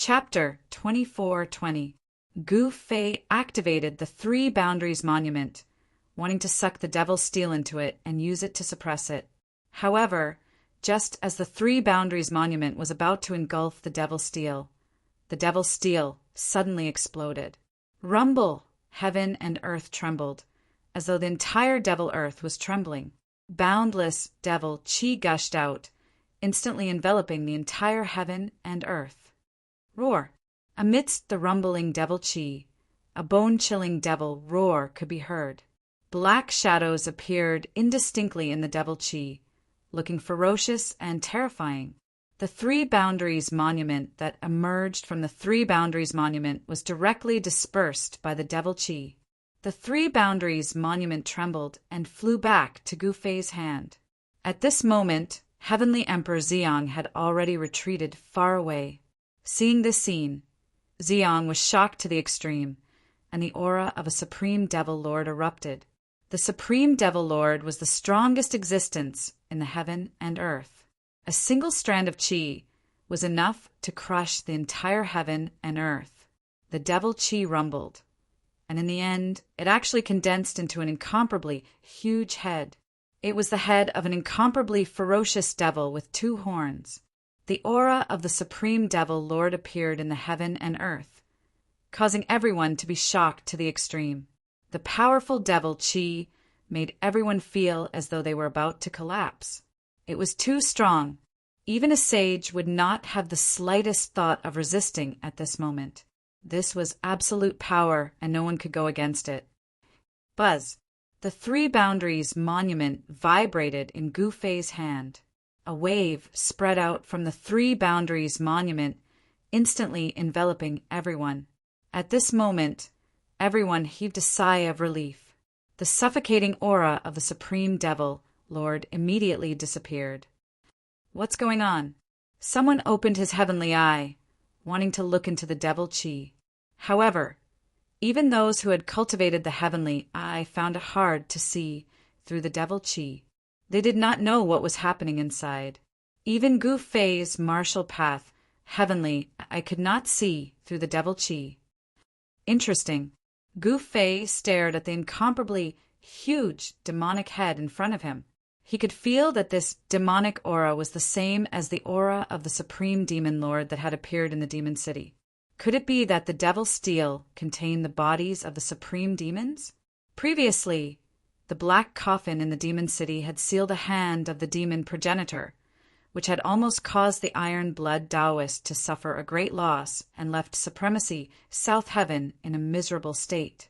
Chapter 2420. Gu Fei activated the Three Boundaries Monument, wanting to suck the devil's steel into it and use it to suppress it. However, just as the Three Boundaries Monument was about to engulf the devil's steel suddenly exploded. Rumble! Heaven and earth trembled, as though the entire devil earth was trembling. Boundless devil chi gushed out, instantly enveloping the entire heaven and earth. Roar! Amidst the rumbling devil chi, a bone-chilling devil roar could be heard. Black shadows appeared indistinctly in the devil chi, looking ferocious and terrifying. The Three Boundaries Monument that emerged from the Three Boundaries Monument was directly dispersed by the devil chi. The Three Boundaries Monument trembled and flew back to Gu Fei's hand. At this moment, Heavenly Emperor Xiang had already retreated far away. Seeing this scene, Xiang was shocked to the extreme, and the aura of a Supreme Devil Lord erupted. The Supreme Devil Lord was the strongest existence in the heaven and earth. A single strand of chi was enough to crush the entire heaven and earth. The devil chi rumbled, and in the end, it actually condensed into an incomparably huge head. It was the head of an incomparably ferocious devil with 2 horns. The aura of the Supreme Devil Lord appeared in the heaven and earth, causing everyone to be shocked to the extreme. The powerful devil chi made everyone feel as though they were about to collapse. It was too strong. Even a sage would not have the slightest thought of resisting at this moment. This was absolute power, and no one could go against it. Buzz! The Three Boundaries Monument vibrated in Gu Fei's hand. A wave spread out from the Three Boundaries Monument, instantly enveloping everyone. At this moment, everyone heaved a sigh of relief. The suffocating aura of the Supreme Devil Lord immediately disappeared. What's going on? Someone opened his heavenly eye, wanting to look into the devil chi. However, even those who had cultivated the heavenly eye found it hard to see through the devil chi. They did not know what was happening inside. Even Gu Fei's martial path, heavenly eye, could not see through the devil chi. Interesting. Gu Fei stared at the incomparably huge demonic head in front of him. He could feel that this demonic aura was the same as the aura of the Supreme Demon Lord that had appeared in the Demon City. Could it be that the Devil's Steel contained the bodies of the Supreme Demons? Previously, the black coffin in the Demon City had sealed the hand of the demon progenitor, which had almost caused the Iron Blood Taoist to suffer a great loss and left Supremacy South Heaven in a miserable state.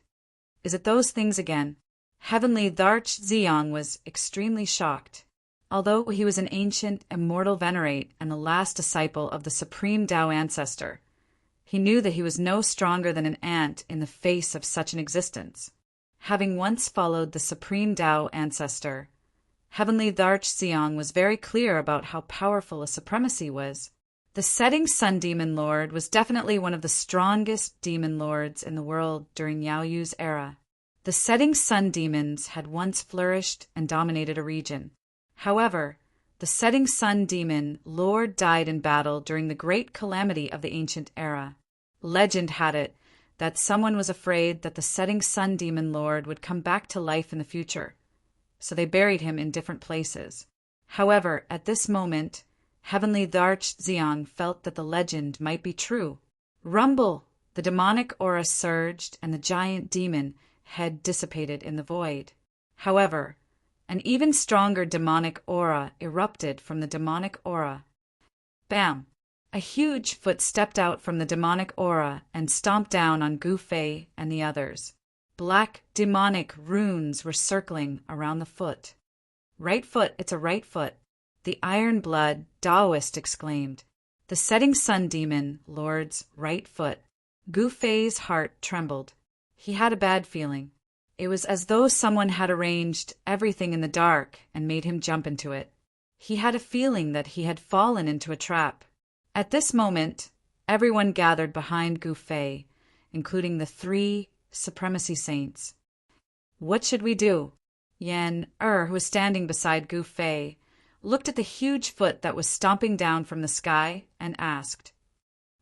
Is it those things again? Heavenly Dharch Xiang was extremely shocked. Although he was an ancient, immortal venerate and the last disciple of the Supreme Tao Ancestor, he knew that he was no stronger than an ant in the face of such an existence. Having once followed the Supreme Tao Ancestor, Heavenly Dharch Xiang was very clear about how powerful a supremacy was. The Setting Sun Demon Lord was definitely one of the strongest demon lords in the world during Yao Yu's era. The Setting Sun Demons had once flourished and dominated a region. However, the Setting Sun Demon Lord died in battle during the great calamity of the ancient era. Legend had it that someone was afraid that the Setting Sun Demon Lord would come back to life in the future, so they buried him in different places. However, at this moment, Heavenly Dharch Xiang felt that the legend might be true. Rumble! The demonic aura surged, and the giant demon head dissipated in the void. However, an even stronger demonic aura erupted from the demonic aura. Bam! A huge foot stepped out from the demonic aura and stomped down on Gu Fei and the others. Black demonic runes were circling around the foot. Right foot, it's a right foot, the Iron Blood Taoist exclaimed. The Setting Sun Demon Lord's right foot. Gu Fei's heart trembled. He had a bad feeling. It was as though someone had arranged everything in the dark and made him jump into it. He had a feeling that he had fallen into a trap. At this moment, everyone gathered behind Gu Fei, including the 3 Supremacy Saints. What should we do? Yan who was standing beside Gu Fei, looked at the huge foot that was stomping down from the sky and asked.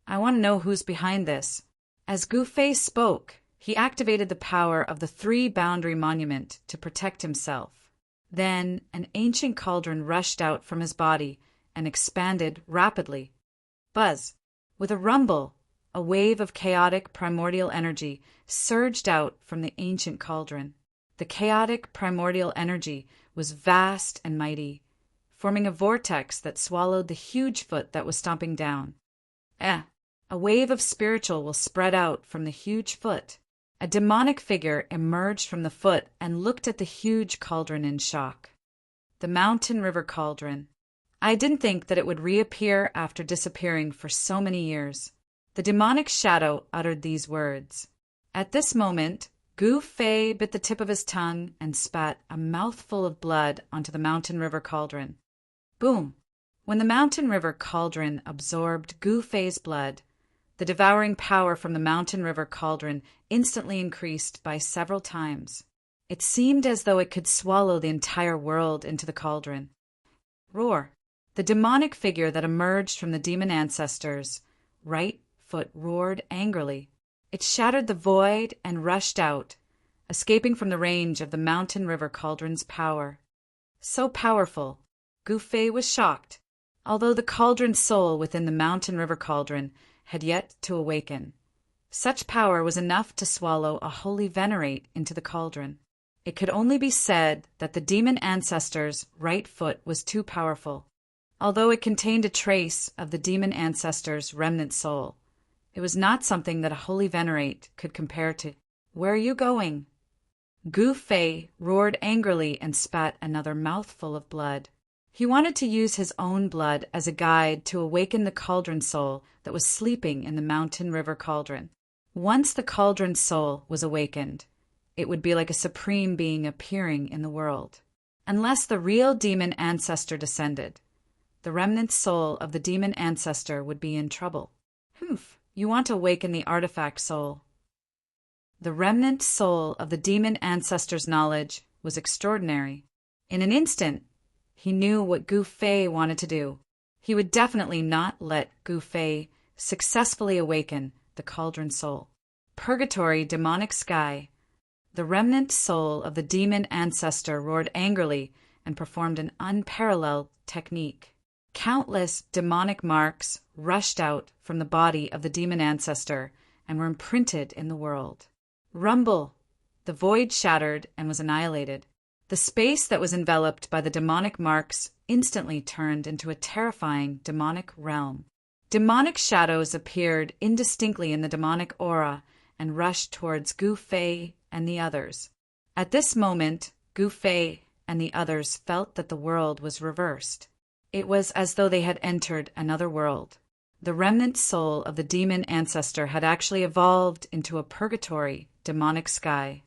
I want to know who's behind this." As Gu Fei spoke, he activated the power of the three-boundary monument to protect himself. Then an ancient cauldron rushed out from his body and expanded rapidly. Buzz! With a rumble, a wave of chaotic primordial energy surged out from the ancient cauldron. The chaotic primordial energy was vast and mighty, forming a vortex that swallowed the huge foot that was stomping down. A wave of spiritual will spread out from the huge foot. A demonic figure emerged from the foot and looked at the huge cauldron in shock. The mountain river cauldron. I didn't think that it would reappear after disappearing for so many years. The demonic shadow uttered these words. At this moment, Gu Fei bit the tip of his tongue and spat a mouthful of blood onto the mountain river cauldron. Boom! When the mountain river cauldron absorbed Gu Fei's blood, the devouring power from the mountain river cauldron instantly increased by several times. It seemed as though it could swallow the entire world into the cauldron. Roar! The demonic figure that emerged from the demon ancestors' right foot roared angrily. It shattered the void and rushed out, escaping from the range of the mountain river cauldron's power. So powerful, Gu Fei was shocked, although the cauldron soul within the mountain river cauldron had yet to awaken. Such power was enough to swallow a holy venerate into the cauldron. It could only be said that the demon ancestor's right foot was too powerful. Although it contained a trace of the demon ancestor's remnant soul, it was not something that a holy venerate could compare to. "Where are you going?" Gu Fei roared angrily and spat another mouthful of blood. He wanted to use his own blood as a guide to awaken the cauldron soul that was sleeping in the mountain river cauldron. Once the cauldron soul was awakened, it would be like a supreme being appearing in the world. Unless the real demon ancestor descended, the remnant soul of the demon ancestor would be in trouble. You want to awaken the artifact soul. The remnant soul of the demon ancestor's knowledge was extraordinary. In an instant, he knew what Gu Fei wanted to do. He would definitely not let Gu Fei successfully awaken the cauldron soul. Purgatory demonic sky. The remnant soul of the demon ancestor roared angrily and performed an unparalleled technique. Countless demonic marks rushed out from the body of the demon ancestor and were imprinted in the world. Rumble! The void shattered and was annihilated. The space that was enveloped by the demonic marks instantly turned into a terrifying demonic realm. Demonic shadows appeared indistinctly in the demonic aura and rushed towards Gu Fei and the others. At this moment, Gu Fei and the others felt that the world was reversed. It was as though they had entered another world. The remnant soul of the demon ancestor had actually evolved into a purgatory demonic sky.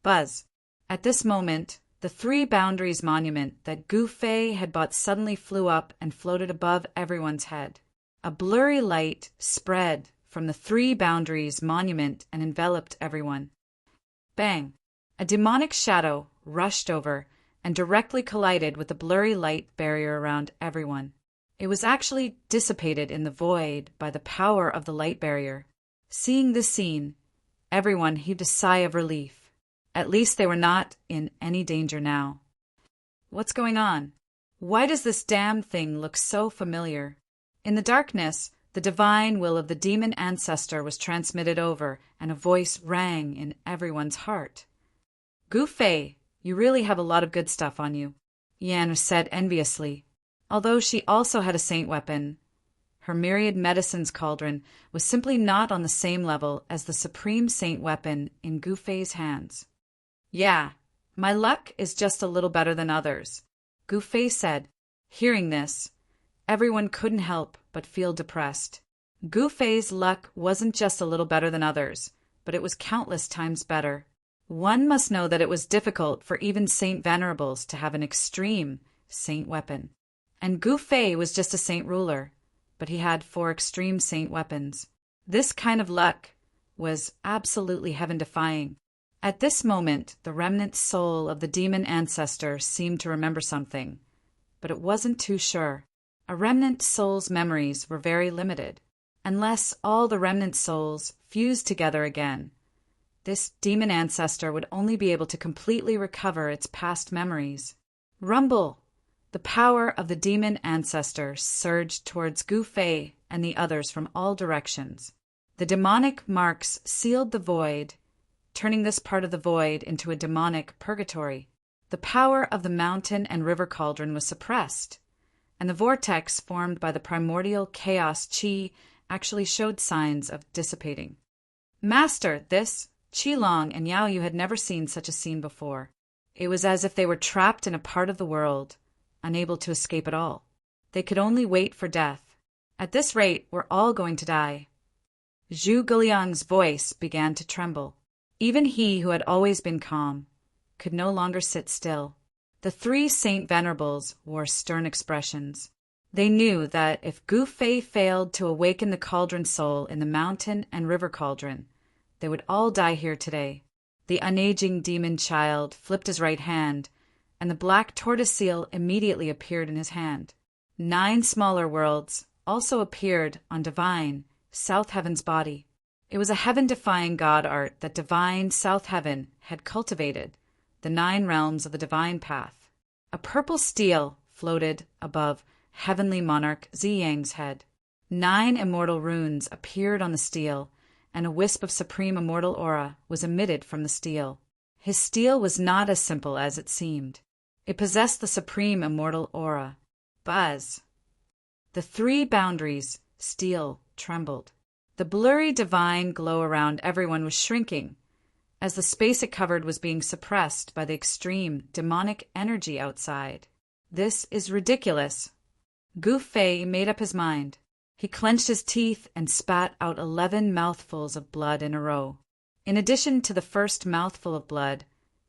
Buzz! At this moment, the three boundaries monument that Gu Fei had bought suddenly flew up and floated above everyone's head. A blurry light spread from the three boundaries monument and enveloped everyone. Bang! A demonic shadow rushed over and directly collided with the blurry light barrier around everyone. It was actually dissipated in the void by the power of the light barrier. Seeing this scene, everyone heaved a sigh of relief. At least they were not in any danger now. What's going on? Why does this damned thing look so familiar? In the darkness, the divine will of the demon ancestor was transmitted over, and a voice rang in everyone's heart. "Gu Fei, you really have a lot of good stuff on you," Yan said enviously. Although she also had a saint weapon, her myriad medicines cauldron was simply not on the same level as the supreme saint weapon in Gu Fei's hands. "Yeah, my luck is just a little better than others," Gu Fei said. Hearing this, everyone couldn't help but feel depressed. Gu Fei's luck wasn't just a little better than others, but it was countless times better. One must know that it was difficult for even Saint Venerables to have an extreme saint weapon. And Gu Fei was just a saint ruler, but he had 4 extreme saint weapons. This kind of luck was absolutely heaven-defying. At this moment, the remnant soul of the demon ancestor seemed to remember something, but it wasn't too sure. A remnant soul's memories were very limited. unless all the remnant souls fused together again. This demon ancestor would only be able to completely recover its past memories. Rumble! The power of the demon ancestor surged towards Gu Fei and the others from all directions. The demonic marks sealed the void, turning this part of the void into a demonic purgatory. The power of the mountain and river cauldron was suppressed, and the vortex formed by the primordial chaos qi actually showed signs of dissipating. Master, this, Qilong and Yao Yu had never seen such a scene before. It was as if they were trapped in a part of the world, unable to escape at all. They could only wait for death. At this rate, we're all going to die. Zhu Guliang's voice began to tremble. Even he, who had always been calm, could no longer sit still. The three Saint Venerables wore stern expressions. They knew that if Gu Fei failed to awaken the cauldron soul in the mountain and river cauldron, they would all die here today. The unaging demon child flipped his right hand, and the black tortoise seal immediately appeared in his hand. 9 smaller worlds also appeared on divine South Heaven's body. It was a heaven-defying god art that divine South Heaven had cultivated, the 9 realms of the divine path. A purple steel floated above heavenly monarch Ziyang's head. 9 immortal runes appeared on the steel, and a wisp of supreme immortal aura was emitted from the steel. His steel was not as simple as it seemed. It possessed the supreme immortal aura. Buzz! The 3 boundaries, steel, trembled. The blurry divine glow around everyone was shrinking, as the space it covered was being suppressed by the extreme demonic energy outside. This is ridiculous. Gu Fei made up his mind. He clenched his teeth and spat out 11 mouthfuls of blood in a row. In addition to the first mouthful of blood,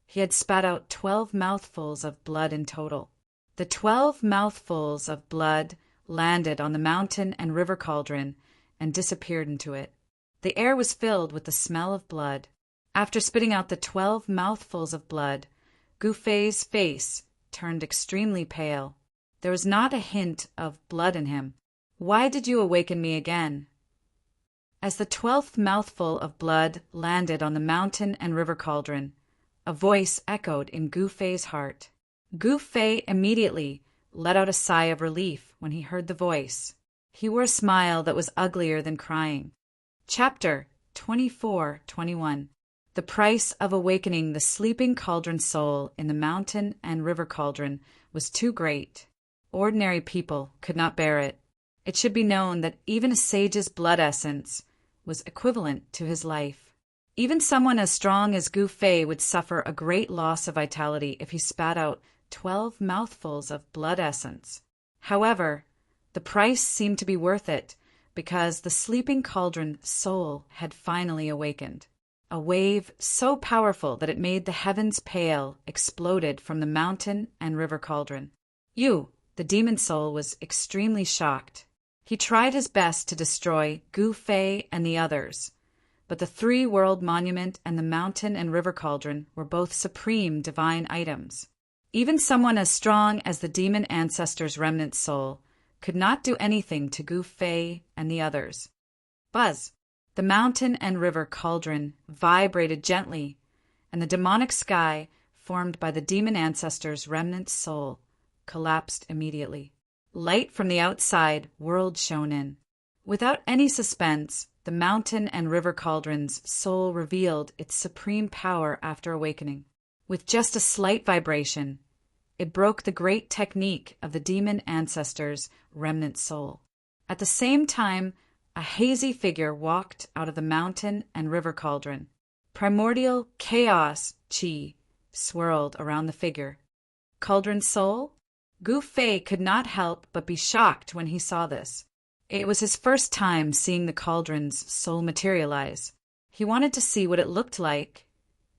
he had spat out 12 mouthfuls of blood in total. The 12 mouthfuls of blood landed on the mountain and river cauldron and disappeared into it. The air was filled with the smell of blood. After spitting out the 12 mouthfuls of blood, Gu Fei's face turned extremely pale. There was not a hint of blood in him. Why did you awaken me again? As the 12th mouthful of blood landed on the mountain and river cauldron, a voice echoed in Gu Fei's heart. Gu Fei immediately let out a sigh of relief when he heard the voice. He wore a smile that was uglier than crying. Chapter 24-21. The price of awakening the sleeping cauldron soul in the mountain and river cauldron was too great. Ordinary people could not bear it. It should be known that even a sage's blood essence was equivalent to his life. Even someone as strong as Gu Fei would suffer a great loss of vitality if he spat out 12 mouthfuls of blood essence. However, the price seemed to be worth it because the sleeping cauldron soul had finally awakened. A wave so powerful that it made the heavens pale exploded from the mountain and river cauldron. Yu, the demon soul, was extremely shocked. He tried his best to destroy Gu Fei and the others, but the 3-world monument and the mountain and river cauldron were both supreme divine items. Even someone as strong as the demon ancestor's remnant soul could not do anything to Gu Fei and the others. Buzz! The mountain and river cauldron vibrated gently, and the demonic sky, formed by the demon ancestor's remnant soul, collapsed immediately. Light from the outside world shone in. Without any suspense, the mountain and river cauldron's soul revealed its supreme power after awakening. With just a slight vibration, it broke the great technique of the demon ancestor's remnant soul. At the same time, a hazy figure walked out of the mountain and river cauldron. Primordial chaos qi swirled around the figure. Cauldron soul? Gu Fei could not help but be shocked when he saw this. It was his first time seeing the cauldron's soul materialize. He wanted to see what it looked like,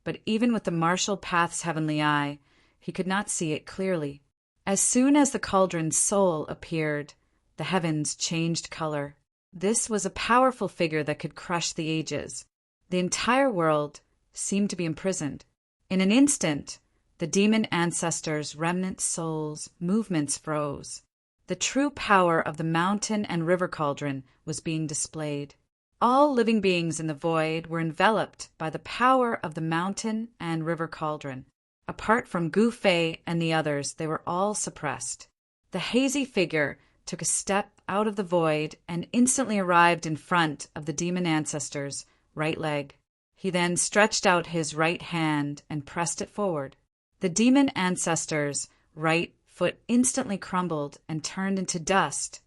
but even with the martial path's heavenly eye, he could not see it clearly. As soon as the cauldron's soul appeared, the heavens changed color. This was a powerful figure that could crush the ages. The entire world seemed to be imprisoned. In an instant, the demon ancestor's remnant soul's movements froze. The true power of the mountain and river cauldron was being displayed. All living beings in the void were enveloped by the power of the mountain and river cauldron. Apart from Gu Fei and the others, they were all suppressed. The hazy figure took a step out of the void and instantly arrived in front of the demon ancestor's right leg. He then stretched out his right hand and pressed it forward. The demon ancestor's right foot instantly crumbled and turned into dust,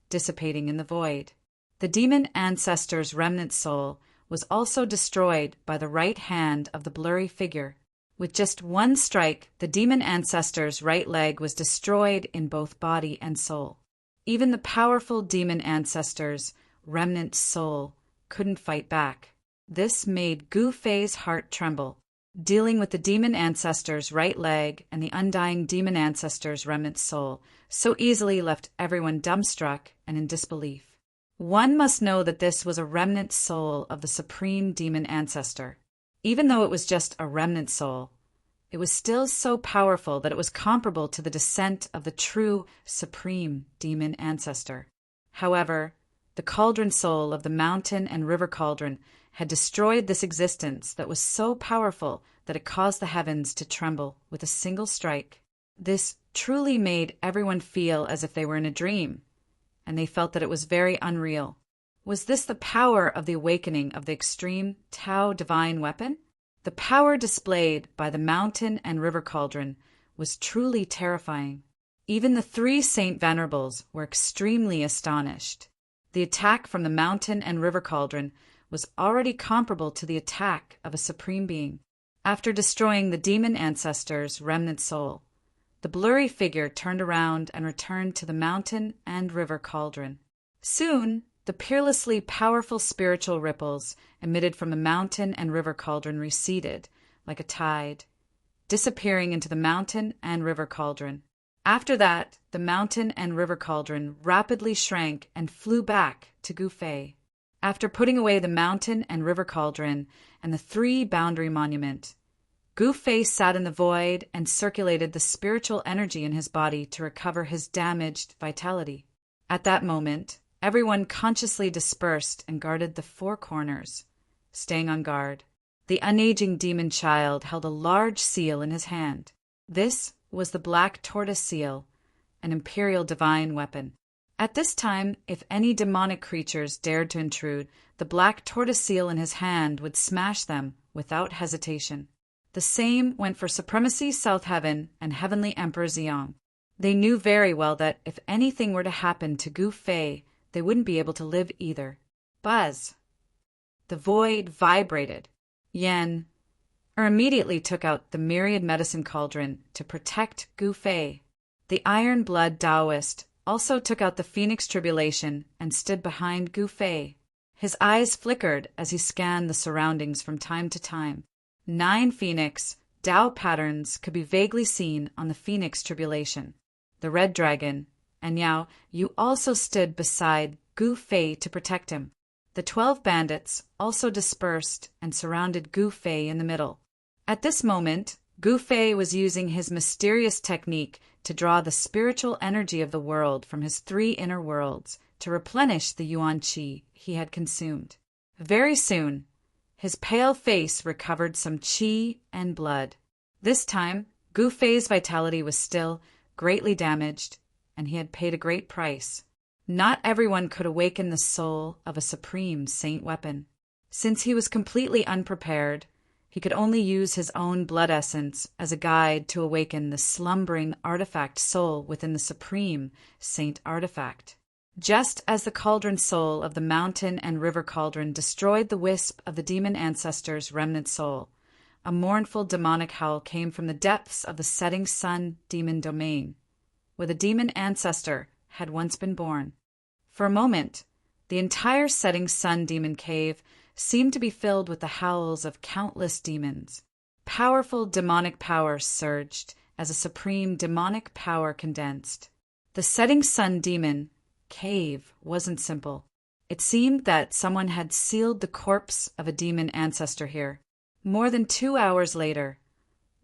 dissipating in the void. The demon ancestor's remnant soul was also destroyed by the right hand of the blurry figure. With just one strike, the demon ancestor's right leg was destroyed in both body and soul. Even the powerful demon ancestor's remnant soul couldn't fight back. This made Gu Fei's heart tremble. Dealing with the demon ancestor's right leg and the undying demon ancestor's remnant soul so easily left everyone dumbstruck and in disbelief. One must know that this was a remnant soul of the supreme demon ancestor. Even though it was just a remnant soul, it was still so powerful that it was comparable to the descent of the true supreme demon ancestor. However, the cauldron soul of the mountain and river cauldron had destroyed this existence that was so powerful that it caused the heavens to tremble with a single strike. This truly made everyone feel as if they were in a dream, and they felt that it was very unreal. Was this the power of the awakening of the extreme Tao divine weapon? The power displayed by the mountain and river cauldron was truly terrifying. Even the 3 Saint Venerables were extremely astonished. The attack from the mountain and river cauldron was already comparable to the attack of a supreme being. After destroying the demon ancestor's remnant soul, the blurry figure turned around and returned to the mountain and river cauldron. Soon, the peerlessly powerful spiritual ripples emitted from the mountain and river cauldron receded like a tide, disappearing into the mountain and river cauldron. After that, the mountain and river cauldron rapidly shrank and flew back to Gu Fei. After putting away the mountain and river cauldron and the 3 boundary monument, Gu Fei sat in the void and circulated the spiritual energy in his body to recover his damaged vitality. At that moment, everyone consciously dispersed and guarded the 4 corners, staying on guard. The unaging demon child held a large seal in his hand. This was the Black Tortoise Seal, an imperial divine weapon. At this time, if any demonic creatures dared to intrude, the Black Tortoise Seal in his hand would smash them without hesitation. The same went for Supremacy South Heaven and Heavenly Emperor Xiong. They knew very well that if anything were to happen to Gu Fei, they wouldn't be able to live either. Buzz! The void vibrated. Yen immediately took out the myriad medicine cauldron to protect Gu Fei. The Iron Blood Taoist also took out the Phoenix Tribulation and stood behind Gu Fei. His eyes flickered as he scanned the surroundings from time to time. 9 Phoenix Tao patterns could be vaguely seen on the Phoenix Tribulation. The Red Dragon, and Yao, you also stood beside Gu Fei to protect him. The 12 bandits also dispersed and surrounded Gu Fei in the middle. At this moment, Gu Fei was using his mysterious technique to draw the spiritual energy of the world from his 3 inner worlds to replenish the Yuan Qi he had consumed. Very soon, his pale face recovered some qi and blood. This time, Gu Fei's vitality was still greatly damaged, and he had paid a great price. Not everyone could awaken the soul of a supreme saint weapon. Since he was completely unprepared, he could only use his own blood essence as a guide to awaken the slumbering artifact soul within the supreme saint artifact. Just as the cauldron soul of the mountain and river cauldron destroyed the wisp of the demon ancestor's remnant soul, a mournful demonic howl came from the depths of the setting sun demon domain, where the demon ancestor had once been born. For a moment, the entire setting sun demon cave seemed to be filled with the howls of countless demons. Powerful demonic power surged as a supreme demonic power condensed. The setting sun demon cave wasn't simple. It seemed that someone had sealed the corpse of a demon ancestor here. More than 2 hours later,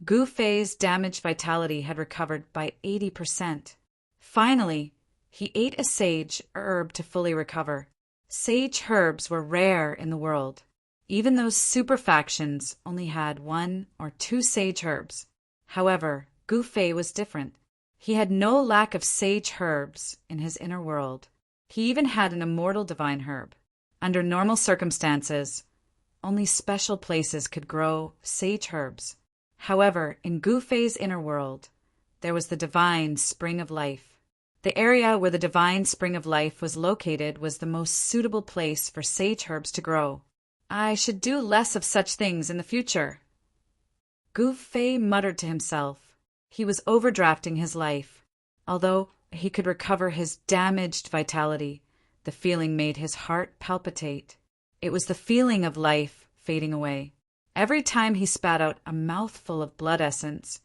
Gu Fei's damaged vitality had recovered by 80%. Finally, He ate a sage herb to fully recover. Sage herbs were rare in the world. Even those super factions only had 1 or 2 sage herbs. However, Gu Fei was different. He had no lack of sage herbs in his inner world. He even had an immortal divine herb. Under normal circumstances, only special places could grow sage herbs. However, in Gu Fei's inner world, there was the divine spring of life. The area where the divine spring of life was located was the most suitable place for sage herbs to grow. I should do less of such things in the future. Gu Fei muttered to himself. He was overdrafting his life. Although he could recover his damaged vitality, the feeling made his heart palpitate. It was the feeling of life fading away. Every time he spat out a mouthful of blood essence,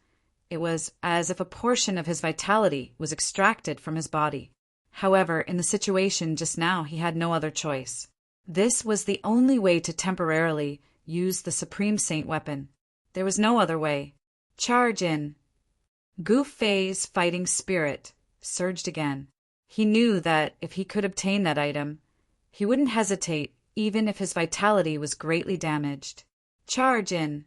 it was as if a portion of his vitality was extracted from his body. However, in the situation just now, he had no other choice. This was the only way to temporarily use the Supreme Saint weapon. There was no other way. Charge in! Gu Fei's fighting spirit surged again. He knew that if he could obtain that item, he wouldn't hesitate even if his vitality was greatly damaged. Charge in!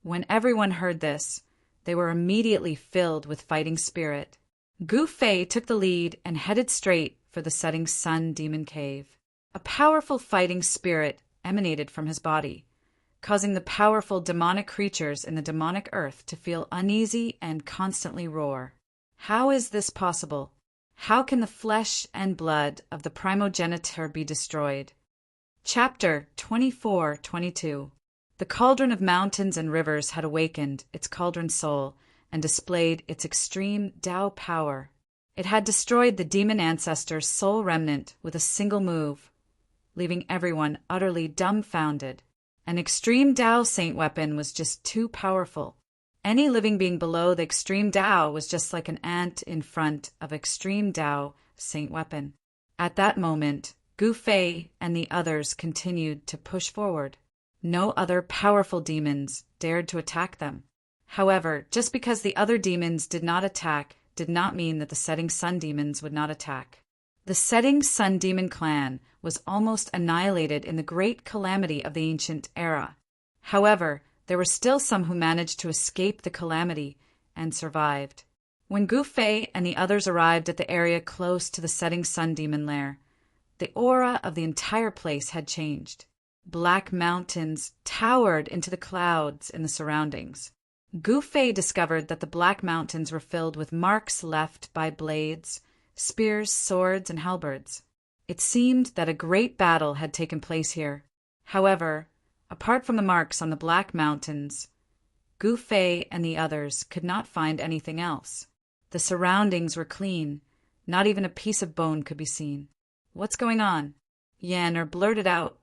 When everyone heard this, they were immediately filled with fighting spirit. Gu Fei took the lead and headed straight for the setting sun demon cave. A powerful fighting spirit emanated from his body, causing the powerful demonic creatures in the demonic earth to feel uneasy and constantly roar. How is this possible? How can the flesh and blood of the primogenitor be destroyed? Chapter 24-22. The cauldron of mountains and rivers had awakened its cauldron soul and displayed its extreme Tao power. It had destroyed the demon ancestor's soul remnant with a single move, leaving everyone utterly dumbfounded. An extreme Tao saint weapon was just too powerful. Any living being below the extreme Tao was just like an ant in front of extreme Tao saint weapon. At that moment, Gu Fei and the others continued to push forward. No other powerful demons dared to attack them. However, just because the other demons did not attack did not mean that the setting sun demons would not attack. The setting sun demon clan was almost annihilated in the great calamity of the ancient era. However, there were still some who managed to escape the calamity and survived. When Gu Fei and the others arrived at the area close to the setting sun demon lair, the aura of the entire place had changed. Black mountains towered into the clouds in the surroundings. Gu Fei discovered that the black mountains were filled with marks left by blades, spears, swords, and halberds. It seemed that a great battle had taken place here. However, apart from the marks on the black mountains, Gu Fei and the others could not find anything else. The surroundings were clean. Not even a piece of bone could be seen. What's going on? Yanner blurted out.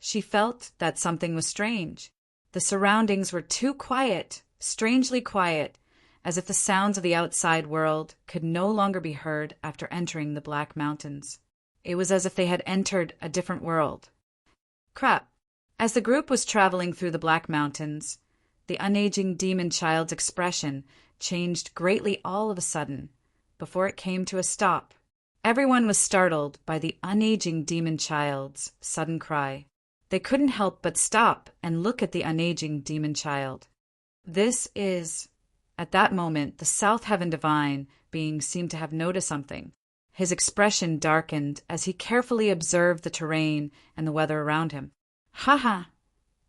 She felt that something was strange. The surroundings were too quiet, strangely quiet, as if the sounds of the outside world could no longer be heard after entering the Black Mountains. It was as if they had entered a different world. Crap. As the group was traveling through the Black Mountains, the unaging demon child's expression changed greatly all of a sudden, before it came to a stop. Everyone was startled by the unaging demon child's sudden cry. They couldn't help but stop and look at the unaging demon child. This is... At that moment, the South Heaven Divine being seemed to have noticed something. His expression darkened as he carefully observed the terrain and the weather around him. Ha!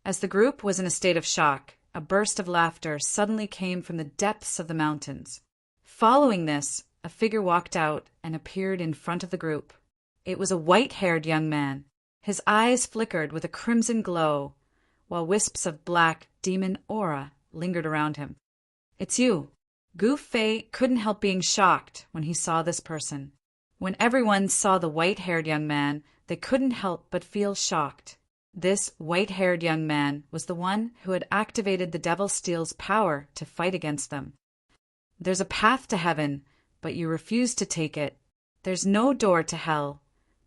As the group was in a state of shock, a burst of laughter suddenly came from the depths of the mountains. Following this, a figure walked out and appeared in front of the group. It was a white-haired young man. His eyes flickered with a crimson glow, while wisps of black demon aura lingered around him. It's you. Gu Fei couldn't help being shocked when he saw this person. When everyone saw the white-haired young man, they couldn't help but feel shocked. This white-haired young man was the one who had activated the Devil Steel's power to fight against them. There's a path to heaven, but you refuse to take it. There's no door to hell,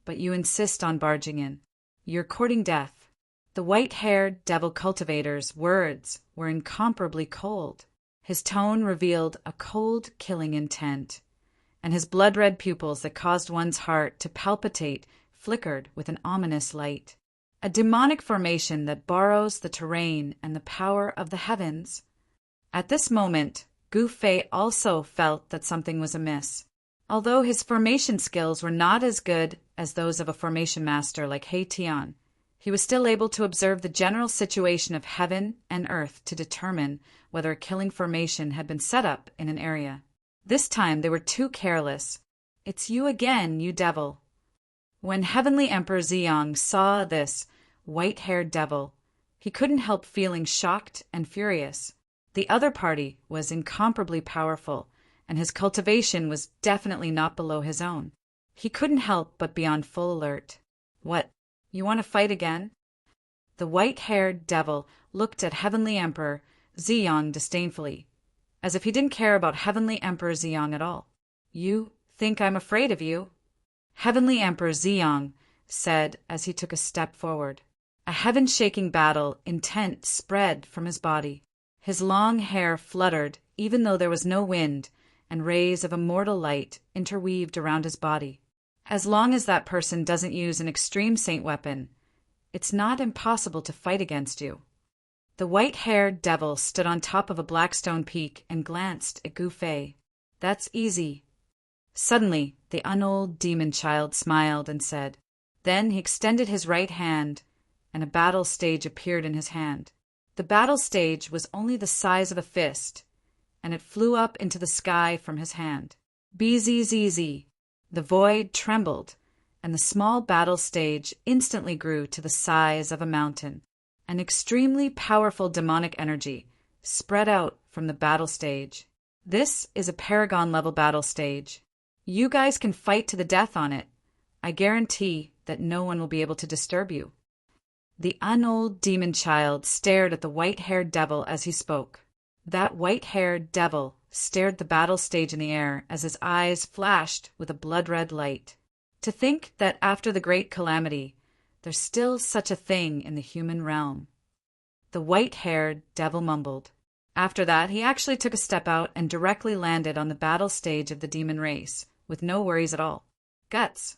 but you insist on barging in. You're courting death. The white-haired devil cultivator's words were incomparably cold. His tone revealed a cold, killing intent, and his blood-red pupils that caused one's heart to palpitate flickered with an ominous light. A demonic formation that borrows the terrain and the power of the heavens. At this moment, Gu Fei also felt that something was amiss. Although his formation skills were not as good as those of a formation master like He Tian, he was still able to observe the general situation of heaven and earth to determine whether a killing formation had been set up in an area. This time they were too careless. "It's you again, you devil." When Heavenly Emperor Ziyang saw this white-haired devil, he couldn't help feeling shocked and furious. The other party was incomparably powerful, and his cultivation was definitely not below his own. He couldn't help but be on full alert. "What, you want to fight again?" The white-haired devil looked at Heavenly Emperor Ziyang disdainfully, as if he didn't care about Heavenly Emperor Ziyang at all. "You think I'm afraid of you?" Heavenly Emperor Ziyang said as he took a step forward. A heaven-shaking battle intent spread from his body. His long hair fluttered even though there was no wind, and rays of immortal light interweaved around his body. As long as that person doesn't use an extreme saint weapon, it's not impossible to fight against you. The white-haired devil stood on top of a black stone peak and glanced at Gu Fei. "That's easy." Suddenly, the unold demon child smiled and said. Then he extended his right hand, and a battle stage appeared in his hand. The battle stage was only the size of a fist, and it flew up into the sky from his hand. Bzzz. The void trembled, and the small battle stage instantly grew to the size of a mountain. An extremely powerful demonic energy spread out from the battle stage. This is a Paragon-level battle stage. You guys can fight to the death on it. I guarantee that no one will be able to disturb you. The unold demon child stared at the white-haired devil as he spoke. That white-haired devil stared the battle stage in the air as his eyes flashed with a blood-red light. To think that after the great calamity, there's still such a thing in the human realm. The white-haired devil mumbled. After that, he actually took a step out and directly landed on the battle stage of the demon race, with no worries at all. Guts.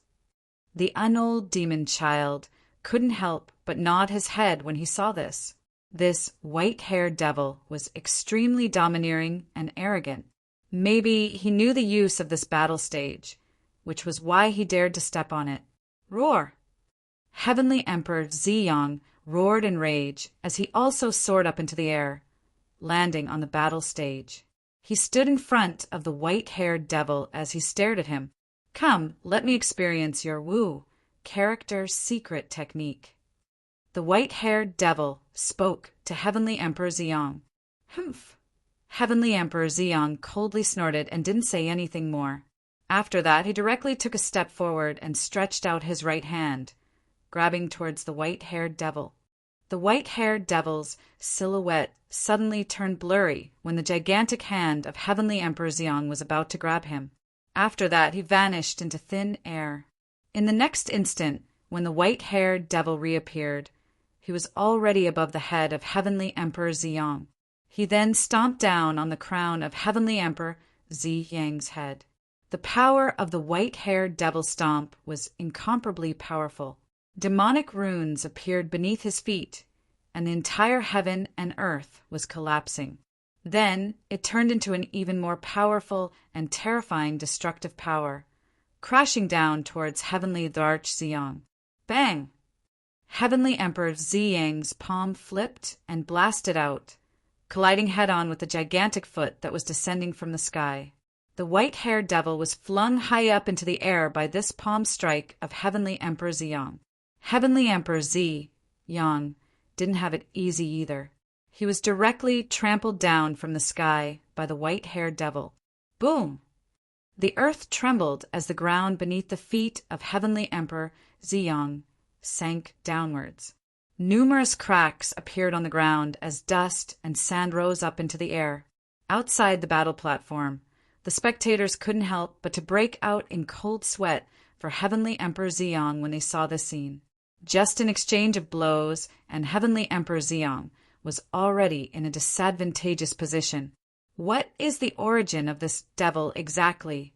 The unold demon child couldn't help but nod his head when he saw this. This white-haired devil was extremely domineering and arrogant. Maybe he knew the use of this battle stage, which was why he dared to step on it. Roar! Heavenly Emperor Ziyang roared in rage as he also soared up into the air, landing on the battle stage. He stood in front of the white-haired devil as he stared at him. "Come, let me experience your Wu character secret technique." The white-haired devil spoke to Heavenly Emperor Ziyang. "Humph." Heavenly Emperor Ziyang coldly snorted and didn't say anything more. After that, he directly took a step forward and stretched out his right hand, grabbing towards the white-haired devil. The white-haired devil's silhouette suddenly turned blurry when the gigantic hand of Heavenly Emperor Ziyang was about to grab him. After that, he vanished into thin air. In the next instant, when the white-haired devil reappeared, he was already above the head of Heavenly Emperor Ziyang. He then stomped down on the crown of Heavenly Emperor Ziyang's head. The power of the white-haired devil stomp was incomparably powerful. Demonic runes appeared beneath his feet, and the entire heaven and earth was collapsing. Then it turned into an even more powerful and terrifying destructive power, crashing down towards Heavenly Dharch Ziyang. Bang! Heavenly Emperor Ziyang's palm flipped and blasted out, colliding head-on with the gigantic foot that was descending from the sky. The white-haired devil was flung high up into the air by this palm strike of Heavenly Emperor Ziyang. Heavenly Emperor Ziyang didn't have it easy either. He was directly trampled down from the sky by the white-haired devil. Boom! The earth trembled as the ground beneath the feet of Heavenly Emperor Ziyang sank downwards. Numerous cracks appeared on the ground as dust and sand rose up into the air. Outside the battle platform, the spectators couldn't help but to break out in cold sweat for Heavenly Emperor Ziyang when they saw this scene. Just an exchange of blows, and Heavenly Emperor Ziyang was already in a disadvantageous position. What is the origin of this devil exactly?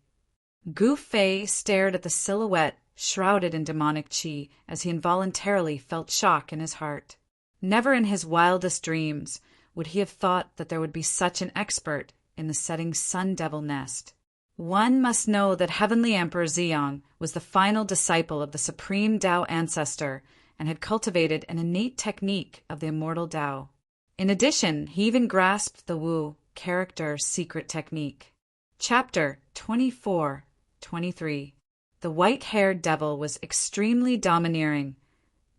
Gu Fei stared at the silhouette shrouded in demonic qi as he involuntarily felt shock in his heart. Never in his wildest dreams would he have thought that there would be such an expert in the setting Sun Devil nest. One must know that Heavenly Emperor Ziyang was the final disciple of the Supreme Tao Ancestor and had cultivated an innate technique of the immortal Tao. In addition, he even grasped the Wu character secret technique. Chapter 24-23. The white-haired devil was extremely domineering,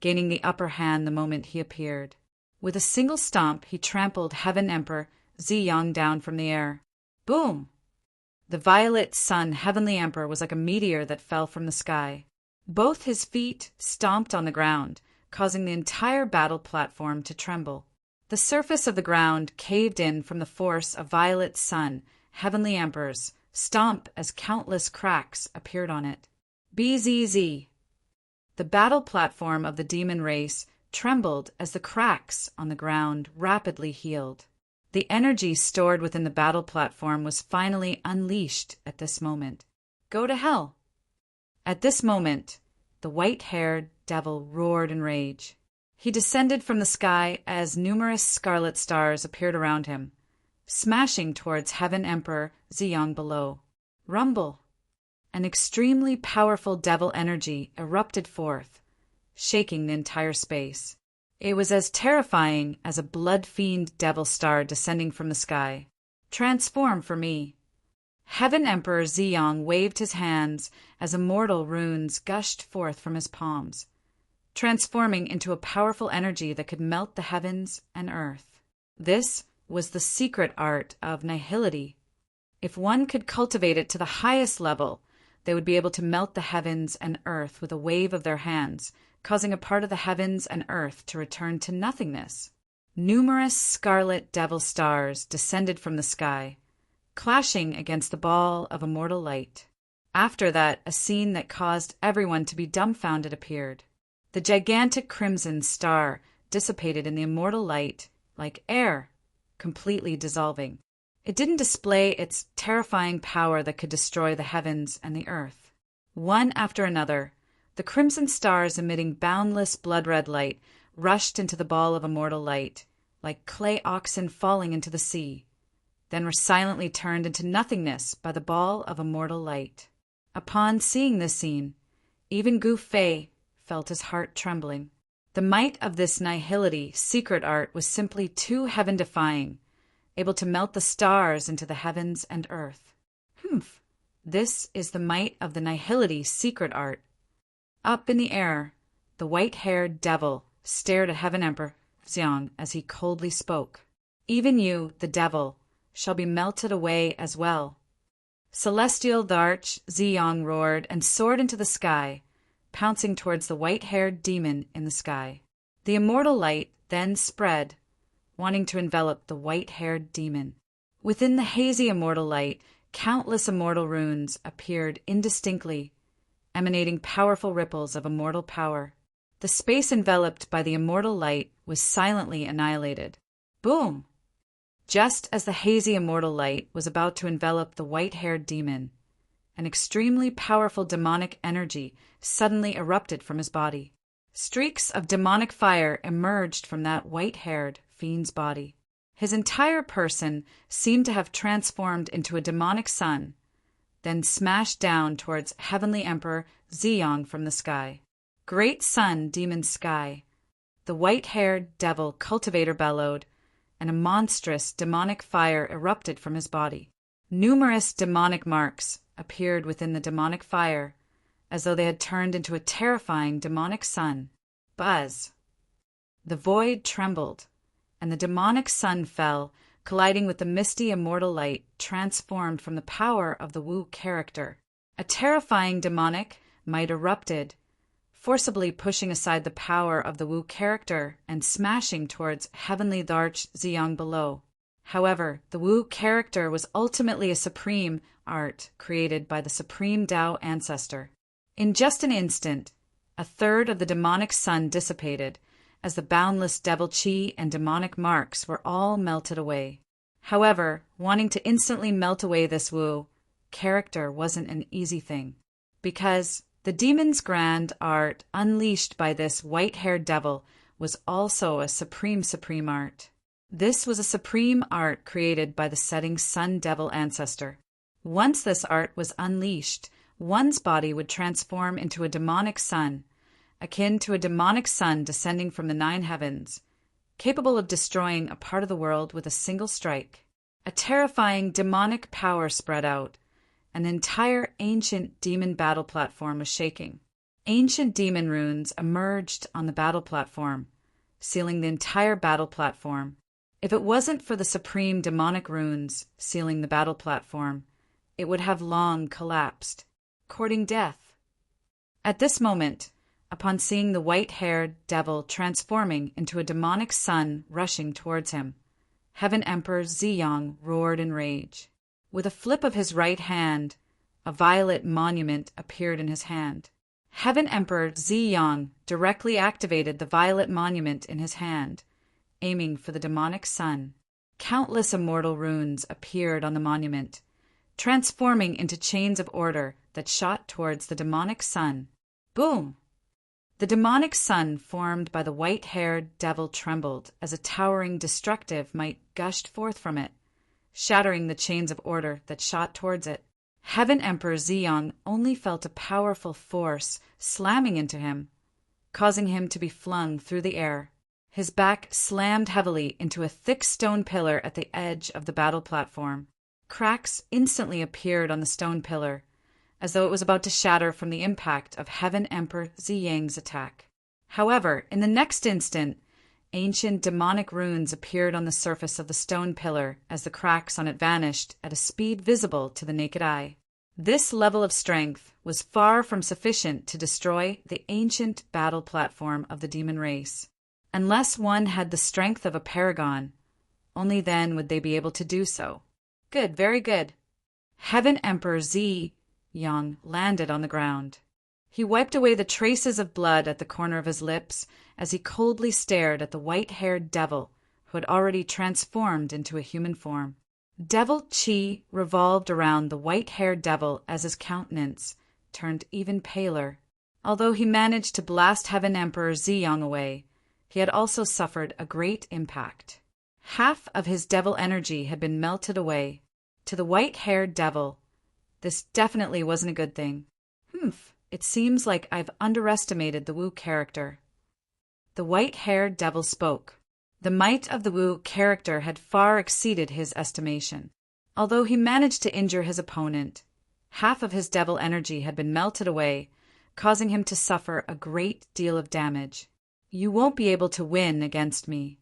gaining the upper hand the moment he appeared. With a single stomp, he trampled Heaven Emperor Ziyang down from the air. Boom! The violet sun Heavenly Emperor was like a meteor that fell from the sky. Both his feet stomped on the ground, causing the entire battle platform to tremble. The surface of the ground caved in from the force of violet sun Heavenly Emperor's stomp as countless cracks appeared on it. BZZ. The battle platform of the demon race trembled as the cracks on the ground rapidly healed. The energy stored within the battle platform was finally unleashed at this moment. Go to hell! At this moment, the white-haired devil roared in rage. He descended from the sky as numerous scarlet stars appeared around him, smashing towards Heaven Emperor Ziyang below. Rumble! An extremely powerful devil energy erupted forth, shaking the entire space. It was as terrifying as a blood-fiend devil star descending from the sky. Transform for me! Heaven Emperor Ziyang waved his hands as immortal runes gushed forth from his palms, transforming into a powerful energy that could melt the heavens and earth. This was the secret art of nihility. If one could cultivate it to the highest level, they would be able to melt the heavens and earth with a wave of their hands, causing a part of the heavens and earth to return to nothingness. Numerous scarlet devil stars descended from the sky, clashing against the ball of immortal light. After that, a scene that caused everyone to be dumbfounded appeared. The gigantic crimson star dissipated in the immortal light like air, completely dissolving. It didn't display its terrifying power that could destroy the heavens and the earth. One after another, the crimson stars emitting boundless blood-red light rushed into the ball of immortal light, like clay oxen falling into the sea, then were silently turned into nothingness by the ball of immortal light. Upon seeing this scene, even Gu Fei felt his heart trembling. The might of this nihility secret art was simply too heaven-defying, able to melt the stars into the heavens and earth. Humph! This is the might of the nihility secret art. Up in the air, the white-haired devil stared at Heaven Emperor Ziyang as he coldly spoke. Even you, the devil, shall be melted away as well. Celestial Dharch Ziyang roared and soared into the sky, pouncing towards the white-haired demon in the sky. The immortal light then spread, wanting to envelop the white-haired demon. Within the hazy immortal light, countless immortal runes appeared indistinctly, emanating powerful ripples of immortal power. The space enveloped by the immortal light was silently annihilated. Boom! Just as the hazy immortal light was about to envelop the white-haired demon, an extremely powerful demonic energy suddenly erupted from his body. Streaks of demonic fire emerged from that white-haired fiend's body. His entire person seemed to have transformed into a demonic sun, then smashed down towards Heavenly Emperor Ziyang from the sky. Great sun, demon sky! The white-haired devil cultivator bellowed, and a monstrous demonic fire erupted from his body. Numerous demonic marks appeared within the demonic fire, as though they had turned into a terrifying demonic sun. Buzz! The void trembled, and the demonic sun fell, colliding with the misty immortal light transformed from the power of the Wu character. A terrifying demonic might erupted, forcibly pushing aside the power of the Wu character and smashing towards Heavenly Dharch Ziyang below. However, the Wu character was ultimately a supreme art created by the Supreme Tao Ancestor. In just an instant, a third of the demonic sun dissipated, as the boundless devil chi and demonic marks were all melted away. However, wanting to instantly melt away this Wu, character wasn't an easy thing, because the demon's grand art unleashed by this white-haired devil was also a supreme art. This was a supreme art created by the setting sun devil ancestor. Once this art was unleashed, one's body would transform into a demonic sun, akin to a demonic sun descending from the 9 heavens, capable of destroying a part of the world with a single strike. A terrifying demonic power spread out. An entire ancient demon battle platform was shaking. Ancient demon runes emerged on the battle platform, sealing the entire battle platform. If it wasn't for the supreme demonic runes sealing the battle platform, it would have long collapsed, courting death. At this moment, upon seeing the white-haired devil transforming into a demonic sun rushing towards him, Heaven Emperor Ziyang roared in rage. With a flip of his right hand, a violet monument appeared in his hand. Heaven Emperor Ziyang directly activated the violet monument in his hand, aiming for the demonic sun. Countless immortal runes appeared on the monument, transforming into chains of order that shot towards the demonic sun. Boom! The demonic sun formed by the white-haired devil trembled as a towering destructive might gushed forth from it, shattering the chains of order that shot towards it. Heaven Emperor Ziyang only felt a powerful force slamming into him, causing him to be flung through the air. His back slammed heavily into a thick stone pillar at the edge of the battle platform. Cracks instantly appeared on the stone pillar, as though it was about to shatter from the impact of Heaven Emperor Ziyang's attack. However, in the next instant, ancient demonic runes appeared on the surface of the stone pillar as the cracks on it vanished at a speed visible to the naked eye. This level of strength was far from sufficient to destroy the ancient battle platform of the demon race. Unless one had the strength of a paragon, only then would they be able to do so. Good, very good. Heaven Emperor Ziyang landed on the ground. He wiped away the traces of blood at the corner of his lips as he coldly stared at the white-haired devil who had already transformed into a human form. Devil Qi revolved around the white-haired devil as his countenance turned even paler. Although he managed to blast Heaven Emperor Ziyang away, he had also suffered a great impact. Half of his devil energy had been melted away. To the white-haired devil, this definitely wasn't a good thing. It seems like I've underestimated the Wu character. The white-haired devil spoke. The might of the Wu character had far exceeded his estimation. Although he managed to injure his opponent, half of his devil energy had been melted away, causing him to suffer a great deal of damage. You won't be able to win against me.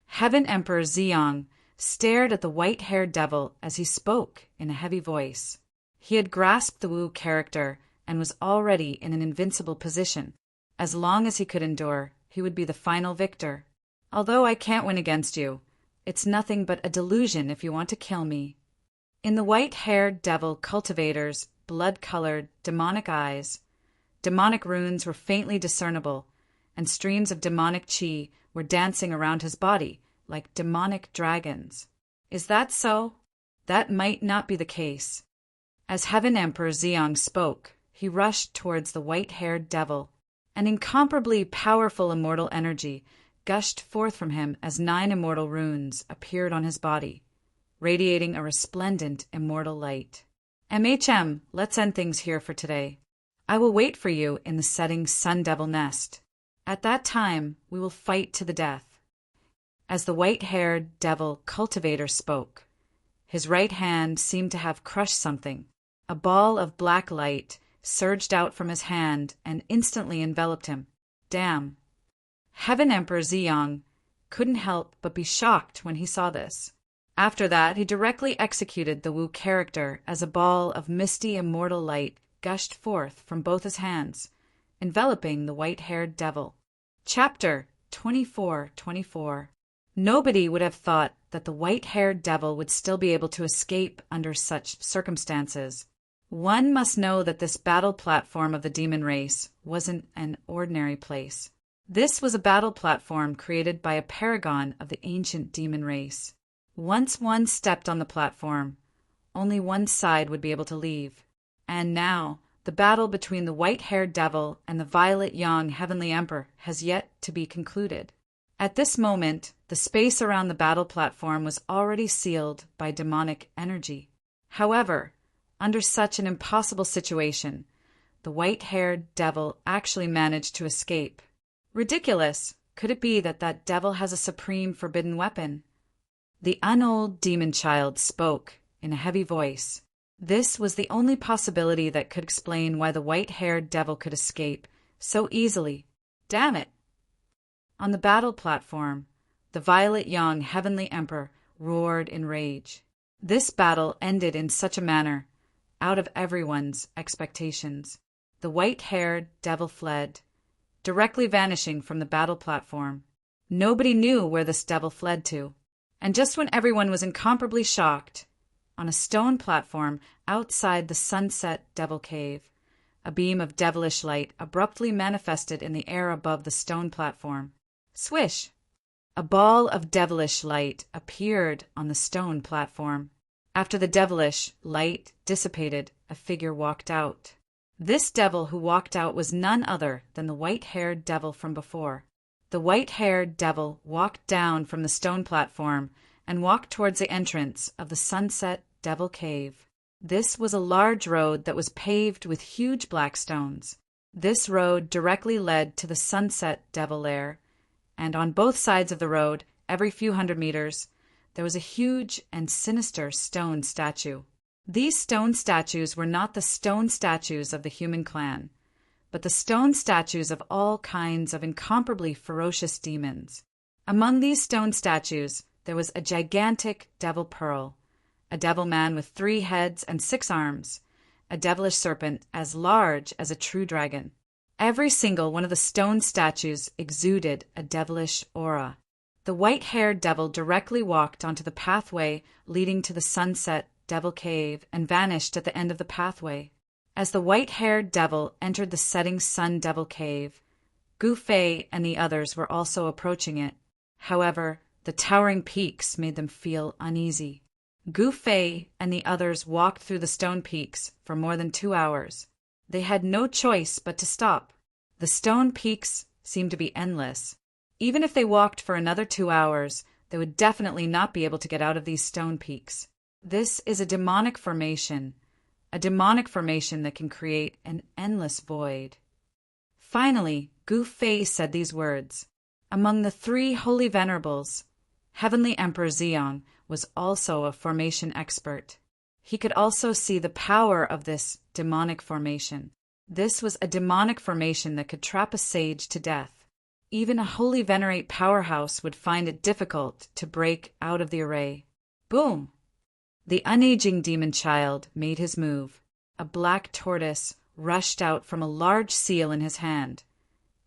Heaven Emperor Ziyang stared at the white-haired devil as he spoke in a heavy voice. He had grasped the Wu character and was already in an invincible position. As long as he could endure, he would be the final victor. Although I can't win against you, it's nothing but a delusion if you want to kill me. In the white-haired devil cultivator's blood-colored, demonic eyes, demonic runes were faintly discernible, and streams of demonic qi were dancing around his body like demonic dragons. Is that so? That might not be the case. As Heaven Emperor Ziyang spoke, he rushed towards the white-haired devil. An incomparably powerful immortal energy gushed forth from him as 9 immortal runes appeared on his body, radiating a resplendent immortal light. Let's end things here for today. I will wait for you in the setting Sun Devil Nest. At that time, we will fight to the death. As the white-haired devil cultivator spoke, his right hand seemed to have crushed something. A ball of black light surged out from his hand and instantly enveloped him. Damn. Heaven Emperor Ziyang couldn't help but be shocked when he saw this. After that, he directly executed the Wu character as a ball of misty immortal light gushed forth from both his hands, enveloping the white-haired devil. Chapter 24:24. Nobody would have thought that the white-haired devil would still be able to escape under such circumstances. One must know that this battle platform of the demon race wasn't an ordinary place. This was a battle platform created by a paragon of the ancient demon race. Once one stepped on the platform, only one side would be able to leave. And now, the battle between the white-haired devil and the violet young heavenly emperor has yet to be concluded. At this moment, the space around the battle platform was already sealed by demonic energy. However, under such an impossible situation, the white-haired devil actually managed to escape. Ridiculous! Could it be that that devil has a supreme forbidden weapon? The unold demon child spoke in a heavy voice. This was the only possibility that could explain why the white-haired devil could escape so easily. Damn it! On the battle platform, the violet young heavenly emperor roared in rage. This battle ended in such a manner, out of everyone's expectations. The white-haired devil fled, directly vanishing from the battle platform. Nobody knew where this devil fled to. And just when everyone was incomparably shocked, on a stone platform outside the Sunset Devil Cave, a beam of devilish light abruptly manifested in the air above the stone platform. Swish! A ball of devilish light appeared on the stone platform. After the devilish light dissipated, a figure walked out. This devil who walked out was none other than the white-haired devil from before. The white-haired devil walked down from the stone platform and walked towards the entrance of the Sunset Devil Cave. This was a large road that was paved with huge black stones. This road directly led to the Sunset Devil Lair, and on both sides of the road, every few hundred meters, there was a huge and sinister stone statue. These stone statues were not the stone statues of the human clan, but the stone statues of all kinds of incomparably ferocious demons. Among these stone statues, there was a gigantic devil pearl, a devil man with 3 heads and 6 arms, a devilish serpent as large as a true dragon. Every single one of the stone statues exuded a devilish aura. The white-haired devil directly walked onto the pathway leading to the Sunset Devil Cave and vanished at the end of the pathway. As the white-haired devil entered the setting sun devil cave, Gu Fei and the others were also approaching it. However, the towering peaks made them feel uneasy. Gu Fei and the others walked through the stone peaks for more than 2 hours. They had no choice but to stop. The stone peaks seemed to be endless. Even if they walked for another 2 hours, they would definitely not be able to get out of these stone peaks. This is a demonic formation that can create an endless void. Finally, Gu Fei said these words. Among the 3 holy venerables, Heavenly Emperor Xiong was also a formation expert. He could also see the power of this demonic formation. This was a demonic formation that could trap a sage to death. Even a holy venerate powerhouse would find it difficult to break out of the array. Boom! The unaging demon child made his move. A black tortoise rushed out from a large seal in his hand,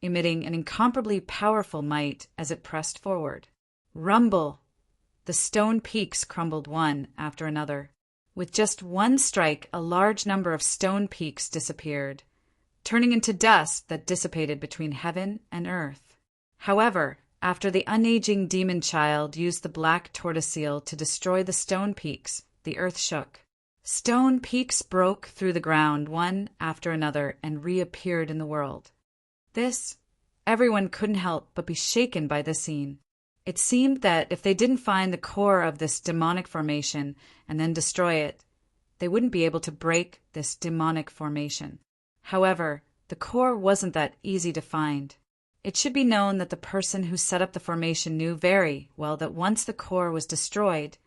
emitting an incomparably powerful might as it pressed forward. Rumble! The stone peaks crumbled one after another. With just one strike, a large number of stone peaks disappeared, turning into dust that dissipated between heaven and earth. However, after the unaging demon child used the black tortoise seal to destroy the stone peaks, the earth shook. Stone peaks broke through the ground one after another and reappeared in the world. Everyone couldn't help but be shaken by this scene. It seemed that if they didn't find the core of this demonic formation and then destroy it, they wouldn't be able to break this demonic formation. However, the core wasn't that easy to find. It should be known that the person who set up the formation knew very well that once the core was destroyed,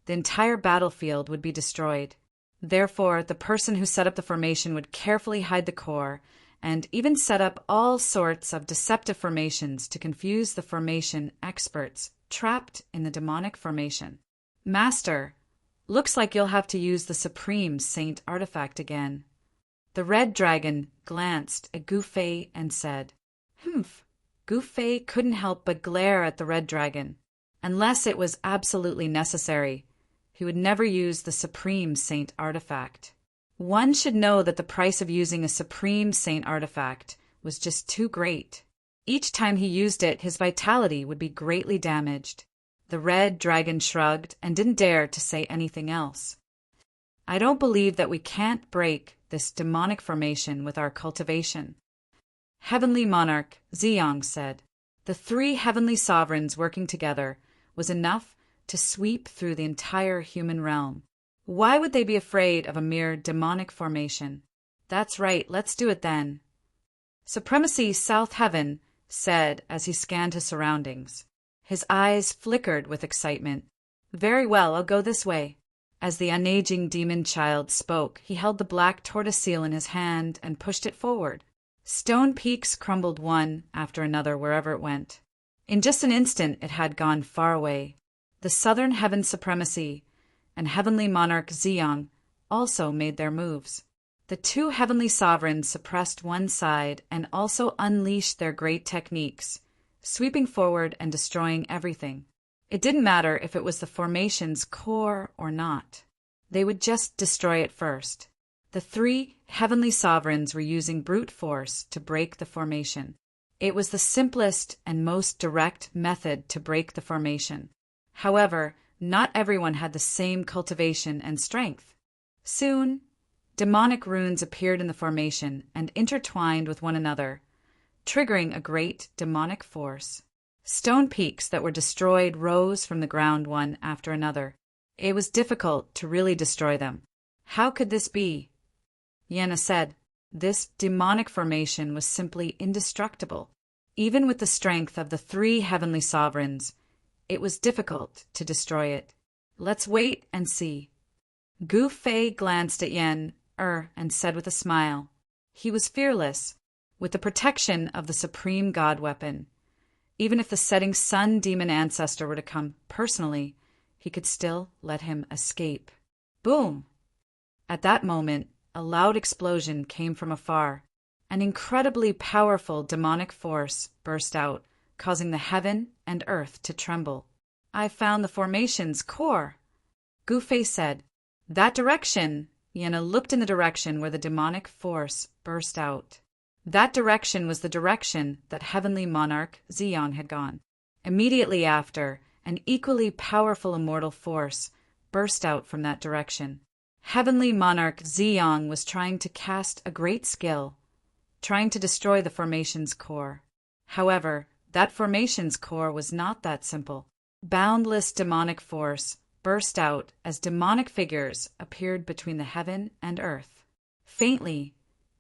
the entire battlefield would be destroyed. Therefore, the person who set up the formation would carefully hide the core and even set up all sorts of deceptive formations to confuse the formation experts trapped in the demonic formation. Master, looks like you'll have to use the Supreme Saint artifact again. The red dragon glanced at Gu Fei and said, "Humph." Gu Fei couldn't help but glare at the red dragon. Unless it was absolutely necessary, he would never use the Supreme Saint artifact. One should know that the price of using a Supreme Saint artifact was just too great. Each time he used it, his vitality would be greatly damaged. The red dragon shrugged and didn't dare to say anything else. I don't believe that we can't break this demonic formation with our cultivation. Heavenly Monarch Ziyang said, the three heavenly sovereigns working together was enough to sweep through the entire human realm. Why would they be afraid of a mere demonic formation? That's right, let's do it then. Supremacy South Heaven said as he scanned his surroundings. His eyes flickered with excitement. Very well, I'll go this way. As the unaging demon child spoke, he held the black tortoise seal in his hand and pushed it forward. Stone peaks crumbled one after another wherever it went. In just an instant it had gone far away. The Southern Heaven Supremacy and Heavenly Monarch Ziyang also made their moves. The two heavenly sovereigns suppressed one side and also unleashed their great techniques, sweeping forward and destroying everything. It didn't matter if it was the formation's core or not. They would just destroy it first. The three heavenly sovereigns were using brute force to break the formation. It was the simplest and most direct method to break the formation. However, not everyone had the same cultivation and strength. Soon, demonic runes appeared in the formation and intertwined with one another, triggering a great demonic force. Stone peaks that were destroyed rose from the ground one after another. It was difficult to really destroy them. How could this be? Yenna said, this demonic formation was simply indestructible. Even with the strength of the three heavenly sovereigns, it was difficult to destroy it. Let's wait and see. Gu Fei glanced at Yen and said with a smile. He was fearless, with the protection of the supreme god weapon. Even if the setting sun demon ancestor were to come personally, he could still let him escape. Boom! At that moment, a loud explosion came from afar. An incredibly powerful demonic force burst out, causing the heaven and earth to tremble. I found the formation's core, Gu Fei said. That direction! Yenna looked in the direction where the demonic force burst out. That direction was the direction that Heavenly Monarch Ziyang had gone. Immediately after, an equally powerful immortal force burst out from that direction. Heavenly Monarch Ziyang was trying to cast a great skill, trying to destroy the formation's core. However, that formation's core was not that simple. Boundless demonic force burst out as demonic figures appeared between the heaven and earth. Faintly,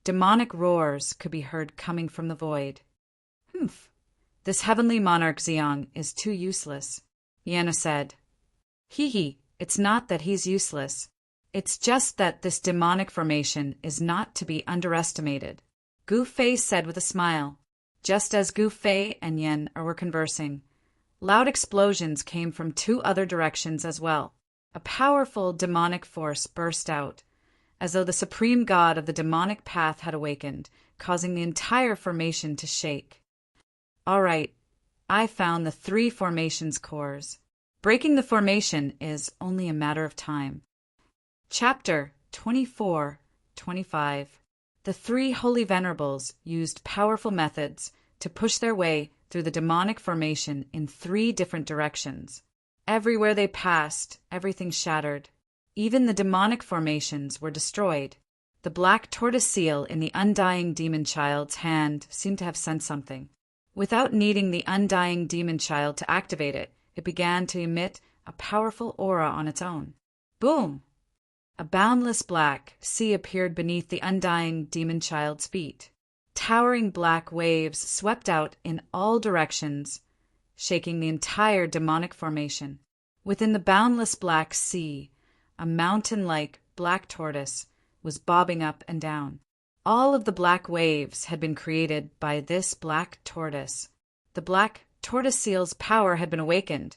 demonic roars could be heard coming from the void. Humph! This Heavenly Monarch Ziyang is too useless, Yenna said. Hee, it's not that he's useless. It's just that this demonic formation is not to be underestimated, Gu Fei said with a smile. Just as Gu Fei and Yen were conversing, loud explosions came from two other directions as well. A powerful demonic force burst out, as though the supreme god of the demonic path had awakened, causing the entire formation to shake. All right, I found the three formation's cores. Breaking the formation is only a matter of time. Chapter 24-25. The three holy venerables used powerful methods to push their way through the demonic formation in three different directions. Everywhere they passed, everything shattered. Even the demonic formations were destroyed. The black tortoise seal in the undying demon child's hand seemed to have sensed something. Without needing the undying demon child to activate it, it began to emit a powerful aura on its own. Boom! A boundless black sea appeared beneath the undying demon child's feet. Towering black waves swept out in all directions, shaking the entire demonic formation. Within the boundless black sea, a mountain-like black tortoise was bobbing up and down. All of the black waves had been created by this black tortoise. The black tortoise seal's power had been awakened,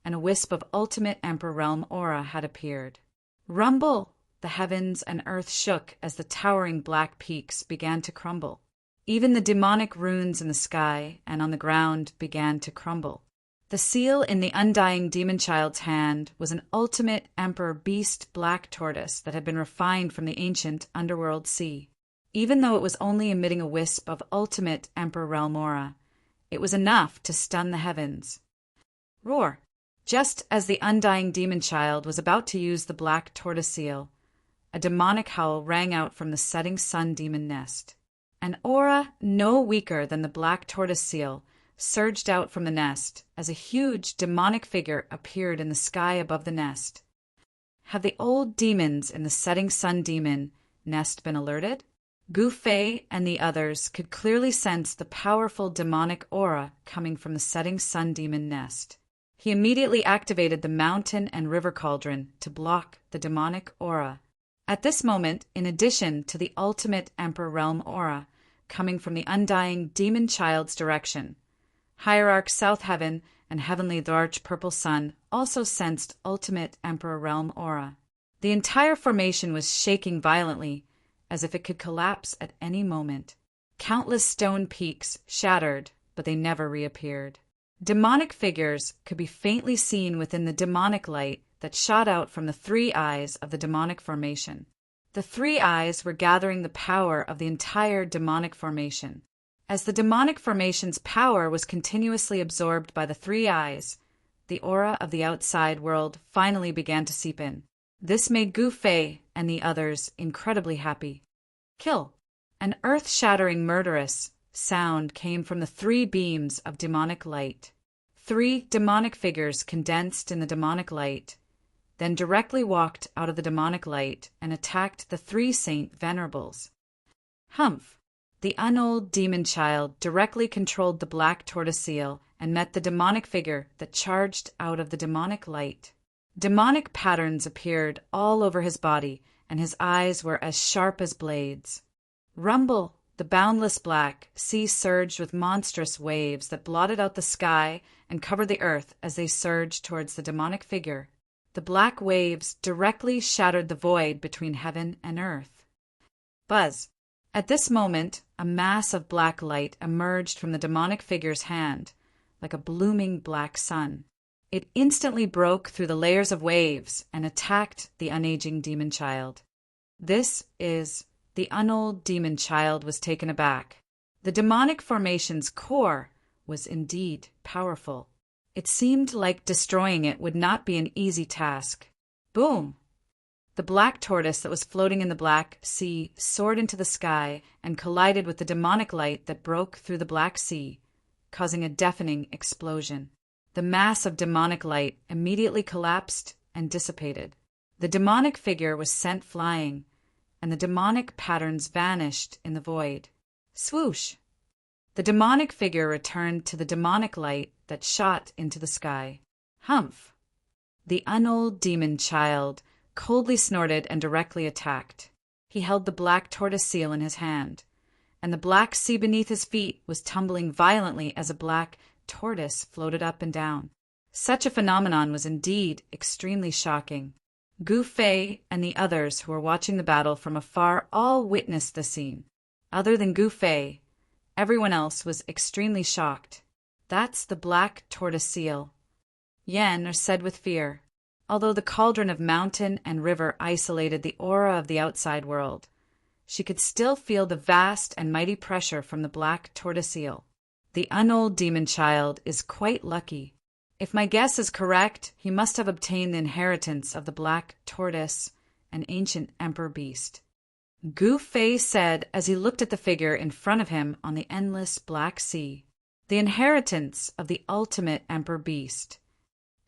and a wisp of ultimate Emperor Realm aura had appeared. Rumble! The heavens and earth shook as the towering black peaks began to crumble. Even the demonic runes in the sky and on the ground began to crumble. The seal in the undying demon child's hand was an ultimate Emperor Beast black tortoise that had been refined from the ancient underworld sea. Even though it was only emitting a wisp of ultimate Emperor Realm aura, it was enough to stun the heavens. Roar! Just as the undying demon child was about to use the black tortoise seal, a demonic howl rang out from the setting sun demon nest. An aura no weaker than the black tortoise seal surged out from the nest as a huge demonic figure appeared in the sky above the nest. Have the old demons in the setting sun demon nest been alerted? Gu Fei and the others could clearly sense the powerful demonic aura coming from the setting sun demon nest. He immediately activated the mountain and river cauldron to block the demonic aura. At this moment, in addition to the ultimate Emperor Realm aura coming from the undying demon child's direction, Hierarch South Heaven and Heavenly Large Purple Sun also sensed ultimate Emperor Realm aura. The entire formation was shaking violently, as if it could collapse at any moment. Countless stone peaks shattered, but they never reappeared. Demonic figures could be faintly seen within the demonic light that shot out from the three eyes of the demonic formation. The three eyes were gathering the power of the entire demonic formation. As the demonic formation's power was continuously absorbed by the three eyes, the aura of the outside world finally began to seep in. This made Gu Fei and the others incredibly happy. Kill! An earth-shattering murderous sound came from the three beams of demonic light. Three demonic figures condensed in the demonic light, then directly walked out of the demonic light and attacked the three Saint Venerables. Humph! The unold demon child directly controlled the black tortoise seal and met the demonic figure that charged out of the demonic light. Demonic patterns appeared all over his body, and his eyes were as sharp as blades. Rumble! The boundless black sea surged with monstrous waves that blotted out the sky and covered the earth as they surged towards the demonic figure. The black waves directly shattered the void between heaven and earth. Buzz! At this moment, a mass of black light emerged from the demonic figure's hand, like a blooming black sun. It instantly broke through the layers of waves and attacked the unaging demon child. The unold demon child was taken aback. The demonic formation's core was indeed powerful. It seemed like destroying it would not be an easy task. Boom! The black tortoise that was floating in the black sea soared into the sky and collided with the demonic light that broke through the black sea, causing a deafening explosion. The mass of demonic light immediately collapsed and dissipated. The demonic figure was sent flying, and the demonic patterns vanished in the void. Swoosh! The demonic figure returned to the demonic light that shot into the sky. Humph! The unold demon child coldly snorted and directly attacked. He held the black tortoise seal in his hand, and the black sea beneath his feet was tumbling violently as a black tortoise floated up and down. Such a phenomenon was indeed extremely shocking. Gu Fei and the others who were watching the battle from afar all witnessed the scene. Other than Gu Fei, everyone else was extremely shocked. That's the black tortoise seal. Yen said with fear. Although the cauldron of mountain and river isolated the aura of the outside world, she could still feel the vast and mighty pressure from the black tortoise seal. The unold demon child is quite lucky. If my guess is correct, he must have obtained the inheritance of the black tortoise, an ancient emperor beast. Gu Fei said as he looked at the figure in front of him on the endless black sea. The inheritance of the ultimate emperor beast.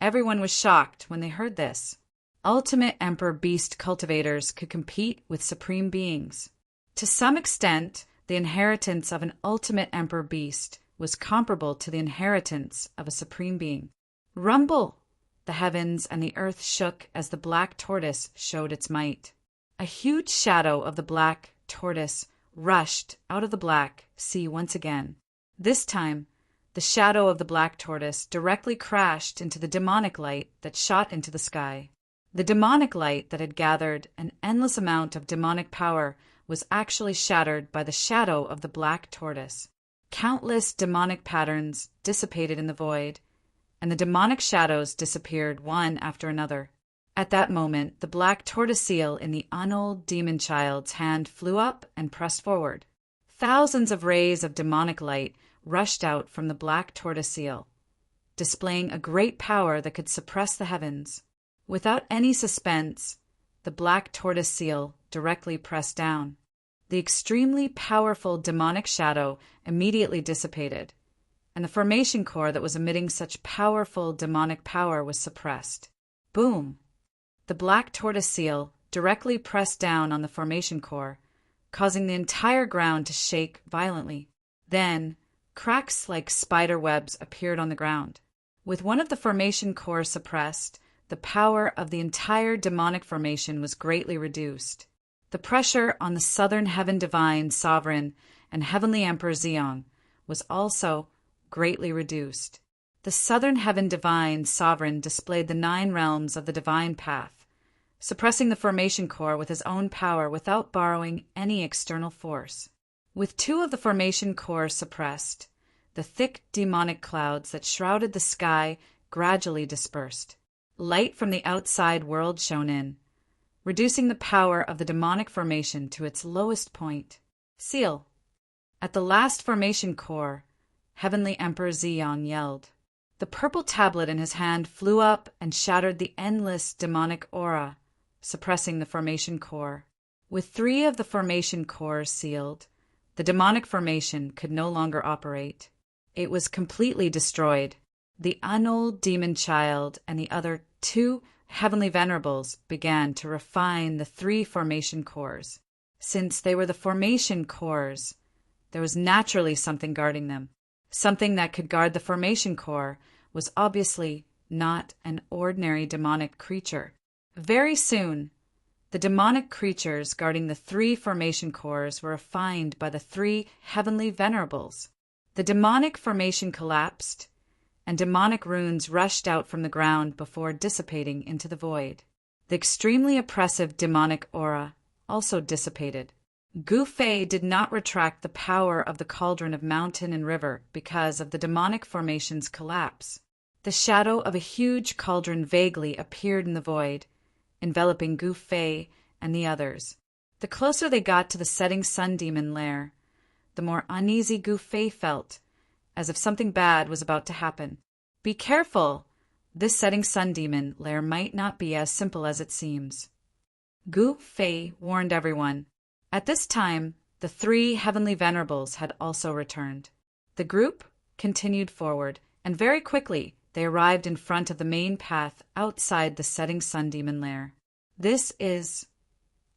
Everyone was shocked when they heard this. Ultimate emperor beast cultivators could compete with supreme beings. To some extent, the inheritance of an ultimate emperor beast was comparable to the inheritance of a supreme being. Rumble! The heavens and the earth shook as the black tortoise showed its might. A huge shadow of the black tortoise rushed out of the black sea once again. This time, the shadow of the black tortoise directly crashed into the demonic light that shot into the sky. The demonic light that had gathered an endless amount of demonic power was actually shattered by the shadow of the black tortoise. Countless demonic patterns dissipated in the void, and the demonic shadows disappeared one after another. At that moment, the black tortoise seal in the unold demon child's hand flew up and pressed forward. Thousands of rays of demonic light rushed out from the black tortoise seal, displaying a great power that could suppress the heavens. Without any suspense, the black tortoise seal directly pressed down. The extremely powerful demonic shadow immediately dissipated, and the formation core that was emitting such powerful demonic power was suppressed. Boom! The black tortoise seal directly pressed down on the formation core, causing the entire ground to shake violently. Then, cracks like spider webs appeared on the ground. With one of the formation cores suppressed, the power of the entire demonic formation was greatly reduced. The pressure on the Southern Heaven Divine Sovereign and Heavenly Emperor Zeong was also greatly reduced. The Southern Heaven Divine Sovereign displayed the 9 realms of the Divine Path, suppressing the formation core with his own power without borrowing any external force. With 2 of the formation cores suppressed, the thick demonic clouds that shrouded the sky gradually dispersed. Light from the outside world shone in, reducing the power of the demonic formation to its lowest point. Seal. At the last formation core, Heavenly Emperor Zeong yelled. The purple tablet in his hand flew up and shattered the endless demonic aura, suppressing the formation core. With 3 of the formation cores sealed, the demonic formation could no longer operate. It was completely destroyed. The unold demon child and the other 2 heavenly venerables began to refine the 3 formation cores. Since they were the formation cores, there was naturally something guarding them. Something that could guard the formation core was obviously not an ordinary demonic creature. Very soon, the demonic creatures guarding the 3 formation cores were refined by the 3 heavenly venerables. The demonic formation collapsed, and demonic runes rushed out from the ground before dissipating into the void. The extremely oppressive demonic aura also dissipated. Gu Fei did not retract the power of the cauldron of mountain and river because of the demonic formation's collapse. The shadow of a huge cauldron vaguely appeared in the void, enveloping Gu Fei and the others. The closer they got to the setting sun demon lair, the more uneasy Gu Fei felt, as if something bad was about to happen. Be careful! This setting sun demon lair might not be as simple as it seems. Gu Fei warned everyone. At this time, the 3 heavenly venerables had also returned. The group continued forward, and very quickly they arrived in front of the main path outside the setting sun demon lair.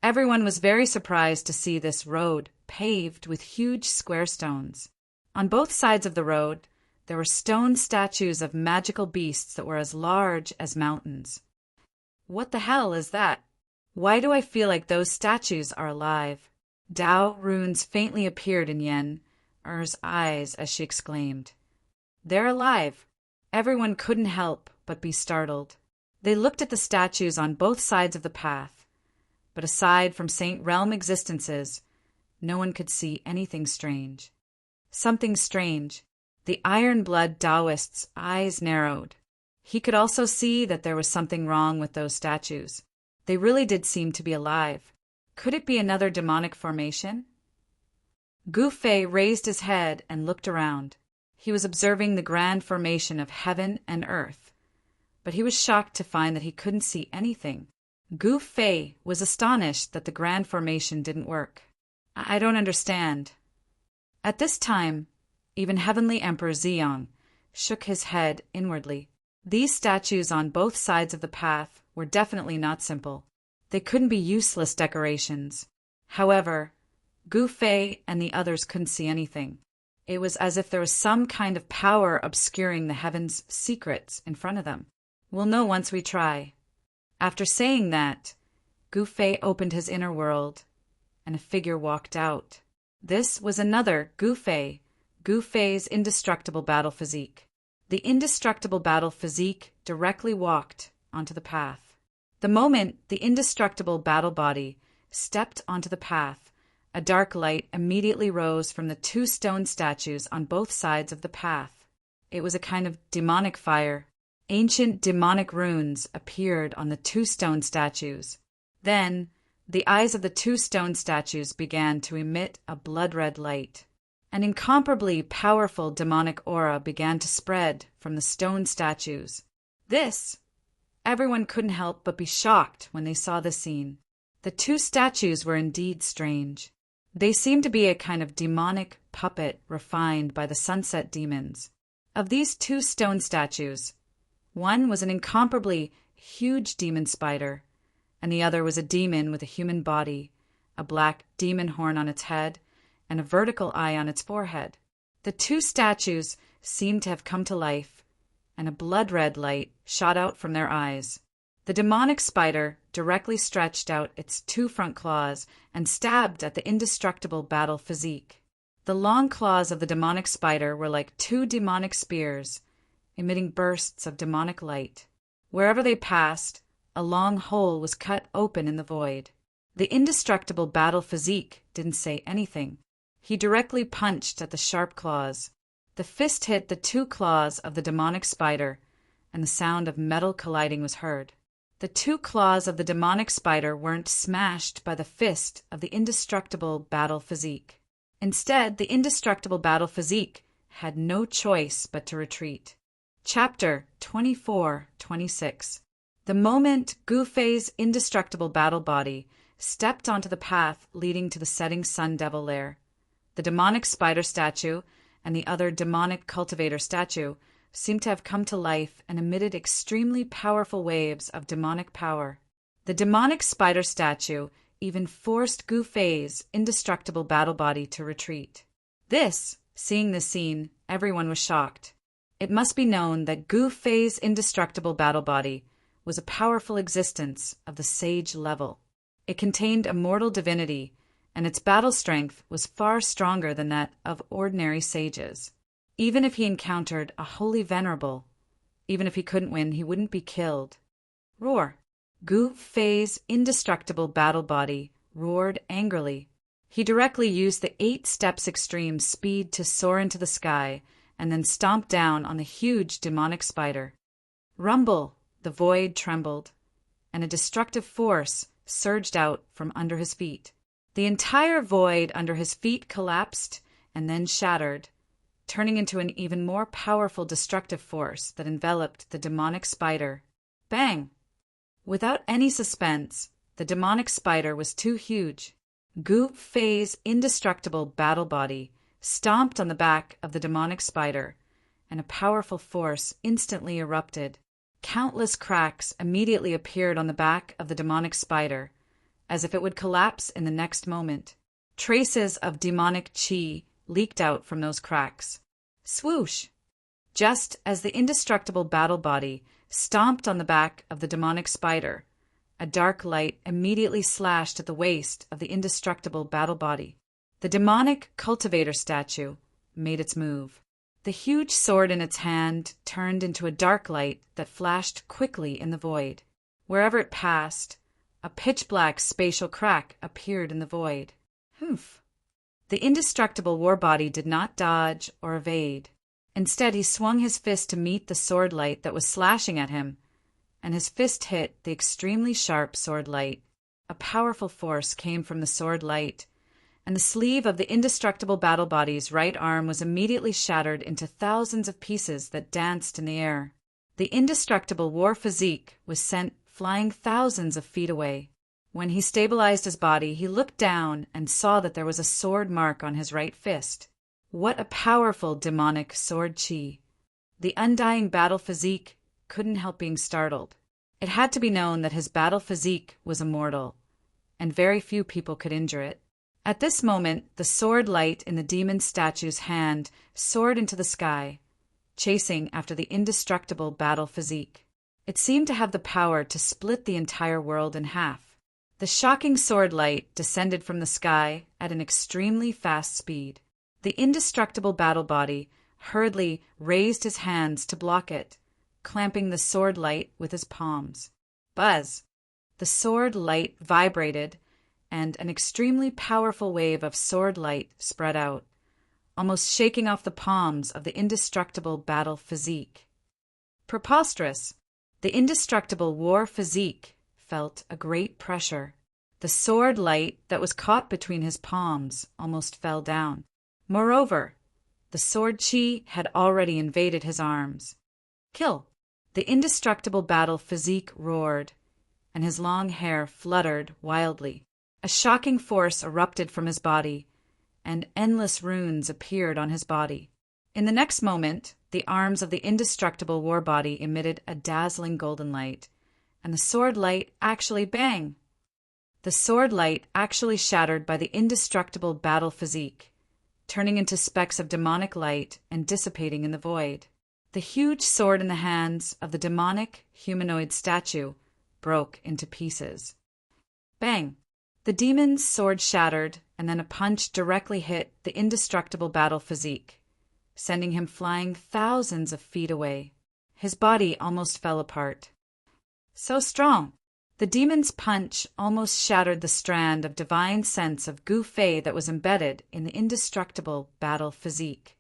Everyone was very surprised to see this road paved with huge square stones. On both sides of the road, there were stone statues of magical beasts that were as large as mountains. What the hell is that? Why do I feel like those statues are alive? Dao runes faintly appeared in Yen Er's eyes as she exclaimed, "They're alive!" Everyone couldn't help but be startled. They looked at the statues on both sides of the path, but aside from Saint Realm existences, no one could see anything strange. Something strange. The iron-blood Taoist's eyes narrowed. He could also see that there was something wrong with those statues. They really did seem to be alive. Could it be another demonic formation? Gu Fei raised his head and looked around. He was observing the grand formation of heaven and earth, but he was shocked to find that he couldn't see anything. Gu Fei was astonished that the grand formation didn't work. I don't understand. At this time, even Heavenly Emperor Zeong shook his head inwardly. These statues on both sides of the path were definitely not simple. They couldn't be useless decorations. However, Gu Fei and the others couldn't see anything. It was as if there was some kind of power obscuring the heavens' secrets in front of them. We'll know once we try. After saying that, Gu Fei opened his inner world, and a figure walked out. This was another Gu Fei, Gu Fei's indestructible battle physique. The indestructible battle physique directly walked onto the path. The moment the indestructible battle body stepped onto the path, a dark light immediately rose from the 2 stone statues on both sides of the path. It was a kind of demonic fire. Ancient demonic runes appeared on the 2 stone statues. Then, the eyes of the 2 stone statues began to emit a blood-red light. An incomparably powerful demonic aura began to spread from the stone statues. Everyone couldn't help but be shocked when they saw this scene. The two statues were indeed strange. They seemed to be a kind of demonic puppet refined by the sunset demons. Of these two stone statues, one was an incomparably huge demon spider, and the other was a demon with a human body, a black demon horn on its head, and a vertical eye on its forehead. The two statues seemed to have come to life, and a blood-red light shot out from their eyes. The demonic spider directly stretched out its two front claws and stabbed at the indestructible battle physique. The long claws of the demonic spider were like two demonic spears, emitting bursts of demonic light. Wherever they passed, a long hole was cut open in the void. The indestructible battle physique didn't say anything. He directly punched at the sharp claws. The fist hit the two claws of the demonic spider, and the sound of metal colliding was heard. The two claws of the demonic spider weren't smashed by the fist of the indestructible battle physique. Instead, the indestructible battle physique had no choice but to retreat. Chapter 24-26. The moment Gu Fei's indestructible battle body stepped onto the path leading to the setting sun devil lair, the demonic spider statue and the other demonic cultivator statue seemed to have come to life and emitted extremely powerful waves of demonic power. The demonic spider statue even forced Gu Fei's indestructible battle body to retreat. Seeing this scene, everyone was shocked. It must be known that Gu Fei's indestructible battle body was a powerful existence of the sage level. It contained immortal divinity, and its battle strength was far stronger than that of ordinary sages. Even if he encountered a holy Venerable, even if he couldn't win, he wouldn't be killed. Roar! Gu Fei's indestructible battle body roared angrily. He directly used the 8 steps extreme speed to soar into the sky and then stomped down on the huge demonic spider. Rumble! The void trembled, and a destructive force surged out from under his feet. The entire void under his feet collapsed and then shattered, turning into an even more powerful destructive force that enveloped the demonic spider. Bang! Without any suspense, the demonic spider was too huge. Gu Fei's indestructible battle body stomped on the back of the demonic spider, and a powerful force instantly erupted. Countless cracks immediately appeared on the back of the demonic spider, as if it would collapse in the next moment. Traces of demonic qi leaked out from those cracks. Swoosh! Just as the indestructible battle body stomped on the back of the demonic spider, a dark light immediately slashed at the waist of the indestructible battle body. The demonic cultivator statue made its move. The huge sword in its hand turned into a dark light that flashed quickly in the void. Wherever it passed, a pitch-black spatial crack appeared in the void. Humph! The indestructible war body did not dodge or evade. Instead, he swung his fist to meet the sword light that was slashing at him, and his fist hit the extremely sharp sword light. A powerful force came from the sword light, and the sleeve of the indestructible battle body's right arm was immediately shattered into thousands of pieces that danced in the air. The indestructible war physique was sent flying thousands of feet away. When he stabilized his body, he looked down and saw that there was a sword mark on his right fist. What a powerful demonic sword qi! The undying battle physique couldn't help being startled. It had to be known that his battle physique was immortal, and very few people could injure it. At this moment, the sword light in the demon statue's hand soared into the sky, chasing after the indestructible battle physique. It seemed to have the power to split the entire world in half. The shocking sword light descended from the sky at an extremely fast speed. The indestructible battle body hurriedly raised his hands to block it, clamping the sword light with his palms. Buzz! The sword light vibrated, and an extremely powerful wave of sword light spread out, almost shaking off the palms of the indestructible battle physique. Preposterous! The indestructible war physique felt a great pressure. The sword light that was caught between his palms almost fell down. Moreover, the sword qi had already invaded his arms. Kill! The indestructible battle physique roared. and his long hair fluttered wildly. A shocking force erupted from his body, and endless runes appeared on his body. In the next moment, the arms of the indestructible war body emitted a dazzling golden light, and the sword light actually bang! The sword light actually shattered by the indestructible battle physique, turning into specks of demonic light and dissipating in the void. The huge sword in the hands of the demonic humanoid statue broke into pieces. Bang! The demon's sword shattered, and then a punch directly hit the indestructible battle physique, sending him flying thousands of feet away. His body almost fell apart. So strong! The demon's punch almost shattered the strand of divine sense of Gu Fei that was embedded in the indestructible battle physique.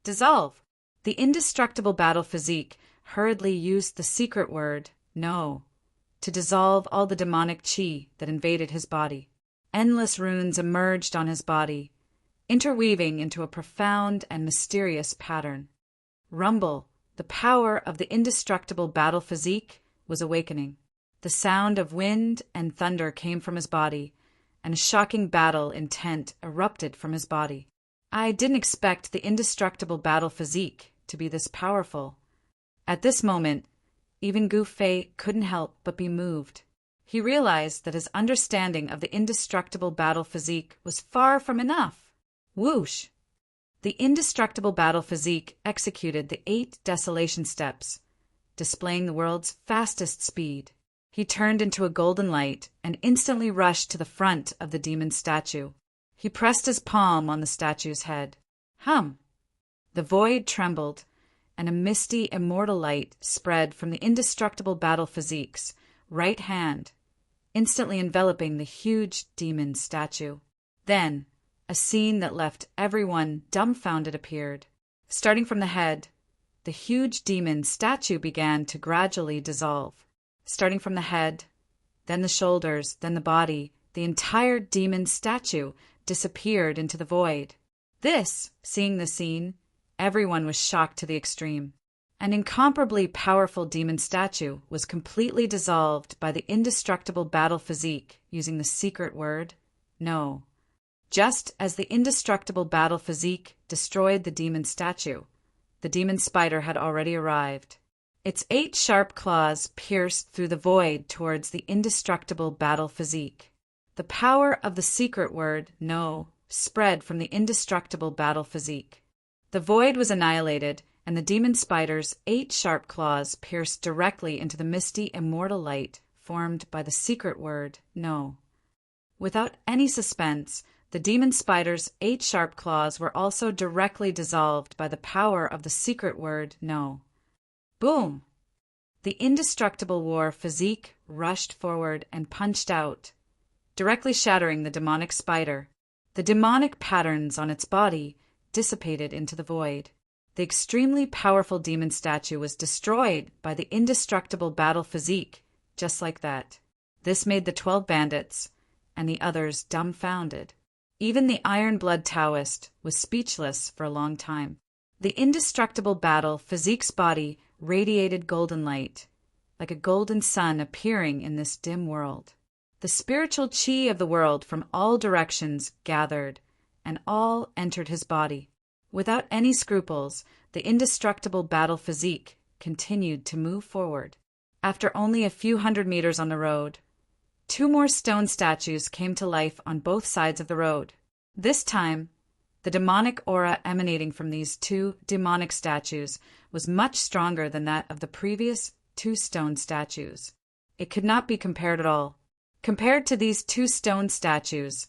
Dissolve! The indestructible battle physique hurriedly used the secret word, no, to dissolve all the demonic qi that invaded his body. Endless runes emerged on his body, interweaving into a profound and mysterious pattern. Rumble, the power of the indestructible battle physique, was awakening. The sound of wind and thunder came from his body, and a shocking battle intent erupted from his body. I didn't expect the indestructible battle physique to be this powerful. At this moment, even Gu Fei couldn't help but be moved. He realized that his understanding of the indestructible battle physique was far from enough. Whoosh! The indestructible battle physique executed the 8 desolation steps, displaying the world's fastest speed. He turned into a golden light and instantly rushed to the front of the demon statue. He pressed his palm on the statue's head. Hum! The void trembled, and a misty, immortal light spread from the indestructible battle physique's right hand, instantly enveloping the huge demon statue. Then, a scene that left everyone dumbfounded appeared. Starting from the head, the huge demon statue began to gradually dissolve. Starting from the head, then the shoulders, then the body, the entire demon statue disappeared into the void. Seeing the scene, everyone was shocked to the extreme. An incomparably powerful demon statue was completely dissolved by the indestructible battle physique using the secret word, no. Just as the indestructible battle physique destroyed the demon statue, the demon spider had already arrived. Its 8 sharp claws pierced through the void towards the indestructible battle physique. The power of the secret word, no, spread from the indestructible battle physique. The void was annihilated, and the demon spider's 8 sharp claws pierced directly into the misty, immortal light formed by the secret word, no. Without any suspense, the demon spider's 8 sharp claws were also directly dissolved by the power of the secret word, no. Boom! The indestructible war physique rushed forward and punched out, directly shattering the demonic spider. The demonic patterns on its body dissipated into the void. The extremely powerful demon statue was destroyed by the indestructible battle physique, just like that. This made the 12 bandits and the others dumbfounded. Even the iron-blood Taoist was speechless for a long time. The indestructible battle physique's body radiated golden light, like a golden sun appearing in this dim world. The spiritual qi of the world from all directions gathered, and all entered his body. Without any scruples, the indestructible battle physique continued to move forward. After only a few hundred meters on the road, 2 more stone statues came to life on both sides of the road. This time, the demonic aura emanating from these 2 demonic statues was much stronger than that of the previous 2 stone statues. It could not be compared at all. Compared to these 2 stone statues,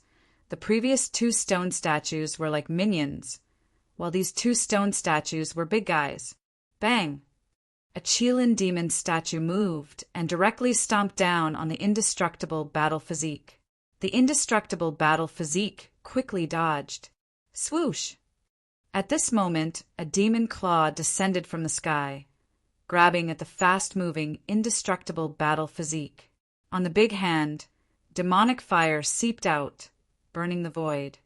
the previous 2 stone statues were like minions, while these 2 stone statues were big guys. Bang! A Qilin demon statue moved and directly stomped down on the indestructible battle physique. The indestructible battle physique quickly dodged. Swoosh! At this moment, a demon claw descended from the sky, grabbing at the fast-moving, indestructible battle physique. On the big hand, demonic fire seeped out, burning the void.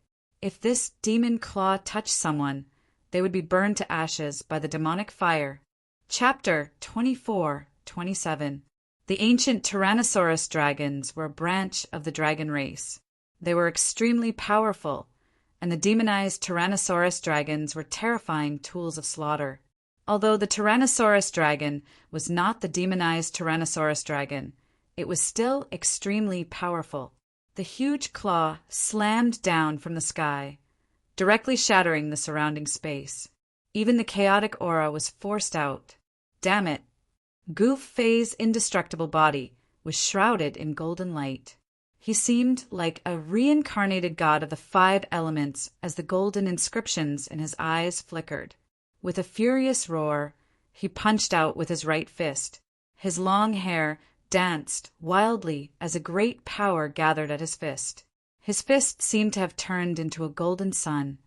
If this demon claw touched someone, they would be burned to ashes by the demonic fire. Chapter 24-27. The ancient Tyrannosaurus dragons were a branch of the dragon race. They were extremely powerful, and the demonized Tyrannosaurus dragons were terrifying tools of slaughter. Although the Tyrannosaurus dragon was not the demonized Tyrannosaurus dragon, it was still extremely powerful. The huge claw slammed down from the sky, directly shattering the surrounding space. Even the chaotic aura was forced out. Damn it! Gu Fei's indestructible body was shrouded in golden light. He seemed like a reincarnated god of the 5 elements as the golden inscriptions in his eyes flickered. With a furious roar, he punched out with his right fist. His long hair danced wildly as a great power gathered at his fist. His fist seemed to have turned into a golden sun,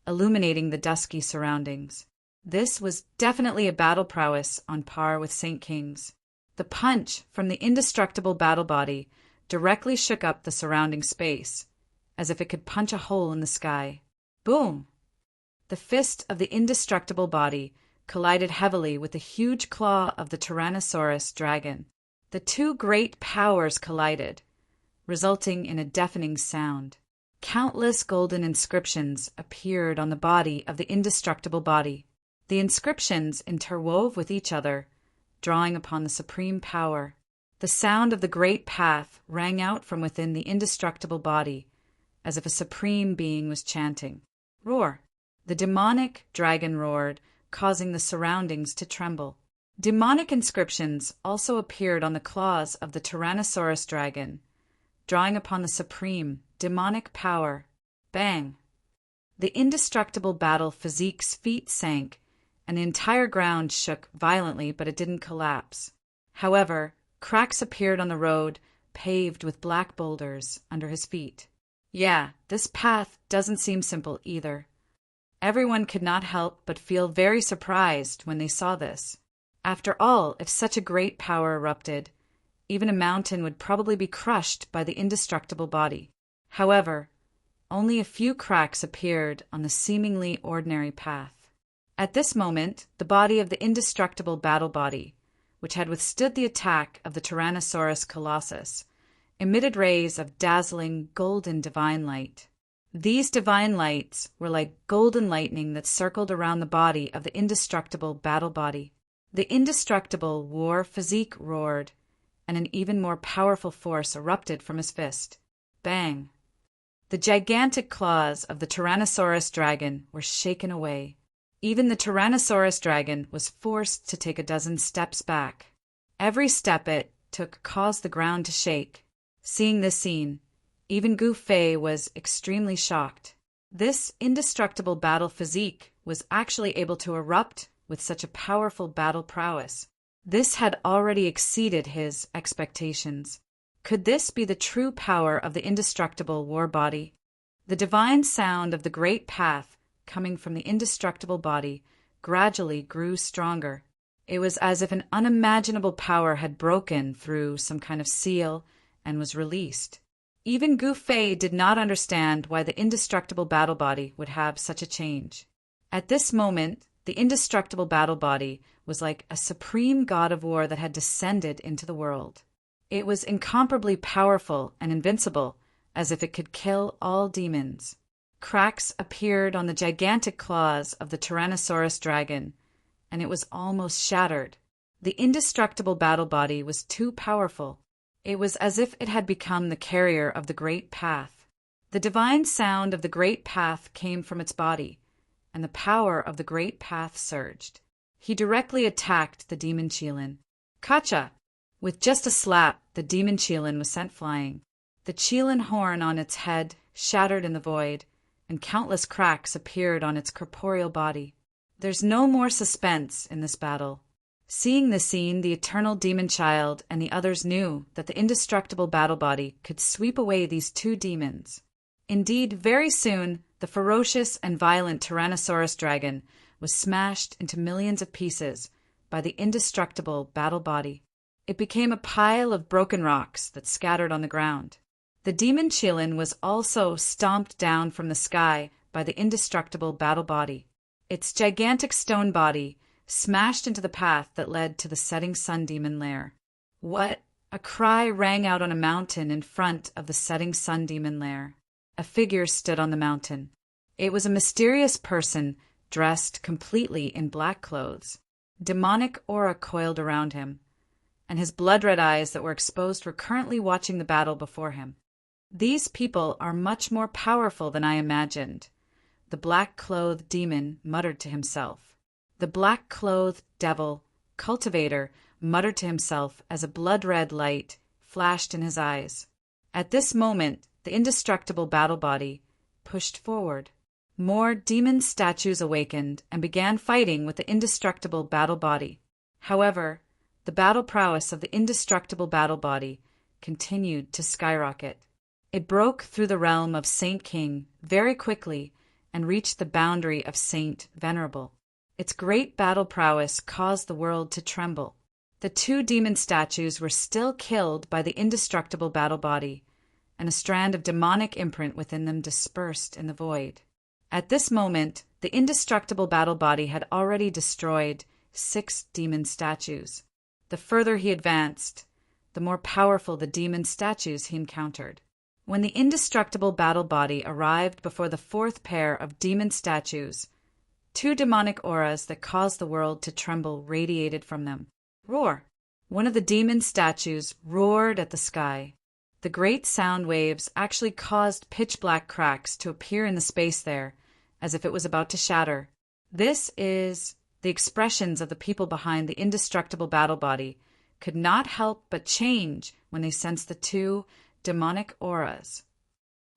illuminating the dusky surroundings. This was definitely a battle prowess on par with Saint King's. The punch from the indestructible battle body directly shook up the surrounding space, as if it could punch a hole in the sky. Boom! The fist of the indestructible body collided heavily with the huge claw of the Tyrannosaurus dragon. The 2 great powers collided, resulting in a deafening sound. Countless golden inscriptions appeared on the body of the indestructible body. The inscriptions interwove with each other, drawing upon the supreme power. The sound of the great path rang out from within the indestructible body, as if a supreme being was chanting. Roar! The demonic dragon roared, causing the surroundings to tremble. Demonic inscriptions also appeared on the claws of the Tyrannosaurus dragon, drawing upon the supreme demonic power. Bang! The indestructible battle physique's feet sank, and the entire ground shook violently, but it didn't collapse. However, cracks appeared on the road, paved with black boulders under his feet. Yeah, this path doesn't seem simple either. Everyone could not help but feel very surprised when they saw this. After all, if such a great power erupted, even a mountain would probably be crushed by the indestructible body. However, only a few cracks appeared on the seemingly ordinary path. At this moment, the body of the indestructible battle body, which had withstood the attack of the Tyrannosaurus colossus, emitted rays of dazzling golden divine light. These divine lights were like golden lightning that circled around the body of the indestructible battle body. The indestructible war physique roared, and an even more powerful force erupted from his fist. Bang! The gigantic claws of the Tyrannosaurus dragon were shaken away. Even the Tyrannosaurus dragon was forced to take a dozen steps back. Every step it took caused the ground to shake. Seeing this scene, even Gu Fei was extremely shocked. This indestructible battle physique was actually able to erupt with such a powerful battle prowess. This had already exceeded his expectations. Could this be the true power of the indestructible war body? The divine sound of the great path coming from the indestructible body gradually grew stronger. It was as if an unimaginable power had broken through some kind of seal and was released. Even Gu Fei did not understand why the indestructible battle body would have such a change. At this moment, the indestructible battle body was like a supreme god of war that had descended into the world. It was incomparably powerful and invincible, as if it could kill all demons. Cracks appeared on the gigantic claws of the Tyrannosaurus dragon, and it was almost shattered. The indestructible battle body was too powerful. It was as if it had become the carrier of the great path. The divine sound of the great path came from its body, and the power of the great path surged. He directly attacked the demon Qilin. Kacha! With just a slap, the demon Qilin was sent flying. The Qilin horn on its head shattered in the void, and countless cracks appeared on its corporeal body. There's no more suspense in this battle. Seeing this scene, the eternal demon child and the others knew that the indestructible battle body could sweep away these 2 demons. Indeed, very soon, the ferocious and violent Tyrannosaurus dragon was smashed into millions of pieces by the indestructible battle body. It became a pile of broken rocks that scattered on the ground. The demon Qilin was also stomped down from the sky by the indestructible battle body. Its gigantic stone body smashed into the path that led to the setting sun demon lair. What? A cry rang out on a mountain in front of the setting sun demon lair. A figure stood on the mountain. It was a mysterious person dressed completely in black clothes. Demonic aura coiled around him, and his blood-red eyes that were exposed were currently watching the battle before him. These people are much more powerful than I imagined, the black-clothed demon muttered to himself. The black-clothed devil cultivator muttered to himself as a blood-red light flashed in his eyes. At this moment, the indestructible battle body pushed forward. More demon statues awakened and began fighting with the indestructible battle body. However, the battle prowess of the indestructible battle body continued to skyrocket. It broke through the realm of Saint King very quickly and reached the boundary of Saint Venerable. Its great battle prowess caused the world to tremble. The two demon statues were still killed by the indestructible battle body, and a strand of demonic imprint within them dispersed in the void. At this moment, the indestructible battle body had already destroyed 6 demon statues. The further he advanced, the more powerful the demon statues he encountered. When the indestructible battle body arrived before the 4th pair of demon statues, 2 demonic auras that caused the world to tremble radiated from them. Roar! One of the demon statues roared at the sky. The great sound waves actually caused pitch-black cracks to appear in the space there, as if it was about to shatter. This is the expressions of the people behind the indestructible battle body could not help but change when they sensed the 2 demonic auras.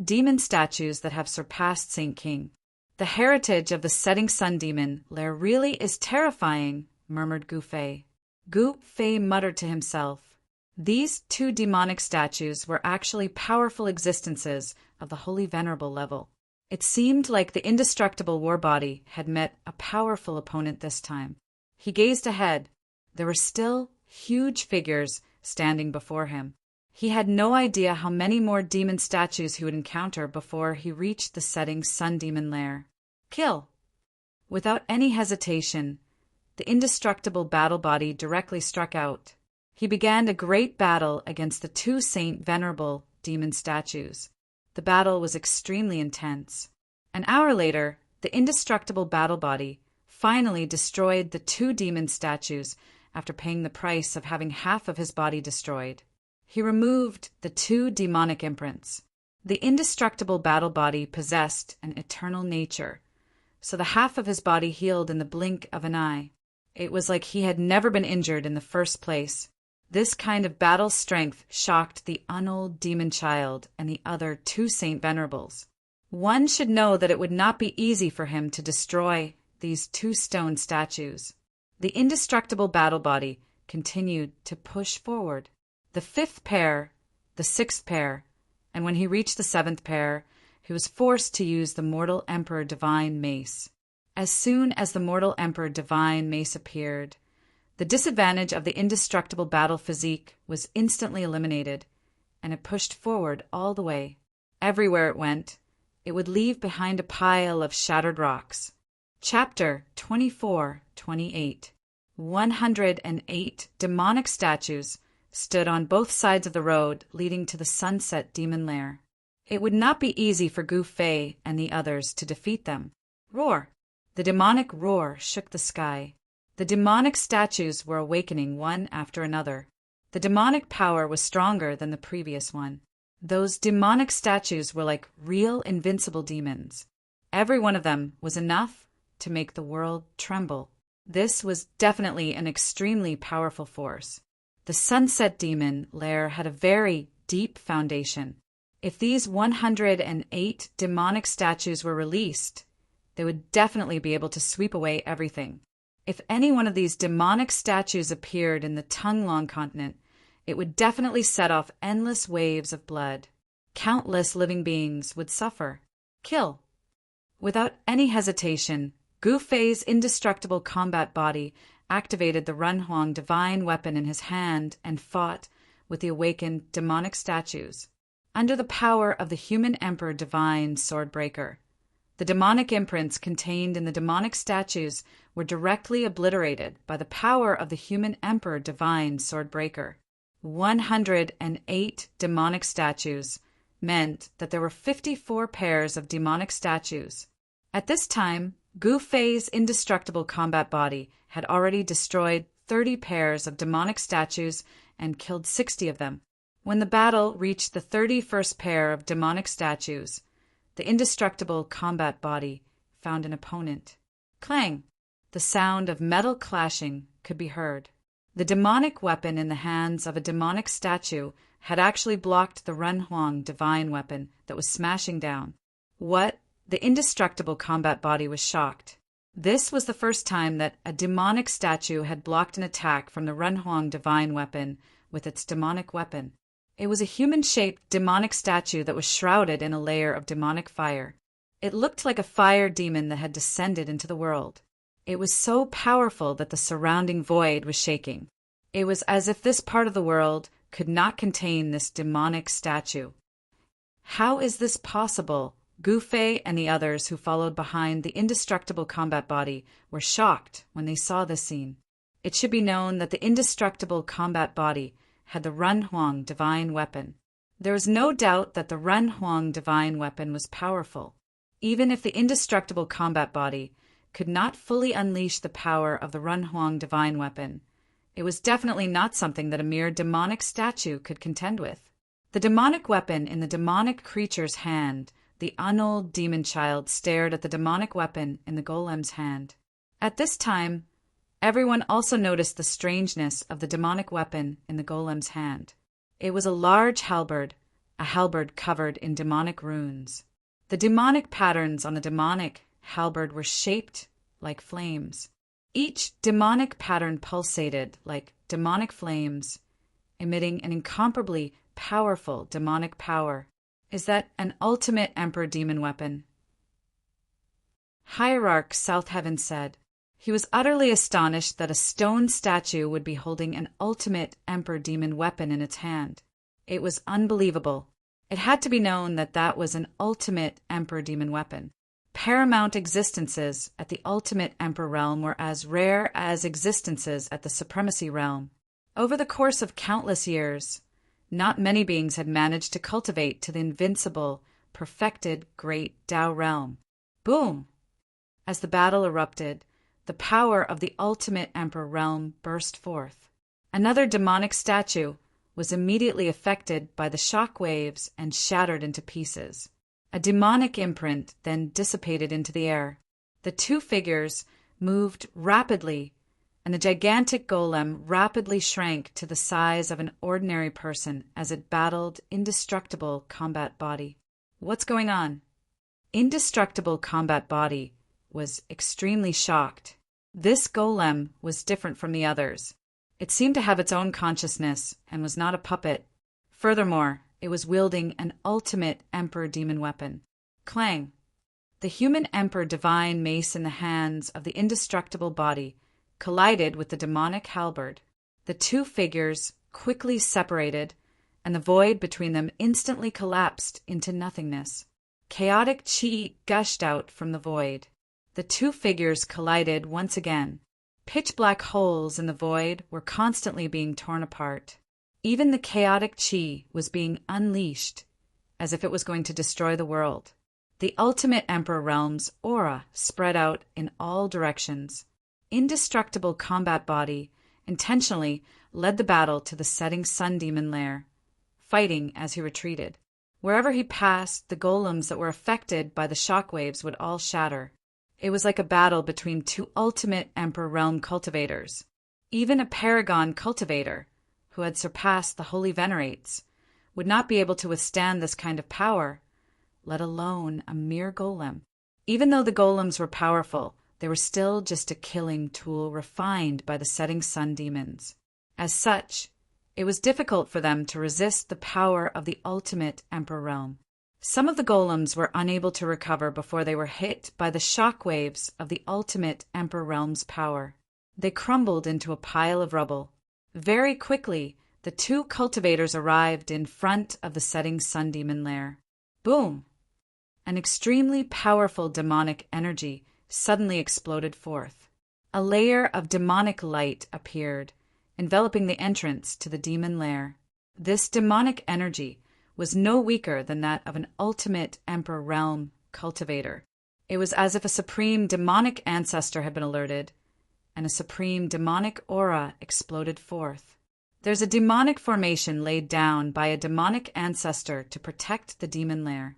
Demon statues that have surpassed Saint King. The heritage of the setting sun demon lair really is terrifying, murmured Gu Fei. Gu Fei muttered to himself. These 2 demonic statues were actually powerful existences of the Holy Venerable level. It seemed like the indestructible war body had met a powerful opponent this time. He gazed ahead. There were still huge figures standing before him. He had no idea how many more demon statues he would encounter before he reached the setting sun demon lair. Kill! Without any hesitation, the indestructible battle body directly struck out. He began a great battle against the 2 Saint Venerable demon statues. The battle was extremely intense. An hour later, the indestructible battle body finally destroyed the 2 demon statues after paying the price of having half of his body destroyed. He removed the 2 demonic imprints. The indestructible battle body possessed an eternal nature, so the half of his body healed in the blink of an eye. It was like he had never been injured in the first place. This kind of battle strength shocked the unold demon child and the other 2 Saint Venerables. One should know that it would not be easy for him to destroy these 2 stone statues. The indestructible battle body continued to push forward. The 5th pair, the 6th pair, and when he reached the 7th pair, he was forced to use the Mortal Emperor Divine Mace. As soon as the Mortal Emperor Divine Mace appeared, the disadvantage of the indestructible battle physique was instantly eliminated, and it pushed forward all the way. Everywhere it went, it would leave behind a pile of shattered rocks. Chapter 24-28. 108 demonic statues stood on both sides of the road leading to the Sunset Demon Lair. It would not be easy for Gu Fei and the others to defeat them. Roar! The demonic roar shook the sky. The demonic statues were awakening one after another. The demonic power was stronger than the previous one. Those demonic statues were like real invincible demons. Every one of them was enough to make the world tremble. This was definitely an extremely powerful force. The Sunset Demon Lair had a very deep foundation. If these 108 demonic statues were released, they would definitely be able to sweep away everything. If any one of these demonic statues appeared in the Tonglong continent, it would definitely set off endless waves of blood. Countless living beings would suffer. Kill! Without any hesitation, Gu Fei's indestructible combat body activated the Runhuang divine weapon in his hand and fought with the awakened demonic statues. Under the power of the human emperor divine Swordbreaker, the demonic imprints contained in the demonic statues were directly obliterated by the power of the human emperor divine Swordbreaker. 108 demonic statues meant that there were 54 pairs of demonic statues. At this time, Gu Fei's indestructible combat body had already destroyed 30 pairs of demonic statues and killed 60 of them. When the battle reached the 31st pair of demonic statues, the indestructible combat body found an opponent. Clang! The sound of metal clashing could be heard. The demonic weapon in the hands of a demonic statue had actually blocked the Renhuang divine weapon that was smashing down. What? The indestructible combat body was shocked. This was the first time that a demonic statue had blocked an attack from the Renhuang divine weapon with its demonic weapon. It was a human-shaped demonic statue that was shrouded in a layer of demonic fire. It looked like a fire demon that had descended into the world. It was so powerful that the surrounding void was shaking. It was as if this part of the world could not contain this demonic statue. How is this possible? Gu Fei and the others who followed behind the indestructible combat body were shocked when they saw this scene. It should be known that the indestructible combat body had the Renhuang divine weapon. There was no doubt that the Renhuang divine weapon was powerful. Even if the indestructible combat body could not fully unleash the power of the Renhuang divine weapon, it was definitely not something that a mere demonic statue could contend with. The demonic weapon in the demonic creature's hand, the unold demon child stared at the demonic weapon in the golem's hand. At this time, everyone also noticed the strangeness of the demonic weapon in the golem's hand. It was a large halberd, a halberd covered in demonic runes. The demonic patterns on the demonic halberd were shaped like flames. Each demonic pattern pulsated like demonic flames, emitting an incomparably powerful demonic power. Is that an ultimate Emperor demon weapon? Hierarch South Heaven said. He was utterly astonished that a stone statue would be holding an ultimate Emperor demon weapon in its hand. It was unbelievable. It had to be known that that was an ultimate Emperor demon weapon. Paramount existences at the ultimate Emperor realm were as rare as existences at the Supremacy realm. Over the course of countless years, not many beings had managed to cultivate to the invincible, perfected great Tao realm. Boom! As the battle erupted, the power of the ultimate Emperor realm burst forth. Another demonic statue was immediately affected by the shock waves and shattered into pieces. A demonic imprint then dissipated into the air. The two figures moved rapidly, and the gigantic golem rapidly shrank to the size of an ordinary person as it battled indestructible combat body. What's going on? Indestructible combat body was extremely shocked. This golem was different from the others. It seemed to have its own consciousness and was not a puppet. Furthermore, it was wielding an ultimate Emperor demon weapon. Clang! The human Emperor divine mace in the hands of the indestructible body collided with the demonic halberd. The two figures quickly separated, and the void between them instantly collapsed into nothingness. Chaotic chi gushed out from the void. The two figures collided once again. Pitch-black holes in the void were constantly being torn apart. Even the chaotic chi was being unleashed, as if it was going to destroy the world. The ultimate Emperor realm's aura spread out in all directions. Indestructible combat body intentionally led the battle to the setting sun demon lair, fighting as he retreated. Wherever he passed, the golems that were affected by the shockwaves would all shatter. It was like a battle between two ultimate Emperor realm cultivators. Even a paragon cultivator, who had surpassed the holy venerates, would not be able to withstand this kind of power, let alone a mere golem. Even though the golems were powerful, they were still just a killing tool refined by the setting sun demons. As such, it was difficult for them to resist the power of the ultimate Emperor realm. Some of the golems were unable to recover before they were hit by the shock waves of the ultimate Emperor realm's power. They crumbled into a pile of rubble. Very quickly, the two cultivators arrived in front of the setting sun demon lair. Boom! An extremely powerful demonic energy suddenly exploded forth. A layer of demonic light appeared, enveloping the entrance to the demon lair. This demonic energy was no weaker than that of an ultimate Emperor realm cultivator. It was as if a supreme demonic ancestor had been alerted, and a supreme demonic aura exploded forth. There's a demonic formation laid down by a demonic ancestor to protect the demon lair.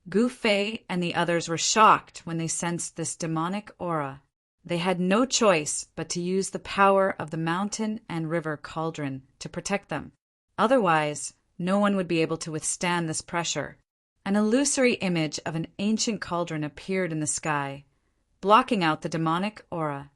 Gu Fei and the others were shocked when they sensed this demonic aura. They had no choice but to use the power of the mountain and river cauldron to protect them. Otherwise, no one would be able to withstand this pressure. An illusory image of an ancient cauldron appeared in the sky, blocking out the demonic aura.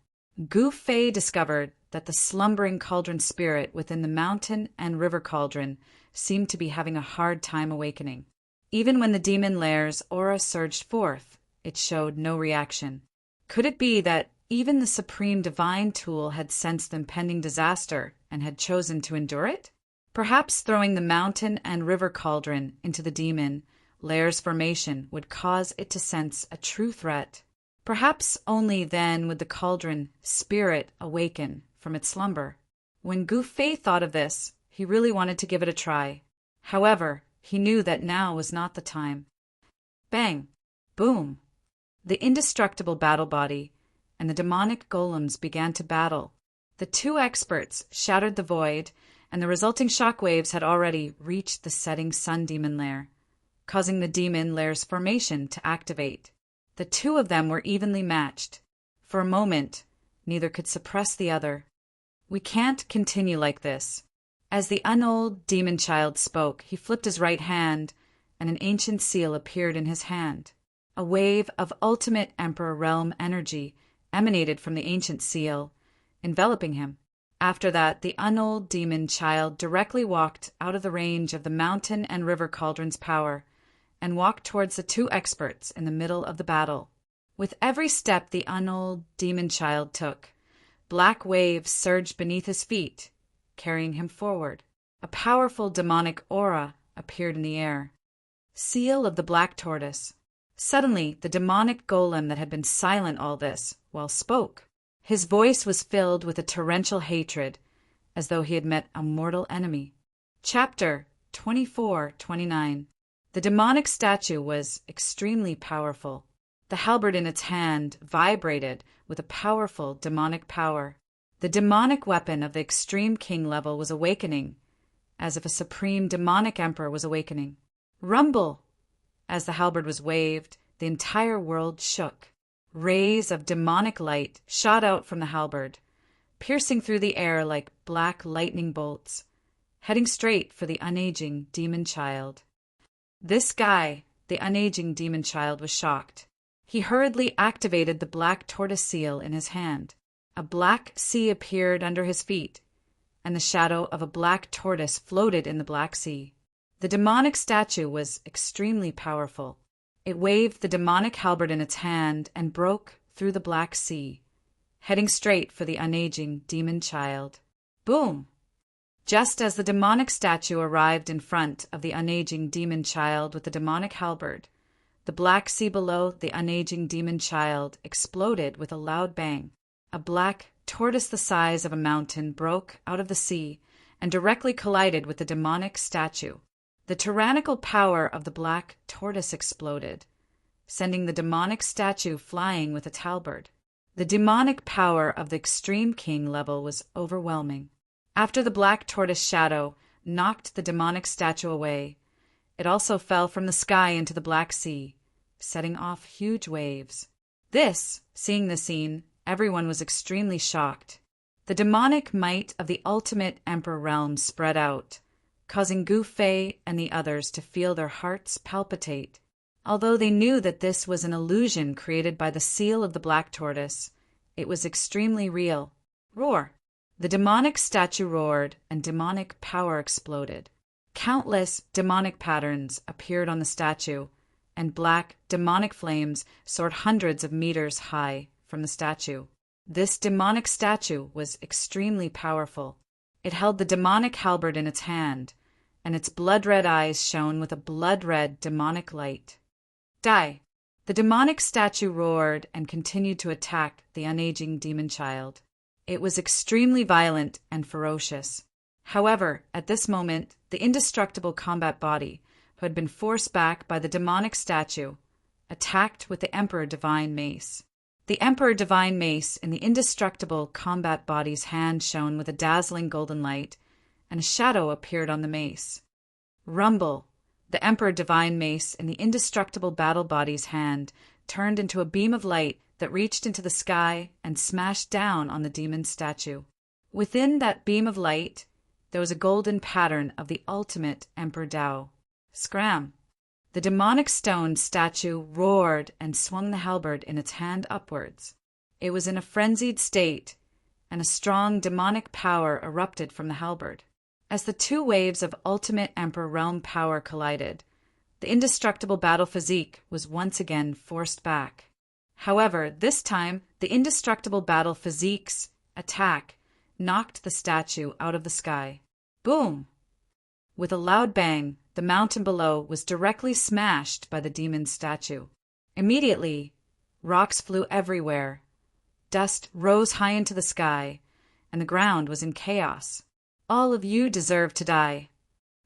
Gu Fei discovered that the slumbering cauldron spirit within the mountain and river cauldron seemed to be having a hard time awakening. Even when the demon lair's aura surged forth, it showed no reaction. Could it be that even the supreme divine tool had sensed the impending disaster and had chosen to endure it? Perhaps throwing the mountain and river cauldron into the demon lair's formation would cause it to sense a true threat. Perhaps only then would the cauldron spirit awaken from its slumber. When Gu Fei thought of this, he really wanted to give it a try. However, he knew that now was not the time. Bang! Boom! The indestructible battle body and the demonic golems began to battle. The two experts shattered the void, and the resulting shockwaves had already reached the setting sun demon lair, causing the demon lair's formation to activate. The two of them were evenly matched. For a moment, neither could suppress the other. "We can't continue like this." As the unold demon child spoke, he flipped his right hand, and an ancient seal appeared in his hand. A wave of ultimate Emperor realm energy emanated from the ancient seal, enveloping him. After that, the unold demon child directly walked out of the range of the mountain and river cauldron's power and walked towards the two experts in the middle of the battle. With every step the unold demon child took, black waves surged beneath his feet, carrying him forward. A powerful demonic aura appeared in the air. Seal of the Black Tortoise. Suddenly, the demonic golem that had been silent all this while spoke. His voice was filled with a torrential hatred, as though he had met a mortal enemy. Chapter 24-29. The demonic statue was extremely powerful. The halberd in its hand vibrated with a powerful demonic power. The demonic weapon of the extreme king level was awakening, as if a supreme demonic emperor was awakening. Rumble! As the halberd was waved, the entire world shook. Rays of demonic light shot out from the halberd, piercing through the air like black lightning bolts, heading straight for the unaging demon child. This guy, the unaging demon child, was shocked. He hurriedly activated the black tortoise seal in his hand. A black sea appeared under his feet, and the shadow of a black tortoise floated in the black sea. The demonic statue was extremely powerful. It waved the demonic halberd in its hand and broke through the black sea, heading straight for the unaging demon child. Boom! Just as the demonic statue arrived in front of the unaging demon child with the demonic halberd, the black sea below the unaging demon child exploded with a loud bang. A black tortoise the size of a mountain broke out of the sea and directly collided with the demonic statue. The tyrannical power of the black tortoise exploded, sending the demonic statue flying with its halberd. The demonic power of the extreme king level was overwhelming. After the black tortoise shadow knocked the demonic statue away, it also fell from the sky into the black sea, setting off huge waves. Seeing the scene, everyone was extremely shocked. The demonic might of the ultimate Emperor realm spread out, causing Gu Fei and the others to feel their hearts palpitate. Although they knew that this was an illusion created by the seal of the black tortoise, it was extremely real. Roar! The demonic statue roared, and demonic power exploded. Countless demonic patterns appeared on the statue, and black demonic flames soared hundreds of meters high from the statue. This demonic statue was extremely powerful. It held the demonic halberd in its hand, and its blood-red eyes shone with a blood-red demonic light. Die! The demonic statue roared and continued to attack the unaging demon child. It was extremely violent and ferocious. However, at this moment, the indestructible combat body, who had been forced back by the demonic statue, attacked with the Emperor Divine Mace. The Emperor Divine Mace in the indestructible combat body's hand shone with a dazzling golden light, and a shadow appeared on the mace. Rumble! The Emperor Divine Mace in the indestructible battle body's hand turned into a beam of light that reached into the sky and smashed down on the demon statue. Within that beam of light, there was a golden pattern of the ultimate Emperor Tao. Scram! The demonic stone statue roared and swung the halberd in its hand upwards. It was in a frenzied state, and a strong demonic power erupted from the halberd. As the two waves of ultimate Emperor realm power collided, the indestructible battle physique was once again forced back. However, this time, the indestructible battle physique's attack knocked the statue out of the sky. Boom! With a loud bang, the mountain below was directly smashed by the demon statue. Immediately, rocks flew everywhere, dust rose high into the sky, and the ground was in chaos. All of you deserve to die.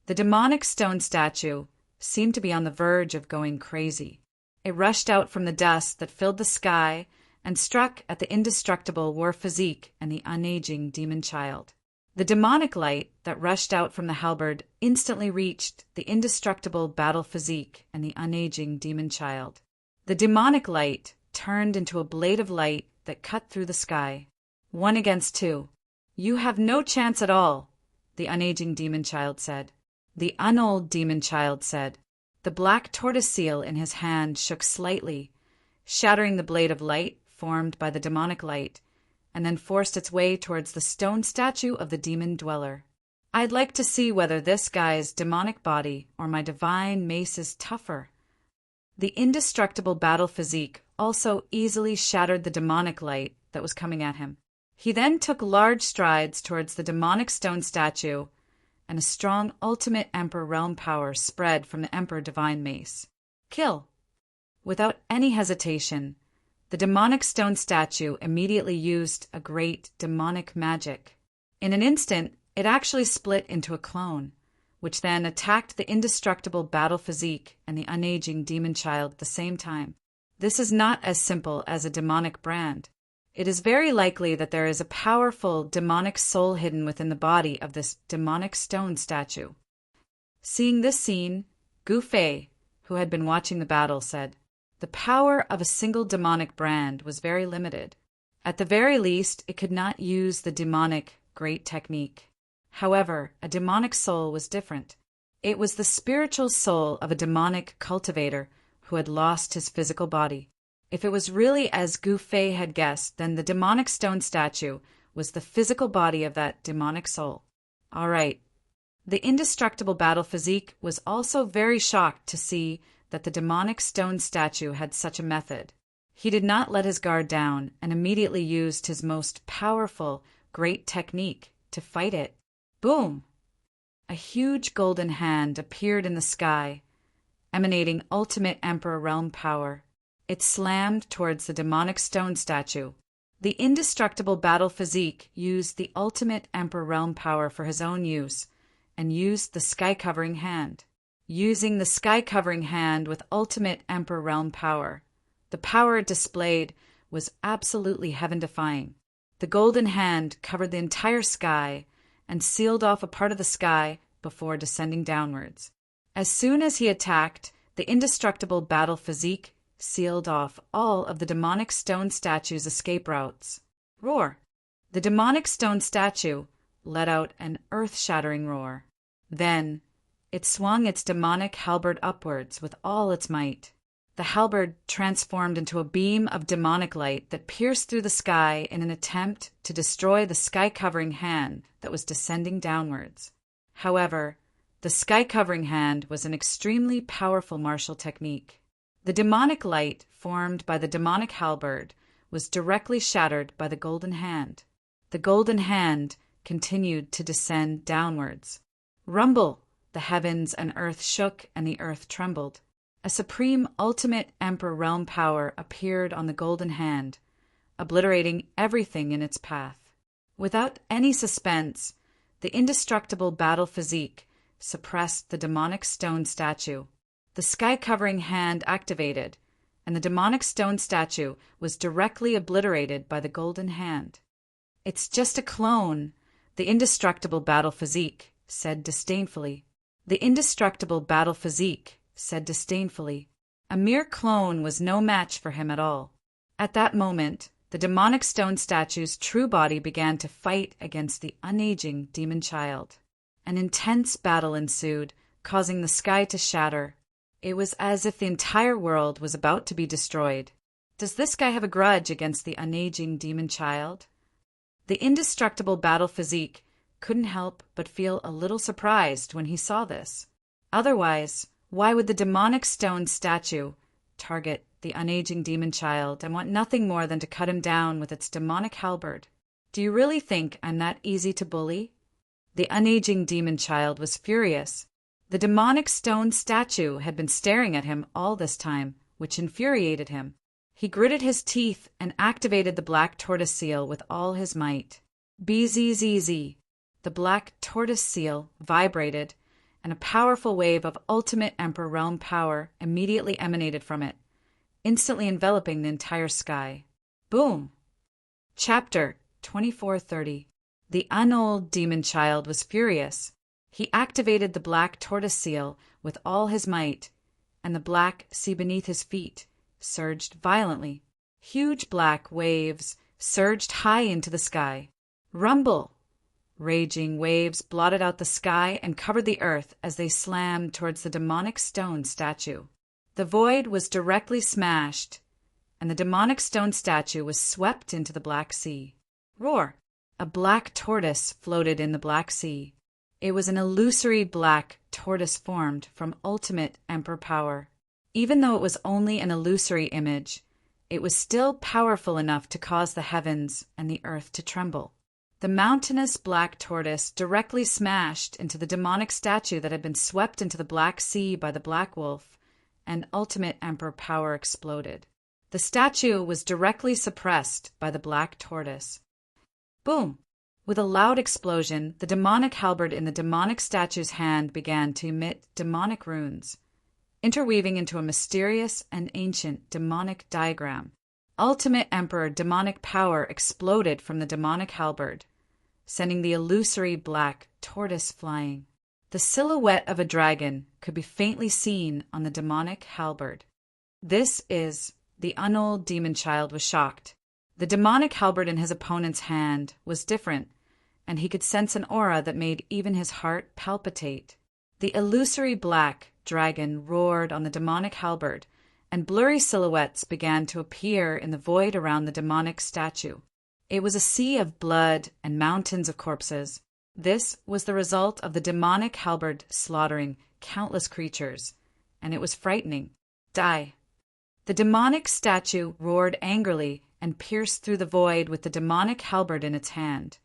The demonic stone statue seemed to be on the verge of going crazy. It rushed out from the dust that filled the sky and struck at the indestructible war physique and the unaging demon child. The demonic light that rushed out from the halberd instantly reached the indestructible battle physique and the unaging demon child. The demonic light turned into a blade of light that cut through the sky. 1 against 2. You have no chance at all, the unaging demon child said. The unold demon child said. The black tortoise seal in his hand shook slightly, shattering the blade of light formed by the demonic light, and then forced its way towards the stone statue of the demon dweller. I'd like to see whether this guy's demonic body or my divine mace is tougher. The indestructible battle physique also easily shattered the demonic light that was coming at him. He then took large strides towards the demonic stone statue, and a strong ultimate Emperor realm power spread from the Emperor Divine Mace. Kill! Without any hesitation, the demonic stone statue immediately used a great demonic magic. In an instant, it actually split into a clone, which then attacked the indestructible battle physique and the unaging demon child at the same time. This is not as simple as a demonic brand. It is very likely that there is a powerful demonic soul hidden within the body of this demonic stone statue. Seeing this scene, Gu Fei, who had been watching the battle, said, "The power of a single demonic brand was very limited. At the very least, it could not use the demonic great technique. However, a demonic soul was different. It was the spiritual soul of a demonic cultivator who had lost his physical body. If it was really as Gu Fei had guessed, then the demonic stone statue was the physical body of that demonic soul. All right." The indestructible battle physique was also very shocked to see that the demonic stone statue had such a method. He did not let his guard down and immediately used his most powerful, great technique to fight it. Boom! A huge golden hand appeared in the sky, emanating ultimate Emperor realm power. It slammed towards the demonic stone statue. The indestructible battle physique used the ultimate Emperor realm power for his own use and used the sky-covering hand. Using the sky-covering hand with ultimate Emperor realm power, the power it displayed was absolutely heaven-defying. The golden hand covered the entire sky and sealed off a part of the sky before descending downwards. As soon as he attacked, the indestructible battle physique sealed off all of the demonic stone statue's escape routes. Roar! The demonic stone statue let out an earth-shattering roar. Then it swung its demonic halberd upwards with all its might. The halberd transformed into a beam of demonic light that pierced through the sky in an attempt to destroy the sky-covering hand that was descending downwards. However, the sky-covering hand was an extremely powerful martial technique. The demonic light formed by the demonic halberd was directly shattered by the golden hand. The golden hand continued to descend downwards. Rumble! The heavens and earth shook and the earth trembled. A supreme ultimate Emperor realm power appeared on the golden hand, obliterating everything in its path. Without any suspense, the indestructible battle physique suppressed the demonic stone statue. The sky-covering hand activated, and the demonic stone statue was directly obliterated by the golden hand. "It's just a clone," the indestructible battle physique said disdainfully. The indestructible battle physique said disdainfully. A mere clone was no match for him at all. At that moment, the demonic stone statue's true body began to fight against the unaging demon child. An intense battle ensued, causing the sky to shatter. It was as if the entire world was about to be destroyed. Does this guy have a grudge against the unaging demon child? The indestructible battle physique couldn't help but feel a little surprised when he saw this. Otherwise, why would the demonic stone statue target the unaging demon child and want nothing more than to cut him down with its demonic halberd? "Do you really think I'm that easy to bully?" The unaging demon child was furious. The demonic stone statue had been staring at him all this time, which infuriated him. He gritted his teeth and activated the black tortoise seal with all his might. Bzzz. The black tortoise seal vibrated, and a powerful wave of ultimate Emperor Realm power immediately emanated from it, instantly enveloping the entire sky. Boom! Chapter 2430. The unold demon child was furious. He activated the black tortoise seal with all his might, and the black sea beneath his feet surged violently. Huge black waves surged high into the sky. Rumble! Raging waves blotted out the sky and covered the earth as they slammed towards the demonic stone statue. The void was directly smashed, and the demonic stone statue was swept into the Black Sea. Roar! A black tortoise floated in the Black Sea. It was an illusory black tortoise formed from ultimate Emperor power. Even though it was only an illusory image, it was still powerful enough to cause the heavens and the earth to tremble. The mountainous black tortoise directly smashed into the demonic statue that had been swept into the Black Sea by the Black Wolf, and ultimate Emperor power exploded. The statue was directly suppressed by the black tortoise. Boom! With a loud explosion, the demonic halberd in the demonic statue's hand began to emit demonic runes, interweaving into a mysterious and ancient demonic diagram. Ultimate Emperor demonic power exploded from the demonic halberd, sending the illusory black tortoise flying. The silhouette of a dragon could be faintly seen on the demonic halberd. The unold demon child was shocked. The demonic halberd in his opponent's hand was different, and he could sense an aura that made even his heart palpitate. The illusory black dragon roared on the demonic halberd, and blurry silhouettes began to appear in the void around the demonic statue. It was a sea of blood and mountains of corpses. This was the result of the demonic halberd slaughtering countless creatures, and it was frightening. Die! The demonic statue roared angrily and pierced through the void with the demonic halberd in its hand,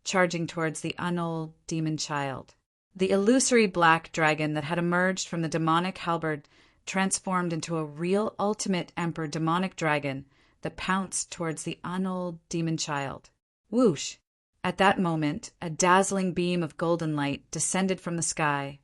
charging towards the unold demon child. The illusory black dragon that had emerged from the demonic halberd transformed into a real ultimate Emperor demonic dragon that pounced towards the unold demon child. Whoosh! At that moment, a dazzling beam of golden light descended from the sky,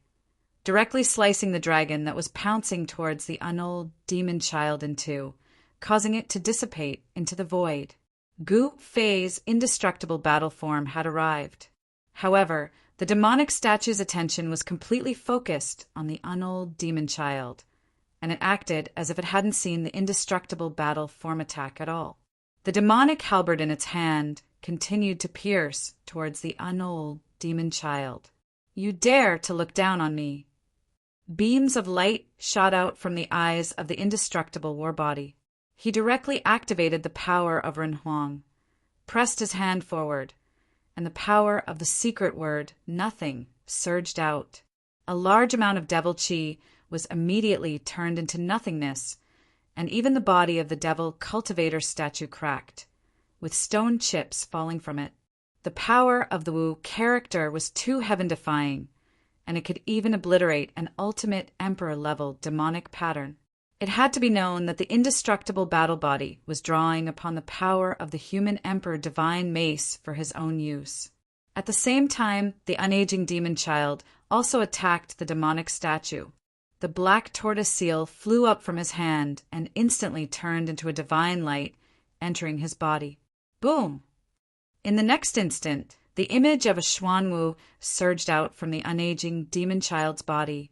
directly slicing the dragon that was pouncing towards the unold demon child in two, causing it to dissipate into the void. Gu Fei's indestructible battle form had arrived. However, the demonic statue's attention was completely focused on the unold demon child, and it acted as if it hadn't seen the indestructible battle form attack at all. The demonic halberd in its hand continued to pierce towards the unold demon child. "You dare to look down on me!" Beams of light shot out from the eyes of the indestructible warbody. He directly activated the power of Renhuang, pressed his hand forward, and the power of the secret word, nothing, surged out. A large amount of devil chi was immediately turned into nothingness, and even the body of the devil cultivator statue cracked, with stone chips falling from it. The power of the Wu character was too heaven-defying, and it could even obliterate an ultimate Emperor-level demonic pattern. It had to be known that the indestructible battle body was drawing upon the power of the human emperor divine mace for his own use. At the same time, the unaging demon child also attacked the demonic statue. The black tortoise seal flew up from his hand and instantly turned into a divine light, entering his body. Boom! In the next instant, the image of a Xuanwu surged out from the unaging demon child's body,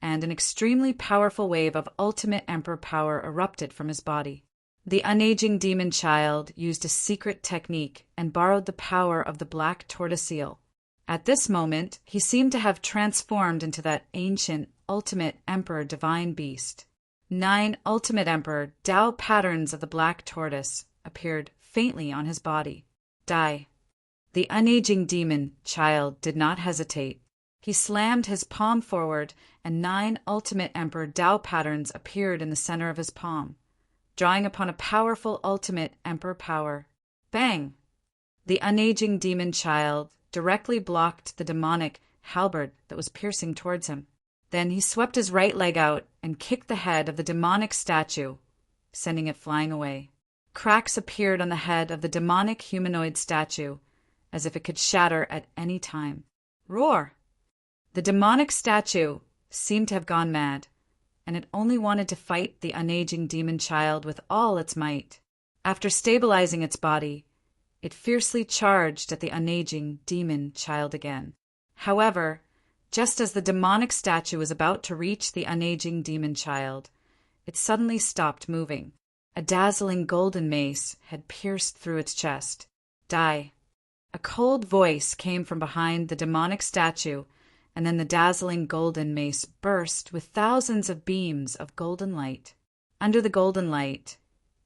and an extremely powerful wave of ultimate emperor power erupted from his body. The unaging demon child used a secret technique and borrowed the power of the black tortoise seal. At this moment, he seemed to have transformed into that ancient, ultimate emperor divine beast. 9 ultimate emperor Tao patterns of the black tortoise appeared faintly on his body. Die. The unaging demon child did not hesitate. He slammed his palm forward, and 9 ultimate emperor Tao patterns appeared in the center of his palm, drawing upon a powerful ultimate emperor power. Bang! The unaging demon child directly blocked the demonic halberd that was piercing towards him. Then he swept his right leg out and kicked the head of the demonic statue, sending it flying away. Cracks appeared on the head of the demonic humanoid statue, as if it could shatter at any time. Roar! The demonic statue seemed to have gone mad, and it only wanted to fight the unaging demon child with all its might. After stabilizing its body, it fiercely charged at the unaging demon child again. However, just as the demonic statue was about to reach the unaging demon child, it suddenly stopped moving. A dazzling golden mace had pierced through its chest. Die. A cold voice came from behind the demonic statue, and then the dazzling golden mace burst with thousands of beams of golden light. Under the golden light,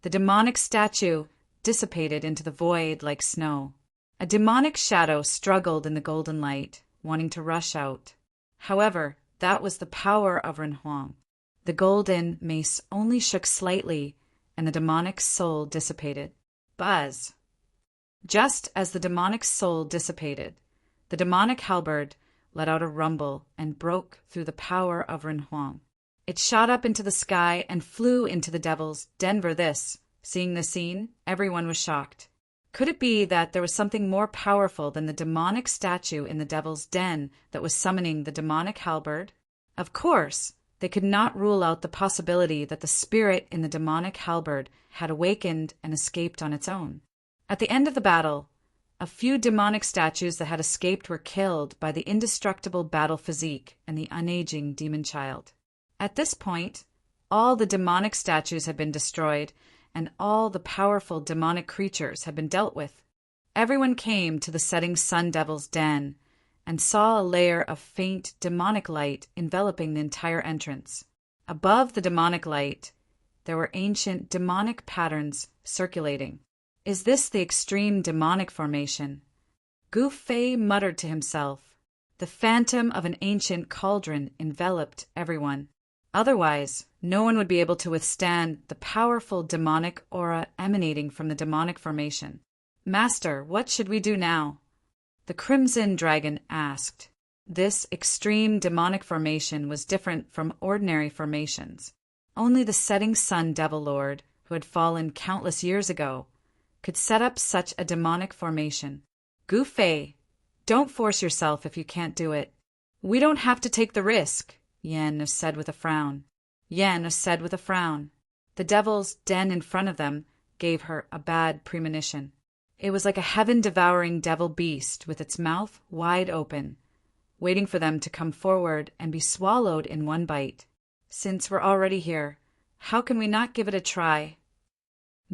the demonic statue dissipated into the void like snow. A demonic shadow struggled in the golden light, wanting to rush out. However, that was the power of Renhuang. The golden mace only shook slightly, and the demonic soul dissipated. Buzz! Just as the demonic soul dissipated, the demonic halberd let out a rumble and broke through the power of Renhuang. It shot up into the sky and flew into the devil's Denver. Seeing the scene, everyone was shocked. Could it be that there was something more powerful than the demonic statue in the devil's den that was summoning the demonic halberd? Of course, they could not rule out the possibility that the spirit in the demonic halberd had awakened and escaped on its own. At the end of the battle, a few demonic statues that had escaped were killed by the indestructible battle physique and the unaging demon child. At this point, all the demonic statues had been destroyed, and all the powerful demonic creatures had been dealt with. Everyone came to the setting sun devil's den and saw a layer of faint demonic light enveloping the entire entrance. Above the demonic light, there were ancient demonic patterns circulating. Is this the extreme demonic formation? Gu Fei muttered to himself. The phantom of an ancient cauldron enveloped everyone. Otherwise, no one would be able to withstand the powerful demonic aura emanating from the demonic formation. Master, what should we do now? The Crimson Dragon asked. This extreme demonic formation was different from ordinary formations. Only the setting sun devil lord, who had fallen countless years ago, could set up such a demonic formation. Gu Fei, don't force yourself if you can't do it. We don't have to take the risk, Yan said with a frown. The devil's den in front of them gave her a bad premonition. It was like a heaven-devouring devil beast with its mouth wide open, waiting for them to come forward and be swallowed in one bite. Since we're already here, how can we not give it a try?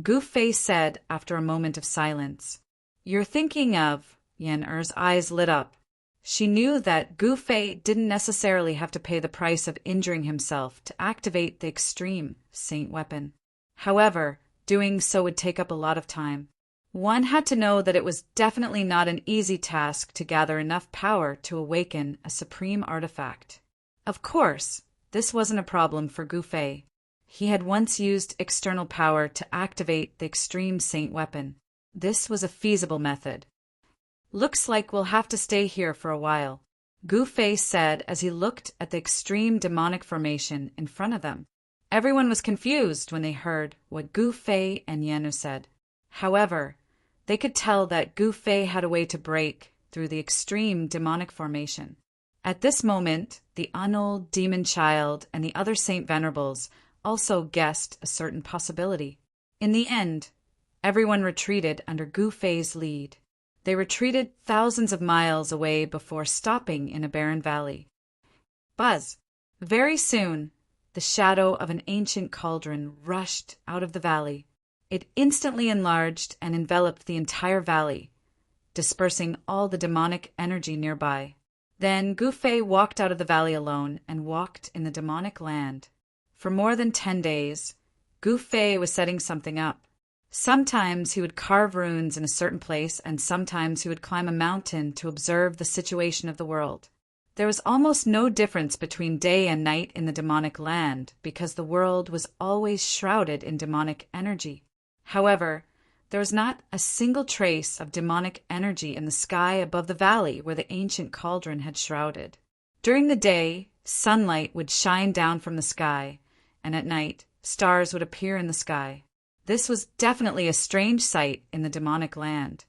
Gu Fei said after a moment of silence. You're thinking of... Yan Er's eyes lit up. She knew that Gu Fei didn't necessarily have to pay the price of injuring himself to activate the extreme saint weapon. However, doing so would take up a lot of time. One had to know that it was definitely not an easy task to gather enough power to awaken a supreme artifact. Of course, this wasn't a problem for Gu Fei. He had once used external power to activate the extreme saint weapon. This was a feasible method. Looks like we'll have to stay here for a while, Gu Fei said as he looked at the extreme demonic formation in front of them. Everyone was confused when they heard what Gu Fei and Yanu said. However, they could tell that Gu Fei had a way to break through the extreme demonic formation. At this moment, the unold demon child and the other Saint Venerables also guessed a certain possibility. In the end, everyone retreated under Gu Fei's lead. They retreated thousands of miles away before stopping in a barren valley. Buzz! Very soon, the shadow of an ancient cauldron rushed out of the valley. It instantly enlarged and enveloped the entire valley, dispersing all the demonic energy nearby. Then Gu Fei walked out of the valley alone and walked in the demonic land. For more than 10 days, Gu Fei was setting something up. Sometimes he would carve runes in a certain place, and sometimes he would climb a mountain to observe the situation of the world. There was almost no difference between day and night in the demonic land, because the world was always shrouded in demonic energy. However, there was not a single trace of demonic energy in the sky above the valley where the ancient cauldron had shrouded. During the day, sunlight would shine down from the sky, and at night, stars would appear in the sky. This was definitely a strange sight in the demonic land.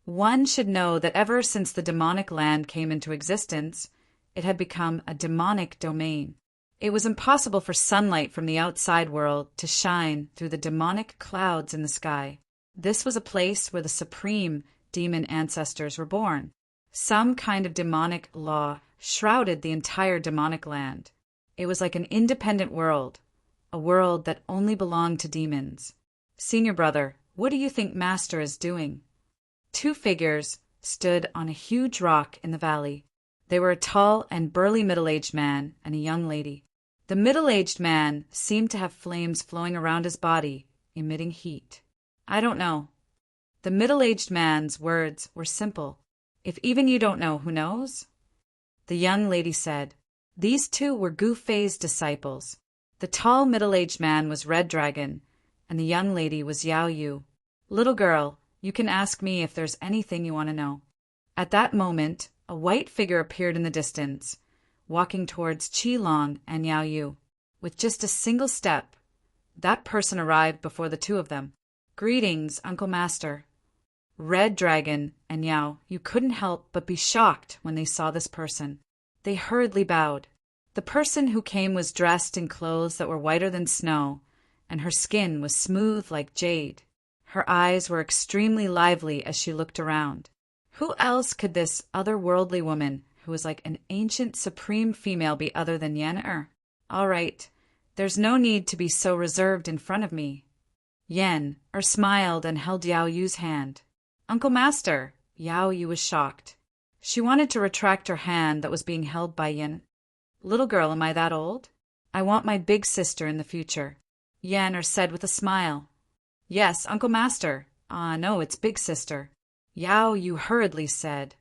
One should know that ever since the demonic land came into existence, it had become a demonic domain. It was impossible for sunlight from the outside world to shine through the demonic clouds in the sky. This was a place where the supreme demon ancestors were born. Some kind of demonic law shrouded the entire demonic land. It was like an independent world, a world that only belonged to demons. Senior brother, what do you think Master is doing? 2 figures stood on a huge rock in the valley. They were a tall and burly middle-aged man and a young lady. The middle-aged man seemed to have flames flowing around his body, emitting heat. I don't know. The middle-aged man's words were simple. If even you don't know, who knows? The young lady said. These 2 were Gu Fei's disciples. The tall middle-aged man was Red Dragon, and the young lady was Yao Yu. Little girl, you can ask me if there's anything you want to know. At that moment, a white figure appeared in the distance, walking towards Qi Long and Yao Yu. With just a single step, that person arrived before the 2 of them. Greetings, Uncle Master. Red Dragon and Yao Yu couldn't help but be shocked when they saw this person. They hurriedly bowed. The person who came was dressed in clothes that were whiter than snow, and her skin was smooth like jade. Her eyes were extremely lively as she looked around. Who else could this otherworldly woman, who was like an ancient supreme female, be other than Yen? All right, there's no need to be so reserved in front of me. Yen smiled and held Yao Yu's hand. Uncle Master, Yao Yu was shocked. She wanted to retract her hand that was being held by Yen. Little girl, am I that old? I want my big sister in the future. Yen said with a smile. Yes, Uncle Master. No, it's big sister. Yao Yu hurriedly said.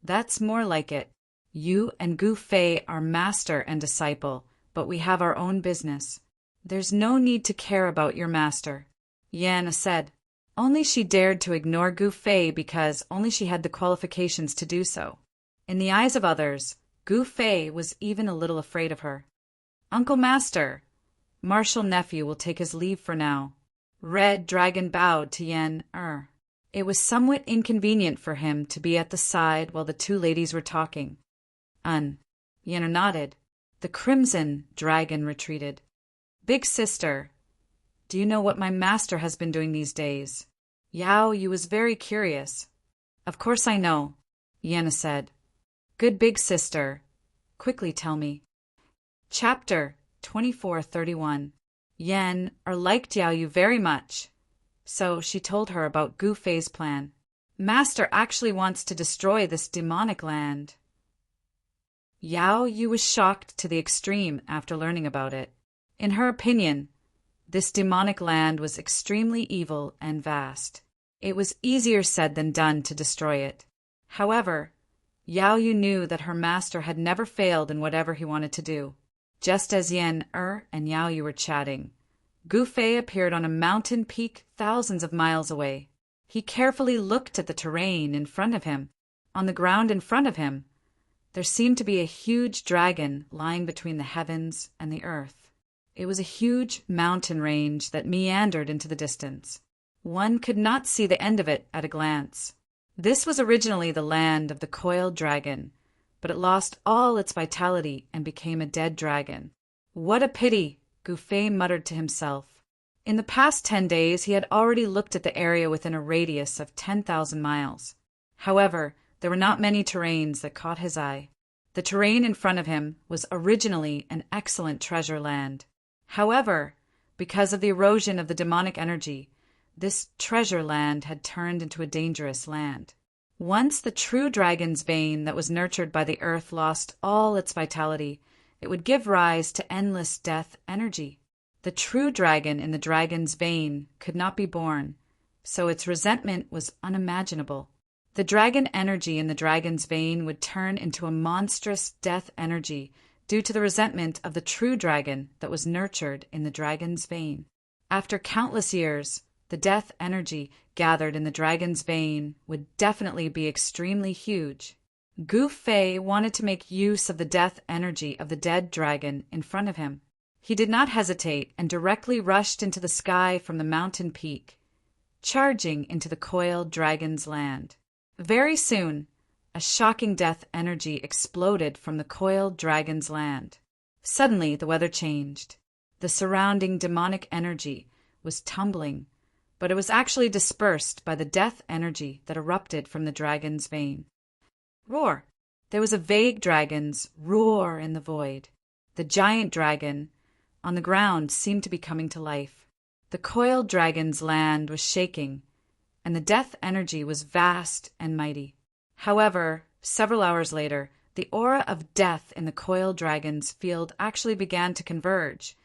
That's more like it. You and Gu Fei are master and disciple, but we have our own business. There's no need to care about your master. Yen said. Only she dared to ignore Gu Fei because only she had the qualifications to do so. In the eyes of others, Gu Fei was even a little afraid of her. Uncle Master, Martial Nephew will take his leave for now. Red Dragon bowed to Yen. It was somewhat inconvenient for him to be at the side while the 2 ladies were talking. Yen nodded. The Crimson Dragon retreated. Big sister, do you know what my master has been doing these days? Yao Yu was very curious. Of course I know, Yen said. Good big sister, quickly tell me. Chapter 2431. Yen liked Yao Yu very much, so she told her about Gu Fei's plan. Master actually wants to destroy this demonic land. Yao Yu was shocked to the extreme after learning about it. In her opinion, this demonic land was extremely evil and vast. It was easier said than done to destroy it. However, Yao Yu knew that her master had never failed in whatever he wanted to do. Just as Yen and Yao Yu were chatting, Gu Fei appeared on a mountain peak thousands of miles away. He carefully looked at the terrain in front of him. On the ground in front of him, there seemed to be a huge dragon lying between the heavens and the earth. It was a huge mountain range that meandered into the distance. One could not see the end of it at a glance. This was originally the land of the coiled dragon, but it lost all its vitality and became a dead dragon. What a pity, Gouffet muttered to himself. In the past 10 days he had already looked at the area within a radius of 10,000 miles. However, there were not many terrains that caught his eye. The terrain in front of him was originally an excellent treasure land. However, because of the erosion of the demonic energy, this treasure land had turned into a dangerous land. Once the true dragon's vein that was nurtured by the earth lost all its vitality, it would give rise to endless death energy. The true dragon in the dragon's vein could not be born, so its resentment was unimaginable. The dragon energy in the dragon's vein would turn into a monstrous death energy due to the resentment of the true dragon that was nurtured in the dragon's vein. After countless years, the death energy gathered in the dragon's vein would definitely be extremely huge. Gouffet wanted to make use of the death energy of the dead dragon in front of him. He did not hesitate and directly rushed into the sky from the mountain peak, charging into the coiled dragon's land. Very soon, a shocking death energy exploded from the coiled dragon's land. Suddenly, the weather changed. The surrounding demonic energy was tumbling, but it was actually dispersed by the death energy that erupted from the dragon's vein. Roar! There was a vague dragon's roar in the void. The giant dragon on the ground seemed to be coming to life. The coiled dragon's land was shaking, and the death energy was vast and mighty. However, several hours later, the aura of death in the coiled dragon's field actually began to converge,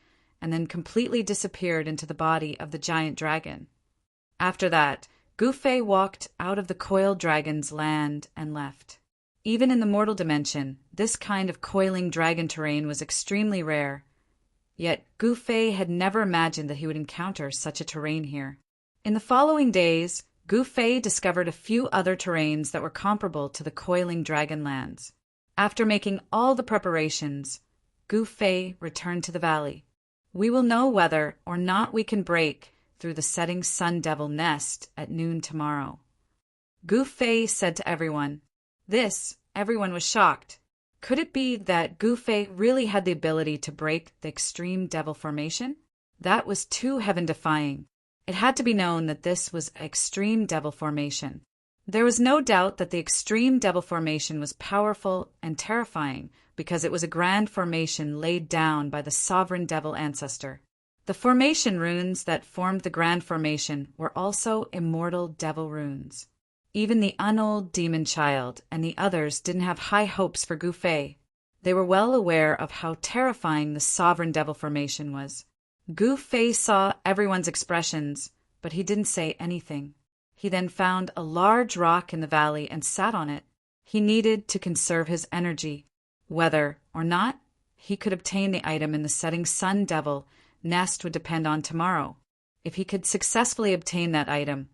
and then completely disappeared into the body of the giant dragon. After that, Gouffet walked out of the coiled dragon's land and left. Even in the mortal dimension, this kind of coiling dragon terrain was extremely rare. Yet Gouffet had never imagined that he would encounter such a terrain here. In the following days, Gouffet discovered a few other terrains that were comparable to the coiling dragon lands. After making all the preparations, Gouffet returned to the valley. We will know whether or not we can break through the setting sun devil nest at noon tomorrow. Gouffet said to everyone. Everyone was shocked. Could it be that Gouffet really had the ability to break the extreme devil formation? That was too heaven-defying. It had to be known that this was extreme devil formation. There was no doubt that the extreme devil formation was powerful and terrifying because it was a grand formation laid down by the sovereign devil ancestor. The formation runes that formed the grand formation were also immortal devil runes. Even the unold demon child and the others didn't have high hopes for Gouffet. They were well aware of how terrifying the sovereign devil formation was. Gouffet saw everyone's expressions, but he didn't say anything. He then found a large rock in the valley and sat on it. He needed to conserve his energy. Whether or not he could obtain the item in the setting sun devil nest would depend on tomorrow. If he could successfully obtain that item,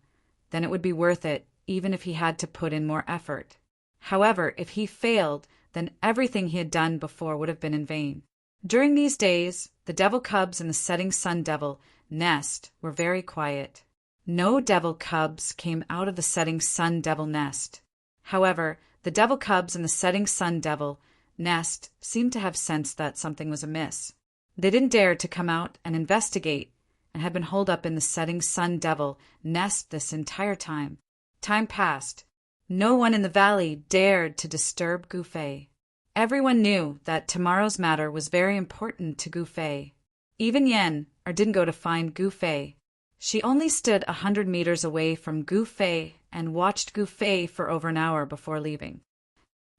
then it would be worth it, even if he had to put in more effort. However, if he failed, then everything he had done before would have been in vain. During these days, the devil cubs in the setting sun devil nest were very quiet. No devil cubs came out of the setting sun devil nest. However, the devil cubs in the setting sun devil nest seemed to have sensed that something was amiss. They didn't dare to come out and investigate and had been holed up in the setting sun devil nest this entire time. Time passed. No one in the valley dared to disturb Gouffet. Everyone knew that tomorrow's matter was very important to Gouffet. Even Yen didn't go to find Gouffet. She only stood 100 meters away from Gouffet and watched Gouffet for over an hour before leaving.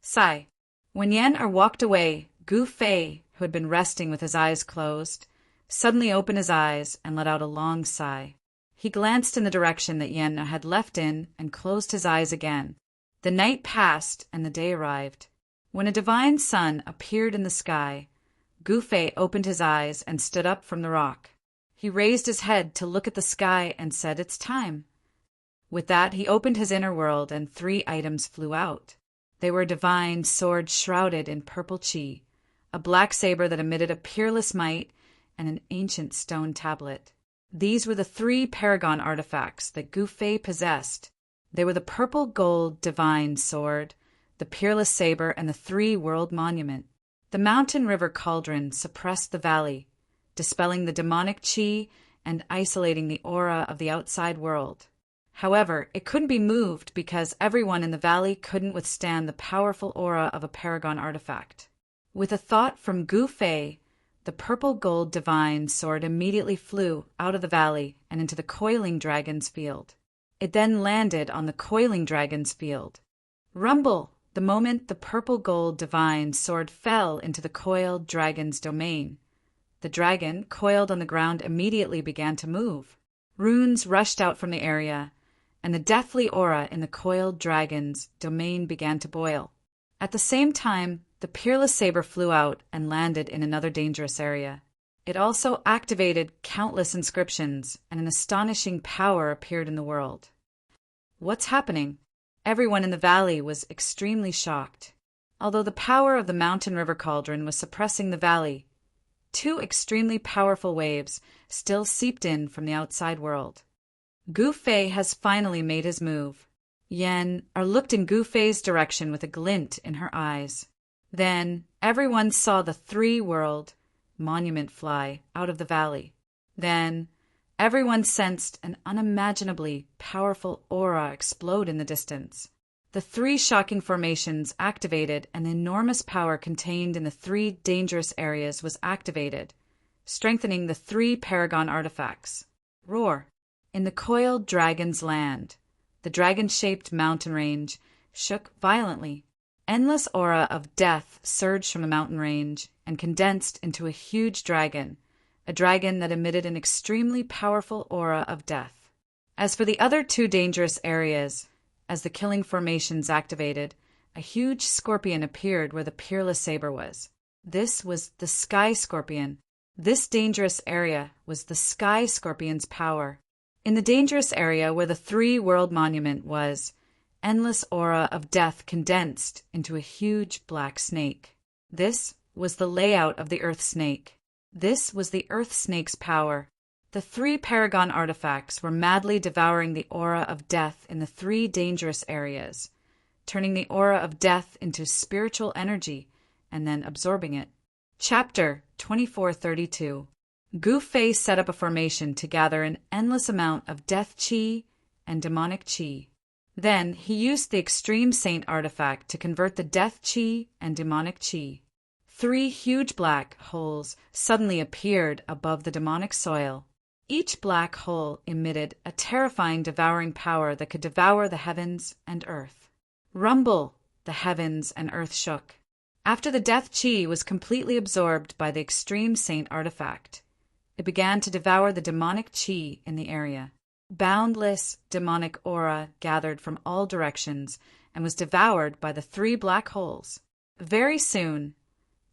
Sigh. When Yen walked away, Gouffet, who had been resting with his eyes closed, suddenly opened his eyes and let out a long sigh. He glanced in the direction that Yen had left in and closed his eyes again. The night passed and the day arrived. When a divine sun appeared in the sky, Gouffet opened his eyes and stood up from the rock. He raised his head to look at the sky and said, "It's time." With that, he opened his inner world and 3 items flew out. They were a divine sword shrouded in purple chi, a black saber that emitted a peerless might, and an ancient stone tablet. These were the 3 paragon artifacts that Gu Fei possessed. They were the purple gold divine sword, the peerless saber, and the 3-world monument. The mountain river cauldron suppressed the valley, dispelling the demonic qi and isolating the aura of the outside world. However, it couldn't be moved because everyone in the valley couldn't withstand the powerful aura of a paragon artifact. With a thought from Gu Fei, the purple gold divine sword immediately flew out of the valley and into the coiling dragon's field. It then landed on the coiling dragon's field. Rumble! The moment the purple gold divine sword fell into the coiled dragon's domain, the dragon, coiled on the ground, immediately began to move. Runes rushed out from the area, and the deathly aura in the coiled dragon's domain began to boil. At the same time, the peerless saber flew out and landed in another dangerous area. It also activated countless inscriptions, and an astonishing power appeared in the world. What's happening? Everyone in the valley was extremely shocked. Although the power of the mountain river cauldron was suppressing the valley, 2 extremely powerful waves still seeped in from the outside world. Gu Fei has finally made his move. Yan looked in Gu Fei's direction with a glint in her eyes. Then everyone saw the 3-world monument fly out of the valley. Then everyone sensed an unimaginably powerful aura explode in the distance. The 3 shocking formations activated, and the enormous power contained in the 3 dangerous areas was activated, strengthening the 3 paragon artifacts. Roar! In the coiled dragon's land, the dragon-shaped mountain range shook violently. Endless aura of death surged from the mountain range and condensed into a huge dragon, a dragon that emitted an extremely powerful aura of death. As for the other 2 dangerous areas, as the killing formations activated, a huge scorpion appeared where the peerless saber was. This was the Sky Scorpion. This dangerous area was the Sky Scorpion's power. In the dangerous area where the 3-world monument was, endless aura of death condensed into a huge black snake. This was the layout of the Earth Snake. This was the Earth Snake's power. The 3 paragon artifacts were madly devouring the aura of death in the 3 dangerous areas, turning the aura of death into spiritual energy and then absorbing it. Chapter 2432. Gu Fei set up a formation to gather an endless amount of death qi and demonic qi. Then he used the Extreme Saint artifact to convert the death qi and demonic qi. 3 huge black holes suddenly appeared above the demonic soil. Each black hole emitted a terrifying devouring power that could devour the heavens and earth. Rumble! The heavens and earth shook. After the death qi was completely absorbed by the Extreme Saint artifact, it began to devour the demonic qi in the area. Boundless demonic aura gathered from all directions and was devoured by the 3 black holes. Very soon,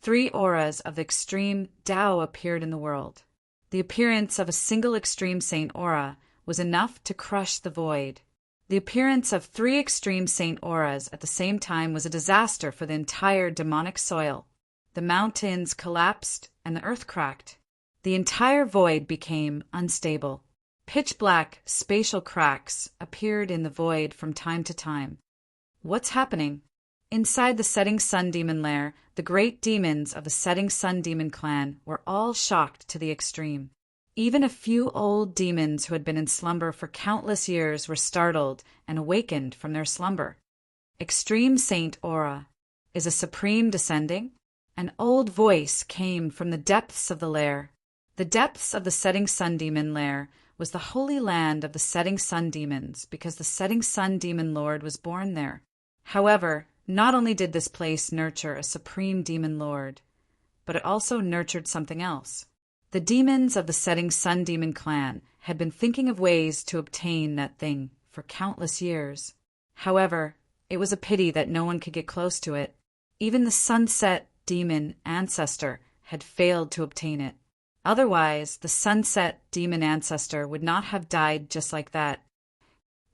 3 auras of the extreme Tao appeared in the world. The appearance of a single Extreme Saint aura was enough to crush the void. The appearance of 3 Extreme Saint auras at the same time was a disaster for the entire demonic soil. The mountains collapsed and the earth cracked. The entire void became unstable. Pitch-black spatial cracks appeared in the void from time to time. What's happening? Inside the Setting Sun Demon lair, the great demons of the Setting Sun Demon clan were all shocked to the extreme. Even a few old demons who had been in slumber for countless years were startled and awakened from their slumber. Extreme Saint aura. Is a supreme descending? An old voice came from the depths of the lair. The depths of the Setting Sun Demon lair was the holy land of the Setting Sun Demons because the Setting Sun Demon Lord was born there. However, not only did this place nurture a supreme demon lord, but it also nurtured something else. The demons of the Setting Sun Demon clan had been thinking of ways to obtain that thing for countless years. However, it was a pity that no one could get close to it. Even the Sunset Demon ancestor had failed to obtain it. Otherwise, the Sunset Demon ancestor would not have died just like that.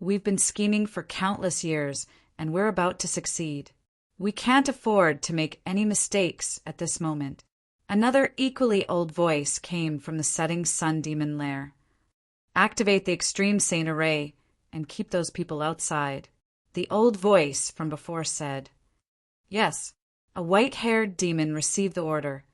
We've been scheming for countless years, and we're about to succeed. We can't afford to make any mistakes at this moment. Another equally old voice came from the setting sun demon lair. Activate the extreme saint array and keep those people outside. The old voice from before said. Yes, a white-haired demon received the order,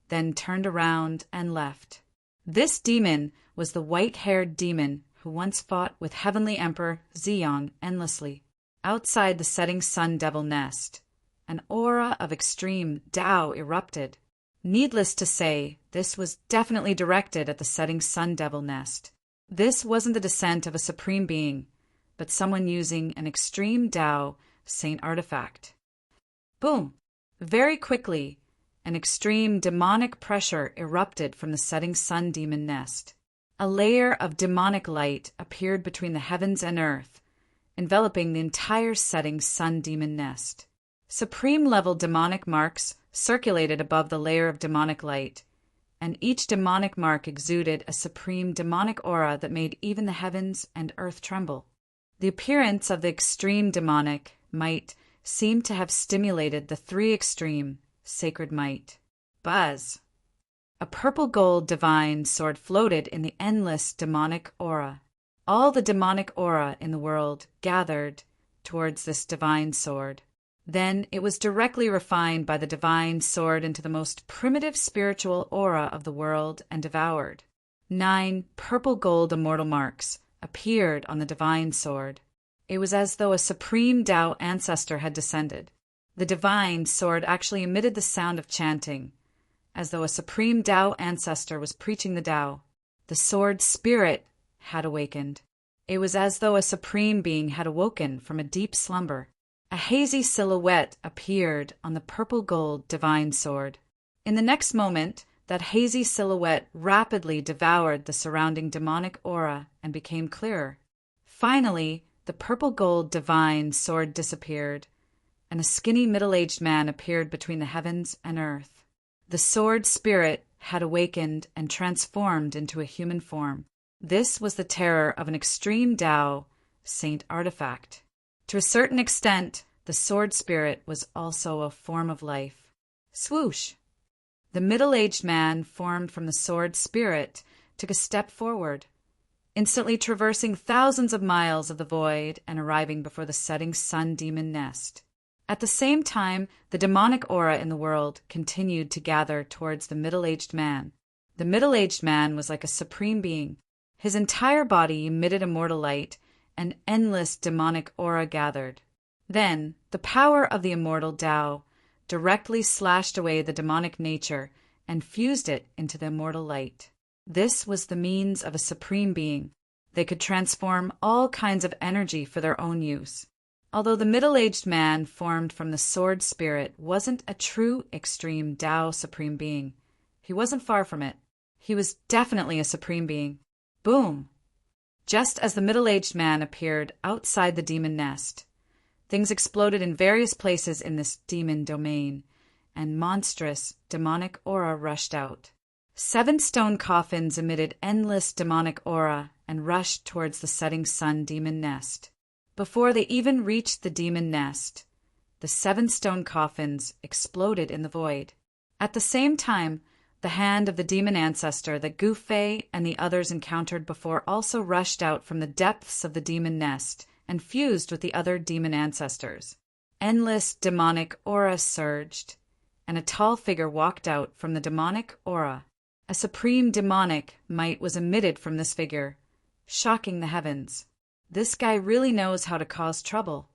then turned around and left. This demon was the white-haired demon who once fought with Heavenly Emperor Zeong endlessly. Outside the setting sun devil nest, an aura of extreme Tao erupted. Needless to say, this was definitely directed at the setting sun devil nest. This wasn't the descent of a supreme being, but someone using an extreme Tao saint artifact. Boom! Very quickly, an extreme demonic pressure erupted from the setting sun demon nest. A layer of demonic light appeared between the heavens and earth, enveloping the entire setting sun demon nest. Supreme-level demonic marks circulated above the layer of demonic light, and each demonic mark exuded a supreme demonic aura that made even the heavens and earth tremble. The appearance of the extreme demonic might seemed to have stimulated the three extreme sacred might. Buzz! A purple gold divine sword floated in the endless demonic aura. All the demonic aura in the world gathered towards this divine sword. Then it was directly refined by the divine sword into the most primitive spiritual aura of the world and devoured. 9 purple gold immortal marks appeared on the divine sword. It was as though a supreme Tao ancestor had descended. The divine sword actually emitted the sound of chanting, as though a supreme Tao ancestor was preaching the Tao. The sword spirit had awakened. It was as though a supreme being had awoken from a deep slumber. A hazy silhouette appeared on the purple gold divine sword. In the next moment, that hazy silhouette rapidly devoured the surrounding demonic aura and became clearer. Finally, the purple gold divine sword disappeared, and a skinny middle-aged man appeared between the heavens and earth. The sword spirit had awakened and transformed into a human form. This was the terror of an extreme Tao saint artifact. To a certain extent, the sword spirit was also a form of life. Swoosh! The middle-aged man formed from the sword spirit took a step forward, instantly traversing thousands of miles of the void and arriving before the setting sun demon nest. At the same time, the demonic aura in the world continued to gather towards the middle-aged man. The middle-aged man was like a supreme being. His entire body emitted immortal light, and endless demonic aura gathered. Then, the power of the immortal Tao directly slashed away the demonic nature and fused it into the immortal light. This was the means of a supreme being. They could transform all kinds of energy for their own use. Although the middle-aged man formed from the sword spirit wasn't a true extreme Tao supreme being, he wasn't far from it. He was definitely a supreme being. Boom! Just as the middle-aged man appeared outside the demon nest, things exploded in various places in this demon domain, and monstrous demonic aura rushed out. 7 stone coffins emitted endless demonic aura and rushed towards the setting sun demon nest. Before they even reached the demon nest, the 7 stone coffins exploded in the void. At the same time, the hand of the demon ancestor that Gu Fei and the others encountered before also rushed out from the depths of the demon nest and fused with the other demon ancestors. Endless demonic aura surged, and a tall figure walked out from the demonic aura. A supreme demonic might was emitted from this figure, shocking the heavens. This guy really knows how to cause trouble.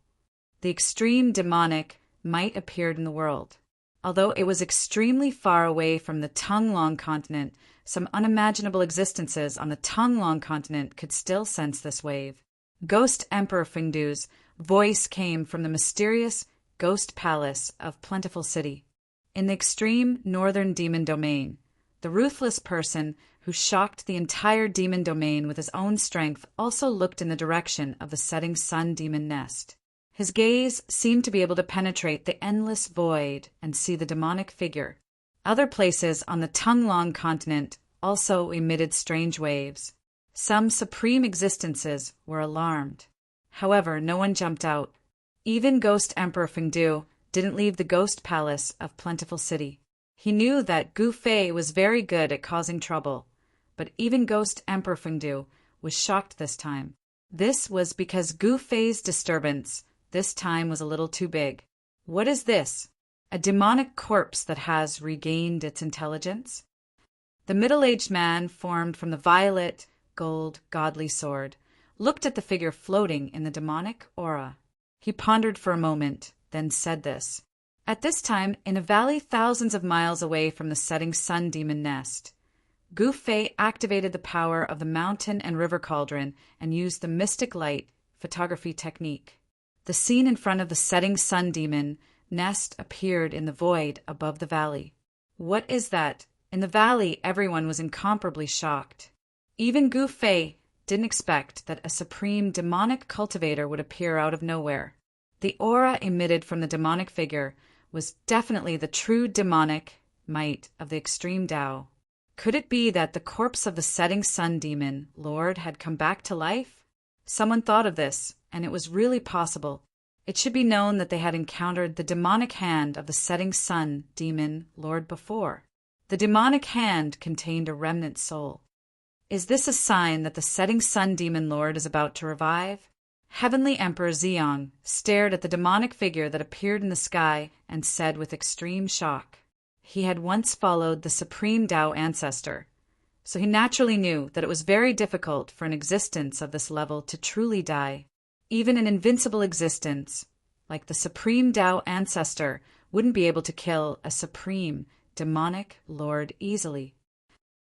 The extreme demonic might appeared in the world. Although it was extremely far away from the Tonglong continent, some unimaginable existences on the Tonglong continent could still sense this wave. Ghost Emperor Fengdu's voice came from the mysterious ghost palace of Plentiful City. In the extreme northern demon domain, the ruthless person who shocked the entire demon domain with his own strength also looked in the direction of the setting sun demon nest. His gaze seemed to be able to penetrate the endless void and see the demonic figure. Other places on the Tonglong continent also emitted strange waves. Some supreme existences were alarmed. However, no one jumped out. Even Ghost Emperor Fengdu didn't leave the ghost palace of Plentiful City. He knew that Gu Fei was very good at causing trouble, but even Ghost Emperor Fengdu was shocked this time. This was because Gu Fei's disturbance this time was a little too big. What is this? A demonic corpse that has regained its intelligence? The middle-aged man, formed from the violet, gold, godly sword, looked at the figure floating in the demonic aura. He pondered for a moment, then said this. At this time, in a valley thousands of miles away from the setting sun demon nest, Gu Fei activated the power of the mountain and river cauldron and used the mystic light photography technique. The scene in front of the setting sun demon nest appeared in the void above the valley. What is that? In the valley, everyone was incomparably shocked. Even Gu Fei didn't expect that a supreme demonic cultivator would appear out of nowhere. The aura emitted from the demonic figure was definitely the true demonic might of the extreme Tao. Could it be that the corpse of the setting sun demon lord had come back to life? Someone thought of this, and it was really possible. It should be known that they had encountered the demonic hand of the setting sun demon lord before. The demonic hand contained a remnant soul. Is this a sign that the setting sun demon lord is about to revive? Heavenly Emperor Xiong stared at the demonic figure that appeared in the sky and said with extreme shock. He had once followed the supreme Tao ancestor, so he naturally knew that it was very difficult for an existence of this level to truly die. Even an invincible existence, like the supreme Tao ancestor, wouldn't be able to kill a supreme demonic lord easily.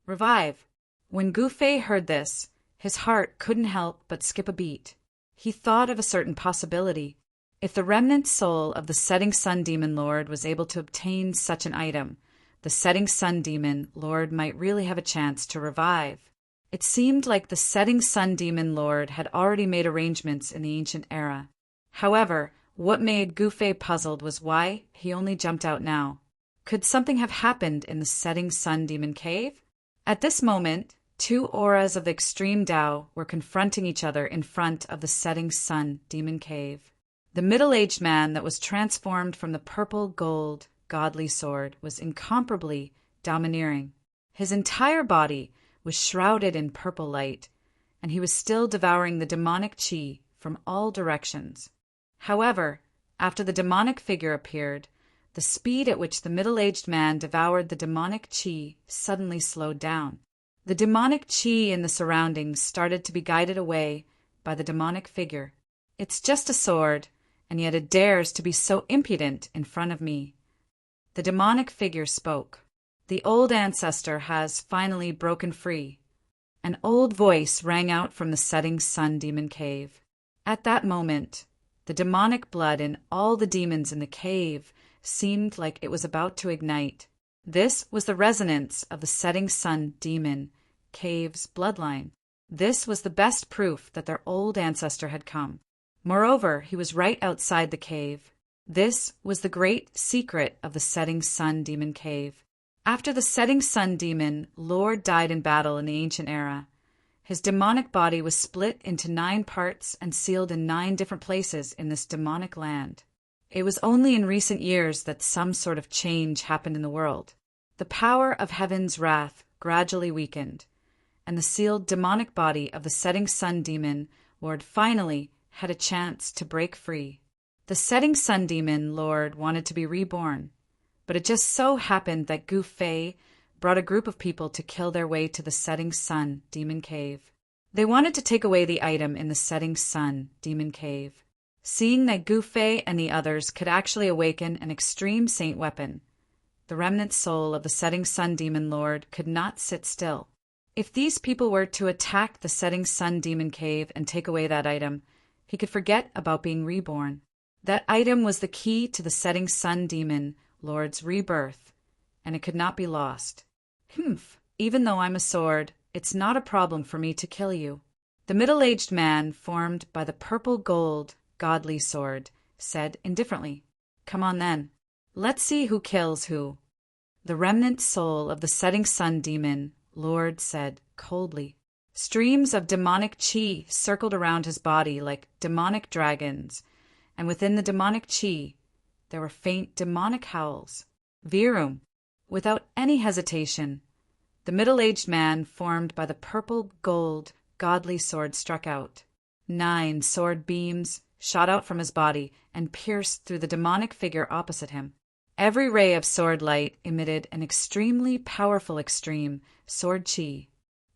Revive. When Gu Fei heard this, his heart couldn't help but skip a beat. He thought of a certain possibility. If the remnant soul of the setting sun demon lord was able to obtain such an item, the setting sun demon lord might really have a chance to revive. It seemed like the setting sun demon lord had already made arrangements in the ancient era. However, what made Gu Fei puzzled was why he only jumped out now. Could something have happened in the setting sun demon cave? At this moment, two auras of the extreme Tao were confronting each other in front of the setting sun demon cave. The middle-aged man that was transformed from the purple gold godly sword was incomparably domineering. His entire body was shrouded in purple light, and he was still devouring the demonic qi from all directions. However, after the demonic figure appeared, the speed at which the middle-aged man devoured the demonic qi suddenly slowed down. The demonic qi in the surroundings started to be guided away by the demonic figure. It's just a sword, and yet it dares to be so impudent in front of me. The demonic figure spoke. The old ancestor has finally broken free. An old voice rang out from the setting sun demon cave. At that moment, the demonic blood in all the demons in the cave seemed like it was about to ignite. This was the resonance of the setting sun demon cave's bloodline. This was the best proof that their old ancestor had come. Moreover, he was right outside the cave. This was the great secret of the setting sun demon cave. After the setting sun demon lord died in battle in the ancient era, his demonic body was split into 9 parts and sealed in 9 different places in this demonic land. It was only in recent years that some sort of change happened in the world. The power of heaven's wrath gradually weakened, and the sealed demonic body of the setting sun demon lord finally had a chance to break free. The setting sun demon lord wanted to be reborn, but it just so happened that Gu Fei brought a group of people to kill their way to the setting sun demon cave. They wanted to take away the item in the setting sun demon cave. Seeing that Gu Fei and the others could actually awaken an extreme saint weapon, the remnant soul of the setting sun demon lord could not sit still. If these people were to attack the setting sun demon cave and take away that item, he could forget about being reborn. That item was the key to the setting sun demon lord's rebirth, and it could not be lost. Even though I'm a sword, it's not a problem for me to kill you. The middle-aged man, formed by the purple gold godly sword, said indifferently, "Come on then. Let's see who kills who." The remnant soul of the setting sun demon lord said coldly. Streams of demonic qi circled around his body like demonic dragons, and within the demonic qi there were faint demonic howls. "Virum, Without any hesitation, the middle-aged man formed by the purple-gold godly sword struck out. 9 sword beams shot out from his body and pierced through the demonic figure opposite him. Every ray of sword light emitted an extremely powerful extreme sword chi.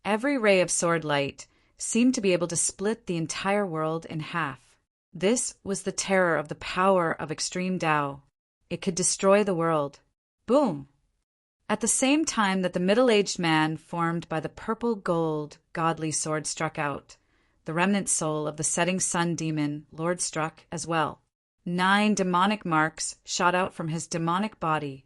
Every ray of sword light seemed to be able to split the entire world in half. This was the terror of the power of extreme Tao. It could destroy the world. Boom! At the same time that the middle-aged man formed by the purple-gold godly sword struck out, the remnant soul of the setting sun demon Lord struck as well. 9 demonic marks shot out from his demonic body,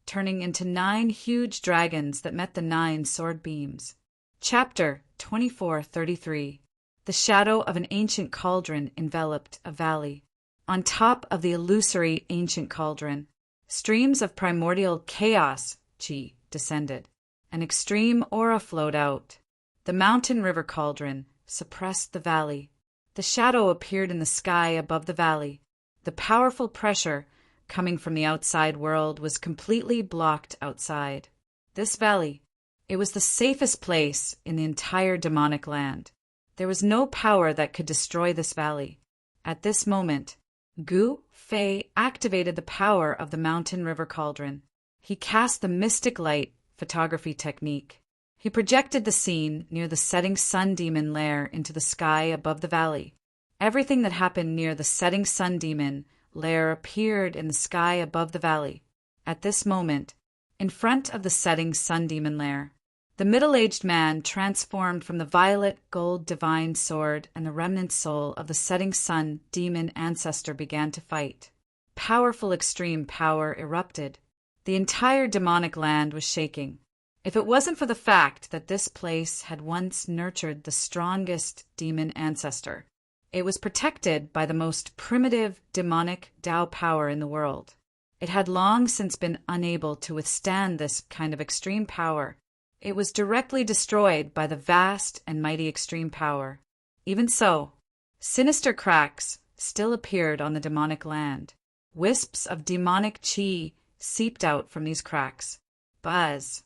turning into 9 huge dragons that met the 9 sword beams. Chapter 24:33. The shadow of an ancient cauldron enveloped a valley. On top of the illusory ancient cauldron, streams of primordial chaos chi descended. An extreme aura flowed out. The mountain river cauldron suppressed the valley. The shadow appeared in the sky above the valley. The powerful pressure coming from the outside world was completely blocked outside. This valley, it was the safest place in the entire demonic land. There was no power that could destroy this valley. At this moment, Gu Fei activated the power of the mountain river cauldron. He cast the mystic light photography technique. He projected the scene near the setting sun demon lair into the sky above the valley. Everything that happened near the setting sun demon lair appeared in the sky above the valley. At this moment, in front of the setting sun demon lair, the middle-aged man transformed from the violet gold divine sword, and the remnant soul of the setting sun demon ancestor began to fight. Powerful extreme power erupted. The entire demonic land was shaking. If it wasn't for the fact that this place had once nurtured the strongest demon ancestor, it was protected by the most primitive demonic Tao power in the world. It had long since been unable to withstand this kind of extreme power. It was directly destroyed by the vast and mighty extreme power. Even so, sinister cracks still appeared on the demonic land. Wisps of demonic chi seeped out from these cracks. Buzz.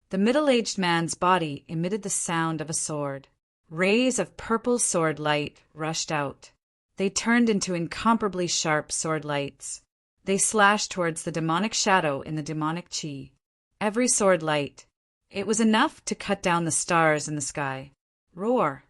The middle-aged man's body emitted the sound of a sword. Rays of purple sword light rushed out. They turned into incomparably sharp sword lights. They slashed towards the demonic shadow in the demonic chi. Every sword light, it was enough to cut down the stars in the sky. Roar.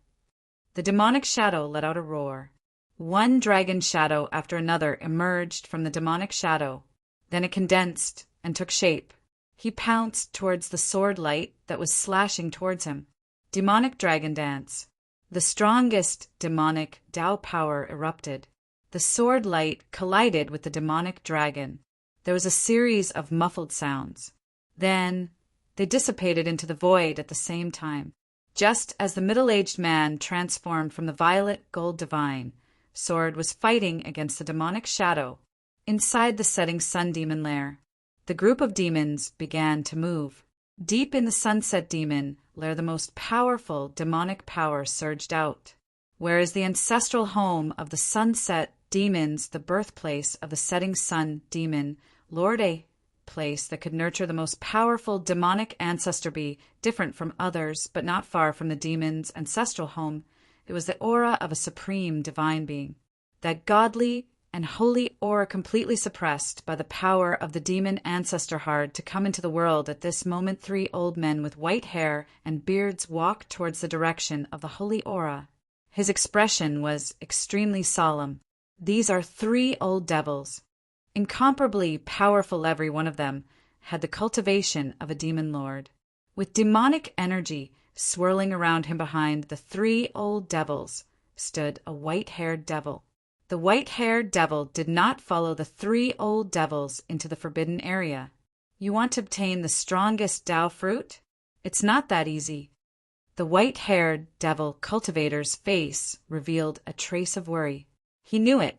The demonic shadow let out a roar. One dragon shadow after another emerged from the demonic shadow. Then it condensed and took shape. He pounced towards the sword light that was slashing towards him. Demonic dragon dance. The strongest demonic Tao power erupted. The sword light collided with the demonic dragon. There was a series of muffled sounds. Then they dissipated into the void at the same time. Just as the middle-aged man transformed from the violet gold divine sword was fighting against the demonic shadow, inside the setting sun demon lair, the group of demons began to move. Deep in the sunset demon lair, the most powerful demonic power surged out. Whereas the ancestral home of the sunset demons, the birthplace of the setting sun demon, Lord, a place that could nurture the most powerful demonic ancestor, be different from others, but not far from the demon's ancestral home, it was the aura of a supreme divine being. That godly and holy aura completely suppressed by the power of the demon ancestor hard to come into the world. At this moment 3 old men with white hair and beards walked towards the direction of the holy aura. His expression was extremely solemn. These are 3 old devils. Incomparably powerful, every one of them had the cultivation of a demon lord. With demonic energy swirling around him behind the 3 old devils stood a white-haired devil. The white-haired devil did not follow the 3 old devils into the forbidden area. You want to obtain the strongest Tao fruit? It's not that easy. The white-haired devil cultivator's face revealed a trace of worry. He knew it.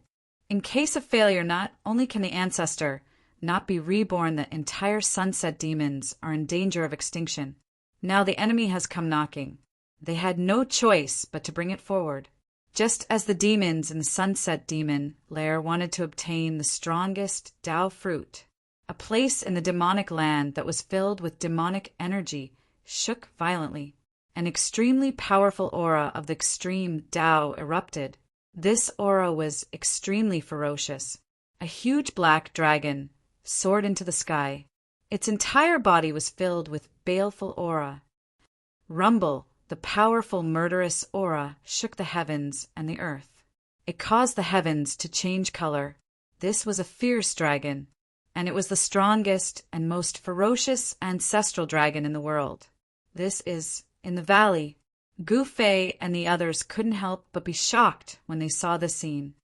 In case of failure, not only can the ancestor not be reborn, the entire sunset demons are in danger of extinction. Now the enemy has come knocking. They had no choice but to bring it forward. Just as the demons in the sunset demon lair wanted to obtain the strongest Tao fruit, A place in the demonic land that was filled with demonic energy shook violently. An extremely powerful aura of the extreme Tao erupted. This aura was extremely ferocious. A huge black dragon soared into the sky. Its entire body was filled with baleful aura. Rumble, the powerful murderous aura, shook the heavens and the earth. It caused the heavens to change color. This was a fierce dragon, and it was the strongest and most ferocious ancestral dragon in the world. This is in the valley. Gu Fei and the others couldn't help but be shocked when they saw the scene.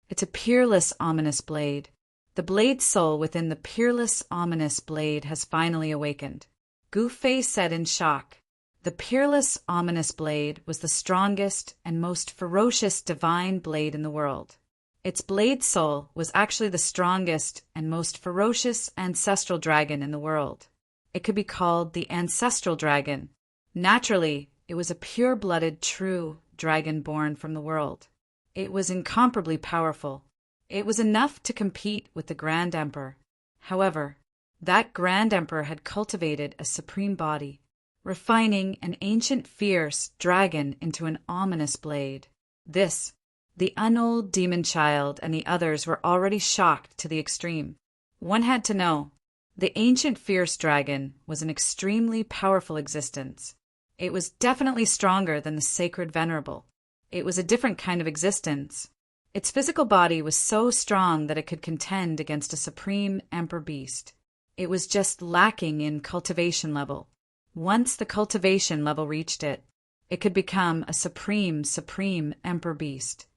It's a peerless, ominous blade. The blade soul within the peerless, ominous blade has finally awakened. Gu Fei said in shock. The peerless, ominous blade was the strongest and most ferocious divine blade in the world. Its blade soul was actually the strongest and most ferocious ancestral dragon in the world. It could be called the ancestral dragon. Naturally, it was a pure-blooded, true dragon born from the world. It was incomparably powerful. It was enough to compete with the Grand Emperor. However, that Grand Emperor had cultivated a supreme body, refining an ancient fierce dragon into an ominous blade. This, the unold demon child and the others were already shocked to the extreme. One had to know, the ancient fierce dragon was an extremely powerful existence. It was definitely stronger than the sacred Venerable. It was a different kind of existence. Its physical body was so strong that it could contend against a supreme emperor beast. It was just lacking in cultivation level. Once the cultivation level reached it, it could become a supreme emperor beast.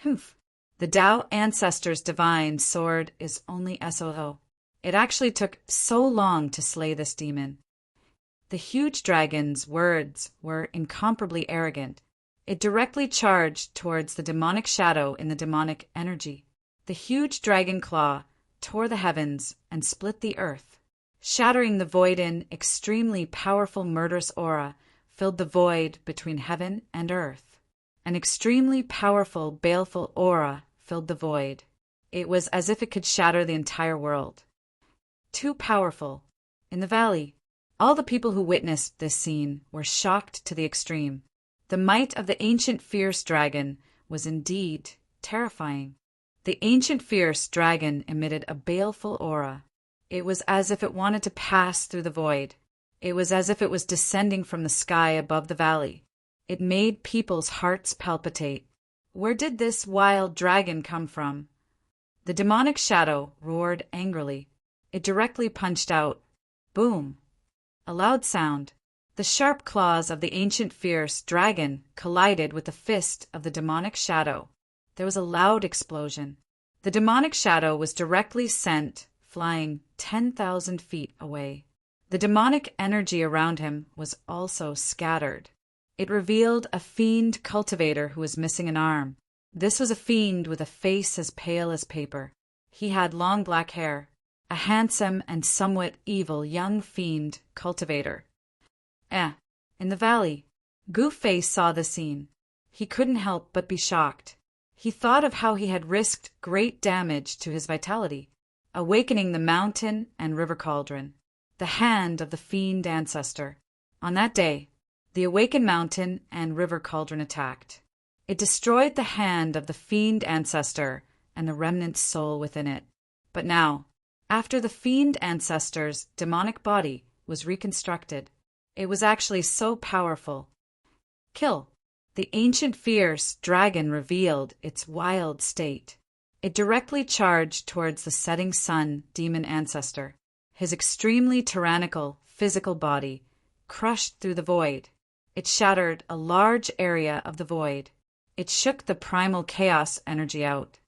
Humph. The Tao ancestors' divine sword is only SOO. It actually took so long to slay this demon. The huge dragon's words were incomparably arrogant. It directly charged towards the demonic shadow in the demonic energy. The huge dragon claw tore the heavens and split the earth. Shattering the void in extremely powerful murderous aura filled the void between heaven and earth. An extremely powerful, baleful aura filled the void. It was as if it could shatter the entire world. Too powerful. In the valley, all the people who witnessed this scene were shocked to the extreme. The might of the ancient fierce dragon was indeed terrifying. The ancient fierce dragon emitted a baleful aura. It was as if it wanted to pass through the void. It was as if it was descending from the sky above the valley. It made people's hearts palpitate. Where did this wild dragon come from? The demonic shadow roared angrily. It directly punched out. Boom! A loud sound. The sharp claws of the ancient fierce dragon collided with the fist of the demonic shadow. There was a loud explosion. The demonic shadow was directly sent flying 10,000 feet away. The demonic energy around him was also scattered. It revealed a fiend cultivator who was missing an arm. This was a fiend with a face as pale as paper. He had long black hair. A handsome and somewhat evil young fiend cultivator. In the valley, Gu Fei saw the scene. He couldn't help but be shocked. He thought of how he had risked great damage to his vitality, awakening the mountain and river cauldron, the hand of the fiend ancestor. On that day, the awakened mountain and river cauldron attacked. It destroyed the hand of the fiend ancestor and the remnant soul within it. But now, after the fiend ancestor's demonic body was reconstructed, it was actually so powerful. Kill. The ancient fierce dragon revealed its wild state. It directly charged towards the setting sun demon ancestor. His extremely tyrannical physical body crushed through the void. It shattered a large area of the void. It shook the primal chaos energy out.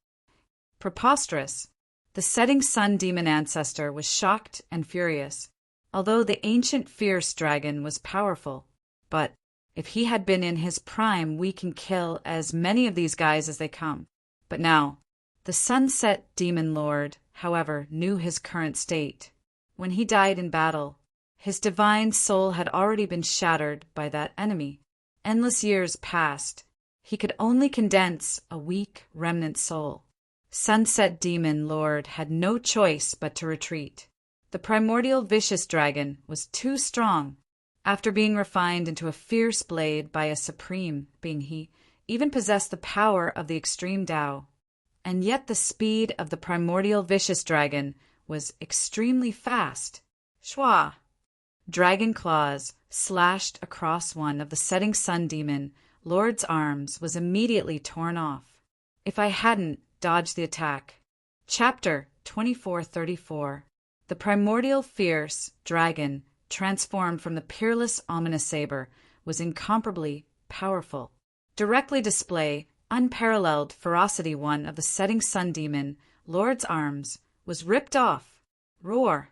Preposterous. The setting sun demon ancestor was shocked and furious. Although the ancient fierce dragon was powerful, but if he had been in his prime, we can kill as many of these guys as they come. But now, the sunset demon lord, however, knew his current state. When he died in battle, his divine soul had already been shattered by that enemy. Endless years passed. He could only condense a weak remnant soul. Sunset Demon Lord had no choice but to retreat. The primordial vicious dragon was too strong. After being refined into a fierce blade by a supreme being, he even possessed the power of the extreme Tao. And yet the speed of the primordial vicious dragon was extremely fast. Shwa! Dragon claws slashed across one of the setting sun demon Lord's arms was immediately torn off. If I hadn't dodged the attack. Chapter 2434. The primordial fierce dragon, transformed from the peerless ominous saber, was incomparably powerful. Directly display unparalleled ferocity. One of the setting sun demon Lord's arms was ripped off. Roar!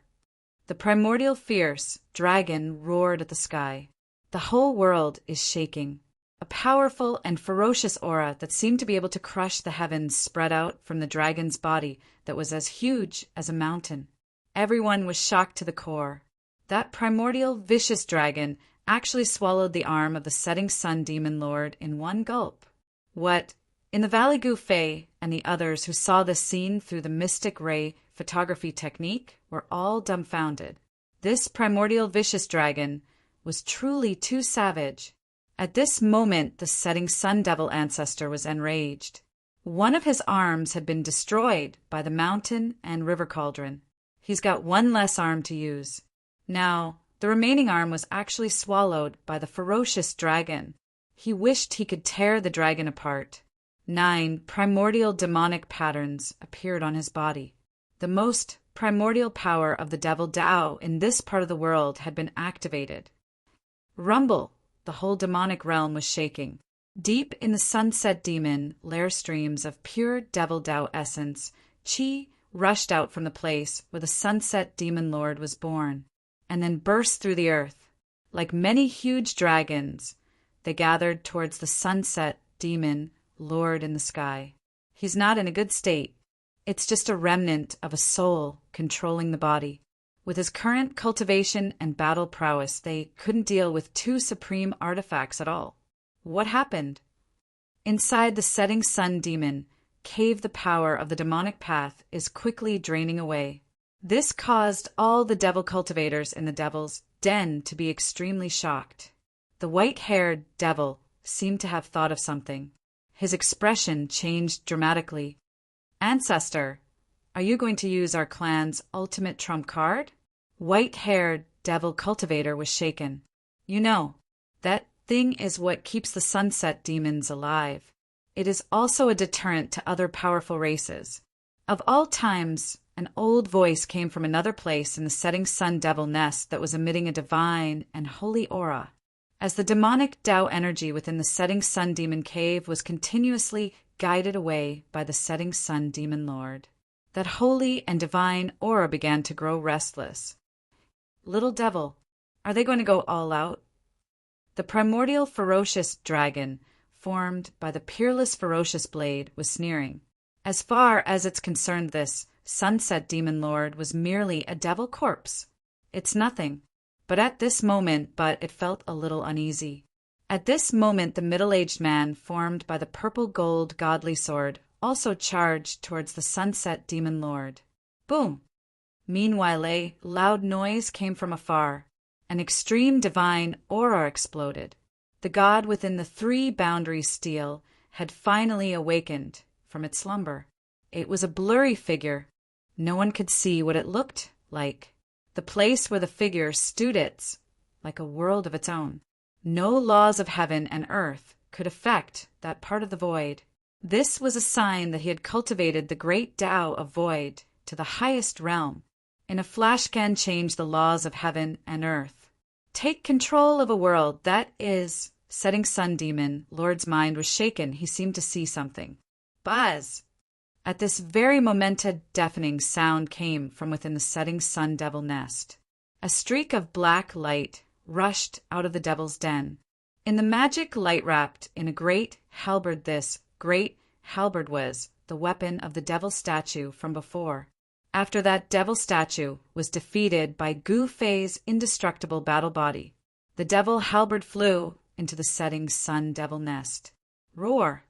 The primordial fierce dragon roared at the sky. The whole world is shaking. A powerful and ferocious aura that seemed to be able to crush the heavens spread out from the dragon's body that was as huge as a mountain. Everyone was shocked to the core. That primordial vicious dragon actually swallowed the arm of the setting sun demon lord in one gulp. What? In the Valley Gu Fei and the others who saw this scene through the mystic ray photography technique were all dumbfounded. This primordial vicious dragon was truly too savage. At this moment, the setting sun devil ancestor was enraged. One of his arms had been destroyed by the mountain and river cauldron. He's got one less arm to use. Now, the remaining arm was actually swallowed by the ferocious dragon. He wished he could tear the dragon apart. 9 primordial demonic patterns appeared on his body. The most primordial power of the devil Tao in this part of the world had been activated. Rumble! The whole demonic realm was shaking. Deep in the sunset demon lair streams of pure devil Tao essence, Qi rushed out from the place where the sunset demon lord was born, and then burst through the earth. Like many huge dragons, they gathered towards the sunset demon lord in the sky. He's not in a good state. It's just a remnant of a soul controlling the body. With his current cultivation and battle prowess, they couldn't deal with 2 supreme artifacts at all. What happened? Inside the setting sun demon cave, the power of the demonic path is quickly draining away. This caused all the devil cultivators in the devil's den to be extremely shocked. The white-haired devil seemed to have thought of something. His expression changed dramatically. Ancestor, are you going to use our clan's ultimate trump card? White-haired devil cultivator was shaken. You know, that thing is what keeps the sunset demons alive. It is also a deterrent to other powerful races. Of all times, an old voice came from another place in the setting sun devil nest that was emitting a divine and holy aura. As the demonic Tao energy within the setting sun demon cave was continuously guided away by the setting sun demon lord, that holy and divine aura began to grow restless. Little devil, are they going to go all out? The primordial ferocious dragon, formed by the peerless ferocious blade, was sneering. As far as it's concerned, this sunset demon lord was merely a devil corpse. It's nothing. But at this moment, it felt a little uneasy. At this moment, the middle-aged man, formed by the purple-gold godly sword, also charged towards the sunset demon lord. Boom! Meanwhile, a loud noise came from afar. An extreme divine aura exploded. The god within the 3 boundary steel had finally awakened from its slumber. It was a blurry figure. No one could see what it looked like. The place where the figure stood, it's like a world of its own. No laws of heaven and earth could affect that part of the void. This was a sign that he had cultivated the great Tao of void to the highest realm. In a flash can change the laws of heaven and earth. Take control of a world that is. Setting sun demon lord's mind was shaken. He seemed to see something. Buzz! At this very moment, a deafening sound came from within the setting sun devil nest. A streak of black light rushed out of the devil's den. In the magic light wrapped in a great halberd, this great halberd was the weapon of the devil statue from before. After that devil statue was defeated by Gu Fei's indestructible battle body, the devil halberd flew into the setting sun devil nest. Roar!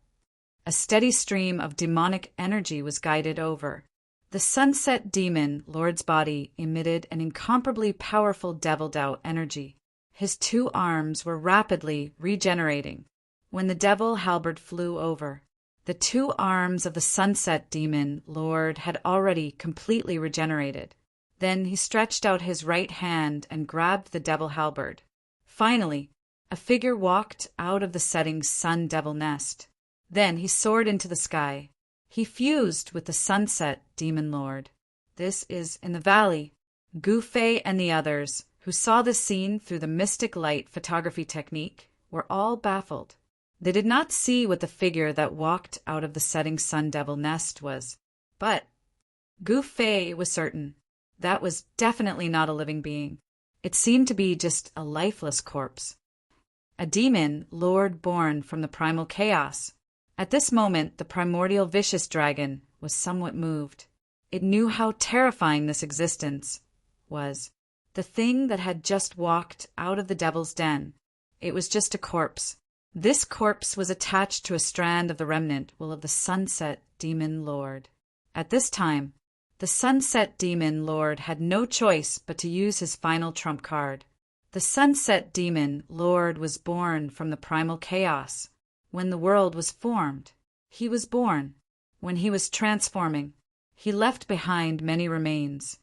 A steady stream of demonic energy was guided over. The Sunset Demon Lord's body emitted an incomparably powerful devil Tao energy. His 2 arms were rapidly regenerating. When the devil halberd flew over, the 2 arms of the Sunset Demon Lord had already completely regenerated. Then he stretched out his right hand and grabbed the devil halberd. Finally, a figure walked out of the setting sun devil nest. Then he soared into the sky. He fused with the Sunset Demon Lord. This is in the valley. Gu Fei and the others, who saw this scene through the mystic light photography technique, were all baffled. They did not see what the figure that walked out of the setting sun devil nest was. But Gu Fei was certain. That was definitely not a living being. It seemed to be just a lifeless corpse. A demon lord born from the primal chaos. At this moment, the primordial vicious dragon was somewhat moved. It knew how terrifying this existence was. The thing that had just walked out of the devil's den. It was just a corpse. This corpse was attached to a strand of the remnant will of the Sunset Demon Lord. At this time, the Sunset Demon Lord had no choice but to use his final trump card. The Sunset Demon Lord was born from the primal chaos. When the world was formed, he was born. When he was transforming, he left behind many remains.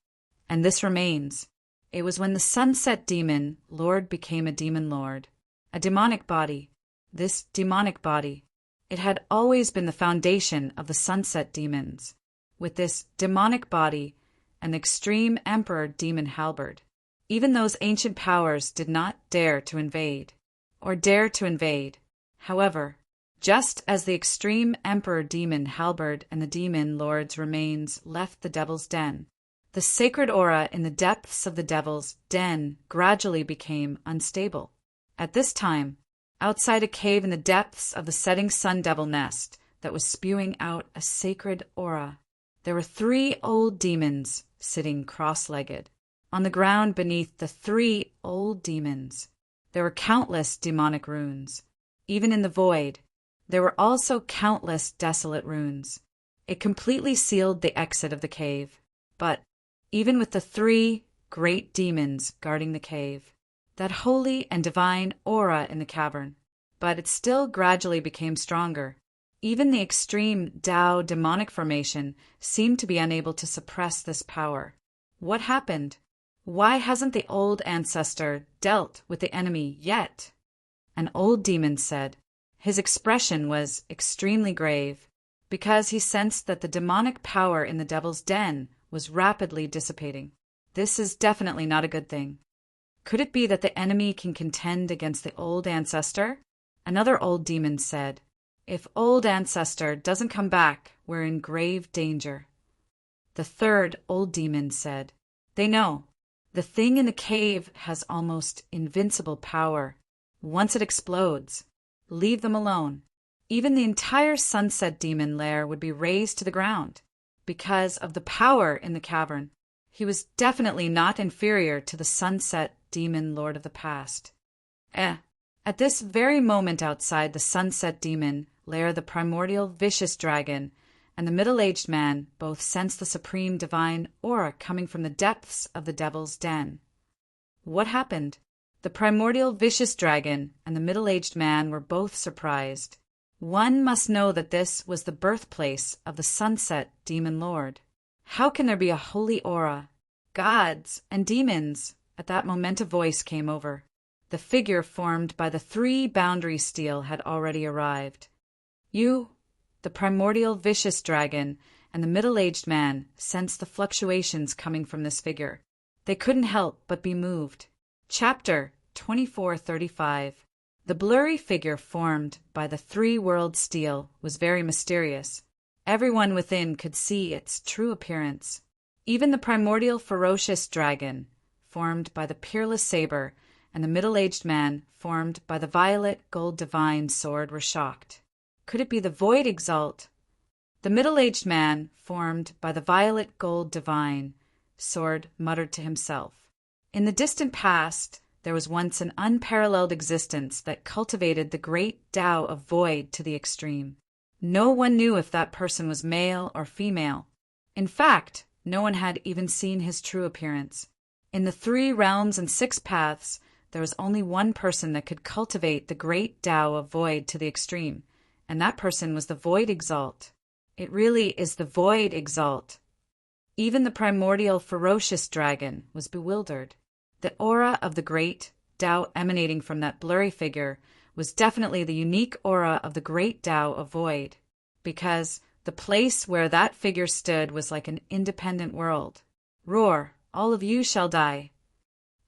And this remains. It was when the Sunset Demon Lord became a demon lord, a demonic body. This demonic body, it had always been the foundation of the Sunset Demons. With this demonic body, an extreme emperor demon halberd, even those ancient powers did not dare to invade. However, just as the extreme emperor demon halberd and the demon lord's remains left the devil's den, the sacred aura in the depths of the devil's den gradually became unstable. At this time, outside a cave in the depths of the setting sun devil nest that was spewing out a sacred aura, there were 3 old demons sitting cross-legged. On the ground beneath the 3 old demons, there were countless demonic runes. Even in the void, there were also countless desolate runes. It completely sealed the exit of the cave. But even with the 3 great demons guarding the cave, that holy and divine aura in the cavern, but it still gradually became stronger. Even the extreme Tao demonic formation seemed to be unable to suppress this power. What happened? Why hasn't the old ancestor dealt with the enemy yet? An old demon said. His expression was extremely grave, because he sensed that the demonic power in the devil's den was rapidly dissipating. This is definitely not a good thing. Could it be that the enemy can contend against the old ancestor? Another old demon said, "If old ancestor doesn't come back, we're in grave danger." The 3rd old demon said, "They know. The thing in the cave has almost invincible power. Once it explodes, leave them alone. Even the entire Sunset Demon lair would be razed to the ground because of the power in the cavern." He was definitely not inferior to the Sunset Demon Lord of the past. At this very moment outside the Sunset Demon lair, the primordial vicious dragon and the middle-aged man both sensed the supreme divine aura coming from the depths of the devil's den. What happened? The primordial vicious dragon and the middle-aged man were both surprised. One must know that this was the birthplace of the Sunset Demon Lord. How can there be a holy aura, gods, and demons? At that moment a voice came over. The figure formed by the 3 boundary steel had already arrived. You, the primordial vicious dragon, and the middle-aged man sensed the fluctuations coming from this figure. They couldn't help but be moved. Chapter 2435. The blurry figure formed by the 3-world steel was very mysterious. Everyone within could see its true appearance. Even the primordial ferocious dragon, formed by the peerless saber, and the middle-aged man, formed by the violet gold divine sword, were shocked. Could it be the void exalt? The middle-aged man, formed by the violet gold divine sword, muttered to himself. In the distant past, there was once an unparalleled existence that cultivated the great Tao of void to the extreme. No one knew if that person was male or female. In fact, no one had even seen his true appearance. In the 3 realms and 6 paths, there was only one person that could cultivate the great Tao of void to the extreme, and that person was the Void Exalt. It really is the Void Exalt. Even the primordial ferocious dragon was bewildered. The aura of the great Tao emanating from that blurry figure was definitely the unique aura of the great Tao of void, because the place where that figure stood was like an independent world. Roar, all of you shall die.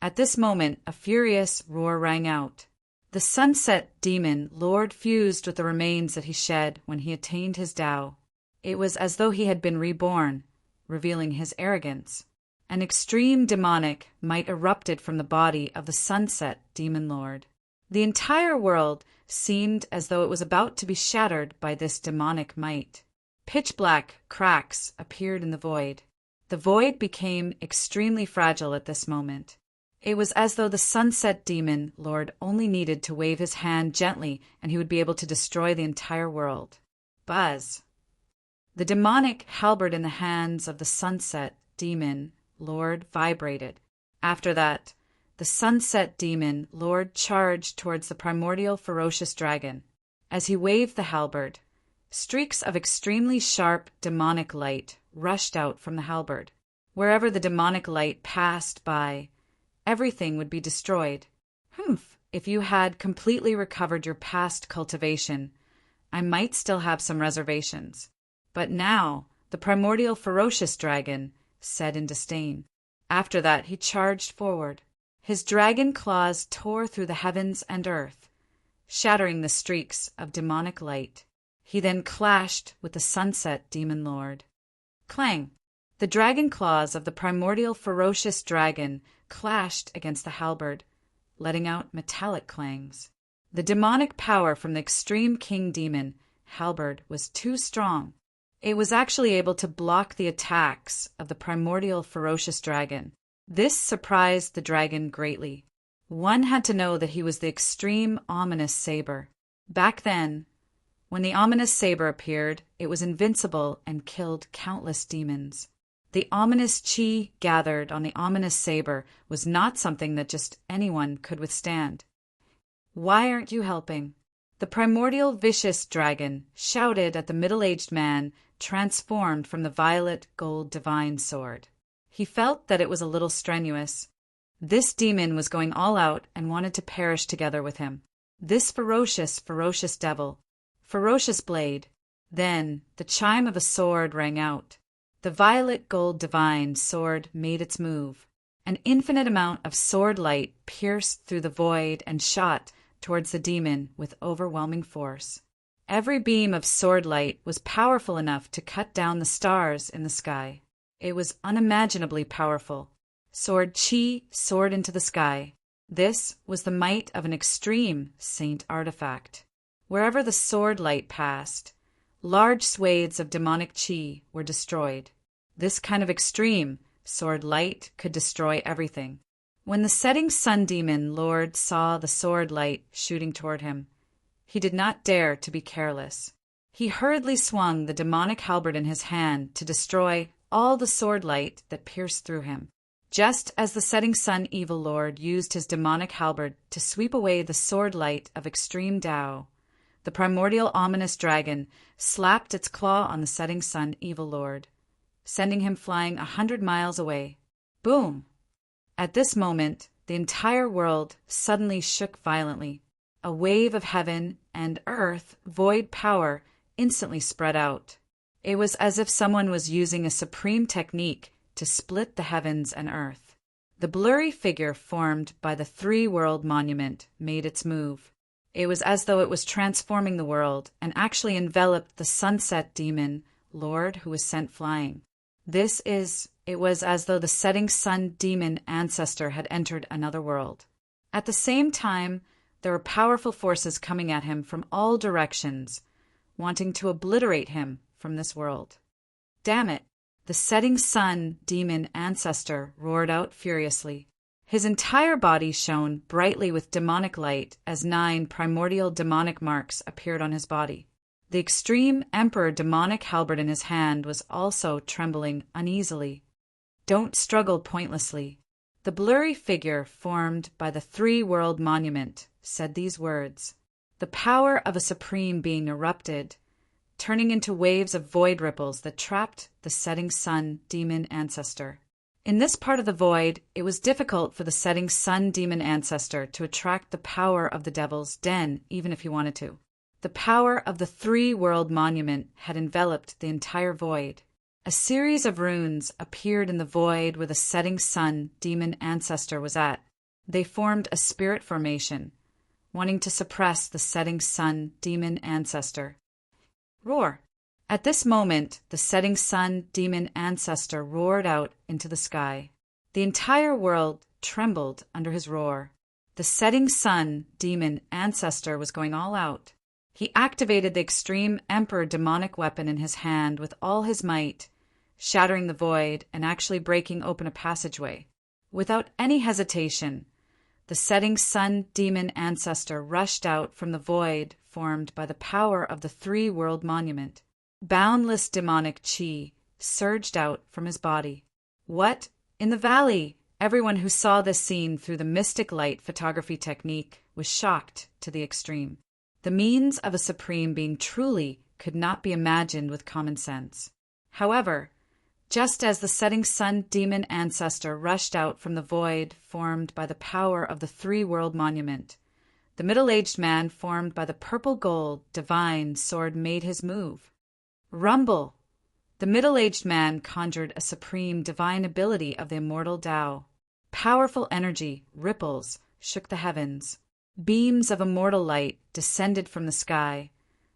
At this moment, a furious roar rang out. The sunset demon Lord fused with the remains that he shed when he attained his Tao. It was as though he had been reborn, revealing his arrogance. An extreme demonic might erupted from the body of the sunset demon lord. The entire world seemed as though it was about to be shattered by this demonic might. Pitch-black cracks appeared in the void. The void became extremely fragile at this moment. It was as though the sunset demon lord only needed to wave his hand gently and he would be able to destroy the entire world. Buzz. The demonic halberd in the hands of the sunset demon lord vibrated. After that, the sunset demon lord charged towards the primordial ferocious dragon. As he waved the halberd, streaks of extremely sharp demonic light rushed out from the halberd. Wherever the demonic light passed by, everything would be destroyed. If you had completely recovered your past cultivation, I might still have some reservations. But now, the primordial ferocious dragon said in disdain. After that, he charged forward. His dragon claws tore through the heavens and earth, shattering the streaks of demonic light. He then clashed with the sunset demon lord. Clang! The dragon claws of the primordial ferocious dragon clashed against the halberd, letting out metallic clangs. The demonic power from the extreme king demon halberd was too strong. It was actually able to block the attacks of the primordial ferocious dragon. This surprised the dragon greatly. One had to know that he was the extreme ominous saber. Back then, when the ominous saber appeared, it was invincible and killed countless demons. The ominous chi gathered on the ominous saber was not something that just anyone could withstand. Why aren't you helping? The primordial vicious dragon shouted at the middle-aged man transformed from the violet gold divine sword. He felt that it was a little strenuous. This demon was going all out and wanted to perish together with him. This ferocious devil. Ferocious blade. Then the chime of a sword rang out. The violet gold divine sword made its move. An infinite amount of sword light pierced through the void and shot towards the demon with overwhelming force. Every beam of sword light was powerful enough to cut down the stars in the sky. It was unimaginably powerful. Sword chi soared into the sky. This was the might of an extreme saint artifact. Wherever the sword light passed, large swathes of demonic chi were destroyed. This kind of extreme sword light could destroy everything. When the setting sun demon lord saw the sword light shooting toward him, he did not dare to be careless. He hurriedly swung the demonic halberd in his hand to destroy all the sword light that pierced through him. Just as the setting sun evil lord used his demonic halberd to sweep away the sword light of extreme Tao, the primordial ominous dragon slapped its claw on the setting sun evil lord, sending him flying 100 miles away. Boom! At this moment, the entire world suddenly shook violently. A wave of heaven and earth void power instantly spread out. It was as if someone was using a supreme technique to split the heavens and earth. The blurry figure formed by the 3-world monument made its move. It was as though it was transforming the world and actually enveloped the sunset demon lord who was sent flying. It was as though the setting sun demon ancestor had entered another world. At the same time, there were powerful forces coming at him from all directions, wanting to obliterate him from this world. Damn it! The setting sun demon ancestor roared out furiously. His entire body shone brightly with demonic light as 9 primordial demonic marks appeared on his body. The extreme emperor demonic halberd in his hand was also trembling uneasily. Don't struggle pointlessly. The blurry figure formed by the three-world monument said these words. The power of a supreme being erupted, turning into waves of void ripples that trapped the setting sun demon ancestor. In this part of the void, it was difficult for the setting sun demon ancestor to attract the power of the devil's den, even if he wanted to. The power of the three-world monument had enveloped the entire void. A series of runes appeared in the void where the setting sun demon ancestor was at. They formed a spirit formation, wanting to suppress the setting sun demon ancestor. Roar! At this moment, the setting sun demon ancestor roared out into the sky. The entire world trembled under his roar. The setting sun demon ancestor was going all out. He activated the extreme emperor demonic weapon in his hand with all his might, shattering the void and actually breaking open a passageway. Without any hesitation, the setting sun demon ancestor rushed out from the void formed by the power of the three-world monument. Boundless demonic chi surged out from his body. What? In the valley! Everyone who saw this scene through the mystic light photography technique was shocked to the extreme. The means of a supreme being truly could not be imagined with common sense. However, just as the setting sun demon ancestor rushed out from the void formed by the power of the three-world monument, the middle-aged man formed by the purple-gold divine sword made his move. Rumble! The middle-aged man conjured a supreme divine ability of the immortal Tao. Powerful energy, ripples, shook the heavens. Beams of immortal light descended from the sky,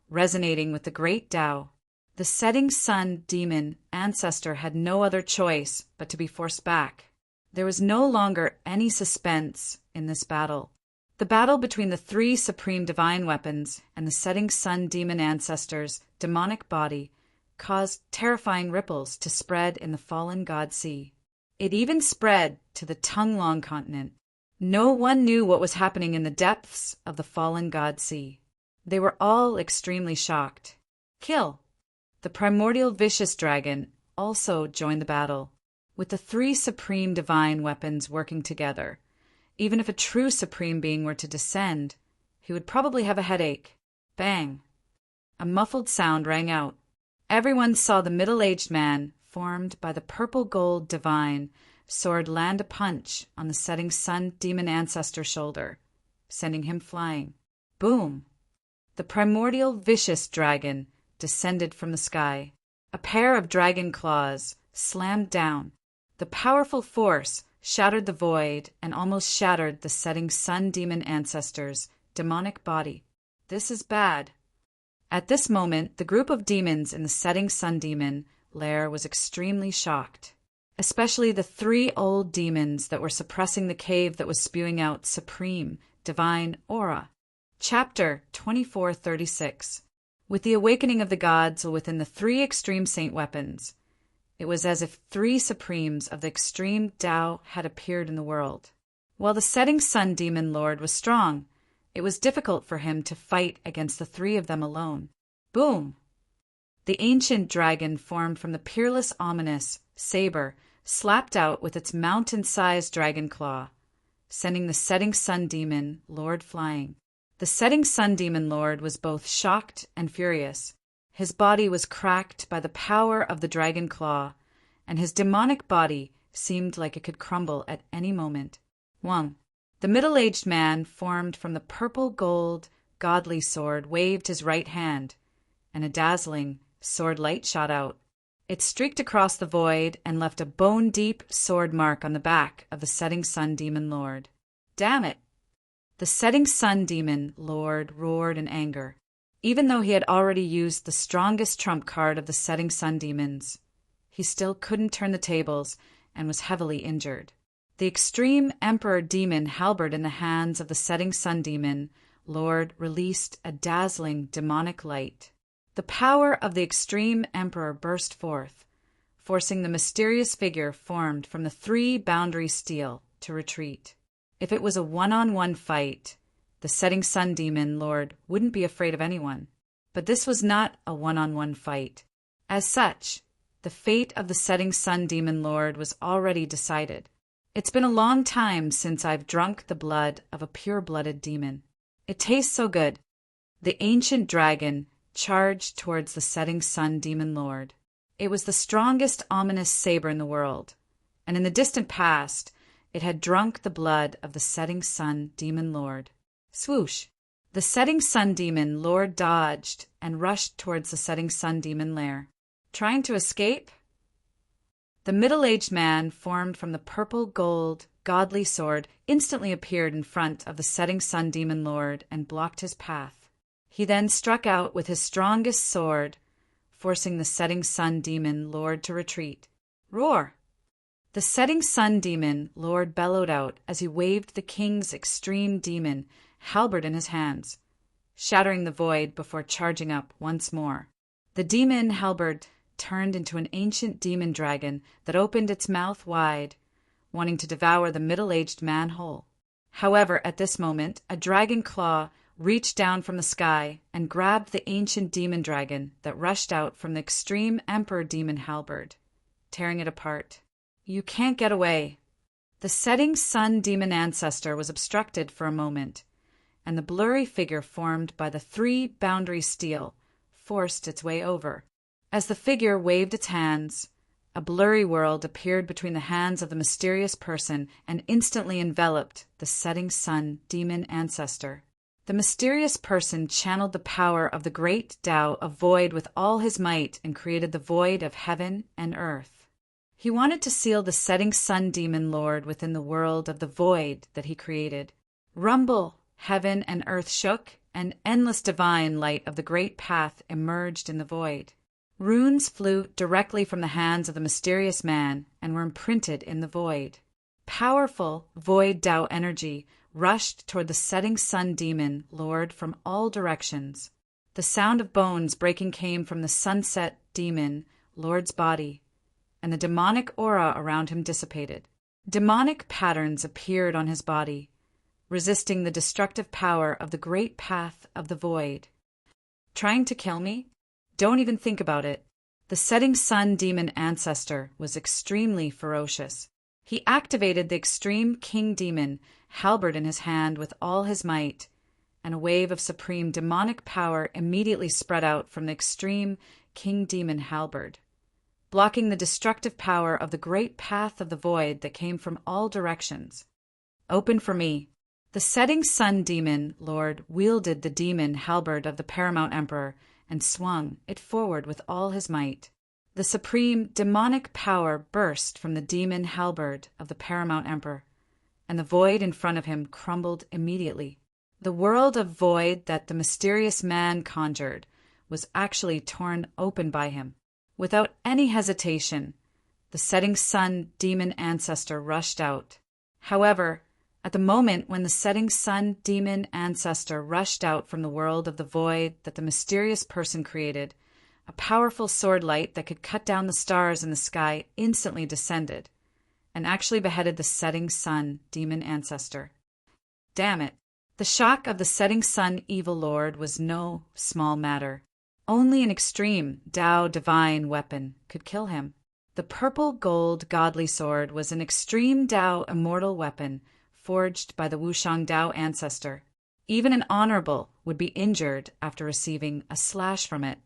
resonating with the great Tao. The setting sun demon ancestor had no other choice but to be forced back. There was no longer any suspense in this battle. The battle between the three supreme divine weapons and the setting sun demon ancestor's demonic body caused terrifying ripples to spread in the fallen god sea. It even spread to the Tonglong continent. No one knew what was happening in the depths of the fallen god sea. They were all extremely shocked. Kill! The primordial vicious dragon also joined the battle. With the three supreme divine weapons working together, even if a true supreme being were to descend, he would probably have a headache. Bang! A muffled sound rang out. Everyone saw the middle-aged man, formed by the purple-gold divine, sword land a punch on the setting sun demon ancestor's shoulder, sending him flying. Boom! The primordial vicious dragon descended from the sky. A pair of dragon claws slammed down. The powerful force shattered the void and almost shattered the setting sun demon ancestor's demonic body. This is bad. At this moment, the group of demons in the setting sun demon lair was extremely shocked, especially the three old demons that were suppressing the cave that was spewing out supreme, divine aura. Chapter 2436. With the awakening of the gods within the three extreme saint weapons, it was as if three supremes of the extreme Tao had appeared in the world. While the setting sun demon lord was strong, it was difficult for him to fight against the three of them alone. Boom! The ancient dragon formed from the peerless ominous saber slapped out with its mountain-sized dragon claw, sending the setting sun demon lord flying. The setting sun demon lord was both shocked and furious. His body was cracked by the power of the dragon claw, and his demonic body seemed like it could crumble at any moment. Wang! The middle-aged man formed from the purple-gold godly sword waved his right hand, and a dazzling sword light shot out. It streaked across the void and left a bone-deep sword mark on the back of the setting sun demon lord. Damn it! The setting sun demon lord roared in anger. Even though he had already used the strongest trump card of the setting sun demons, he still couldn't turn the tables and was heavily injured. The extreme emperor demon halberd in the hands of the setting sun demon lord released a dazzling demonic light. The power of the extreme emperor burst forth, forcing the mysterious figure formed from the three boundary steel to retreat. If it was a one-on-one fight, the setting sun demon lord wouldn't be afraid of anyone. But this was not a one-on-one fight. As such, the fate of the setting sun demon lord was already decided. It's been a long time since I've drunk the blood of a pure-blooded demon. It tastes so good. The ancient dragon charged towards the setting sun demon lord. It was the strongest ominous saber in the world, and in the distant past, it had drunk the blood of the setting sun demon lord. Swoosh! The setting sun demon lord dodged and rushed towards the setting sun demon lair. Trying to escape? The middle-aged man, formed from the purple-gold, godly sword, instantly appeared in front of the setting sun demon lord and blocked his path. He then struck out with his strongest sword, forcing the setting sun demon lord to retreat. Roar! The setting sun demon lord bellowed out as he waved the king's extreme demon halberd in his hands, shattering the void before charging up once more. The demon halberd turned into an ancient demon dragon that opened its mouth wide, wanting to devour the middle-aged man whole. However, at this moment, a dragon claw reached down from the sky and grabbed the ancient demon dragon that rushed out from the extreme emperor demon halberd, tearing it apart. You can't get away. The setting sun demon ancestor was obstructed for a moment, and the blurry figure formed by the 3 boundary steel forced its way over. As the figure waved its hands, a blurry world appeared between the hands of the mysterious person and instantly enveloped the setting sun demon ancestor. The mysterious person channeled the power of the great Tao of void with all his might and created the void of heaven and earth. He wanted to seal the setting sun demon lord within the world of the void that he created. Rumble! Heaven and earth shook, and endless divine light of the great path emerged in the void. Runes flew directly from the hands of the mysterious man and were imprinted in the void. Powerful void Tao energy rushed toward the setting sun demon lord from all directions. The sound of bones breaking came from the sunset demon lord's body, and the demonic aura around him dissipated. Demonic patterns appeared on his body, resisting the destructive power of the great path of the void. Trying to kill me? Don't even think about it. The setting sun demon ancestor was extremely ferocious. He activated the extreme king demon halberd in his hand with all his might, and a wave of supreme demonic power immediately spread out from the extreme king demon halberd, blocking the destructive power of the great path of the void that came from all directions. Open for me. The setting sun demon lord wielded the demon halberd of the paramount emperor and swung it forward with all his might. The supreme demonic power burst from the demon halberd of the paramount emperor, and the void in front of him crumbled immediately. The world of void that the mysterious man conjured was actually torn open by him. Without any hesitation, the setting sun demon ancestor rushed out. However, at the moment when the setting sun demon ancestor rushed out from the world of the void that the mysterious person created, a powerful sword light that could cut down the stars in the sky instantly descended and actually beheaded the setting sun demon ancestor. Damn it! The shock of the setting sun evil lord was no small matter. Only an extreme Tao divine weapon could kill him. The purple gold godly sword was an extreme Tao immortal weapon forged by the Wushang Tao ancestor. Even an honorable would be injured after receiving a slash from it.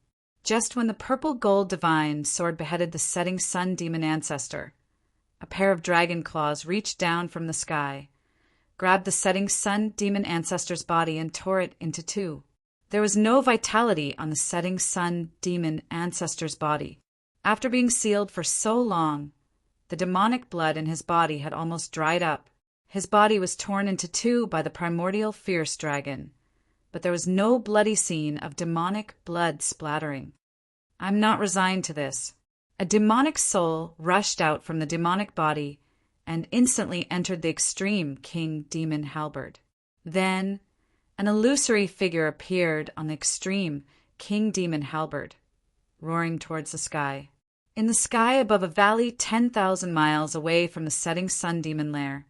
Just when the purple gold divine sword beheaded the setting sun demon ancestor, a pair of dragon claws reached down from the sky, grabbed the setting sun demon ancestor's body and tore it into 2. There was no vitality on the setting sun demon ancestor's body. After being sealed for so long, the demonic blood in his body had almost dried up. His body was torn into 2 by the primordial fierce dragon, but there was no bloody scene of demonic blood splattering. I'm not resigned to this. A demonic soul rushed out from the demonic body and instantly entered the extreme king demon halberd. Then an illusory figure appeared on the extreme king demon halberd, roaring towards the sky. In the sky above a valley 10,000 miles away from the setting sun demon lair,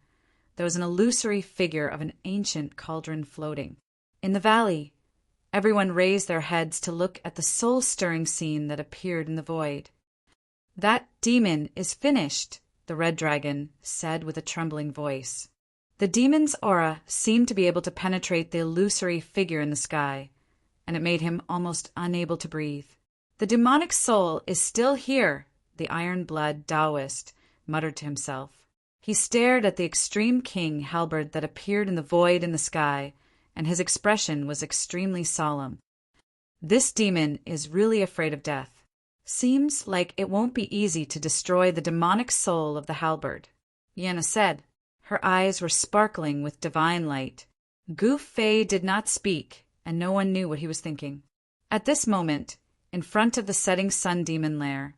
there was an illusory figure of an ancient cauldron floating. In the valley, Everyone raised their heads to look at the soul-stirring scene that appeared in the void. "That demon is finished," the red dragon said with a trembling voice. The demon's aura seemed to be able to penetrate the illusory figure in the sky, and it made him almost unable to breathe. "The demonic soul is still here," the iron-blood Taoist muttered to himself. He stared at the extreme king halberd that appeared in the void in the sky, and his expression was extremely solemn. "This demon is really afraid of death. Seems like it won't be easy to destroy the demonic soul of the halberd," Yenna said. Her eyes were sparkling with divine light. Gu Fei did not speak, and no one knew what he was thinking. At this moment, in front of the setting sun demon lair,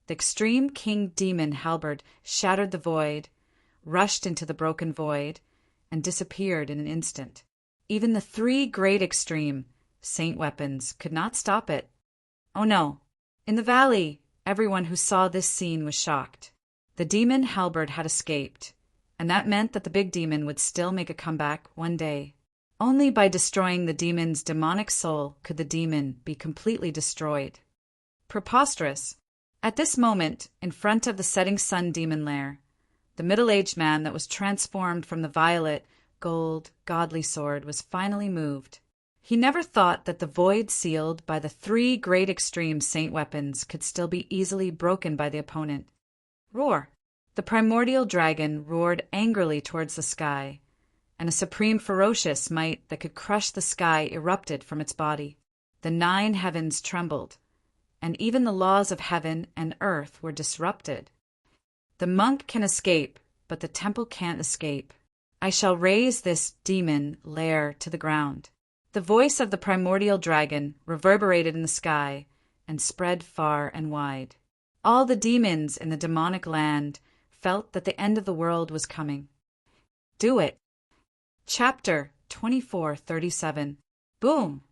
the extreme king demon halberd shattered the void, rushed into the broken void, and disappeared in an instant. Even the three great extreme saint weapons could not stop it. Oh no! In the valley, everyone who saw this scene was shocked. The demon halberd had escaped, and that meant that the big demon would still make a comeback one day. Only by destroying the demon's demonic soul could the demon be completely destroyed. Preposterous! At this moment, in front of the setting sun demon lair, the middle-aged man that was transformed from the violet, gold, godly sword was finally moved. He never thought that the void sealed by the three great extreme saint weapons could still be easily broken by the opponent. Roar! The primordial dragon roared angrily towards the sky, and a supreme ferocious might that could crush the sky erupted from its body. The 9 heavens trembled, and even the laws of heaven and earth were disrupted. "The monk can escape, but the temple can't escape. I shall raze this demon lair to the ground." The voice of the primordial dragon reverberated in the sky and spread far and wide. All the demons in the demonic land felt that the end of the world was coming. Do it. Chapter 2437. Boom!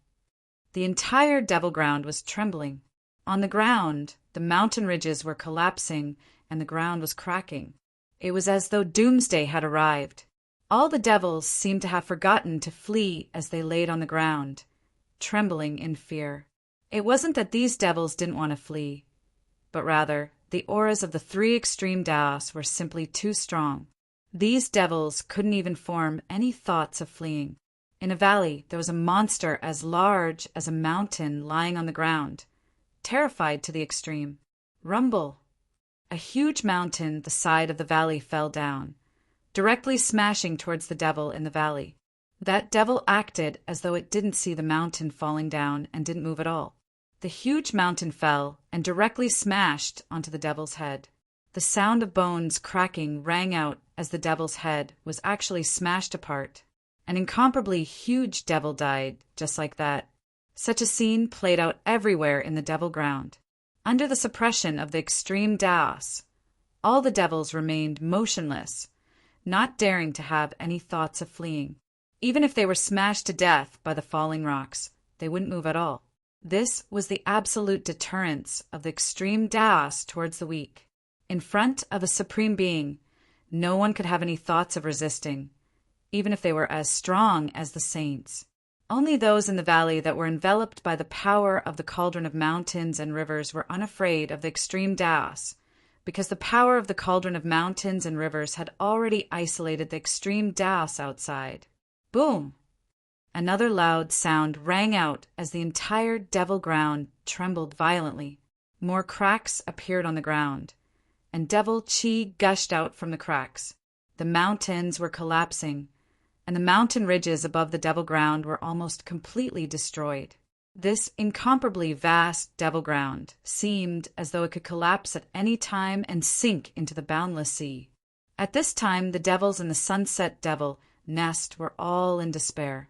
The entire devil ground was trembling. On the ground, the mountain ridges were collapsing and the ground was cracking. It was as though doomsday had arrived. All the devils seemed to have forgotten to flee as they laid on the ground, trembling in fear. It wasn't that these devils didn't want to flee, but rather the auras of the three extreme Taos were simply too strong. These devils couldn't even form any thoughts of fleeing. In a valley, there was a monster as large as a mountain lying on the ground, terrified to the extreme. Rumble! A huge mountain the side of the valley fell down, directly smashing towards the devil in the valley. That devil acted as though it didn't see the mountain falling down and didn't move at all. The huge mountain fell and directly smashed onto the devil's head. The sound of bones cracking rang out as the devil's head was actually smashed apart. An incomparably huge devil died just like that. Such a scene played out everywhere in the devil ground. Under the suppression of the extreme Taos, all the devils remained motionless, not daring to have any thoughts of fleeing. Even if they were smashed to death by the falling rocks, they wouldn't move at all. This was the absolute deterrence of the extreme Taos towards the weak. In front of a supreme being, no one could have any thoughts of resisting, even if they were as strong as the saints. Only those in the valley that were enveloped by the power of the cauldron of mountains and rivers were unafraid of the extreme Taos, because the power of the cauldron of mountains and rivers had already isolated the extreme Taos outside. Boom! Another loud sound rang out as the entire devil ground trembled violently. More cracks appeared on the ground, and devil chi gushed out from the cracks. The mountains were collapsing, and the mountain ridges above the devil ground were almost completely destroyed. This incomparably vast devil ground seemed as though it could collapse at any time and sink into the boundless sea. At this time, the devils in the Sunset Devil nest were all in despair.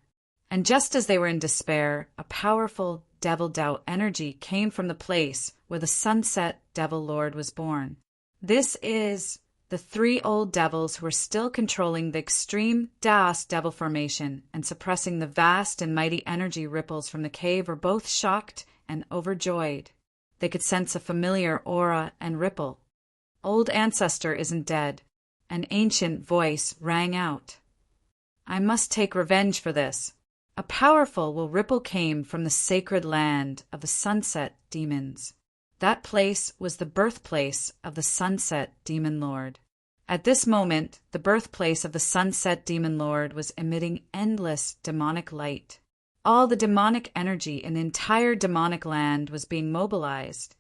And just as they were in despair, a powerful devil Tao energy came from the place where the Sunset Devil Lord was born. This is the 3 old devils who are still controlling the extreme Taos devil formation and suppressing the vast and mighty energy ripples from the cave were both shocked and overjoyed. They could sense a familiar aura and ripple. Old ancestor isn't dead. An ancient voice rang out. "I must take revenge for this. A powerful ripple came from the sacred land of the sunset demons. That place was the birthplace of the sunset demon lord. At this moment, the birthplace of the sunset demon lord was emitting endless demonic light. All the demonic energy in the entire demonic land was being mobilized,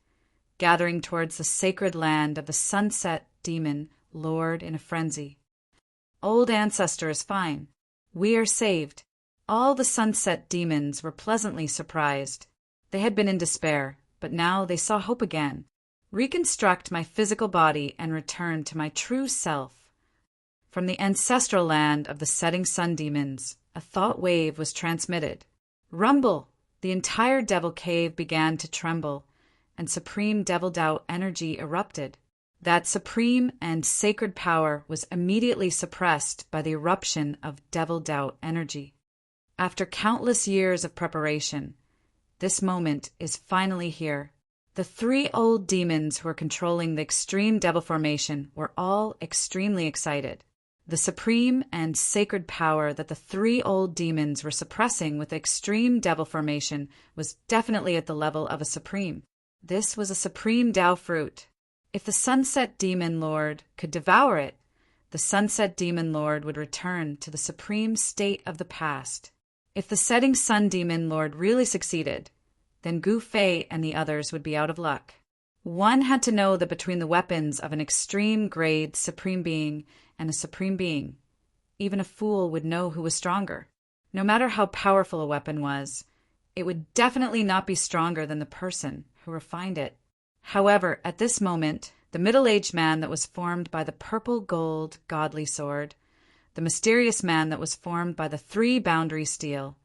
gathering towards the sacred land of the sunset demon lord in a frenzy. Old ancestor is fine. We are saved. All the sunset demons were pleasantly surprised. They had been in despair, but now they saw hope again. Reconstruct my physical body and return to my true self. From the ancestral land of the setting sun demons, a thought wave was transmitted. Rumble! The entire devil cave began to tremble, and supreme devil doubt energy erupted. That supreme and sacred power was immediately suppressed by the eruption of devil doubt energy. After countless years of preparation, this moment is finally here. The 3 old demons who were controlling the extreme devil formation were all extremely excited. The supreme and sacred power that the 3 old demons were suppressing with the extreme devil formation was definitely at the level of a supreme. This was a supreme Tao fruit. If the sunset demon lord could devour it, the sunset demon lord would return to the supreme state of the past. If the setting sun demon lord really succeeded, then Gu Fei and the others would be out of luck. One had to know that between the weapons of an extreme grade supreme being and a supreme being, even a fool would know who was stronger. No matter how powerful a weapon was, it would definitely not be stronger than the person who refined it. However, at this moment, the middle-aged man that was formed by the purple gold godly sword, the mysterious man that was formed by the 3 boundary steel,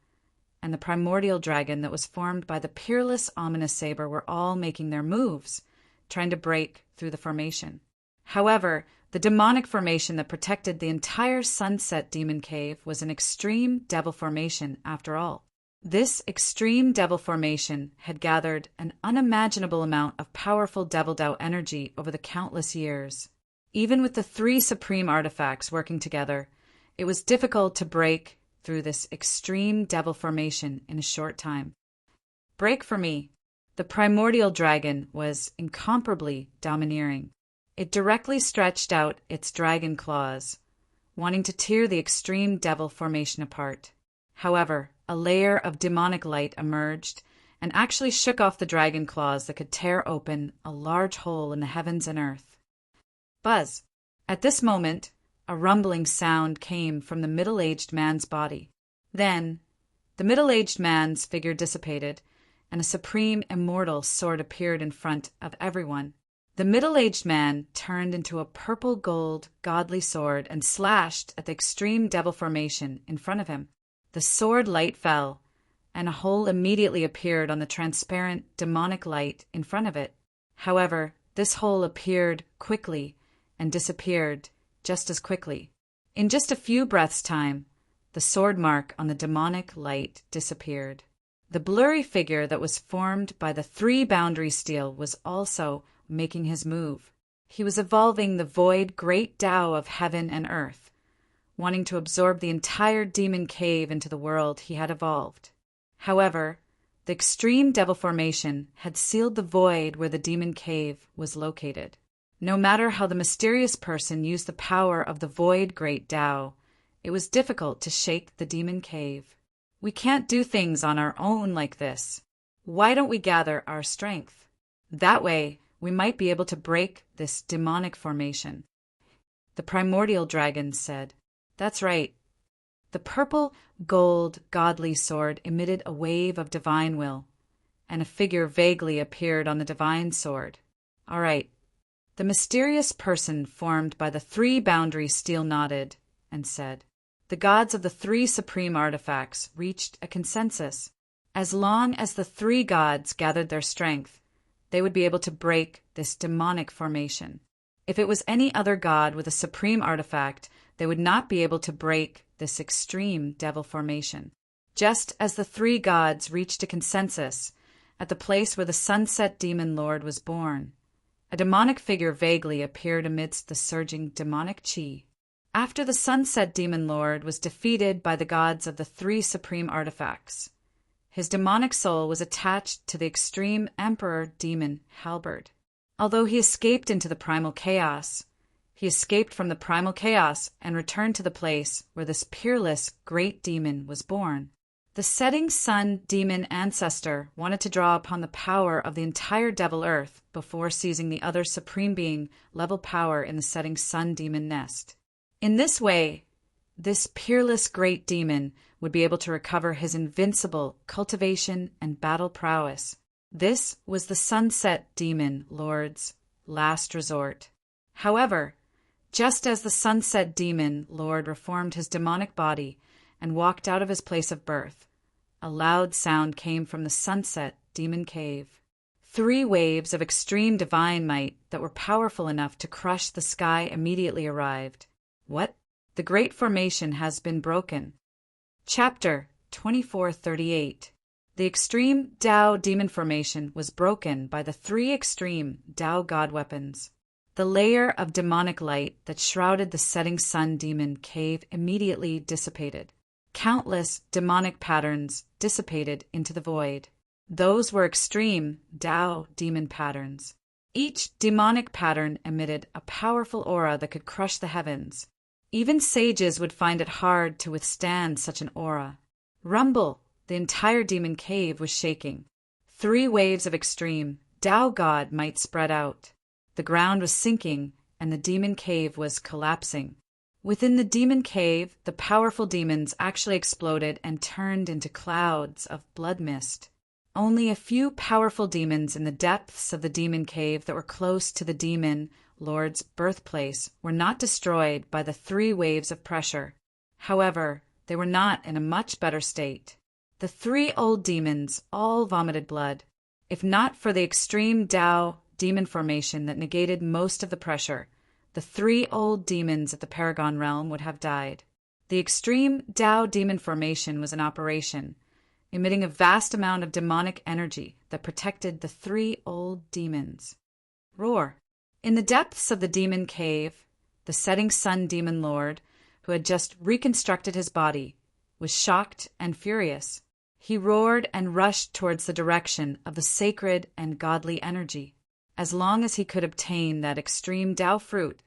and the primordial dragon that was formed by the peerless ominous saber were all making their moves, trying to break through the formation. However, the demonic formation that protected the entire sunset demon cave was an extreme devil formation after all. This extreme devil formation had gathered an unimaginable amount of powerful devil doubt energy over the countless years. Even with the 3 supreme artifacts working together, it was difficult to break through this extreme devil formation in a short time. Break for me. The primordial dragon was incomparably domineering. It directly stretched out its dragon claws, wanting to tear the extreme devil formation apart. However, a layer of demonic light emerged and actually shook off the dragon claws that could tear open a large hole in the heavens and earth. Buzz! At this moment, a rumbling sound came from the middle-aged man's body. Then, the middle-aged man's figure dissipated, and a supreme immortal sword appeared in front of everyone. The middle-aged man turned into a purple gold godly sword and slashed at the extreme devil formation in front of him. The sword light fell, and a hole immediately appeared on the transparent demonic light in front of it. However, this hole appeared quickly and disappeared just as quickly. In just a few breaths' time, the sword mark on the demonic light disappeared. The blurry figure that was formed by the 3 boundary steel was also making his move. He was evolving the void great Tao of heaven and earth, wanting to absorb the entire demon cave into the world he had evolved. However, the extreme devil formation had sealed the void where the demon cave was located. No matter how the mysterious person used the power of the void great Tao, it was difficult to shake the demon cave. We can't do things on our own like this. Why don't we gather our strength? That way, we might be able to break this demonic formation. The primordial dragon said, "That's right." The purple gold godly sword emitted a wave of divine will, and a figure vaguely appeared on the divine sword. All right. The mysterious person formed by the 3 boundary steel nodded and said, "The gods of the 3 supreme artifacts reached a consensus. As long as the 3 gods gathered their strength, they would be able to break this demonic formation. If it was any other god with a supreme artifact, they would not be able to break this extreme devil formation. Just as the 3 gods reached a consensus at the place where the sunset demon lord was born, a demonic figure vaguely appeared amidst the surging demonic chi. After the Sunset Demon Lord was defeated by the gods of the three supreme artifacts, his demonic soul was attached to the extreme Emperor Demon Halberd. Although he escaped into the primal chaos, he escaped from the primal chaos and returned to the place where this peerless great demon was born. The setting sun demon ancestor wanted to draw upon the power of the entire Devil Earth before seizing the other supreme being level power in the setting sun demon nest. In this way, this peerless great demon would be able to recover his invincible cultivation and battle prowess. This was the Sunset Demon Lord's last resort. However, just as the Sunset Demon Lord reformed his demonic body and walked out of his place of birth, a loud sound came from the Sunset Demon Cave. 3 waves of extreme divine might that were powerful enough to crush the sky immediately arrived. What? The Great Formation has been broken. Chapter 2438. The extreme Tao demon formation was broken by the 3 extreme Tao god weapons. The layer of demonic light that shrouded the setting sun demon cave immediately dissipated. Countless demonic patterns dissipated into the void. Those were extreme Tao demon patterns. Each demonic pattern emitted a powerful aura that could crush the heavens. Even sages would find it hard to withstand such an aura. Rumble, the entire demon cave was shaking. 3 waves of extreme Tao god might spread out. The ground was sinking, and the demon cave was collapsing. Within the demon cave, the powerful demons actually exploded and turned into clouds of blood mist. Only a few powerful demons in the depths of the demon cave that were close to the demon Lord's birthplace were not destroyed by the 3 waves of pressure. However, they were not in a much better state. The 3 old demons all vomited blood. If not for the extreme Tao demon formation that negated most of the pressure, the 3 old demons at the Paragon realm would have died. The extreme Tao demon formation was in operation, emitting a vast amount of demonic energy that protected the 3 old demons. Roar. In the depths of the demon cave, the setting sun demon lord, who had just reconstructed his body, was shocked and furious. He roared and rushed towards the direction of the sacred and godly energy. As long as he could obtain that extreme Tao fruit,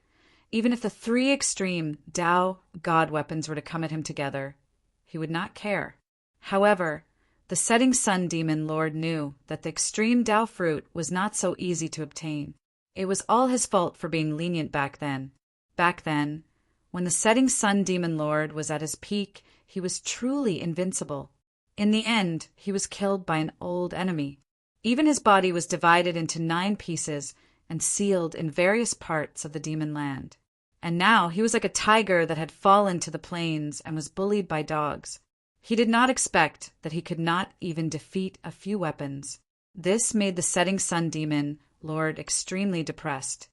even if the 3 extreme Tao god weapons were to come at him together, he would not care. However, the setting sun demon lord knew that the extreme Tao fruit was not so easy to obtain. It was all his fault for being lenient back then. Back then, when the setting sun demon lord was at his peak, he was truly invincible. In the end, he was killed by an old enemy. Even his body was divided into 9 pieces and sealed in various parts of the demon land. And now he was like a tiger that had fallen to the plains and was bullied by dogs. He did not expect that he could not even defeat a few weapons. This made the setting sun demon lord extremely depressed.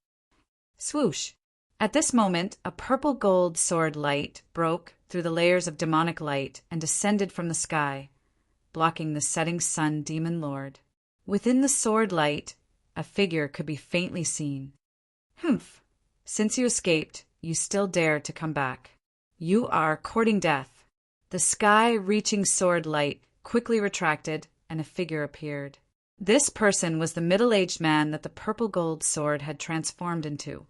Swoosh! At this moment, a purple gold sword light broke through the layers of demonic light and descended from the sky, blocking the setting sun demon lord. Within the sword light, a figure could be faintly seen. Humph! Since you escaped, you still dare to come back. You are courting death. The sky-reaching sword light quickly retracted, and a figure appeared. This person was the middle-aged man that the purple gold sword had transformed into.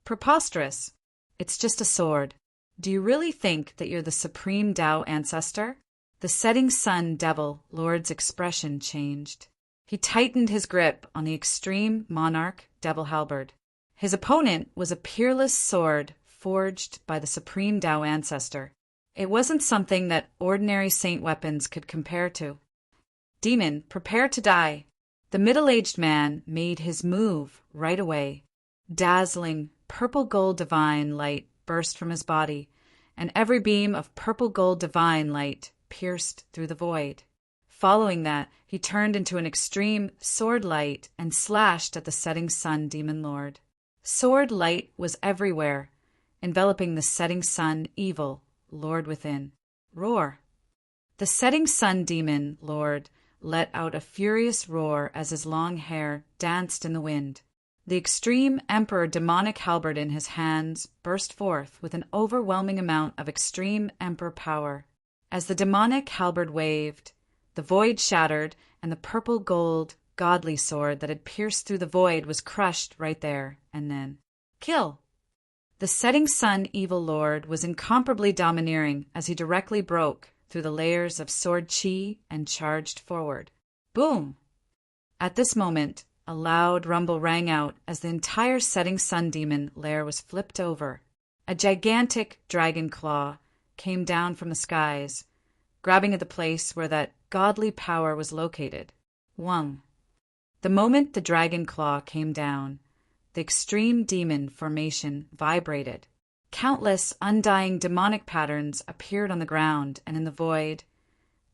Preposterous! It's just a sword. Do you really think that you're the supreme Tao ancestor? The setting sun devil lord's expression changed. He tightened his grip on the extreme monarch devil halberd. His opponent was a peerless sword forged by the supreme Tao ancestor. It wasn't something that ordinary saint weapons could compare to. Demon, prepare to die. The middle-aged man made his move right away. Dazzling, purple gold divine light burst from his body, and every beam of purple gold divine light pierced through the void. Following that, he turned into an extreme sword light and slashed at the setting sun demon lord. Sword light was everywhere, enveloping the setting sun evil lord within. Roar! The setting sun demon lord let out a furious roar as his long hair danced in the wind. The extreme Emperor demonic halberd in his hands burst forth with an overwhelming amount of extreme Emperor power. As the demonic halberd waved, the void shattered, and the purple gold, godly sword that had pierced through the void was crushed right there and then. Kill! The setting sun evil lord was incomparably domineering as he directly broke through the layers of sword chi and charged forward. Boom! At this moment, a loud rumble rang out as the entire setting sun demon lair was flipped over. A gigantic dragon claw came down from the skies, grabbing at the place where that godly power was located. Wung. The moment the dragon claw came down, the extreme demon formation vibrated. Countless undying demonic patterns appeared on the ground and in the void,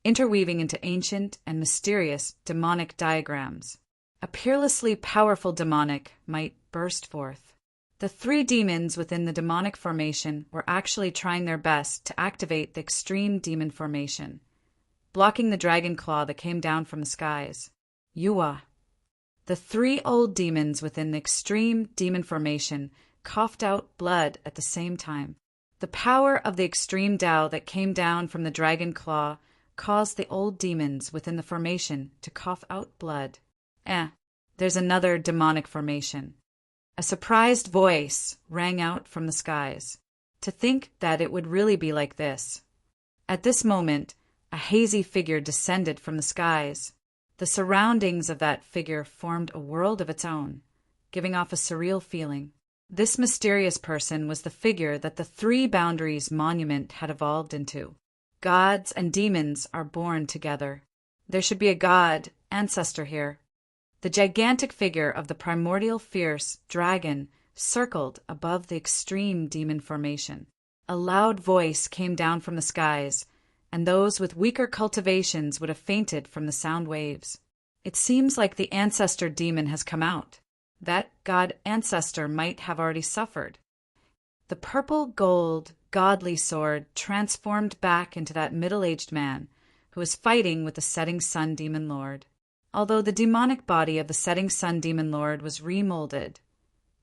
interweaving into ancient and mysterious demonic diagrams. A peerlessly powerful demonic might burst forth. The three demons within the demonic formation were actually trying their best to activate the extreme demon formation, blocking the dragon claw that came down from the skies. Yuwa. The three old demons within the extreme demon formation coughed out blood at the same time. The power of the extreme Tao that came down from the dragon claw caused the old demons within the formation to cough out blood. There's another demonic formation. A surprised voice rang out from the skies. To think that it would really be like this. At this moment, a hazy figure descended from the skies. The surroundings of that figure formed a world of its own, giving off a surreal feeling. This mysterious person was the figure that the Three Boundaries Monument had evolved into. Gods and demons are born together. There should be a god ancestor here. The gigantic figure of the primordial fierce dragon circled above the extreme demon formation. A loud voice came down from the skies, and those with weaker cultivations would have fainted from the sound waves. It seems like the ancestor demon has come out. That god ancestor might have already suffered. The purple gold godly sword transformed back into that middle-aged man who was fighting with the setting sun demon lord. Although the demonic body of the setting sun demon lord was remolded,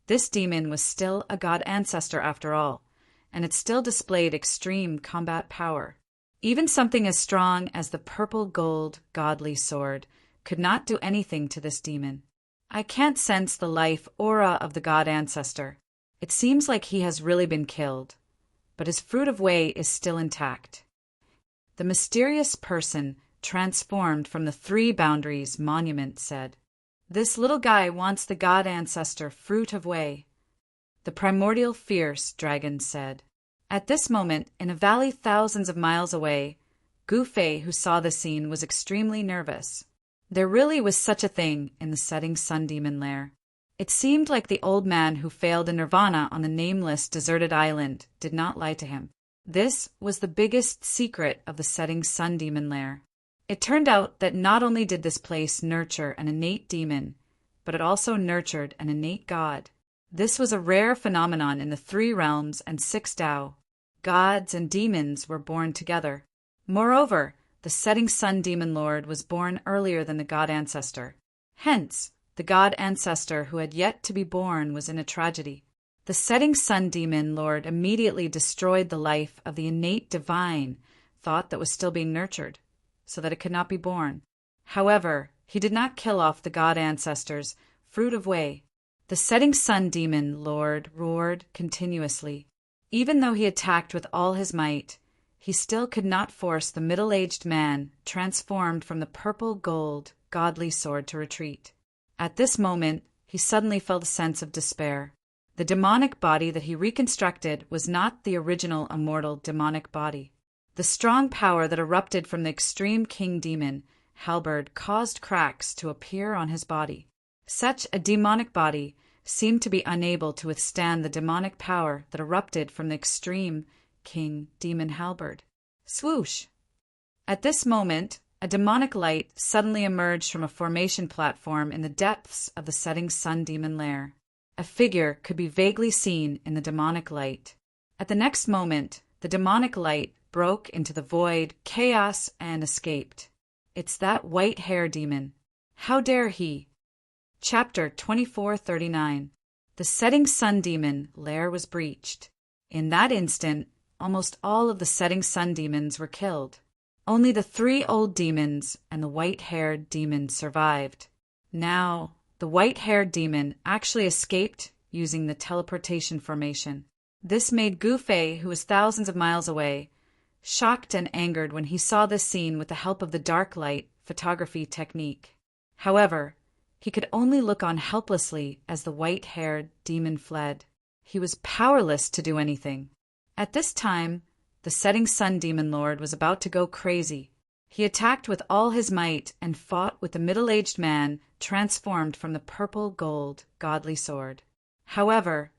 this demon was still a god ancestor after all, and it still displayed extreme combat power. Even something as strong as the purple gold godly sword could not do anything to this demon. I can't sense the life aura of the god ancestor. It seems like he has really been killed, but his fruit of way is still intact. The mysterious person transformed from the Three Boundaries Monument said, "This little guy wants the god ancestor fruit of way." The primordial fierce dragon said. At this moment, in a valley thousands of miles away, Gu Fei, who saw the scene, was extremely nervous. There really was such a thing in the setting sun demon lair. It seemed like the old man who failed in nirvana on the nameless deserted island did not lie to him. This was the biggest secret of the setting sun demon lair. It turned out that not only did this place nurture an innate demon, but it also nurtured an innate god. This was a rare phenomenon in the three realms and six Tao. Gods and demons were born together. Moreover, the setting sun demon lord was born earlier than the god ancestor. Hence, the god ancestor who had yet to be born was in a tragedy. The setting sun demon lord immediately destroyed the life of the innate divine thought that was still being nurtured, so that it could not be born. However, he did not kill off the god ancestor's fruit of way. The setting sun demon lord roared continuously. Even though he attacked with all his might, he still could not force the middle-aged man transformed from the purple gold godly sword to retreat. At this moment, he suddenly felt a sense of despair. The demonic body that he reconstructed was not the original immortal demonic body. The strong power that erupted from the extreme king demon, Halberd, caused cracks to appear on his body. Such a demonic body seemed to be unable to withstand the demonic power that erupted from the extreme king demon Halberd. Swoosh! At this moment, a demonic light suddenly emerged from a formation platform in the depths of the setting sun demon lair. A figure could be vaguely seen in the demonic light. At the next moment, the demonic light broke into the void, chaos, and escaped. It's that white hair demon. How dare he? Chapter 2439. The Setting Sun Demon lair was breached. In that instant, almost all of the Setting Sun demons were killed. Only the 3 old demons and the white-haired demon survived. Now, the white-haired demon actually escaped using the teleportation formation. This made Gufei, who was thousands of miles away, shocked and angered when he saw this scene with the help of the dark light photography technique. However, he could only look on helplessly as the white-haired demon fled. He was powerless to do anything. At this time, the Setting Sun Demon Lord was about to go crazy. He attacked with all his might and fought with the middle-aged man transformed from the purple-gold godly sword. However,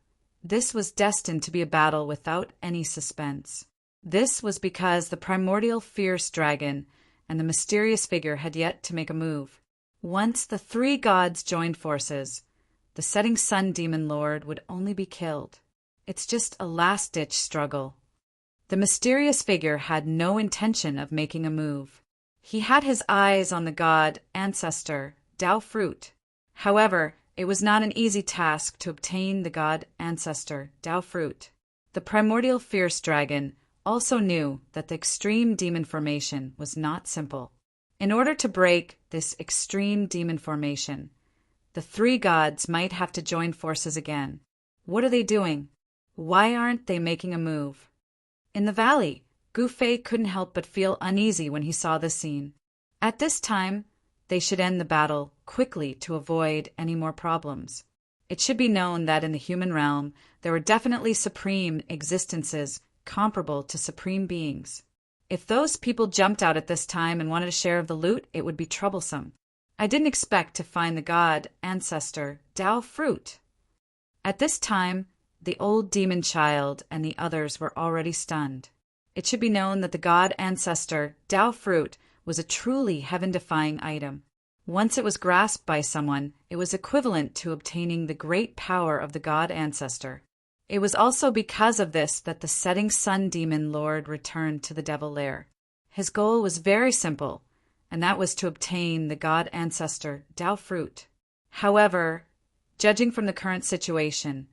this was destined to be a battle without any suspense. This was because the primordial fierce dragon and the mysterious figure had yet to make a move. Once the 3 gods joined forces, the Setting Sun Demon Lord would only be killed. It's just a last-ditch struggle. The mysterious figure had no intention of making a move. He had his eyes on the god ancestor, Tao Fruit. However, it was not an easy task to obtain the god ancestor, Tao Fruit. The primordial fierce dragon also knew that the extreme demon formation was not simple. In order to break this extreme demon formation, the 3 gods might have to join forces again. What are they doing? Why aren't they making a move? In the valley, Gufei couldn't help but feel uneasy when he saw this scene. At this time, they should end the battle quickly to avoid any more problems. It should be known that in the human realm, there were definitely supreme existences comparable to supreme beings. If those people jumped out at this time and wanted a share of the loot, it would be troublesome. I didn't expect to find the god ancestor, Tao Fruit. At this time, the old demon child and the others were already stunned. It should be known that the god ancestor, Tao Fruit, was a truly heaven-defying item. Once it was grasped by someone, it was equivalent to obtaining the great power of the god ancestor. It was also because of this that the Setting Sun Demon Lord returned to the Devil Lair. His goal was very simple, and that was to obtain the god ancestor, Tao Fruit. However, judging from the current situation,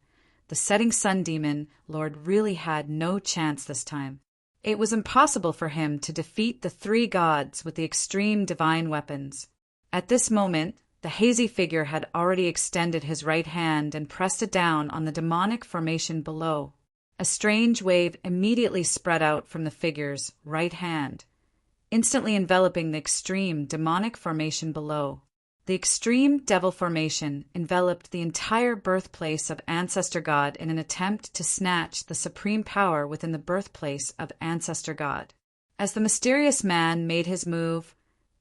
the Setting Sun Demon Lord really had no chance this time. It was impossible for him to defeat the 3 gods with the extreme divine weapons. At this moment, the hazy figure had already extended his right hand and pressed it down on the demonic formation below. A strange wave immediately spread out from the figure's right hand, instantly enveloping the extreme demonic formation below. The extreme devil formation enveloped the entire birthplace of Ancestor God in an attempt to snatch the supreme power within the birthplace of Ancestor God. As the mysterious man made his move,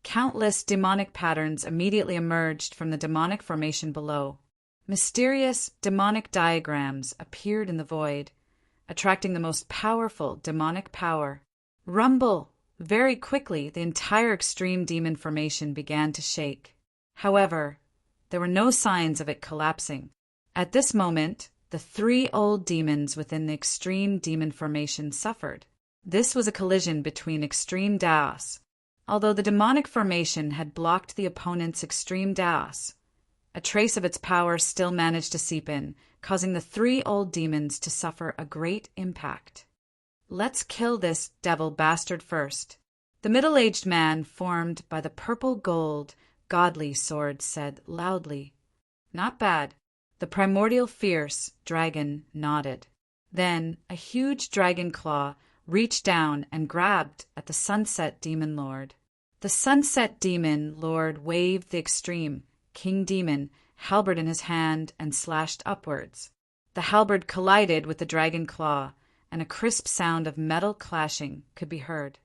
countless demonic patterns immediately emerged from the demonic formation below. Mysterious demonic diagrams appeared in the void, attracting the most powerful demonic power. Rumble! Very quickly, the entire extreme demon formation began to shake. However, there were no signs of it collapsing. At this moment, the 3 old demons within the extreme demon formation suffered. This was a collision between extreme Daos. Although the demonic formation had blocked the opponent's extreme Daos, a trace of its power still managed to seep in, causing the 3 old demons to suffer a great impact. Let's kill this devil bastard first. The middle-aged man formed by the purple-gold godly sword said loudly. Not bad. The primordial fierce dragon nodded. Then a huge dragon claw reached down and grabbed at the Sunset Demon Lord. The Sunset Demon Lord waved the extreme King Demon halberd in his hand and slashed upwards. The halberd collided with the dragon claw, and a crisp sound of metal clashing could be heard.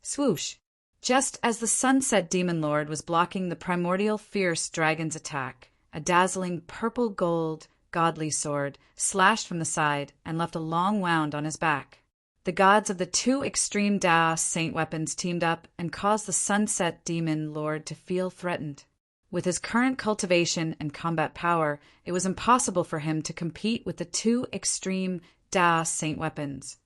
Swoosh! Just as the Sunset Demon Lord was blocking the primordial fierce dragon's attack, a dazzling purple-gold godly sword slashed from the side and left a long wound on his back. The gods of the 2 extreme Daos saint weapons teamed up and caused the Sunset Demon Lord to feel threatened. With his current cultivation and combat power, it was impossible for him to compete with the 2 extreme Daos saint weapons.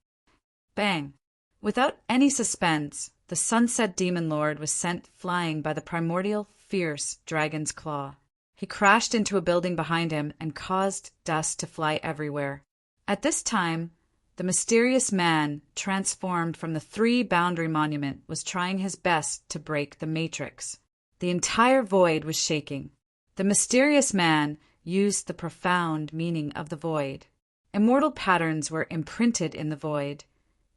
Bang! Without any suspense, the Sunset Demon Lord was sent flying by the primordial fierce dragon's claw. He crashed into a building behind him and caused dust to fly everywhere. At this time, the mysterious man, transformed from the three-boundary monument, was trying his best to break the matrix. The entire void was shaking. The mysterious man used the profound meaning of the void. Immortal patterns were imprinted in the void,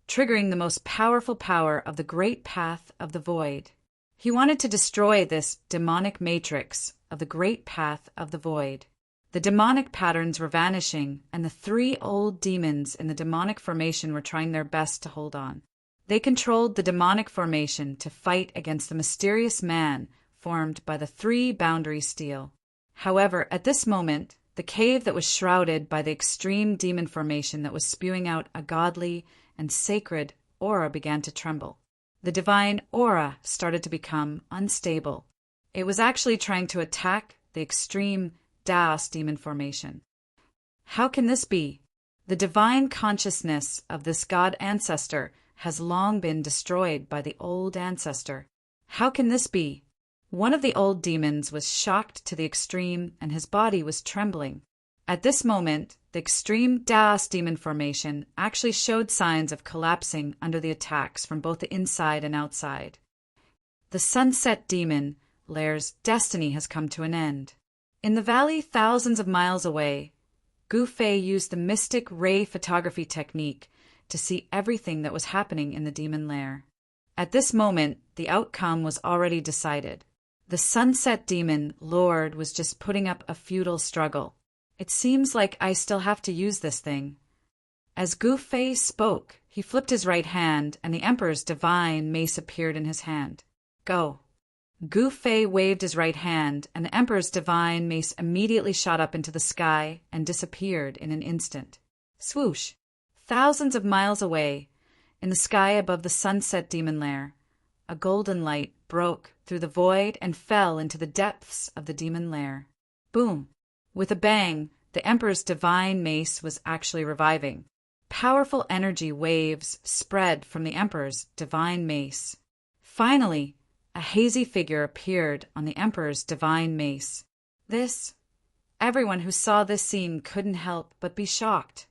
triggering the most powerful power of the great path of the void. He wanted to destroy this demonic matrix of the great path of the void. The demonic patterns were vanishing, and the three old demons in the demonic formation were trying their best to hold on. They controlled the demonic formation to fight against the mysterious man formed by the three-boundary steel. However, at this moment, the cave that was shrouded by the extreme demon formation that was spewing out a godly and sacred aura began to tremble. The divine aura started to become unstable. It was actually trying to attack the extreme Daos demon formation. How can this be? The divine consciousness of this god ancestor has long been destroyed by the old ancestor. How can this be? One of the old demons was shocked to the extreme and his body was trembling. At this moment, the extreme Daos demon formation actually showed signs of collapsing under the attacks from both the inside and outside. The sunset demon Lair's destiny has come to an end. In the valley thousands of miles away, Gu Fei used the mystic ray photography technique to see everything that was happening in the demon lair. At this moment, the outcome was already decided. The sunset demon Lord was just putting up a futile struggle. It seems like I still have to use this thing. As Gu Fei spoke, he flipped his right hand, and the Emperor's divine mace appeared in his hand. Go. Gu Fei waved his right hand, and the Emperor's divine mace immediately shot up into the sky and disappeared in an instant. Swoosh! Thousands of miles away, in the sky above the sunset demon lair, a golden light broke through the void and fell into the depths of the demon lair. Boom! With a bang, the Emperor's divine mace was actually reviving. Powerful energy waves spread from the Emperor's divine mace. Finally, a hazy figure appeared on the Emperor's divine mace. Everyone who saw this scene couldn't help but be shocked.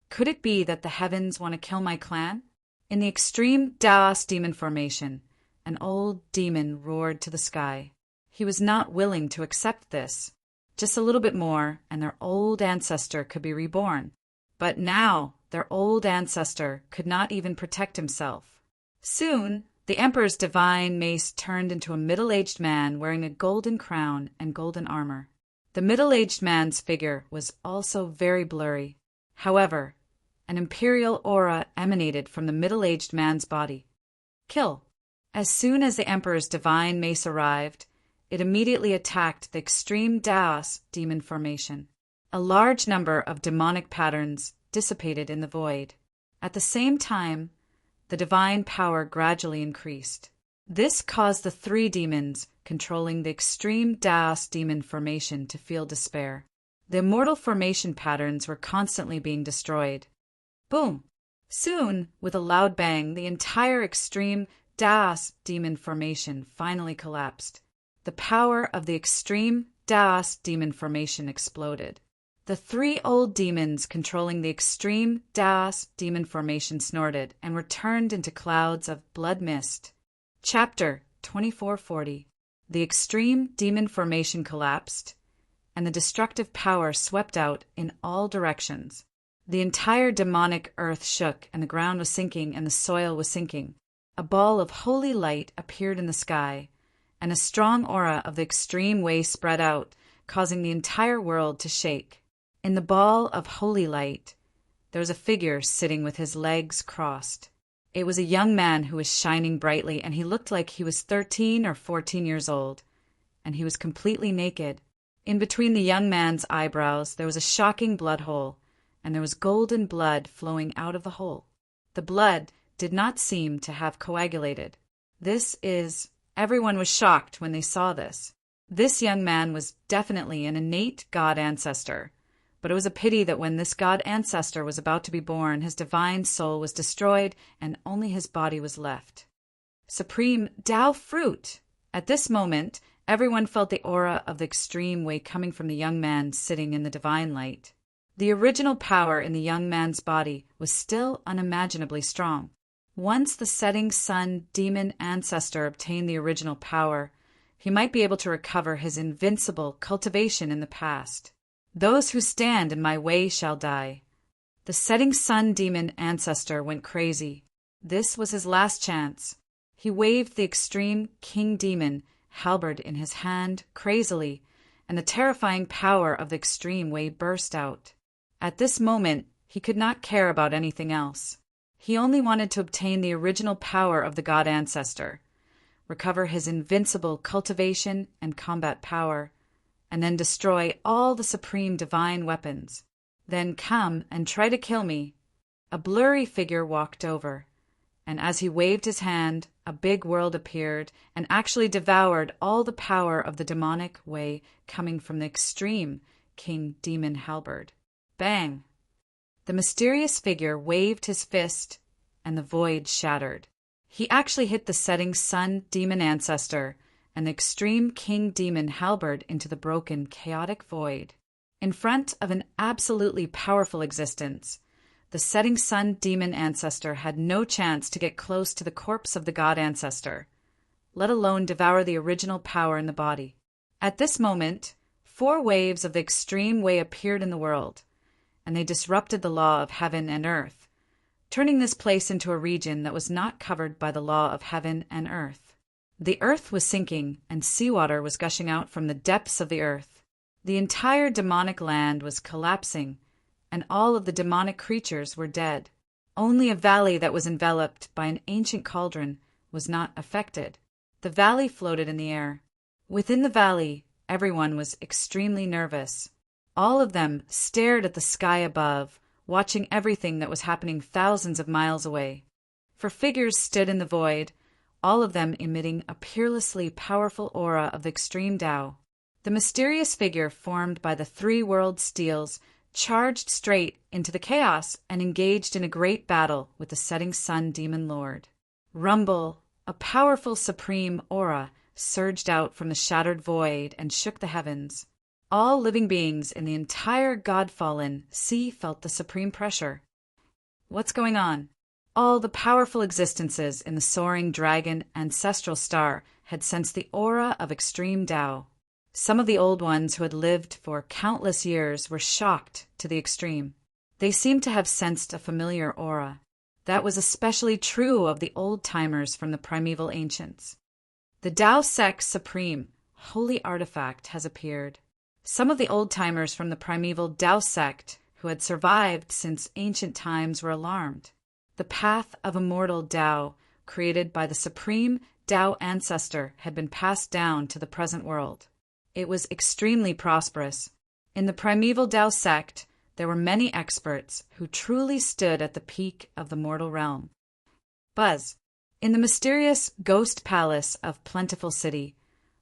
Could it be that the heavens want to kill my clan? In the extreme Daos demon formation, an old demon roared to the sky. He was not willing to accept this. Just a little bit more, and their old ancestor could be reborn. But now, their old ancestor could not even protect himself. Soon, the Emperor's divine mace turned into a middle-aged man wearing a golden crown and golden armor. The middle-aged man's figure was also very blurry. However, an imperial aura emanated from the middle-aged man's body. Kill. As soon as the Emperor's divine mace arrived, it immediately attacked the extreme Daos demon formation. A large number of demonic patterns dissipated in the void. At the same time, the divine power gradually increased. This caused the three demons controlling the extreme Daos demon formation to feel despair. The immortal formation patterns were constantly being destroyed. Boom! Soon, with a loud bang, the entire extreme Daos demon formation finally collapsed. The power of the extreme Daos demon formation exploded. The three old demons controlling the extreme Daos demon formation snorted and were turned into clouds of blood mist. Chapter 2440. The extreme demon formation collapsed, and the destructive power swept out in all directions. The entire demonic earth shook, and the ground was sinking, and the soil was sinking. A ball of holy light appeared in the sky, and a strong aura of the extreme way spread out, causing the entire world to shake. In the ball of holy light, there was a figure sitting with his legs crossed. It was a young man who was shining brightly, and he looked like he was 13 or 14 years old, and he was completely naked. In between the young man's eyebrows, there was a shocking blood hole, and there was golden blood flowing out of the hole. The blood did not seem to have coagulated. Everyone was shocked when they saw this. This young man was definitely an innate god ancestor. But it was a pity that when this god ancestor was about to be born, his divine soul was destroyed and only his body was left. Supreme Tao fruit! At this moment, everyone felt the aura of the extreme way coming from the young man sitting in the divine light. The original power in the young man's body was still unimaginably strong. Once the setting sun demon ancestor obtained the original power, he might be able to recover his invincible cultivation in the past. Those who stand in my way shall die. The setting sun demon ancestor went crazy. This was his last chance. He waved the extreme king demon halberd in his hand crazily, and the terrifying power of the extreme way burst out. At this moment, he could not care about anything else. He only wanted to obtain the original power of the god ancestor, recover his invincible cultivation and combat power, and then destroy all the supreme divine weapons. Then come and try to kill me. A blurry figure walked over, and as he waved his hand, a big world appeared and actually devoured all the power of the demonic way coming from the extreme king demon halberd. Bang! The mysterious figure waved his fist, and the void shattered. He actually hit the setting sun demon ancestor and the extreme king demon halberd into the broken, chaotic void. In front of an absolutely powerful existence, the setting sun demon ancestor had no chance to get close to the corpse of the god ancestor, let alone devour the original power in the body. At this moment, 4 waves of the extreme way appeared in the world, and they disrupted the law of heaven and earth, turning this place into a region that was not covered by the law of heaven and earth. The earth was sinking, and seawater was gushing out from the depths of the earth. The entire demonic land was collapsing, and all of the demonic creatures were dead. Only a valley that was enveloped by an ancient cauldron was not affected. The valley floated in the air. Within the valley, everyone was extremely nervous. All of them stared at the sky above, watching everything that was happening thousands of miles away. For figures stood in the void, all of them emitting a peerlessly powerful aura of the extreme Tao. The mysterious figure formed by the 3 world steels charged straight into the chaos and engaged in a great battle with the setting sun demon lord. Rumble, a powerful supreme aura, surged out from the shattered void and shook the heavens. All living beings in the entire God-fallen sea felt the supreme pressure. What's going on? All the powerful existences in the soaring dragon ancestral star had sensed the aura of extreme Tao. Some of the old ones who had lived for countless years were shocked to the extreme. They seemed to have sensed a familiar aura. That was especially true of the old-timers from the primeval ancients. The Tao Sect Supreme, holy artifact, has appeared. Some of the old-timers from the primeval Tao Sect who had survived since ancient times were alarmed. The path of immortal Tao, created by the supreme Tao ancestor, had been passed down to the present world. It was extremely prosperous. In the primeval Tao Sect, there were many experts who truly stood at the peak of the mortal realm. Buzz. In the mysterious ghost palace of Plentiful City,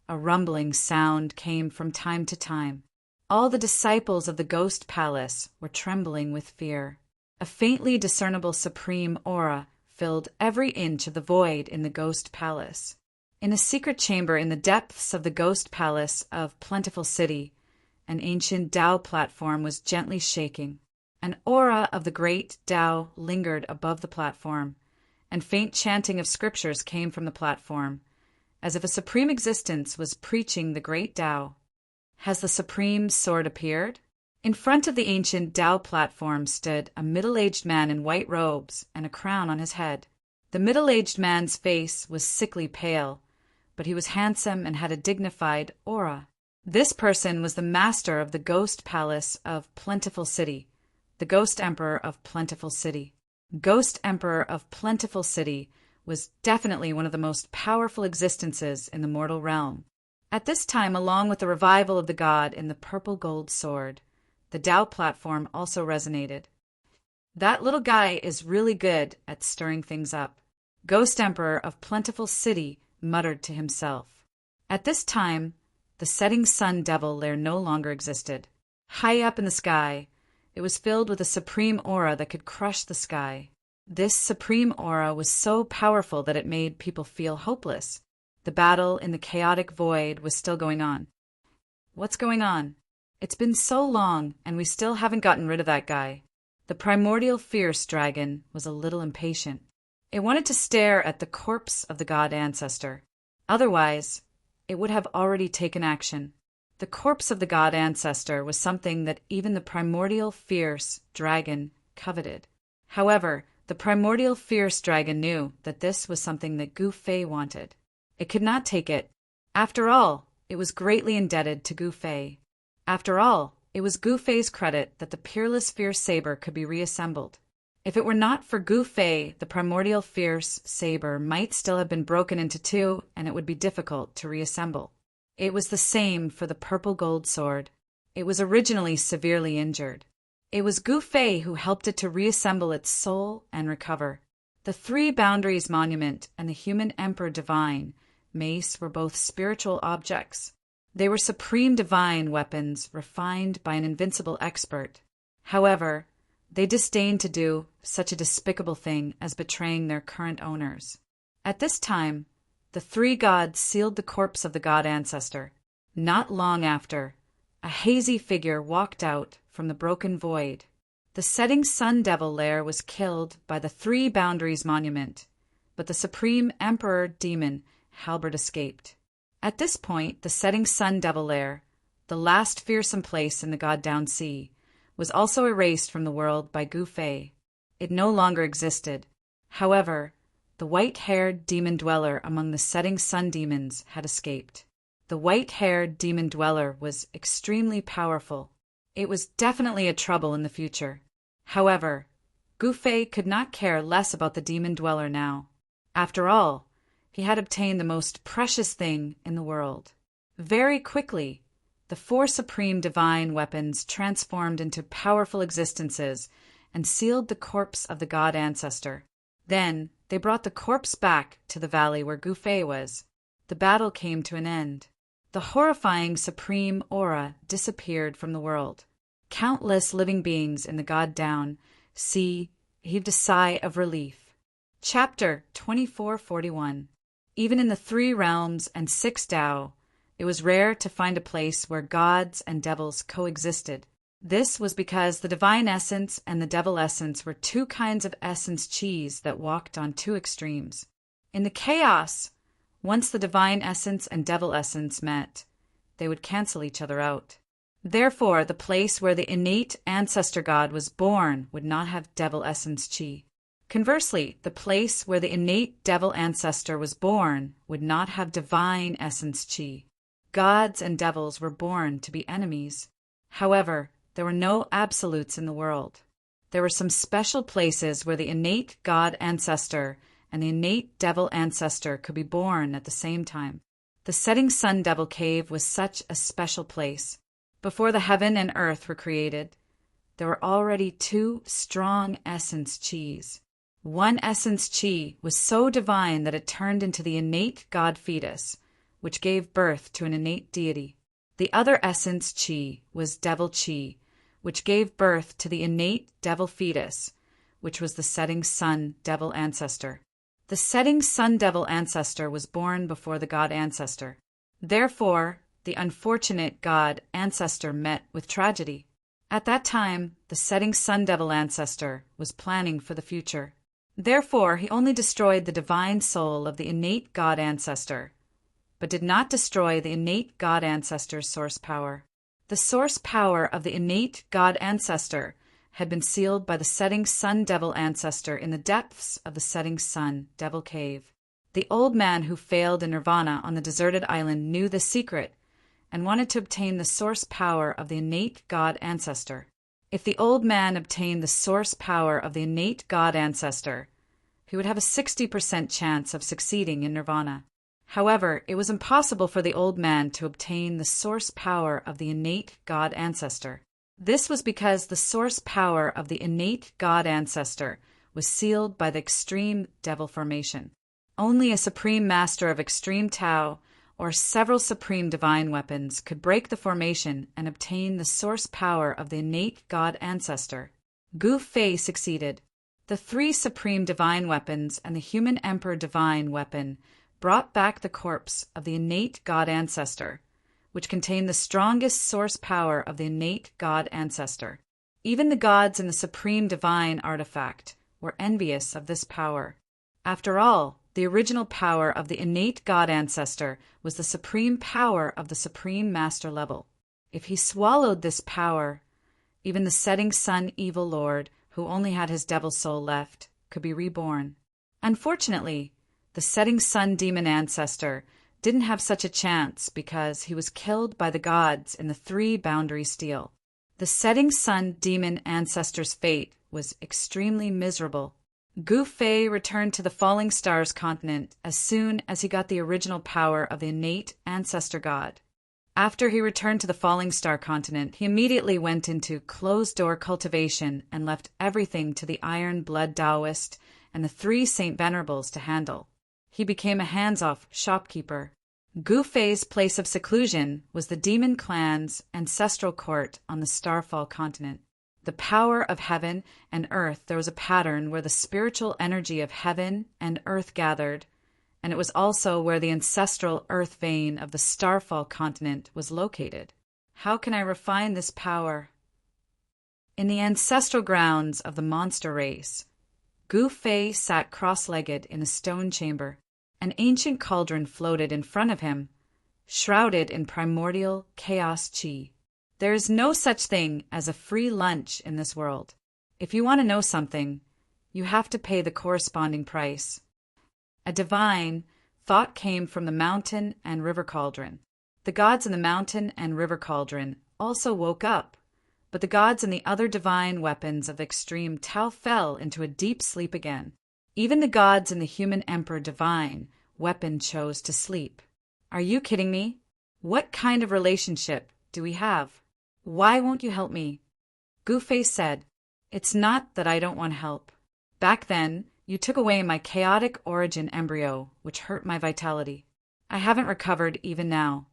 a rumbling sound came from time to time. All the disciples of the ghost palace were trembling with fear. A faintly discernible supreme aura filled every inch of the void in the ghost palace. In a secret chamber in the depths of the ghost palace of Plentiful City, an ancient Tao platform was gently shaking. An aura of the great Tao lingered above the platform, and faint chanting of scriptures came from the platform, as if a supreme existence was preaching the great Tao. Has the supreme sword appeared? In front of the ancient Tao platform stood a middle-aged man in white robes and a crown on his head. The middle-aged man's face was sickly pale, but he was handsome and had a dignified aura. This person was the master of the ghost palace of Plentiful City, the Ghost Emperor of Plentiful City. Ghost Emperor of Plentiful City was definitely one of the most powerful existences in the mortal realm. At this time, along with the revival of the god in the purple gold sword, the Tao platform also resonated. That little guy is really good at stirring things up. Ghost Emperor of Plentiful City muttered to himself. At this time, the setting sun devil there no longer existed. High up in the sky, it was filled with a supreme aura that could crush the sky. This supreme aura was so powerful that it made people feel hopeless. The battle in the chaotic void was still going on. What's going on? It's been so long, and we still haven't gotten rid of that guy. The primordial fierce dragon was a little impatient. It wanted to stare at the corpse of the god ancestor. Otherwise, it would have already taken action. The corpse of the god ancestor was something that even the primordial fierce dragon coveted. However, the primordial fierce dragon knew that this was something that Gu Fei wanted. It could not take it. After all, it was greatly indebted to Gu Fei. After all, it was Gu Fei's credit that the peerless fierce saber could be reassembled. If it were not for Gu Fei, the primordial fierce saber might still have been broken into two, and it would be difficult to reassemble. It was the same for the purple gold sword. It was originally severely injured. It was Gu Fei who helped it to reassemble its soul and recover. The Three Boundaries Monument and the Human Emperor Divine mace were both spiritual objects. They were supreme divine weapons refined by an invincible expert. However, they disdained to do such a despicable thing as betraying their current owners. At this time, the three gods sealed the corpse of the god ancestor. Not long after, a hazy figure walked out from the broken void. The setting sun devil lair was killed by the Three Boundaries Monument, but the supreme emperor demon Halberd escaped. At this point, the setting sun devil lair, the last fearsome place in the God-Down Sea, was also erased from the world by Gu Fei. It no longer existed. However, the white-haired demon dweller among the setting sun demons had escaped. The white-haired demon dweller was extremely powerful. It was definitely a trouble in the future. However, Gu Fei could not care less about the demon dweller now. After all, he had obtained the most precious thing in the world. Very quickly, the four supreme divine weapons transformed into powerful existences and sealed the corpse of the god ancestor. Then, they brought the corpse back to the valley where Gu Fei was. The battle came to an end. The horrifying supreme aura disappeared from the world. Countless living beings in the God-Down Sea heaved a sigh of relief. Chapter 2441. Even in the three realms and six Tao, it was rare to find a place where gods and devils coexisted. This was because the divine essence and the devil essence were two kinds of essence qis that walked on two extremes. In the chaos, once the divine essence and devil essence met, they would cancel each other out. Therefore, the place where the innate ancestor god was born would not have devil essence qi. Conversely, the place where the innate devil ancestor was born would not have divine essence qi. Gods and devils were born to be enemies. However, there were no absolutes in the world. There were some special places where the innate god ancestor and the innate devil ancestor could be born at the same time. The setting sun devil cave was such a special place. Before the heaven and earth were created, there were already two strong essence qis. One essence qi was so divine that it turned into the innate god fetus, which gave birth to an innate deity. The other essence qi was devil qi, which gave birth to the innate devil fetus, which was the setting sun devil ancestor. The setting sun devil ancestor was born before the god ancestor. Therefore, the unfortunate god ancestor met with tragedy. At that time, the setting sun devil ancestor was planning for the future. Therefore, he only destroyed the divine soul of the innate god ancestor, but did not destroy the innate god ancestor's source power. The source power of the innate god ancestor had been sealed by the setting sun devil ancestor in the depths of the setting sun devil cave. The old man who failed in nirvana on the deserted island knew the secret and wanted to obtain the source power of the innate god ancestor. If the old man obtained the source power of the innate god ancestor, he would have a 60% chance of succeeding in nirvana. However, it was impossible for the old man to obtain the source power of the innate god ancestor. This was because the source power of the innate god ancestor was sealed by the extreme devil formation. Only a supreme master of extreme Tao or several supreme divine weapons could break the formation and obtain the source power of the innate god ancestor. Gu Fei succeeded. The three supreme divine weapons and the human emperor divine weapon brought back the corpse of the innate God ancestor, which contained the strongest source power of the innate God ancestor. Even the gods in the supreme divine artifact were envious of this power. After all, the original power of the innate God ancestor was the supreme power of the supreme master level. If he swallowed this power, even the setting sun evil lord, who only had his devil soul left, could be reborn. Unfortunately, the setting sun demon ancestor didn't have such a chance because he was killed by the gods in the 3-boundary steel. The setting sun demon ancestor's fate was extremely miserable. Gu Fei returned to the falling stars continent as soon as he got the original power of the innate ancestor god. After he returned to the falling star continent, he immediately went into closed-door cultivation and left everything to the Iron Blood Taoist and the 3 Saint Venerables to handle. He became a hands-off shopkeeper. Gu Fei's place of seclusion was the demon clan's ancestral court on the Starfall continent. The power of heaven and earth, there was a pattern where the spiritual energy of heaven and earth gathered, and it was also where the ancestral earth vein of the Starfall continent was located. How can I refine this power? In the ancestral grounds of the monster race, Gu Fei sat cross-legged in a stone chamber. An ancient cauldron floated in front of him, shrouded in primordial chaos chi. There is no such thing as a free lunch in this world. If you want to know something, you have to pay the corresponding price. A divine thought came from the mountain and river cauldron. The gods in the mountain and river cauldron also woke up, but the gods and the other divine weapons of extreme Tao fell into a deep sleep again. Even the gods in the human emperor divine weapon chose to sleep. Are you kidding me? What kind of relationship do we have? Why won't you help me? Gu Fei said, It's not that I don't want help. Back then, you took away my chaotic origin embryo, which hurt my vitality. I haven't recovered even now.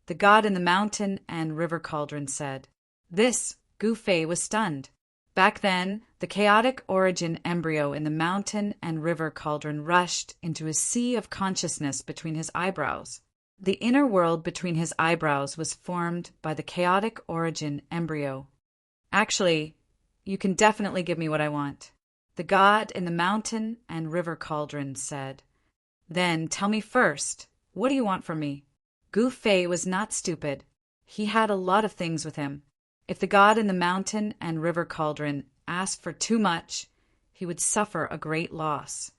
The god in the mountain and river cauldron said. This, Gu Fei was stunned. Back then, the chaotic origin embryo in the mountain and river cauldron rushed into a sea of consciousness between his eyebrows. The inner world between his eyebrows was formed by the chaotic origin embryo. Actually, you can definitely give me what I want. The god in the mountain and river cauldron said. Then tell me first, what do you want from me? Gu Fei was not stupid. He had a lot of things with him. If the god in the mountain and river cauldron asked for too much, he would suffer a great loss.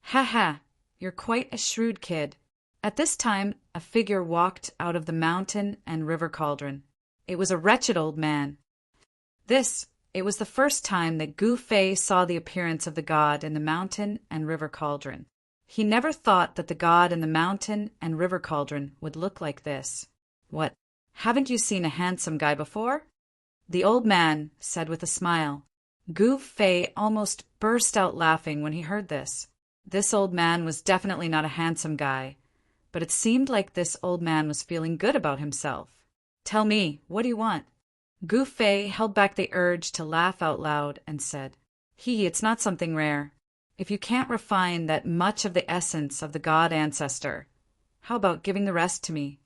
Ha ha, you're quite a shrewd kid. At this time, a figure walked out of the mountain and river cauldron. It was a wretched old man. It was the first time that Gu Fei saw the appearance of the god in the mountain and river cauldron. He never thought that the god in the mountain and river cauldron would look like this. What, haven't you seen a handsome guy before? The old man said with a smile. Gu Fei almost burst out laughing when he heard this. This old man was definitely not a handsome guy, but it seemed like this old man was feeling good about himself. Tell me, what do you want? Gu Fei held back the urge to laugh out loud and said, It's not something rare. If you can't refine that much of the essence of the god ancestor, how about giving the rest to me?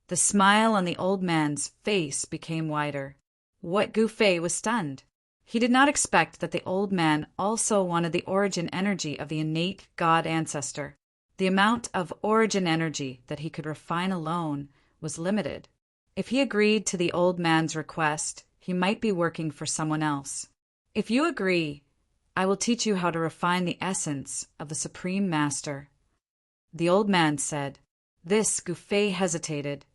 The smile on the old man's face became wider. What Gu Fei was stunned. He did not expect that the old man also wanted the origin energy of the innate god ancestor. The amount of origin energy that he could refine alone was limited. If he agreed to the old man's request, he might be working for someone else. If you agree, I will teach you how to refine the essence of the Supreme Master. The old man said. This Gu Fei hesitated.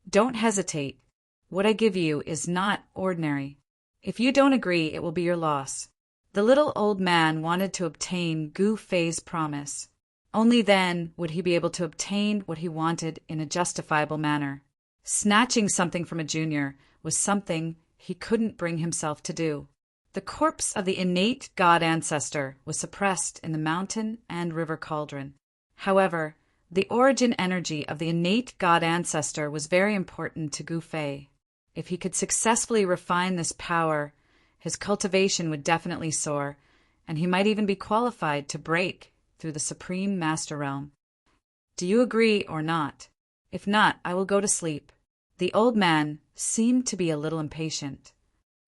Don't hesitate. What I give you is not ordinary. If you don't agree, it will be your loss. The little old man wanted to obtain Gu Fei's promise. Only then would he be able to obtain what he wanted in a justifiable manner. Snatching something from a junior was something he couldn't bring himself to do. The corpse of the innate god ancestor was suppressed in the mountain and river cauldron. However, the origin energy of the innate god ancestor was very important to Gu Fei. If he could successfully refine this power, his cultivation would definitely soar, and he might even be qualified to break through the Supreme Master Realm. Do you agree or not? If not, I will go to sleep." The old man seemed to be a little impatient.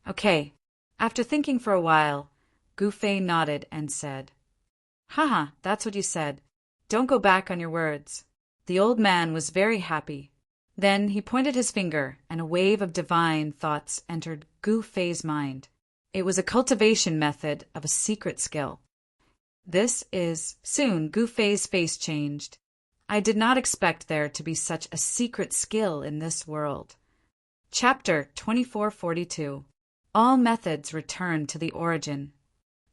"Okay." After thinking for a while, Gu Fei nodded and said, "Haha, that's what you said. Don't go back on your words." The old man was very happy. Then he pointed his finger, and a wave of divine thoughts entered Gu Fei's mind. It was a cultivation method of a secret skill. Soon Gu Fei's face changed. "I did not expect there to be such a secret skill in this world." Chapter 2442. All methods return to the origin.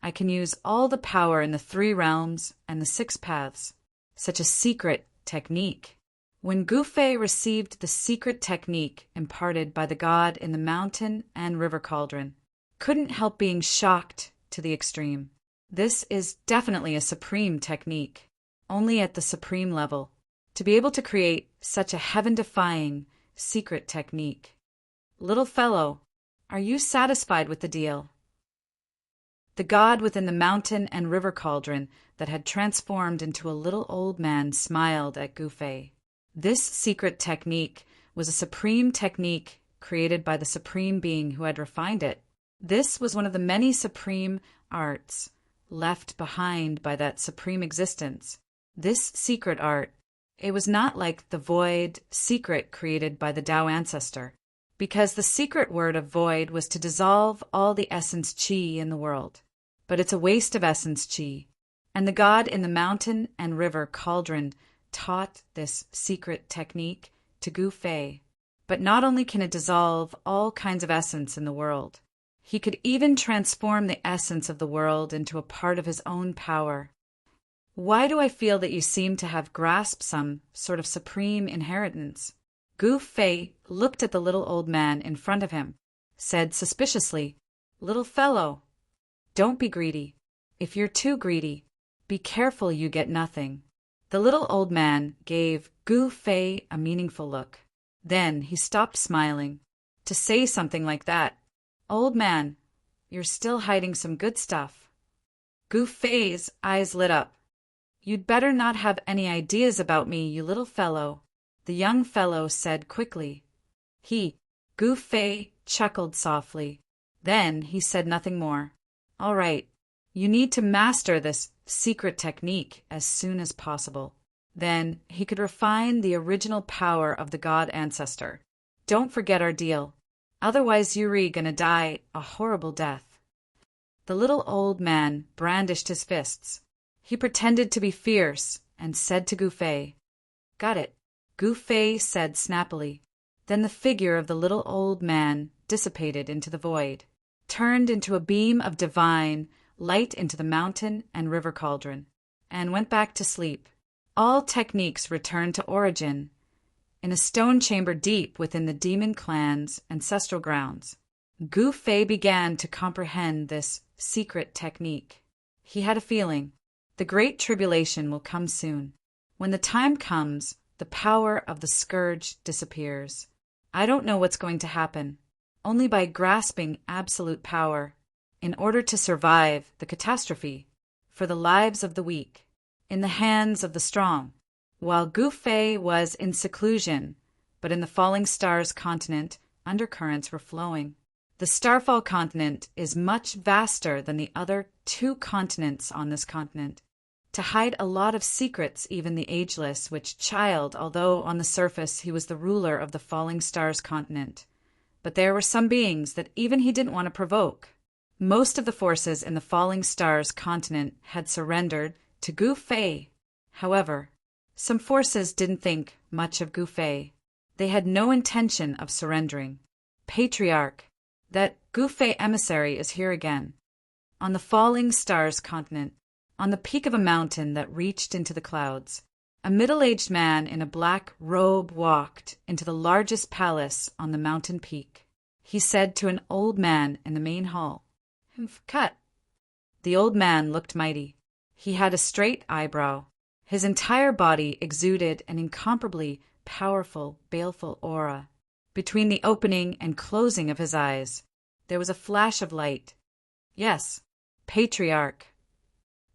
I can use all the power in the 3 realms and the 6 paths. Such a secret technique. When Gu Fei received the secret technique imparted by the god in the mountain and river cauldron, couldn't help being shocked to the extreme. This is definitely a supreme technique, only at the supreme level, to be able to create such a heaven-defying secret technique. Little fellow, are you satisfied with the deal? The god within the mountain and river cauldron that had transformed into a little old man smiled at Gu Fei. This secret technique was a supreme technique created by the supreme being who had refined it. This was one of the many supreme arts left behind by that supreme existence. This secret art, it was not like the void secret created by the Tao ancestor, because the secret word of void was to dissolve all the essence qi in the world. But it's a waste of essence qi, and the god in the mountain and river cauldron taught this secret technique to Gu Fei. But not only can it dissolve all kinds of essence in the world, he could even transform the essence of the world into a part of his own power. Why do I feel that you seem to have grasped some sort of supreme inheritance? Gu Fei looked at the little old man in front of him, said suspiciously, "Little fellow, don't be greedy. If you're too greedy, be careful you get nothing." The little old man gave Gu Fei a meaningful look. Then he stopped smiling. To say something like that, "Old man, you're still hiding some good stuff." Gu Fei's eyes lit up. "You'd better not have any ideas about me, you little fellow," the young fellow said quickly. Gu Fei chuckled softly. Then he said nothing more. "All right, you need to master this secret technique as soon as possible. Then he could refine the original power of the god ancestor. Don't forget our deal. Otherwise Yuri gonna die a horrible death." The little old man brandished his fists. He pretended to be fierce and said to Gu Fei, "Got it," Gu Fei said snappily. Then the figure of the little old man dissipated into the void, turned into a beam of divine light into the mountain and river cauldron, and went back to sleep. All techniques returned to origin, in a stone chamber deep within the demon clan's ancestral grounds. Gu Fei began to comprehend this secret technique. He had a feeling, the great tribulation will come soon. When the time comes, the power of the scourge disappears. I don't know what's going to happen. Only by grasping absolute power, in order to survive the catastrophe, for the lives of the weak, in the hands of the strong. While Gu Fei was in seclusion, but in the falling stars continent, undercurrents were flowing. The Starfall continent is much vaster than the other 2 continents on this continent. To hide a lot of secrets, even the ageless, which child, although on the surface he was the ruler of the falling stars continent. But there were some beings that even he didn't want to provoke. Most of the forces in the falling stars continent had surrendered to Gu Fei. However, some forces didn't think much of Gu Fei. They had no intention of surrendering. Patriarch, that Gu Fei emissary is here again. On the falling stars continent, on the peak of a mountain that reached into the clouds, a middle-aged man in a black robe walked into the largest palace on the mountain peak. He said to an old man in the main hall, "Cut." The old man looked mighty. He had a straight eyebrow. His entire body exuded an incomparably powerful, baleful aura. Between the opening and closing of his eyes, there was a flash of light. Yes, Patriarch.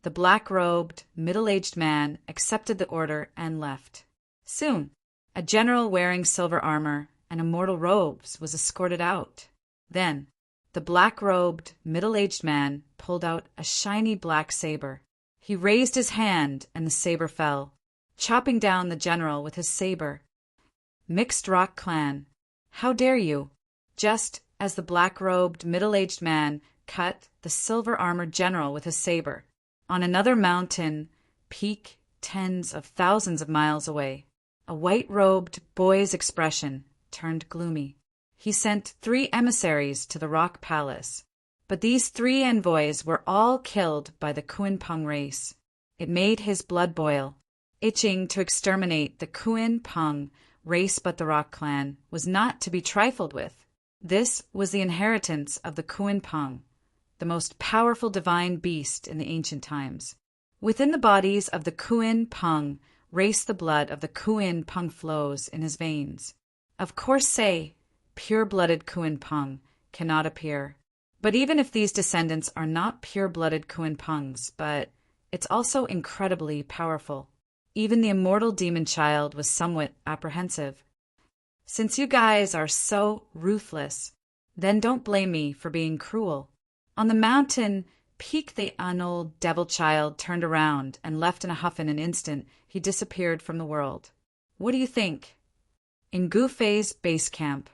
The black-robed, middle-aged man accepted the order and left. Soon, a general wearing silver armor and immortal robes was escorted out. Then, the black-robed, middle-aged man pulled out a shiny black saber. He raised his hand and the saber fell, chopping down the general with his saber. Mixed Rock Clan, how dare you? Just as the black-robed, middle-aged man cut the silver-armored general with his saber, on another mountain peak tens of thousands of miles away, a white-robed boy's expression turned gloomy. He sent 3 emissaries to the Rock Palace, but these 3 envoys were all killed by the Kuin-Pung race. It made his blood boil. Itching to exterminate the Kuin-Pung race, but the Rock Clan was not to be trifled with. This was the inheritance of the Kuin-Pung, the most powerful divine beast in the ancient times. Within the bodies of the Kuin-Pung race, the blood of the Kuin-Pung flows in his veins. Of course, say, pure-blooded Kuin-Pung cannot appear. But even if these descendants are not pure-blooded Kuin-Pungs, but it's also incredibly powerful. Even the immortal demon child was somewhat apprehensive. Since you guys are so ruthless, then don't blame me for being cruel. On the mountain peak, the old devil child turned around and left in a huff. In an instant, he disappeared from the world. What do you think? In Gu Fei's base camp,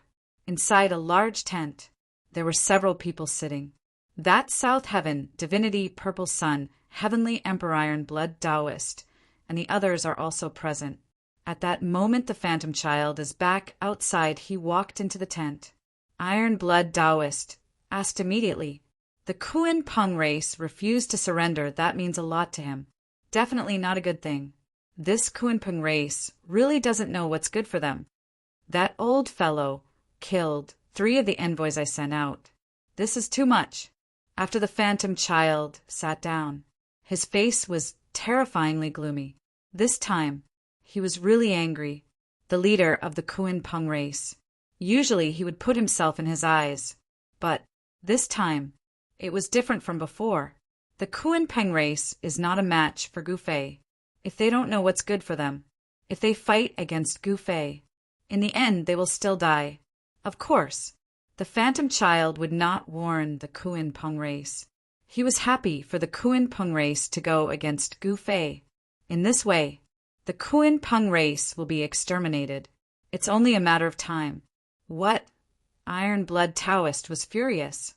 inside a large tent, there were several people sitting. That South Heaven, Divinity Purple Sun, Heavenly Emperor Iron Blood Taoist, and the others are also present. At that moment, the Phantom Child is back outside. He walked into the tent. Iron Blood Taoist asked immediately. The Kuin-Pung race refused to surrender. That means a lot to him. Definitely not a good thing. This Kuin-Pung race really doesn't know what's good for them. That old fellow killed 3 of the envoys I sent out. This is too much. After the Phantom Child sat down, his face was terrifyingly gloomy. This time, he was really angry. The leader of the Kuin-Pung race. Usually he would put himself in his eyes, but this time it was different from before. The Kuin-Pung race is not a match for Gu Fei. If they don't know what's good for them, if they fight against Gu Fei, in the end they will still die. Of course, the Phantom Child would not warn the Kuin-Pung race. He was happy for the Kuin-Pung race to go against Gu Fei. In this way, the Kuin-Pung race will be exterminated. It's only a matter of time. What? Iron Blood Taoist was furious.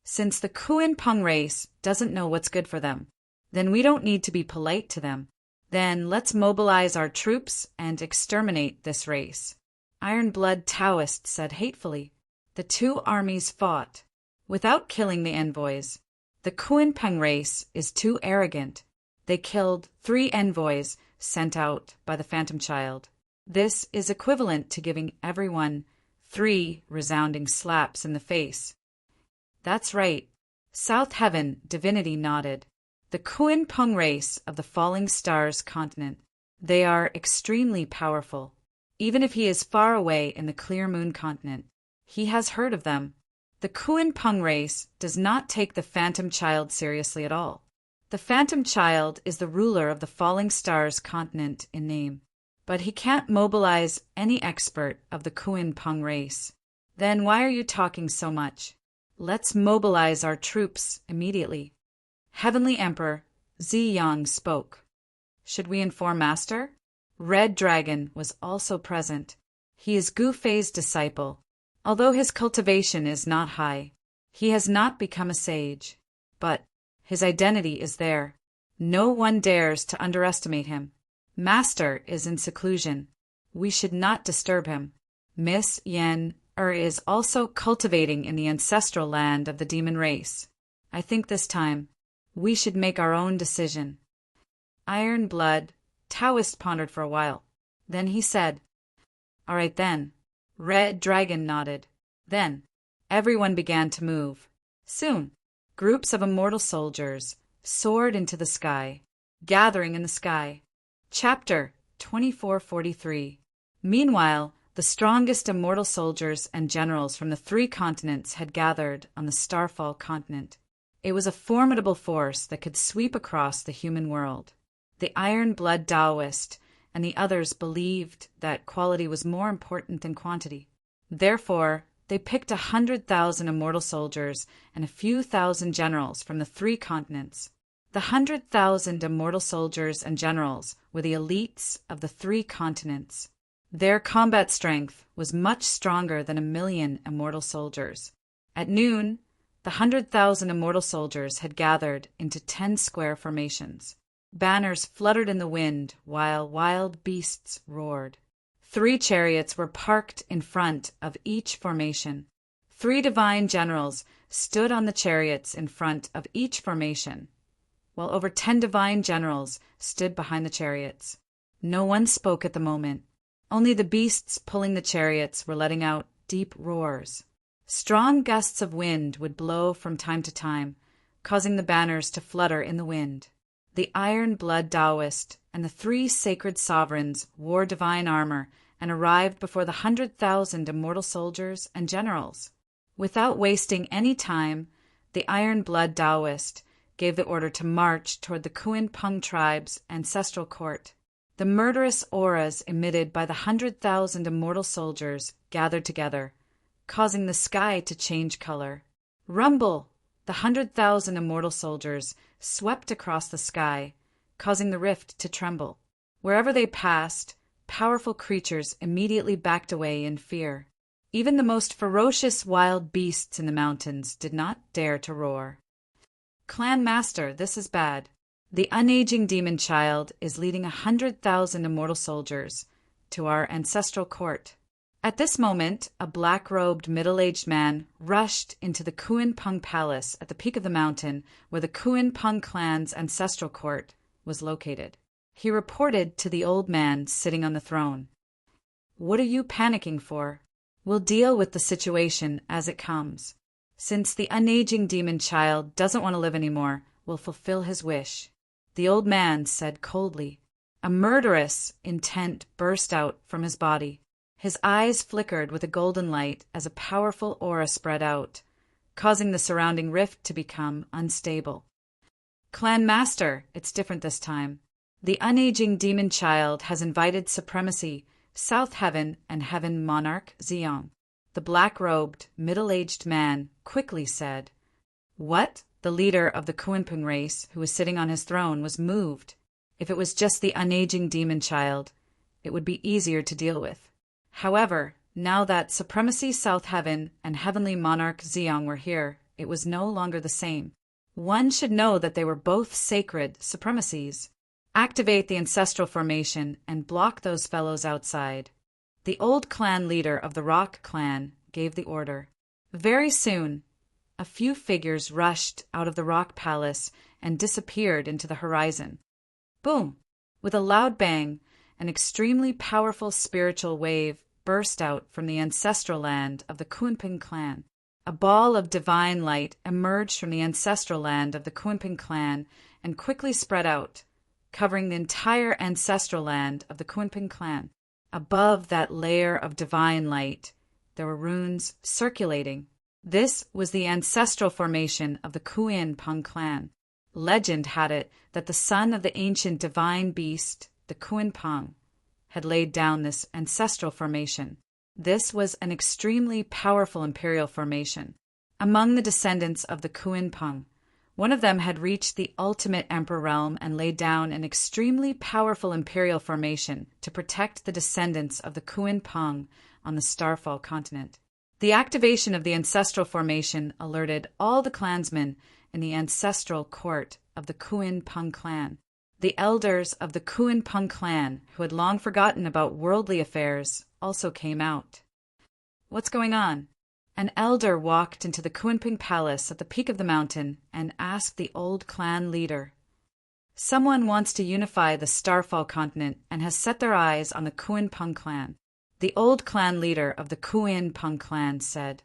Since the Kuin-Pung race doesn't know what's good for them, then we don't need to be polite to them. Then let's mobilize our troops and exterminate this race. Iron Blood Taoist said hatefully. The 2 armies fought, without killing the envoys. The Kuin-Pung race is too arrogant. They killed 3 envoys sent out by the Phantom Child. This is equivalent to giving everyone 3 resounding slaps in the face. That's right. South Heaven Divinity nodded. The Kuin-Pung race of the Falling Stars continent. They are extremely powerful. Even if he is far away in the Clear Moon continent, he has heard of them. The Kuin-Pung race does not take the Phantom Child seriously at all. The Phantom Child is the ruler of the Falling Stars continent in name, but he can't mobilize any expert of the Kuin-Pung race. Then why are you talking so much? Let's mobilize our troops immediately. Heavenly Emperor Ziyang spoke. Should we inform Master? Red Dragon was also present. He is Gu Fei's disciple. Although his cultivation is not high, he has not become a sage. But his identity is there. No one dares to underestimate him. Master is in seclusion. We should not disturb him. Miss Yen is also cultivating in the ancestral land of the demon race. I think this time we should make our own decision. Iron Blood Taoist pondered for a while. Then he said, All right then. Red Dragon nodded. Then everyone began to move. Soon, groups of immortal soldiers soared into the sky, gathering in the sky. Chapter 2443. Meanwhile, the strongest immortal soldiers and generals from the 3 continents had gathered on the Starfall continent. It was a formidable force that could sweep across the human world. The iron-blood Taoist and the others believed that quality was more important than quantity. Therefore, they picked 100,000 immortal soldiers and a few thousand generals from the 3 continents. The 100,000 immortal soldiers and generals were the elites of the 3 continents. Their combat strength was much stronger than 1,000,000 immortal soldiers. At noon, the 100,000 immortal soldiers had gathered into 10 square formations. Banners fluttered in the wind while wild beasts roared. 3 chariots were parked in front of each formation. 3 divine generals stood on the chariots in front of each formation, while over 10 divine generals stood behind the chariots. No one spoke at the moment. Only the beasts pulling the chariots were letting out deep roars. Strong gusts of wind would blow from time to time, causing the banners to flutter in the wind. The iron-blood Taoist and the 3 sacred sovereigns wore divine armor and arrived before the 100,000 immortal soldiers and generals. Without wasting any time, the iron-blood Taoist gave the order to march toward the Kuan-Pung tribe's ancestral court. The murderous auras emitted by the 100,000 immortal soldiers gathered together, causing the sky to change color. Rumble! The 100,000 immortal soldiers swept across the sky, causing the rift to tremble. Wherever they passed, powerful creatures immediately backed away in fear. Even the most ferocious wild beasts in the mountains did not dare to roar. Clan Master, this is bad. The unaging demon child is leading 100,000 immortal soldiers to our ancestral court. At this moment, a black-robed middle-aged man rushed into the Kuan-Pung Palace at the peak of the mountain where the Kuan-Pung clan's ancestral court was located. He reported to the old man sitting on the throne. "What are you panicking for? We'll deal with the situation as it comes. Since the unaging demon child doesn't want to live anymore, we'll fulfill his wish." The old man said coldly. A murderous intent burst out from his body. His eyes flickered with a golden light as a powerful aura spread out, causing the surrounding rift to become unstable. "Clan Master, it's different this time. The unaging demon child has invited supremacy, South Heaven and Heaven Monarch Zeong." The black-robed, middle-aged man quickly said. "What?" The leader of the Kuan-Pung race, who was sitting on his throne, was moved. If it was just the unaging demon child, it would be easier to deal with. However, now that Supremacy South Heaven and Heavenly Monarch Zeong were here, it was no longer the same. One should know that they were both sacred supremacies. Activate the ancestral formation and block those fellows outside. The old clan leader of the Rock clan gave the order. Very soon, a few figures rushed out of the Rock Palace and disappeared into the horizon. Boom! With a loud bang, an extremely powerful spiritual wave burst out from the ancestral land of the Kuan-Pung clan. A ball of divine light emerged from the ancestral land of the Kuan-Pung clan and quickly spread out, covering the entire ancestral land of the Kuan-Pung clan. Above that layer of divine light, there were runes circulating. This was the ancestral formation of the Kuan-Pung clan. Legend had it that the son of the ancient divine beast, the Kuan-Pung, had laid down this ancestral formation. This was an extremely powerful imperial formation. Among the descendants of the Kuan-Pung, one of them had reached the ultimate emperor realm and laid down an extremely powerful imperial formation to protect the descendants of the Kuan-Pung on the Starfall continent. The activation of the ancestral formation alerted all the clansmen in the ancestral court of the Kuan-Pung clan. The elders of the Kuan-Pung clan, who had long forgotten about worldly affairs, also came out. "What's going on?" An elder walked into the Kuan-Pung palace at the peak of the mountain and asked the old clan leader. "Someone wants to unify the Starfall continent and has set their eyes on the Kuan-Pung clan." The old clan leader of the Kuan-Pung clan said.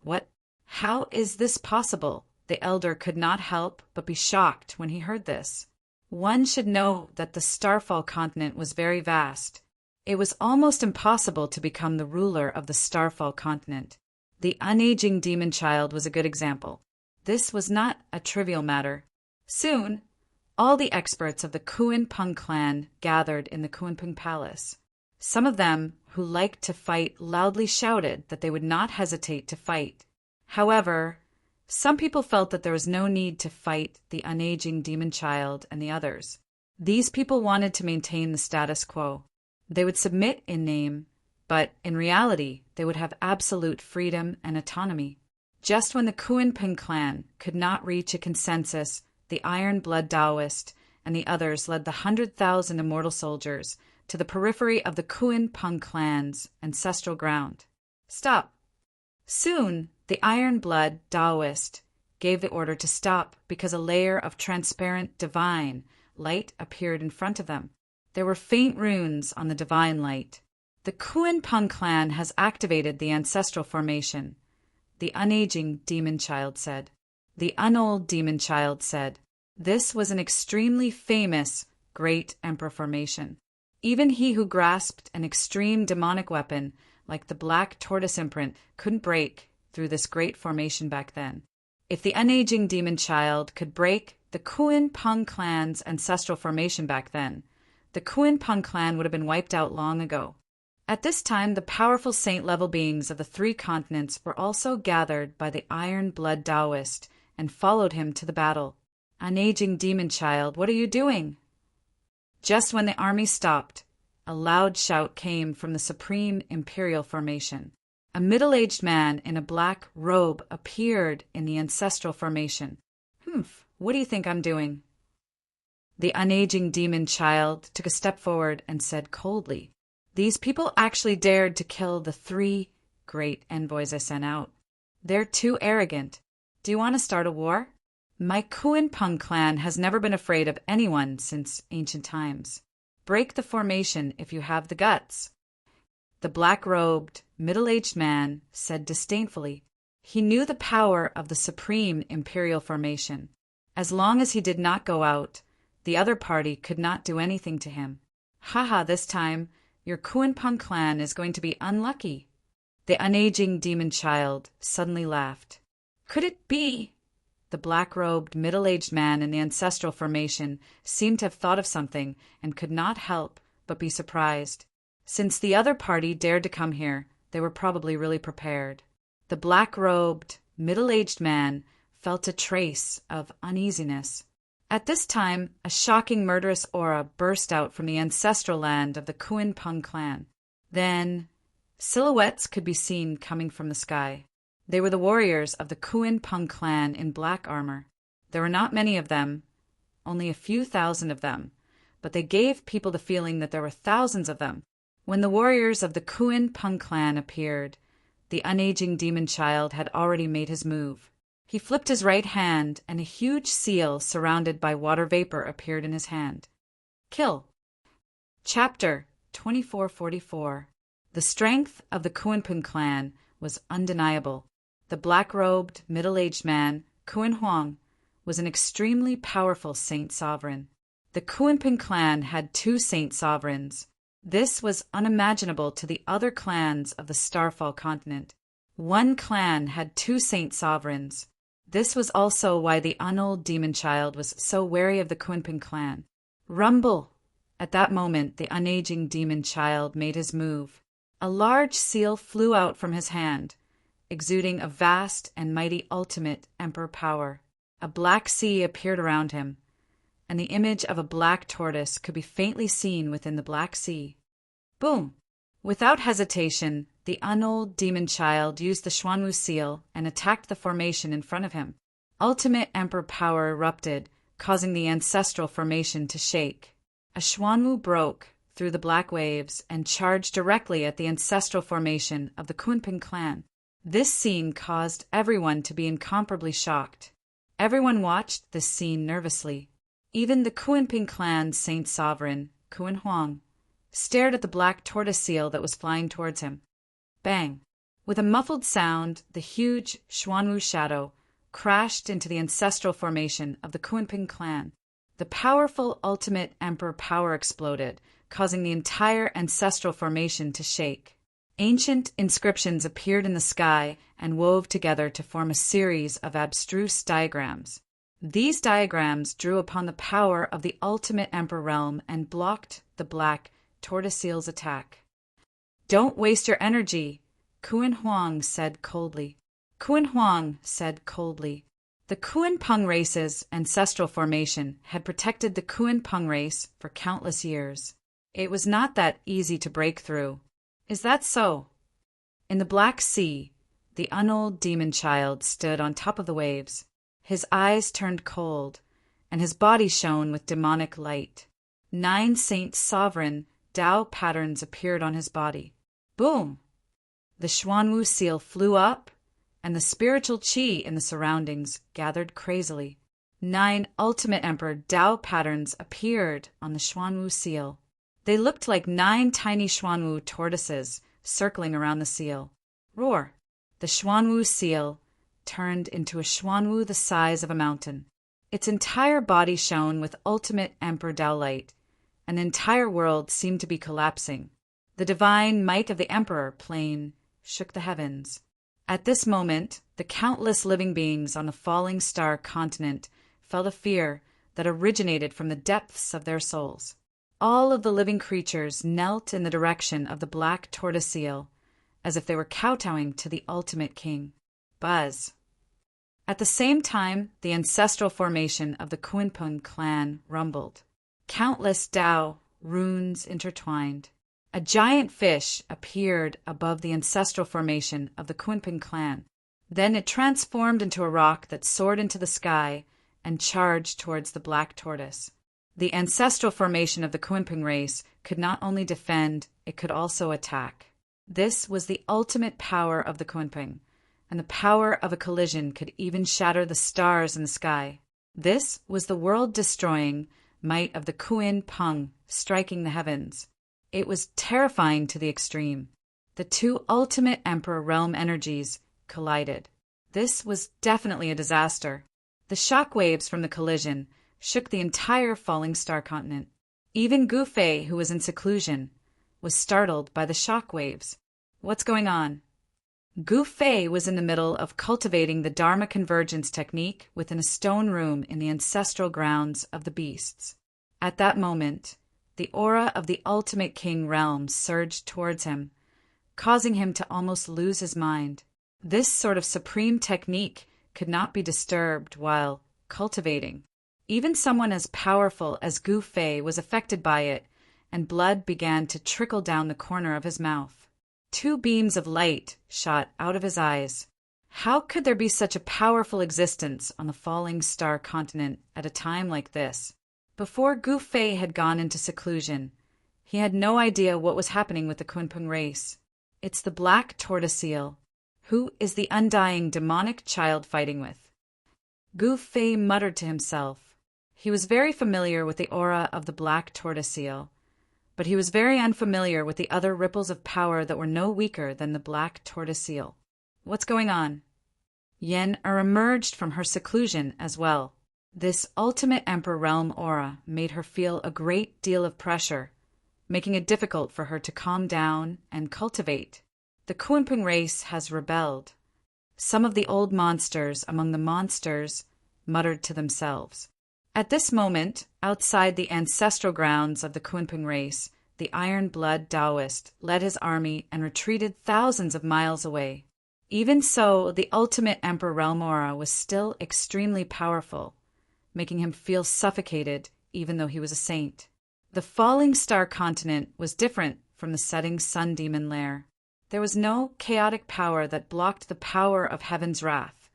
"What? How is this possible?" The elder could not help but be shocked when he heard this. One should know that the Starfall continent was very vast. It was almost impossible to become the ruler of the Starfall continent. The unaging demon child was a good example. this was not a trivial matter. Soon, all the experts of the Kuan-Pung clan gathered in the Kuan-Pung Palace. Some of them who liked to fight loudly shouted that they would not hesitate to fight. However, some people felt that there was no need to fight the unaging demon child and the others. These people wanted to maintain the status quo. They would submit in name, but in reality, they would have absolute freedom and autonomy. Just when the Kuan-Pung clan could not reach a consensus, the Iron Blood Taoist and the others led the 100,000 immortal soldiers to the periphery of the Kuan-Pung clan's ancestral ground. Stop! Soon, the Iron Blood Taoist gave the order to stop because a layer of transparent divine light appeared in front of them. There were faint runes on the divine light. The Kuan-Pung clan has activated the ancestral formation, the unaging demon child said. The unold demon child said. This was an extremely famous great emperor formation. Even he who grasped an extreme demonic weapon like the black tortoise imprint couldn't break through this great formation back then. If the unaging demon child could break the Kuan-Pung clan's ancestral formation back then, the Kuan-Pung clan would have been wiped out long ago. At this time, the powerful saint-level beings of the 3 continents were also gathered by the Iron Blood Taoist and followed him to the battle. Unaging demon child, what are you doing? Just when the army stopped, a loud shout came from the Supreme Imperial Formation. A middle-aged man in a black robe appeared in the ancestral formation. What do you think I'm doing? The unaging demon child took a step forward and said coldly, "These people actually dared to kill the 3 great envoys I sent out. They're too arrogant. Do you want to start a war? My Kuan-Pung clan has never been afraid of anyone since ancient times. Break the formation if you have the guts." The black-robed, middle-aged man said disdainfully. He knew the power of the Supreme Imperial Formation. As long as he did not go out, the other party could not do anything to him. "Haha, this time, your Kuan-Pung clan is going to be unlucky." The unaging demon child suddenly laughed. Could it be? The black-robed, middle-aged man in the ancestral formation seemed to have thought of something and could not help but be surprised. Since the other party dared to come here, they were probably really prepared. The black-robed, middle-aged man felt a trace of uneasiness. At this time, a shocking murderous aura burst out from the ancestral land of the Kuan-Pung clan. Then, silhouettes could be seen coming from the sky. They were the warriors of the Kuan-Pung clan in black armor. There were not many of them, only a few thousand of them, but they gave people the feeling that there were thousands of them. When the warriors of the Kuan-Pung clan appeared, the unaging demon child had already made his move. He flipped his right hand, and a huge seal surrounded by water vapor appeared in his hand. Kill. Chapter 2444. The strength of the Kuan-Pung clan was undeniable. The black-robed, middle-aged man, Kuan Huang, was an extremely powerful saint sovereign. The Kuan-Pung clan had 2 saint sovereigns. This was unimaginable to the other clans of the Starfall continent. One clan had 2 saint sovereigns. This was also why the unold demon child was so wary of the Kuan-Pung clan. Rumble! At that moment, the unaging demon child made his move. A large seal flew out from his hand, exuding a vast and mighty ultimate emperor power. A black sea appeared around him, and the image of a black tortoise could be faintly seen within the black sea. Boom! Without hesitation, the unold demon child used the Xuanwu seal and attacked the formation in front of him. Ultimate emperor power erupted, causing the ancestral formation to shake. A Xuanwu broke through the black waves and charged directly at the ancestral formation of the Kuan-Pung clan. This scene caused everyone to be incomparably shocked. Everyone watched this scene nervously. Even the Kuan-Pung clan's saint sovereign, Kuan Huang, stared at the black tortoise seal that was flying towards him. Bang! With a muffled sound, the huge Xuanwu shadow crashed into the ancestral formation of the Kuan-Pung clan. The powerful ultimate emperor power exploded, causing the entire ancestral formation to shake. Ancient inscriptions appeared in the sky and wove together to form a series of abstruse diagrams. These diagrams drew upon the power of the ultimate Emperor realm and blocked the black tortoiseal's attack. "Don't waste your energy," Kuan Huang said coldly. Kuan Huang said coldly. The Kuan Peng race's ancestral formation had protected the Kuan Peng race for countless years. It was not that easy to break through. Is that so? In the Black Sea, the unold demon child stood on top of the waves. His eyes turned cold, and his body shone with demonic light. 9 Saint Sovereign Tao patterns appeared on his body. Boom! The Xuanwu seal flew up, and the spiritual qi in the surroundings gathered crazily. 9 Ultimate Emperor Tao patterns appeared on the Xuanwu seal. They looked like 9 tiny Xuanwu tortoises circling around the seal. Roar! The Xuanwu seal turned into a Xuanwu the size of a mountain. Its entire body shone with ultimate Emperor Tao light, and the entire world seemed to be collapsing. The divine might of the Emperor plane shook the heavens. At this moment, the countless living beings on the falling star continent felt a fear that originated from the depths of their souls. All of the living creatures knelt in the direction of the black tortoise seal, as if they were kowtowing to the ultimate king. Buzz. At the same time, the ancestral formation of the Kunpeng clan rumbled. Countless Tao runes intertwined. A giant fish appeared above the ancestral formation of the Kunpeng clan. Then it transformed into a rock that soared into the sky and charged towards the black tortoise. The ancestral formation of the Kunpeng race could not only defend, it could also attack. This was the ultimate power of the Kunpeng, and the power of a collision could even shatter the stars in the sky. This was the world-destroying might of the Kuan Peng striking the heavens. It was terrifying to the extreme. The 2 ultimate Emperor realm energies collided. This was definitely a disaster. The shock waves from the collision shook the entire falling star continent. Even Gu Fei, who was in seclusion, was startled by the shock waves. What's going on? Gu Fei was in the middle of cultivating the Dharma convergence technique within a stone room in the ancestral grounds of the beasts. At that moment, the aura of the ultimate king realm surged towards him, causing him to almost lose his mind. This sort of supreme technique could not be disturbed while cultivating. Even someone as powerful as Gu Fei was affected by it, and blood began to trickle down the corner of his mouth. 2 beams of light shot out of his eyes. How could there be such a powerful existence on the falling star continent at a time like this? Before Gu Fei had gone into seclusion, he had no idea what was happening with the Kunpeng race. It's the black tortoise seal. Who is the undying demonic child fighting with? Gu Fei muttered to himself. He was very familiar with the aura of the black tortoise seal, but he was very unfamiliar with the other ripples of power that were no weaker than the black tortoise seal. What's going on? Yen emerged from her seclusion as well. This ultimate Emperor realm aura made her feel a great deal of pressure, making it difficult for her to calm down and cultivate. The Kunpeng race has rebelled. Some of the old monsters among the monsters muttered to themselves. At this moment, outside the ancestral grounds of the Kunpeng race, the iron-blood Taoist led his army and retreated thousands of miles away. Even so, the ultimate Emperor realm aura was still extremely powerful, making him feel suffocated even though he was a saint. The falling star continent was different from the setting sun demon lair. There was no chaotic power that blocked the power of heaven's wrath,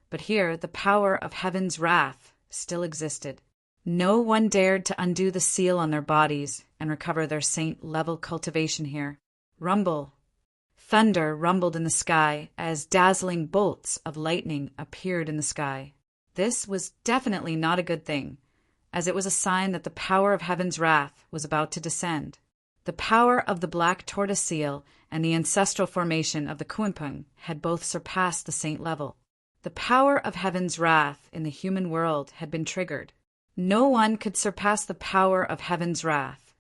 but here the power of heaven's wrath still existed. No one dared to undo the seal on their bodies and recover their saint-level cultivation here. Rumble. Thunder rumbled in the sky as dazzling bolts of lightning appeared in the sky. This was definitely not a good thing, as it was a sign that the power of heaven's wrath was about to descend. The power of the black tortoise seal and the ancestral formation of the Kunpeng had both surpassed the saint level. The power of heaven's wrath in the human world had been triggered. No one could surpass the power of heaven's wrath,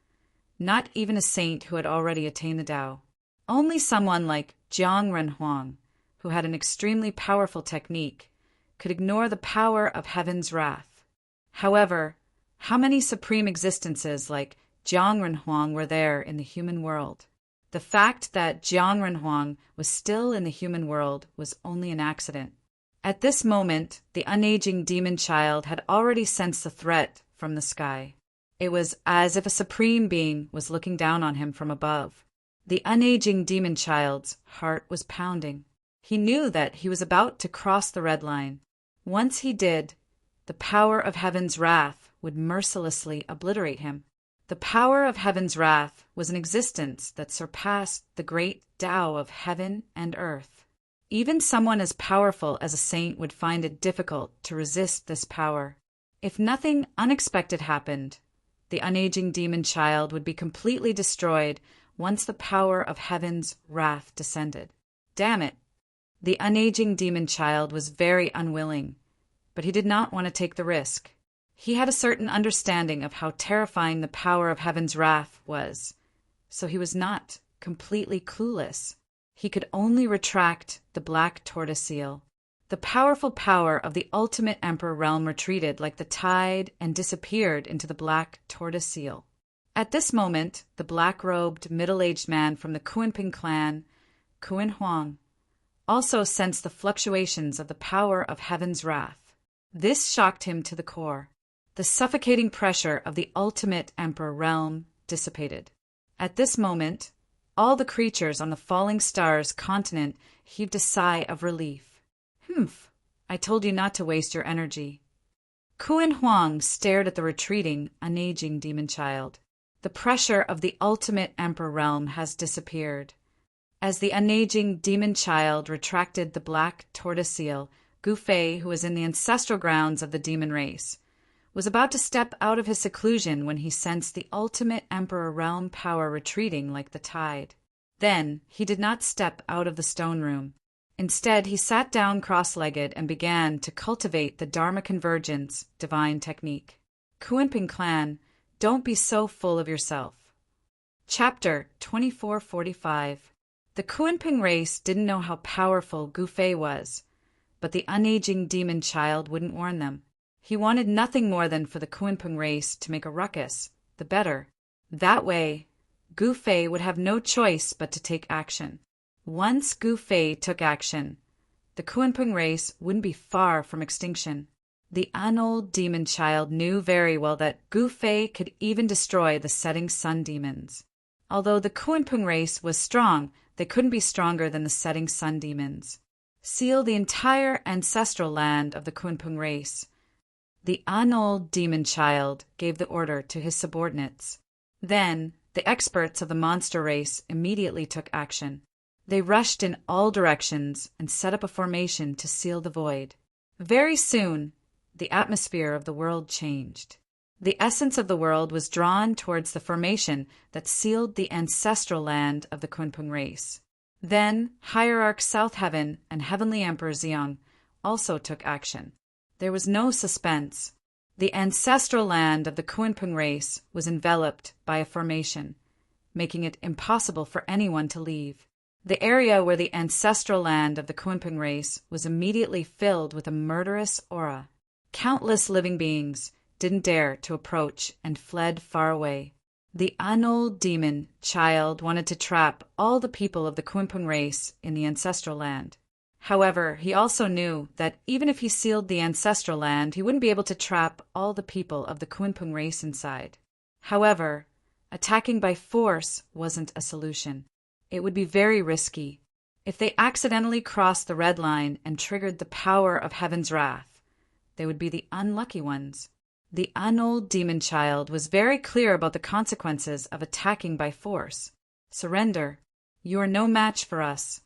not even a saint who had already attained the Tao. Only someone like Jiang Renhuang, who had an extremely powerful technique, could ignore the power of heaven's wrath. However, how many supreme existences like Jiang Renhuang were there in the human world? The fact that Jiang Renhuang was still in the human world was only an accident. At this moment, the unaging demon child had already sensed the threat from the sky. It was as if a supreme being was looking down on him from above. The unaging demon child's heart was pounding. He knew that he was about to cross the red line. Once he did, the power of heaven's wrath would mercilessly obliterate him. The power of heaven's wrath was an existence that surpassed the great Tao of heaven and earth. Even someone as powerful as a saint would find it difficult to resist this power. If nothing unexpected happened, the unaging demon child would be completely destroyed once the power of heaven's wrath descended. Damn it! The unaging demon child was very unwilling, but he did not want to take the risk. He had a certain understanding of how terrifying the power of heaven's wrath was, so he was not completely clueless. He could only retract the black tortoise seal. The powerful power of the ultimate emperor realm retreated like the tide and disappeared into the black tortoise seal. At this moment, the black-robed, middle-aged man from the Kunping clan, Kuan Huang, also sensed the fluctuations of the power of heaven's wrath. This shocked him to the core. The suffocating pressure of the ultimate emperor realm dissipated. At this moment, all the creatures on the falling stars continent heaved a sigh of relief. Humph, I told you not to waste your energy. Kuan Huang stared at the retreating, unaging demon child. The pressure of the ultimate emperor realm has disappeared. As the unaging demon child retracted the black tortoise seal, Gu Fei, who was in the ancestral grounds of the demon race, was about to step out of his seclusion when he sensed the ultimate emperor realm power retreating like the tide. Then he did not step out of the stone room. Instead, he sat down cross-legged and began to cultivate the Dharma Convergence divine technique. Kunping clan, don't be so full of yourself. Chapter 2445. The Kunping race didn't know how powerful Gu Fei was, but the unaging demon child wouldn't warn them. He wanted nothing more than for the Kunping race to make a ruckus, the better. That way, Gu Fei would have no choice but to take action. Once Gu Fei took action, the Kunping race wouldn't be far from extinction. The unold demon child knew very well that Gu Fei could even destroy the setting sun demons. Although the Kunping race was strong, they couldn't be stronger than the setting sun demons. Seal the entire ancestral land of the Kunping race. The unold demon child gave the order to his subordinates. Then, the experts of the monster race immediately took action. They rushed in all directions and set up a formation to seal the void. Very soon, the atmosphere of the world changed. The essence of the world was drawn towards the formation that sealed the ancestral land of the Kunping race. Then, Hierarch South Heaven and Heavenly Emperor Xiang also took action. There was no suspense. The ancestral land of the Kunping race was enveloped by a formation, making it impossible for anyone to leave. The area where the ancestral land of the Kunping race was immediately filled with a murderous aura. Countless living beings didn't dare to approach and fled far away. The unold demon child wanted to trap all the people of the Kunping race in the ancestral land. However, he also knew that even if he sealed the ancestral land, he wouldn't be able to trap all the people of the Kunping race inside. However, attacking by force wasn't a solution. It would be very risky. If they accidentally crossed the red line and triggered the power of heaven's wrath, they would be the unlucky ones. The unold demon child was very clear about the consequences of attacking by force. Surrender. You are no match for us.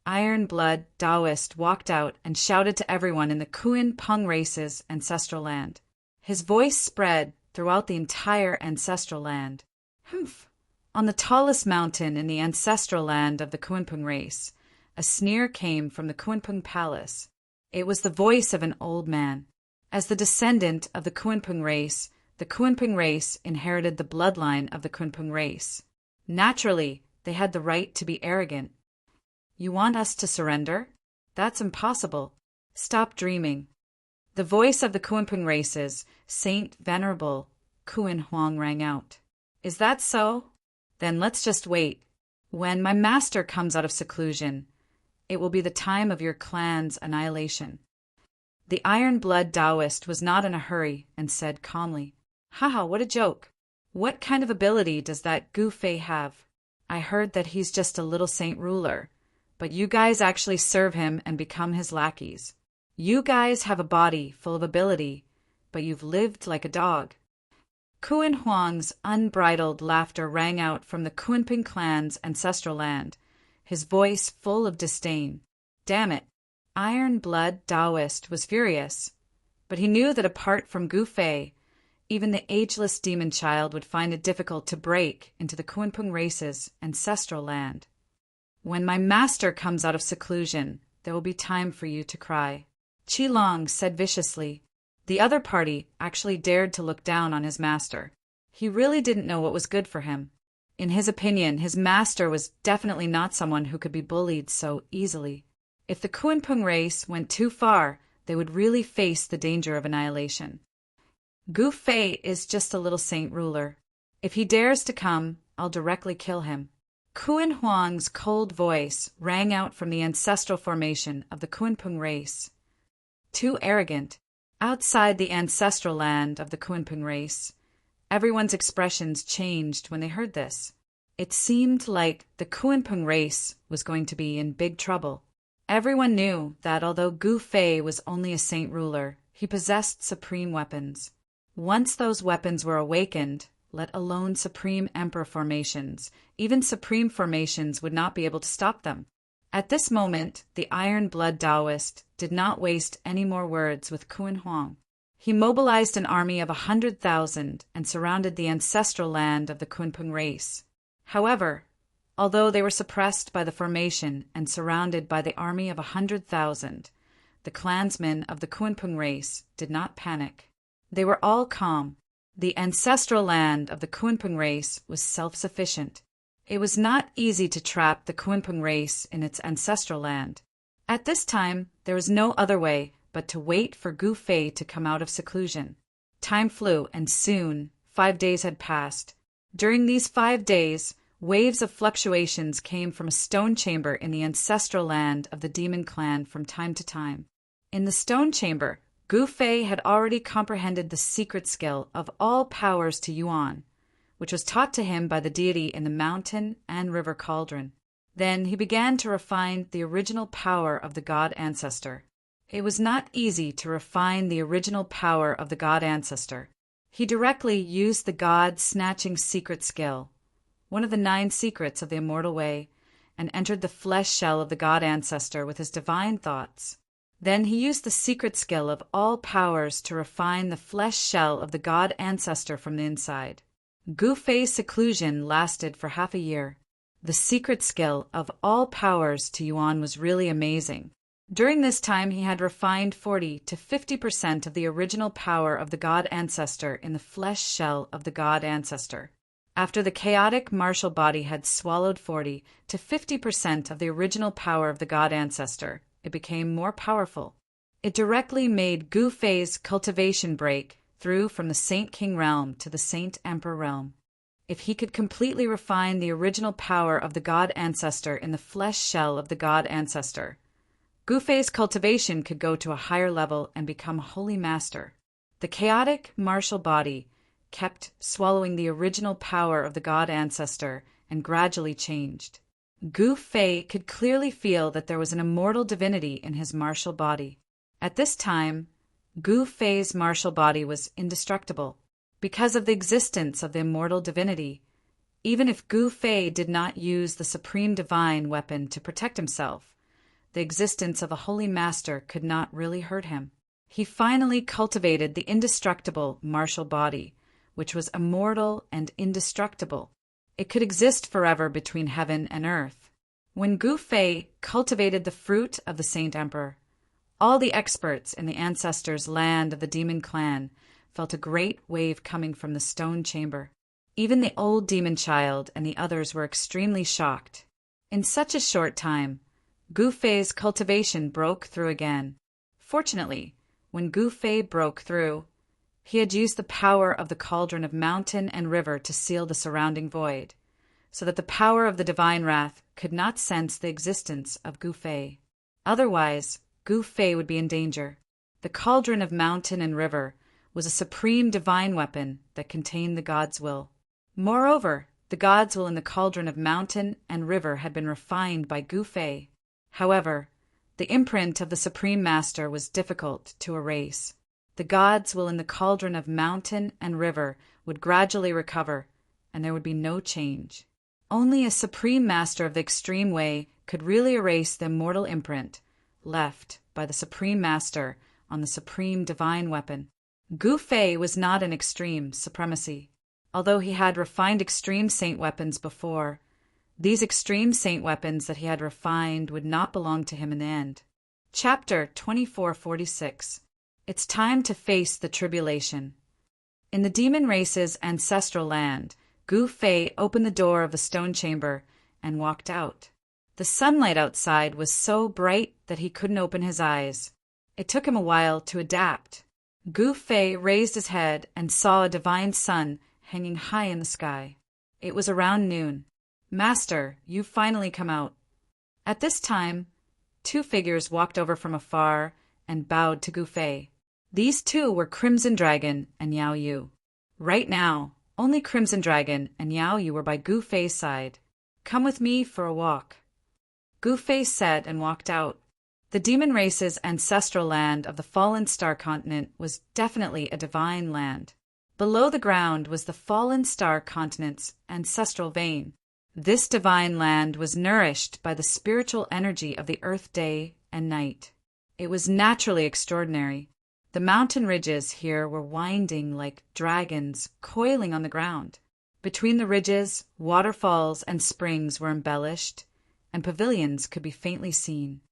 Iron-blood Taoist walked out and shouted to everyone in the Kunping race's ancestral land. His voice spread throughout the entire ancestral land. Humph! On the tallest mountain in the ancestral land of the Kunping race, a sneer came from the Kunping palace. It was the voice of an old man. As the descendant of the Kunping race inherited the bloodline of the Kunping race. Naturally, They had the right to be arrogant. You want us to surrender? That's impossible. Stop dreaming. The voice of the Kunpeng races, Saint Venerable Kuan Huang, rang out. Is that so? Then let's just wait. When my master comes out of seclusion, it will be the time of your clan's annihilation. The iron-blood Taoist was not in a hurry and said calmly, Haha, what a joke. What kind of ability does that Gu Fei have? I heard that he's just a little saint ruler, but you guys actually serve him and become his lackeys. You guys have a body full of ability, but you've lived like a dog. Kuan Huang's unbridled laughter rang out from the Kunpeng clan's ancestral land, his voice full of disdain. Damn it! Iron-blood Taoist was furious, but he knew that apart from Gu Fei, even the ageless demon child would find it difficult to break into the Kunpeng race's ancestral land. When my master comes out of seclusion, there will be time for you to cry. Qilong said viciously. The other party actually dared to look down on his master. He really didn't know what was good for him. In his opinion, his master was definitely not someone who could be bullied so easily. If the Kunpeng race went too far, they would really face the danger of annihilation. Gu Fei is just a little saint ruler. If he dares to come, I'll directly kill him. Kuan Huang's cold voice rang out from the ancestral formation of the Kunpeng race. Too arrogant. Outside the ancestral land of the Kunpeng race, everyone's expressions changed when they heard this. It seemed like the Kunpeng race was going to be in big trouble. Everyone knew that although Gu Fei was only a saint ruler, he possessed supreme weapons. Once those weapons were awakened, let alone supreme emperor formations, even supreme formations would not be able to stop them. At this moment, the iron-blood Taoist did not waste any more words with Kuan Huang. He mobilized an army of 100,000 and surrounded the ancestral land of the Kunpeng race. However, although they were suppressed by the formation and surrounded by the army of 100,000, the clansmen of the Kunpeng race did not panic. They were all calm. The ancestral land of the Kunpeng race was self-sufficient. It was not easy to trap the Kunpeng race in its ancestral land. At this time, there was no other way but to wait for Gu Fei to come out of seclusion. Time flew, and soon 5 days had passed. During these 5 days, waves of fluctuations came from a stone chamber in the ancestral land of the demon clan from time to time. In the stone chamber, Gu Fei had already comprehended the secret skill of all powers to Yuan, which was taught to him by the deity in the mountain and river cauldron. Then he began to refine the original power of the god ancestor. It was not easy to refine the original power of the god ancestor. He directly used the god-snatching secret skill, one of the 9 secrets of the immortal way, and entered the flesh shell of the god ancestor with his divine thoughts. Then he used the secret skill of all powers to refine the flesh shell of the god ancestor from the inside. Gu Fei's seclusion lasted for half a year. The secret skill of all powers to Yuan was really amazing. During this time, he had refined 40 to 50% of the original power of the god ancestor in the flesh shell of the god ancestor. After the chaotic martial body had swallowed 40 to 50% of the original power of the god ancestor, it became more powerful. It directly made Gu Fei's cultivation break through from the Saint King realm to the Saint Emperor realm. If he could completely refine the original power of the god ancestor in the flesh shell of the god ancestor, Gu Fei's cultivation could go to a higher level and become holy master. The chaotic martial body kept swallowing the original power of the god ancestor and gradually changed. Gu Fei could clearly feel that there was an immortal divinity in his martial body. At this time, Gu Fei's martial body was indestructible. Because of the existence of the immortal divinity, even if Gu Fei did not use the supreme divine weapon to protect himself, the existence of a holy master could not really hurt him. He finally cultivated the indestructible martial body, which was immortal and indestructible. It could exist forever between heaven and earth. When Gu Fei cultivated the fruit of the Saint Emperor, all the experts in the ancestors' land of the demon clan felt a great wave coming from the stone chamber. Even the old demon child and the others were extremely shocked. In such a short time, Gu Fei's cultivation broke through again. Fortunately, when Gu Fei broke through, he had used the power of the cauldron of mountain and river to seal the surrounding void, so that the power of the divine wrath could not sense the existence of Gu Fei. Otherwise, Gu Fei would be in danger. The cauldron of mountain and river was a supreme divine weapon that contained the God's will. Moreover, the God's will in the cauldron of mountain and river had been refined by Gu Fei. However, the imprint of the Supreme Master was difficult to erase. The God's will in the cauldron of mountain and river would gradually recover, and there would be no change. Only a Supreme Master of the Extreme Way could really erase the immortal imprint left by the Supreme Master on the Supreme Divine Weapon. Gu Fei was not an extreme supremacy. Although he had refined extreme saint weapons before, these extreme saint weapons that he had refined would not belong to him in the end. Chapter 2446. It's time to face the tribulation. In the demon race's ancestral land, Gu Fei opened the door of the stone chamber and walked out. The sunlight outside was so bright that he couldn't open his eyes. It took him a while to adapt. Gu Fei raised his head and saw a divine sun hanging high in the sky. It was around noon. "Master, you've finally come out." At this time, two figures walked over from afar and bowed to Gu Fei. These two were Crimson Dragon and Yao Yu. Right now, only Crimson Dragon and Yao Yu were by Gu Fei's side. "Come with me for a walk." Gu Fei said and walked out. The demon race's ancestral land of the fallen star continent was definitely a divine land. Below the ground was the fallen star continent's ancestral vein. This divine land was nourished by the spiritual energy of the earth day and night. It was naturally extraordinary. The mountain ridges here were winding like dragons coiling on the ground. Between the ridges, waterfalls and springs were embellished, and pavilions could be faintly seen.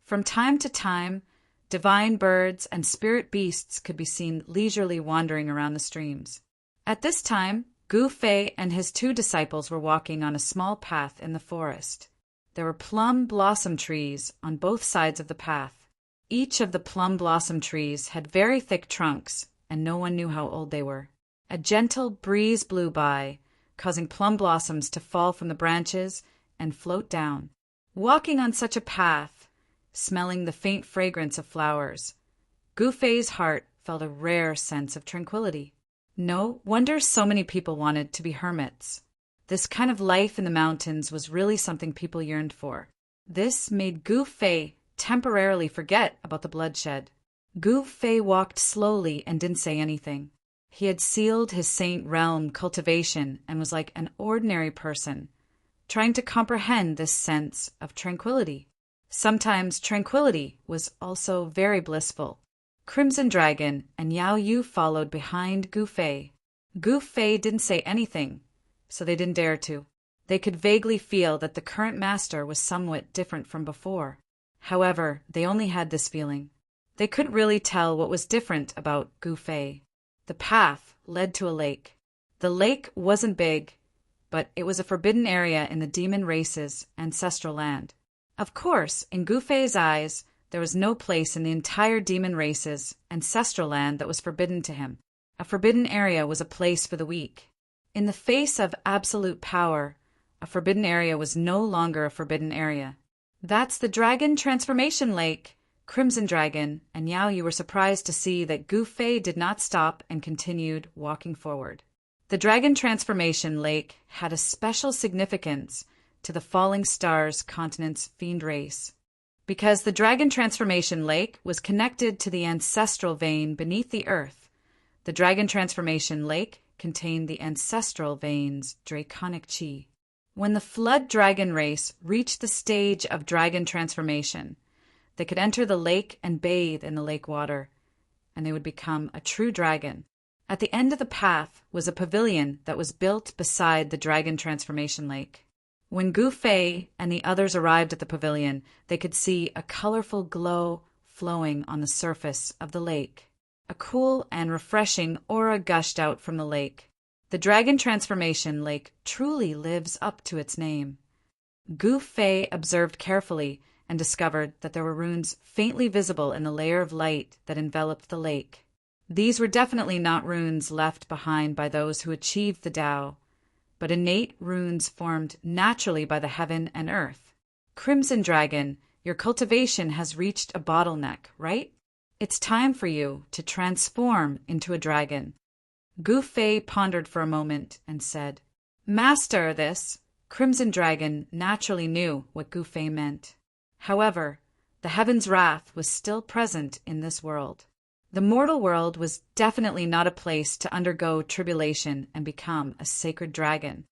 From time to time, divine birds and spirit beasts could be seen leisurely wandering around the streams. At this time, Gu Fei and his two disciples were walking on a small path in the forest. There were plum blossom trees on both sides of the path. Each of the plum blossom trees had very thick trunks, and no one knew how old they were. A gentle breeze blew by, causing plum blossoms to fall from the branches and float down. Walking on such a path, smelling the faint fragrance of flowers, Gu Fei's heart felt a rare sense of tranquility. No wonder so many people wanted to be hermits. This kind of life in the mountains was really something people yearned for. This made Gu Fei temporarily forget about the bloodshed. Gu Fei walked slowly and didn't say anything. He had sealed his saint realm cultivation and was like an ordinary person, trying to comprehend this sense of tranquility. Sometimes tranquility was also very blissful. Crimson Dragon and Yao Yu followed behind Gu Fei. Gu Fei didn't say anything, so they didn't dare to. They could vaguely feel that the current master was somewhat different from before. However, they only had this feeling. They couldn't really tell what was different about Gu Fei. The path led to a lake. The lake wasn't big, but it was a forbidden area in the demon race's ancestral land. Of course, in Gu Fei's eyes, there was no place in the entire demon race's ancestral land that was forbidden to him. A forbidden area was a place for the weak. In the face of absolute power, a forbidden area was no longer a forbidden area. "That's the Dragon Transformation Lake." Crimson Dragon and Yao Yu were surprised to see that Gu Fei did not stop and continued walking forward. The Dragon Transformation Lake had a special significance to the Falling Stars continent's fiend race. Because the Dragon Transformation Lake was connected to the ancestral vein beneath the earth, the Dragon Transformation Lake contained the ancestral vein's draconic chi. When the flood dragon race reached the stage of dragon transformation, they could enter the lake and bathe in the lake water, and they would become a true dragon. At the end of the path was a pavilion that was built beside the Dragon Transformation Lake. When Gu Fei and the others arrived at the pavilion, they could see a colorful glow flowing on the surface of the lake. A cool and refreshing aura gushed out from the lake. The dragon transformation lake truly lives up to its name. Gu Fei observed carefully and discovered that there were runes faintly visible in the layer of light that enveloped the lake. These were definitely not runes left behind by those who achieved the Tao, but innate runes formed naturally by the heaven and earth. Crimson Dragon, your cultivation has reached a bottleneck, right? It's time for you to transform into a dragon. Gu Fei pondered for a moment and said, Master this. Crimson Dragon naturally knew what Gu Fei meant. However, the heaven's wrath was still present in this world. The mortal world was definitely not a place to undergo tribulation and become a sacred dragon.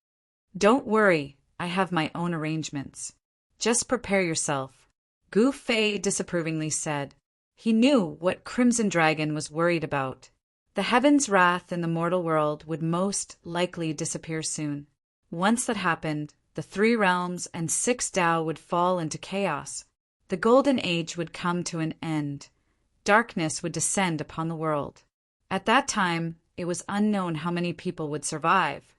Don't worry, I have my own arrangements. Just prepare yourself. Gu Fei disapprovingly said. He knew what Crimson Dragon was worried about. The heaven's wrath in the mortal world would most likely disappear soon. Once that happened, the 3 realms and 6 Tao would fall into chaos. The Golden Age would come to an end. Darkness would descend upon the world. At that time, it was unknown how many people would survive.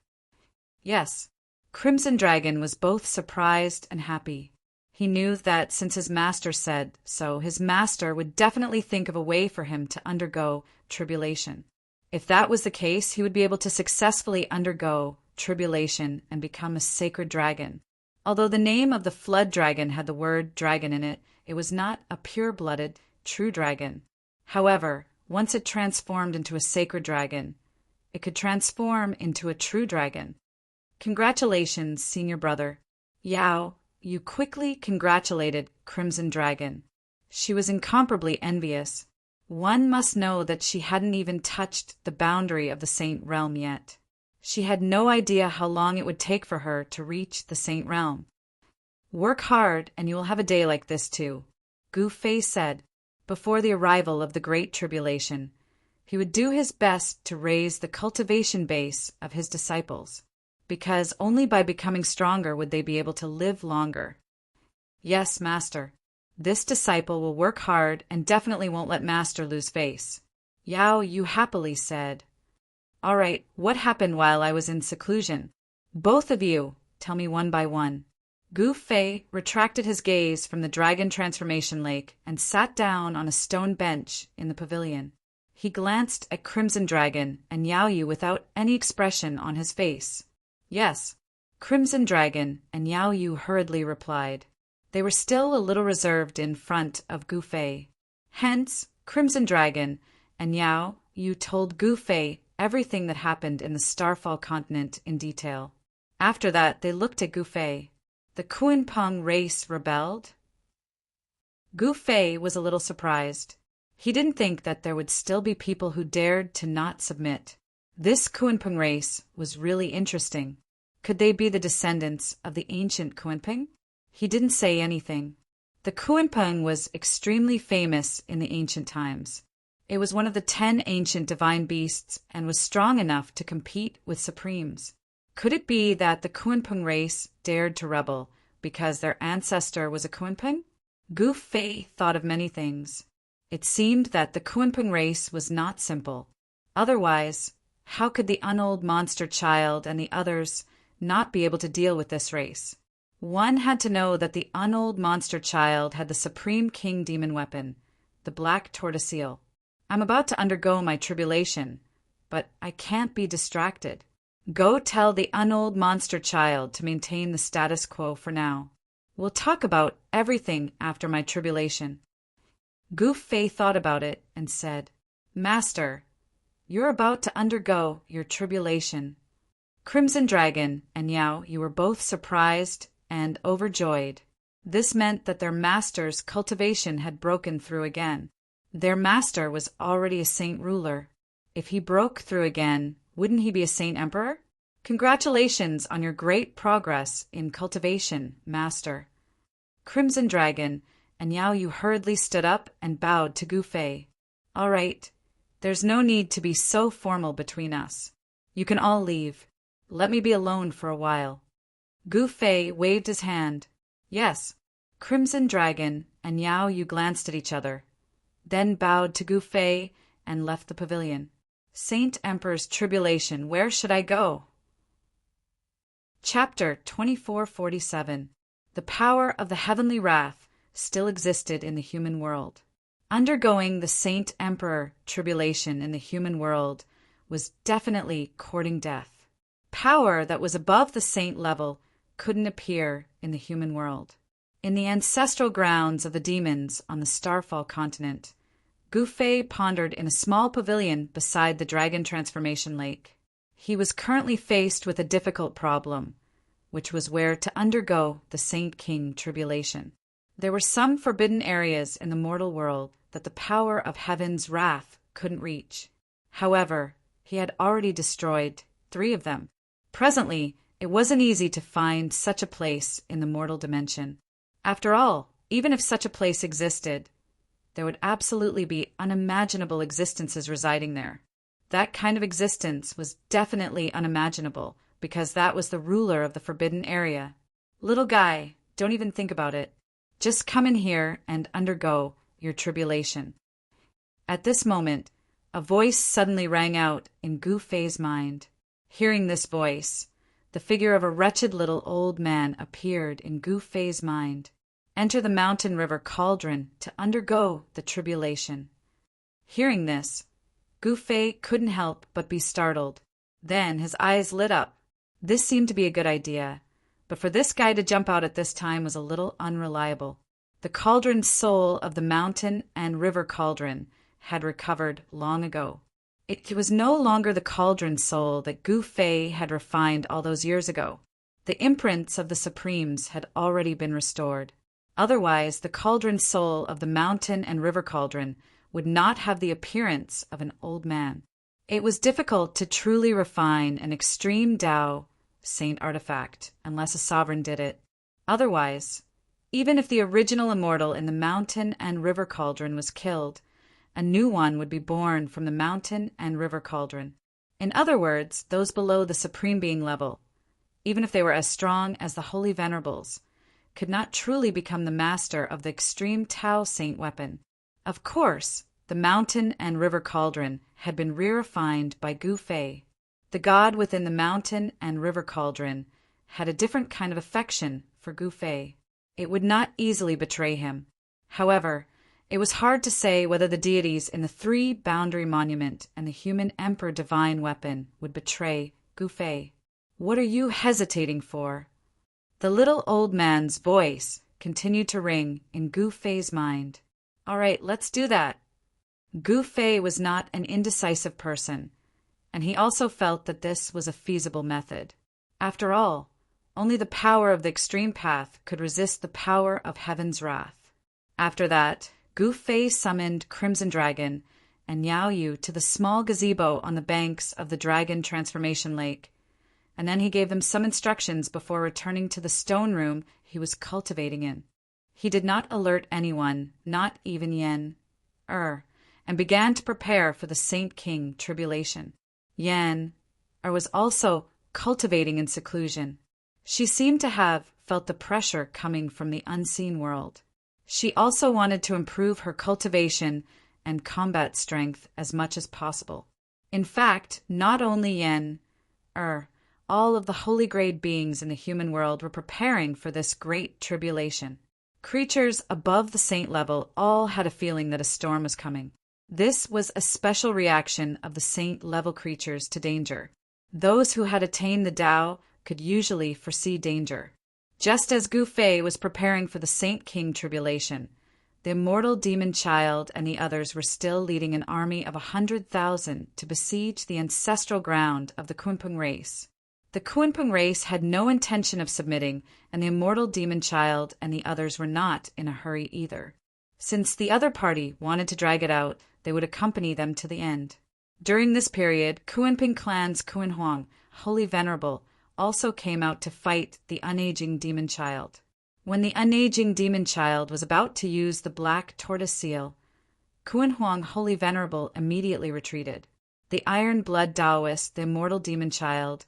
Yes, Crimson Dragon was both surprised and happy. He knew that since his master said so, his master would definitely think of a way for him to undergo tribulation. If that was the case, he would be able to successfully undergo tribulation and become a sacred dragon. Although the name of the flood dragon had the word dragon in it, it was not a pure-blooded, true dragon. However, once it transformed into a sacred dragon, it could transform into a true dragon. Congratulations, senior brother. Yao, you quickly congratulated Crimson Dragon. She was incomparably envious. One must know that she hadn't even touched the boundary of the Saint Realm yet. She had no idea how long it would take for her to reach the Saint Realm. Work hard and you will have a day like this too, Gu Fei said. Before the arrival of the Great Tribulation, he would do his best to raise the cultivation base of his disciples, because only by becoming stronger would they be able to live longer. Yes, Master. This disciple will work hard and definitely won't let Master lose face. Yao Yu happily said. All right, what happened while I was in seclusion? Both of you, tell me one by one. Gu Fei retracted his gaze from the dragon transformation lake and sat down on a stone bench in the pavilion. He glanced at Crimson Dragon and Yao Yu without any expression on his face. Yes, Crimson Dragon and Yao Yu hurriedly replied. They were still a little reserved in front of Gu Fei. Hence, Crimson Dragon and Yao Yu told Gu Fei everything that happened in the Starfall continent in detail. After that, they looked at Gu Fei. The Kunpeng race rebelled? Gu Fei was a little surprised. He didn't think that there would still be people who dared to not submit. This Kunpeng race was really interesting. Could they be the descendants of the ancient Kunpeng? He didn't say anything. The Kunpeng was extremely famous in the ancient times. It was one of the 10 ancient divine beasts and was strong enough to compete with supremes. Could it be that the Kunpeng race dared to rebel because their ancestor was a Kunpeng? Gu Fei thought of many things. It seemed that the Kunpeng race was not simple. Otherwise, how could the unold monster child and the others not be able to deal with this race? One had to know that the unold monster child had the supreme king demon weapon, the black tortoiseel. I'm about to undergo my tribulation, but I can't be distracted. Go tell the unold monster child to maintain the status quo for now. We'll talk about everything after my tribulation. Gu Fei thought about it and said, Master, you're about to undergo your tribulation. Crimson Dragon and Yao, you were both surprised and overjoyed. This meant that their master's cultivation had broken through again. Their master was already a saint ruler. If he broke through again, wouldn't he be a saint emperor? Congratulations on your great progress in cultivation, Master. Crimson Dragon and Yao Yu hurriedly stood up and bowed to Gu Fei. All right, there's no need to be so formal between us. You can all leave. Let me be alone for a while. Gu Fei waved his hand. Yes. Crimson Dragon and Yao Yu glanced at each other, then bowed to Gu Fei and left the pavilion. Saint Emperor's Tribulation, Where Should I Go? Chapter 2447. The power of the heavenly wrath still existed in the human world. Undergoing the Saint Emperor tribulation in the human world was definitely courting death. Power that was above the saint level couldn't appear in the human world. In the ancestral grounds of the demons on the Starfall continent, Gu Fei pondered in a small pavilion beside the dragon transformation lake. He was currently faced with a difficult problem, which was where to undergo the Saint King tribulation. There were some forbidden areas in the mortal world that the power of heaven's wrath couldn't reach. However, he had already destroyed 3 of them. Presently, it wasn't easy to find such a place in the mortal dimension. After all, even if such a place existed, there would absolutely be unimaginable existences residing there. That kind of existence was definitely unimaginable because that was the ruler of the forbidden area. Little guy, don't even think about it. Just come in here and undergo your tribulation. At this moment, a voice suddenly rang out in Gu Fei's mind. Hearing this voice, the figure of a wretched little old man appeared in Gu Fei's mind. Enter the mountain river cauldron to undergo the tribulation. Hearing this, Gu Fei couldn't help but be startled. Then his eyes lit up. This seemed to be a good idea, but for this guy to jump out at this time was a little unreliable. The cauldron soul of the mountain and river cauldron had recovered long ago. It was no longer the cauldron soul that Gu Fei had refined all those years ago. The imprints of the Supremes had already been restored. Otherwise, the cauldron soul of the mountain and river cauldron would not have the appearance of an old man. It was difficult to truly refine an extreme Tao saint artifact unless a sovereign did it. Otherwise, even if the original immortal in the mountain and river cauldron was killed, a new one would be born from the mountain and river cauldron. In other words, those below the Supreme Being level, even if they were as strong as the Holy Venerables, could not truly become the master of the extreme Tao saint weapon. Of course, the mountain and river cauldron had been re-refined by Gu Fei. The god within the mountain and river cauldron had a different kind of affection for Gu Fei. It would not easily betray him. However, it was hard to say whether the deities in the 3 boundary monument and the human emperor divine weapon would betray Gu Fei. What are you hesitating for? The little old man's voice continued to ring in Gu Fei's mind. All right, let's do that. Gu Fei was not an indecisive person, and he also felt that this was a feasible method. After all, only the power of the extreme path could resist the power of heaven's wrath. After that, Gu Fei summoned Crimson Dragon and Yao Yu to the small gazebo on the banks of the Dragon Transformation Lake, and then he gave them some instructions before returning to the stone room he was cultivating in. He did not alert anyone, not even Yen, and began to prepare for the Saint King tribulation. Yen, was also cultivating in seclusion. She seemed to have felt the pressure coming from the unseen world. She also wanted to improve her cultivation and combat strength as much as possible. In fact, not only Yen, all of the holy grade beings in the human world were preparing for this great tribulation. Creatures above the saint level all had a feeling that a storm was coming. This was a special reaction of the saint level creatures to danger. Those who had attained the Tao could usually foresee danger. Just as Gu Fei was preparing for the Saint King tribulation, the immortal demon child and the others were still leading an army of 100,000 to besiege the ancestral ground of the Kunpeng race. The Kunpeng race had no intention of submitting, and the immortal demon child and the others were not in a hurry either. Since the other party wanted to drag it out, they would accompany them to the end. During this period, Kunpeng clan's Kun Huang, Holy Venerable, also came out to fight the unaging demon child. When the unaging demon child was about to use the black tortoise seal, Kun Huang, Holy Venerable, immediately retreated. The iron blood Taoist, the immortal demon child,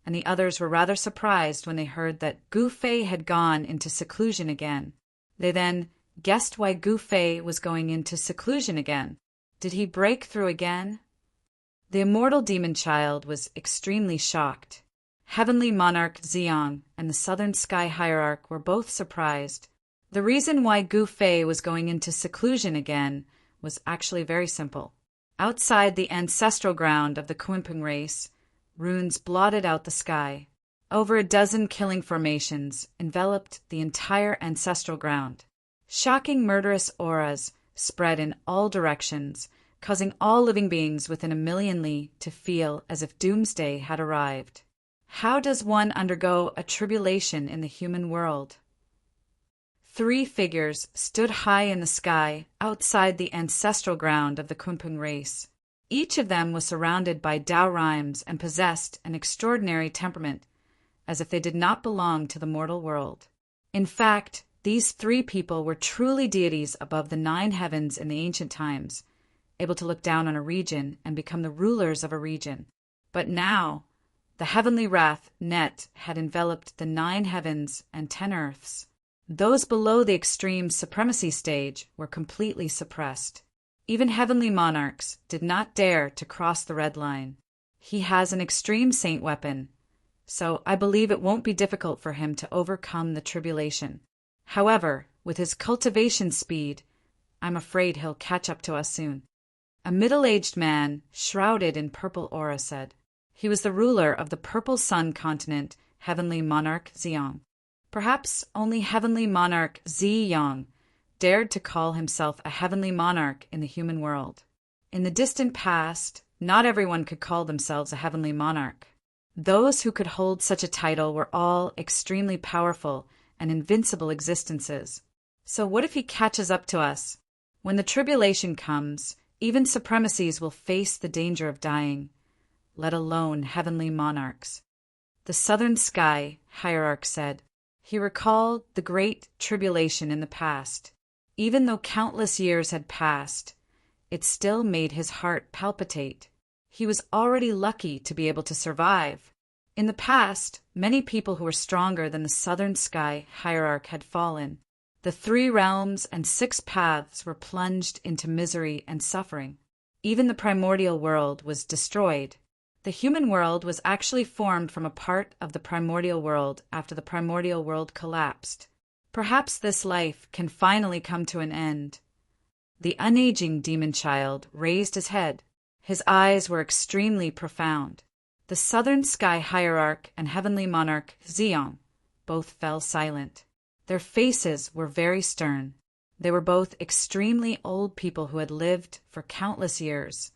and the others were rather surprised when they heard that Gu Fei had gone into seclusion again. They then guessed why Gu Fei was going into seclusion again. Did he break through again? The immortal demon child was extremely shocked. Heavenly Monarch Xiang and the Southern Sky Hierarch were both surprised. The reason why Gu Fei was going into seclusion again was actually very simple. Outside the ancestral ground of the Kunpeng race, runes blotted out the sky. Over a dozen killing formations enveloped the entire ancestral ground. Shocking murderous auras spread in all directions, causing all living beings within a million li to feel as if doomsday had arrived. How does one undergo a tribulation in the human world? 3 figures stood high in the sky outside the ancestral ground of the Kunpeng race. Each of them was surrounded by Tao rhymes and possessed an extraordinary temperament, as if they did not belong to the mortal world. In fact, these 3 people were truly deities above the 9 heavens in the ancient times, able to look down on a region and become the rulers of a region. But now, the heavenly wrath net had enveloped the 9 heavens and 10 earths. Those below the extreme supremacy stage were completely suppressed. Even heavenly monarchs did not dare to cross the red line. He has an extreme saint weapon, so I believe it won't be difficult for him to overcome the tribulation. However, with his cultivation speed, I'm afraid he'll catch up to us soon. A middle-aged man, shrouded in purple aura, said. He was the ruler of the Purple Sun continent, Heavenly Monarch Xiang. Perhaps only Heavenly Monarch Ziyang dared to call himself a Heavenly Monarch in the human world. In the distant past, not everyone could call themselves a Heavenly Monarch. Those who could hold such a title were all extremely powerful and invincible existences. So what if he catches up to us? When the tribulation comes, even supremacies will face the danger of dying, let alone heavenly monarchs. The Southern Sky Hierarch said. He recalled the great tribulation in the past. Even though countless years had passed, it still made his heart palpitate. He was already lucky to be able to survive. In the past, many people who were stronger than the Southern Sky Hierarch had fallen. The 3 realms and 6 paths were plunged into misery and suffering. Even the primordial world was destroyed. The human world was actually formed from a part of the primordial world after the primordial world collapsed. Perhaps this life can finally come to an end. The unaging demon child raised his head. His eyes were extremely profound. The Southern Sky Hierarch and Heavenly Monarch Xiang both fell silent. Their faces were very stern. They were both extremely old people who had lived for countless years,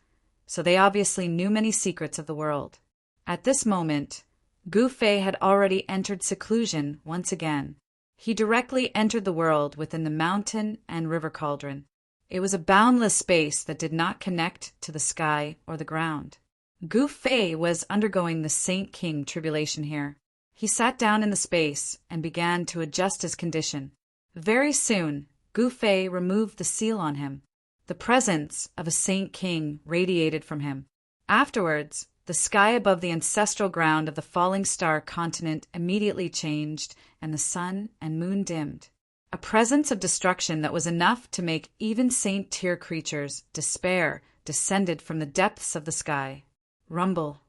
so they obviously knew many secrets of the world. At this moment, Gu Fei had already entered seclusion once again. He directly entered the world within the mountain and river cauldron. It was a boundless space that did not connect to the sky or the ground. Gu Fei was undergoing the Saint King tribulation here. He sat down in the space and began to adjust his condition. Very soon, Gu Fei removed the seal on him. The presence of a Saint King radiated from him. Afterwards, the sky above the ancestral ground of the falling star continent immediately changed, and the sun and moon dimmed. A presence of destruction that was enough to make even saint-tier creatures despair descended from the depths of the sky. Rumble,